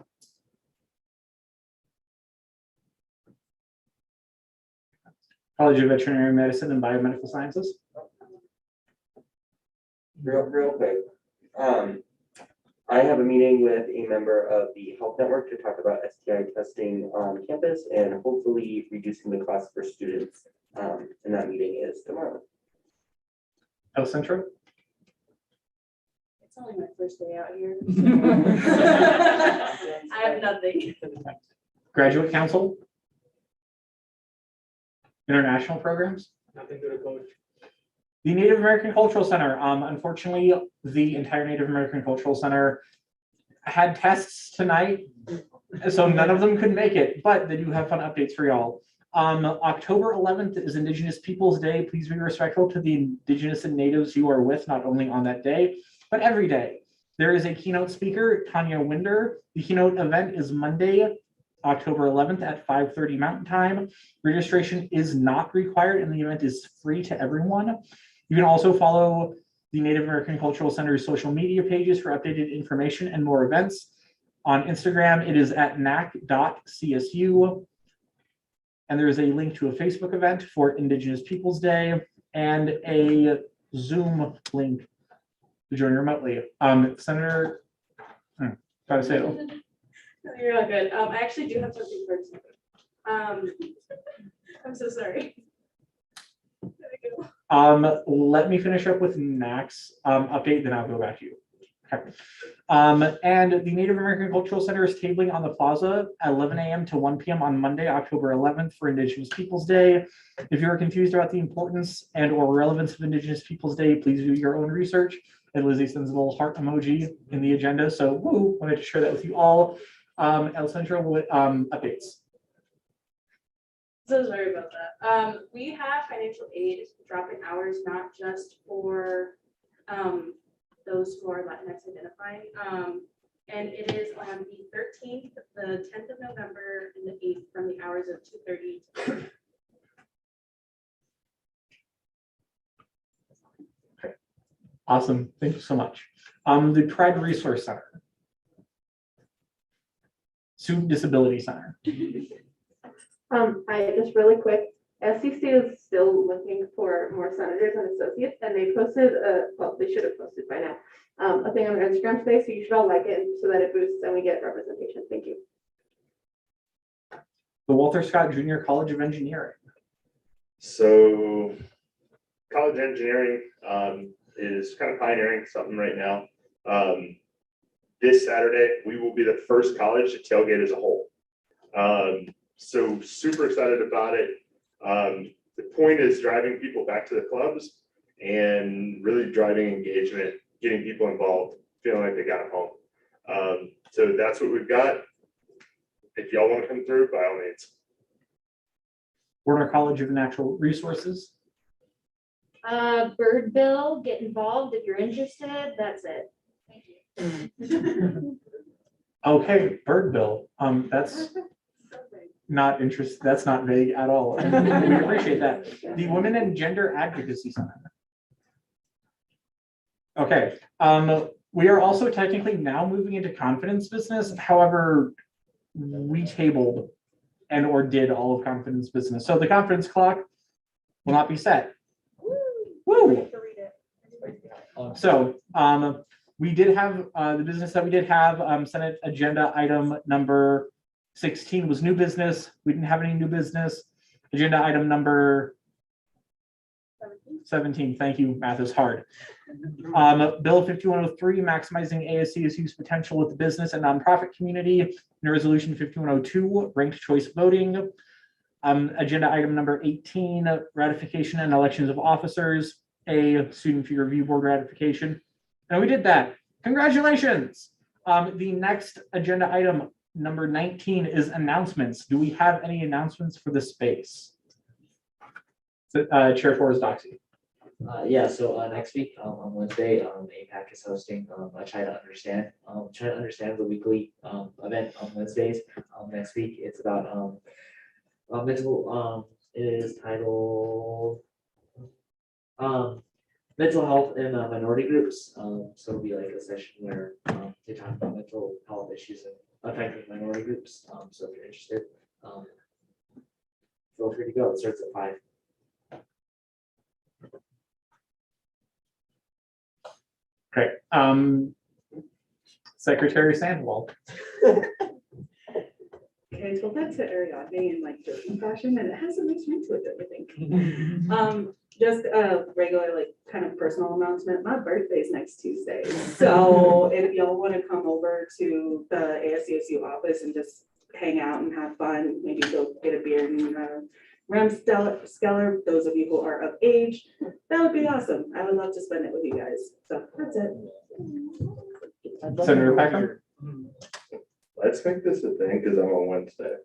College of Veterinary Medicine and Biomedical Sciences. Real quick. I have a meeting with a member of the Health Network to talk about STI testing on campus and hopefully reducing the cost for students. And that meeting is tomorrow. El Centro. It's only my first day out here. I have nothing. Graduate Council. International programs. Nothing to the coach. The Native American Cultural Center. Unfortunately, the entire Native American Cultural Center had tests tonight, so none of them could make it, but they do have fun updates for y'all. October 11th is Indigenous Peoples Day. Please be respectful to the Indigenous and Natives you are with, not only on that day, but every day. There is a keynote speaker, Tanya Winder. The keynote event is Monday, October 11th at 5:30 Mountain Time. Registration is not required and the event is free to everyone. You can also follow the Native American Cultural Center's social media pages for updated information and more events. On Instagram, it is at nac.csu. And there is a link to a Facebook event for Indigenous Peoples Day and a Zoom link to join remotely. Senator, try to say it. You're all good. I actually do have something for you. I'm so sorry. There we go. Let me finish up with NAC's update, then I'll go back to you. Okay. And the Native American Cultural Center is tabling on the plaza at 11 a.m. to 1 p.m. on Monday, October 11th for Indigenous Peoples Day. If you are confused about the importance and or relevance of Indigenous Peoples Day, please do your own research. And Lizzie sends a little heart emoji in the agenda. So woo, wanted to share that with you all. El Centro with updates. So sorry about that. We have financial aid dropping hours, not just for those who are Latinx identifying. And it is on the 13th, the 10th of November, and the 8th from the hours of 2:30 to 4:00. Awesome. Thank you so much. The Pride Resource Center. Student Disability Center. I just really quick, SCCU is still looking for more senators and associates, and they posted, well, they should have posted by now, a thing on their Instagram today, so you should all like it so that it boosts and we get representation. Thank you. The Walter Scott Junior College of Engineering. So college engineering is kind of pioneering something right now. This Saturday, we will be the first college to tailgate as a whole. So super excited about it. The point is driving people back to the clubs and really driving engagement, getting people involved, feeling like they got home. So that's what we've got. If y'all want to come through, by all means. Warner College of Natural Resources. Bird Bill, get involved if you're interested. That's it. Thank you. Okay, Bird Bill. That's not interest. That's not vague at all. We appreciate that. The Women and Gender Advocacy Center. Okay. We are also technically now moving into confidence business. However, we tabled and or did all of confidence business. So the confidence clock will not be set. Woo! So we did have the business that we did have. Senate agenda item number 16 was new business. We didn't have any new business. Agenda item number 5217, thank you, math is hard. Bill 5103, maximizing ASCSU's potential with the business and nonprofit community, and resolution 5102, ranked choice voting. Agenda item number 18, ratification and elections of officers, a student fee review board ratification. And we did that. Congratulations. The next agenda item, number 19, is announcements. Do we have any announcements for the space? Chair Forrest Doxy. Yeah, so next week on Wednesday, APAC is hosting a Try to Understand. Try to Understand the weekly event on Wednesdays. Next week, it's about mental, it is titled mental health in minority groups. So it'll be like a session where they talk about mental health issues affecting minority groups. So if you're interested, feel free to go. It starts at 5. Great. Secretary Sandoval. Okay, I told that to Ariadne in like joking fashion, and it has a nice ring to it, I think. Just a regular, like, kind of personal announcement. My birthday's next Tuesday. So if y'all want to come over to the ASCSU office and just hang out and have fun, maybe go get a beer and Skeller, those of you who are of age, that would be awesome. I would love to spend it with you guys. So that's it. Senator Packer. Let's make this a thing because I'm on Wednesday.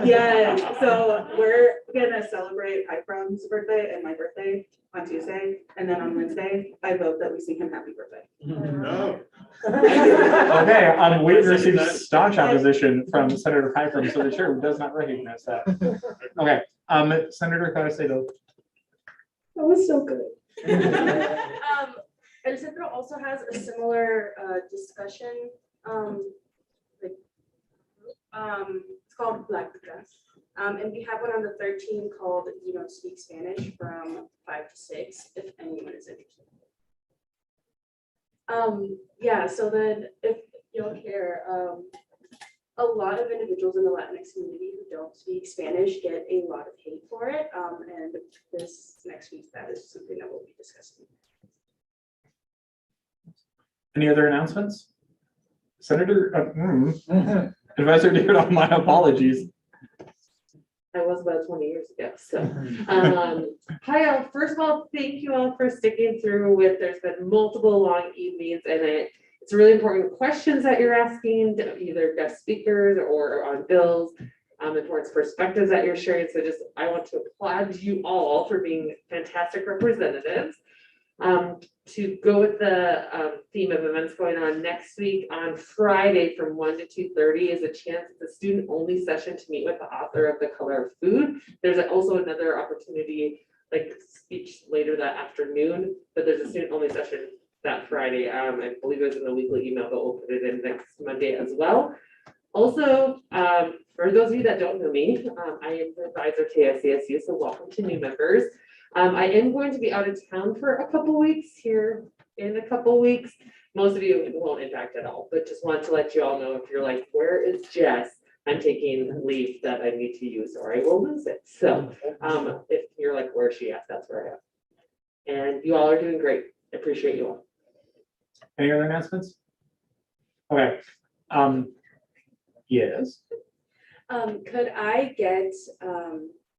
Yeah, so we're gonna celebrate Hypром's birthday and my birthday on Tuesday, and then on Wednesday, I vote that we sing him happy birthday. No. Okay, we received staunch opposition from Senator Hyprom, so the chair does not recognize that. Okay, Senator Caracedo. That was so good. El Centro also has a similar discussion. It's called Black Dress. And we have one on the 13th called You Don't Speak Spanish from 5 to 6, if anyone is interested. Yeah, so then if you don't care, a lot of individuals in the Latinx community who don't speak Spanish get a lot of hate for it. And this next week, that is something that we'll be discussing. Any other announcements? Senator, Advisor Deirdre, my apologies. I was about 20 years ago. So, hi all. First of all, thank you all for sticking through with. There's been multiple long evenings, and it's really important questions that you're asking, either guest speakers or on bills, important perspectives that you're sharing. So, I want to applaud you all for being fantastic representatives. To go with the theme of events going on next week on Friday from 1 to 2:30 is a chance. It's a student-only session to meet with the author of The Color of Food. There's also another opportunity, like speech later that afternoon, but there's a student-only session that Friday. I believe it was in the weekly email, but we'll put it in next Monday as well. Also, for those of you that don't know me, I am the advisor to ASCSU, so welcome to new members. I am going to be out of town for a couple weeks here in a couple weeks. Most of you it won't impact at all, but just want to let you all know if you're like, where is Jess? I'm taking leave that I need to use or I will lose it. So if you're like, where is she at? That's where I am. And you all are doing great. I appreciate you all. Any other announcements? Okay. Yes. Could I get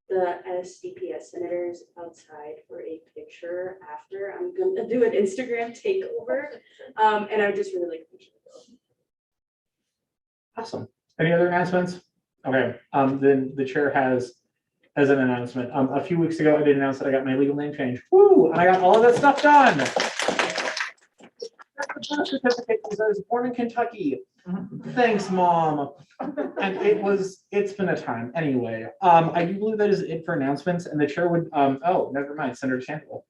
the SDPS senators outside for a picture after? I'm gonna do an Instagram takeover, and I would just really like to. Awesome. Any other announcements? Okay. Then the chair has an announcement. A few weeks ago, I did announce that I got my legal name changed. Woo! And I got all of that stuff done. Birth certificate because I was born in Kentucky. Thanks, Mom. And it's been a time. Anyway, I do believe that is it for announcements, and the chair would oh, never mind, Senator Chantel.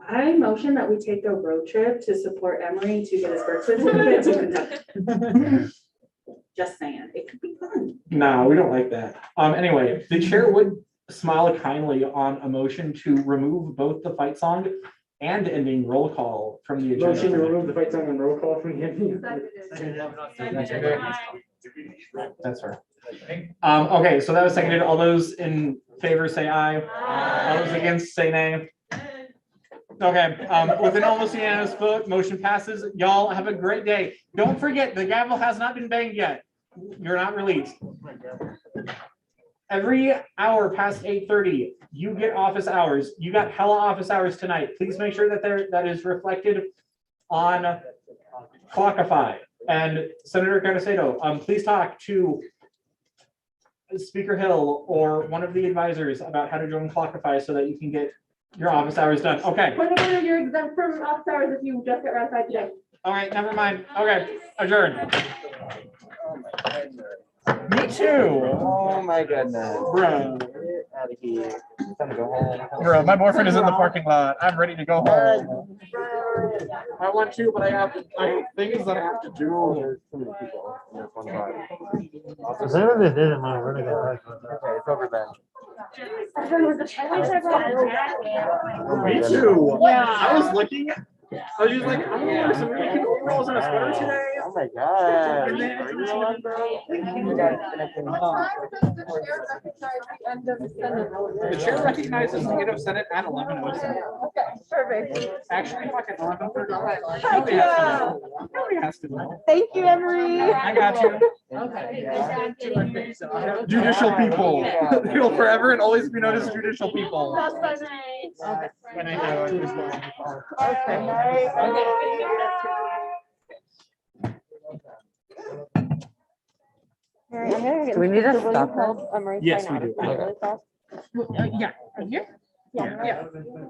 I motion that we take a road trip to support Emery to get his birth certificate to Kentucky. Just saying, it could be fun. No, we don't like that. Anyway, the chair would smile kindly on a motion to remove both the fight song and ending roll call from the agenda. Motion to remove the fight song and roll call from the ending. That's right. Okay, so that was seconded. All those in favor say aye. Aye. All those against say nay. Okay, with an almost unanimous vote, motion passes. Y'all have a great day. Don't forget, the gavel has not been banged yet. You're not released. Every hour past 8:30, you get office hours. You got hella office hours tonight. Please make sure that that is reflected on Clockify. And Senator Cardoso, please talk to Speaker Hill or one of the advisors about how to join Clockify so that you can get your office hours done. Okay. Point of order, you're exempt from office hours if you just get ratified today. All right, never mind. Okay, adjourn. Me too. Oh my goodness. Bro. Get out of here. Time to go home. Bro, my boyfriend is in the parking lot. I'm ready to go home. I want to, but I have things that I have to do. There's too many people. There's one guy. As soon as it didn't, we're gonna get back. Okay, it's over then. Me too. Yeah. I was looking. I was just like, I'm gonna wear some rolls and a sweater today. Oh my god. And then- Are you on, bro? You guys connecting. The chair recognizes the end of Senate at 11:07. Okay, perfect. Actually, fucking 11:30. Nobody has to know. Nobody has to know. Thank you, Emery. I got you. Judicial people. You'll forever and always be known as judicial people. When I know it was Do we need a stop? Yes, we do. Yeah, here? Yeah. Yeah.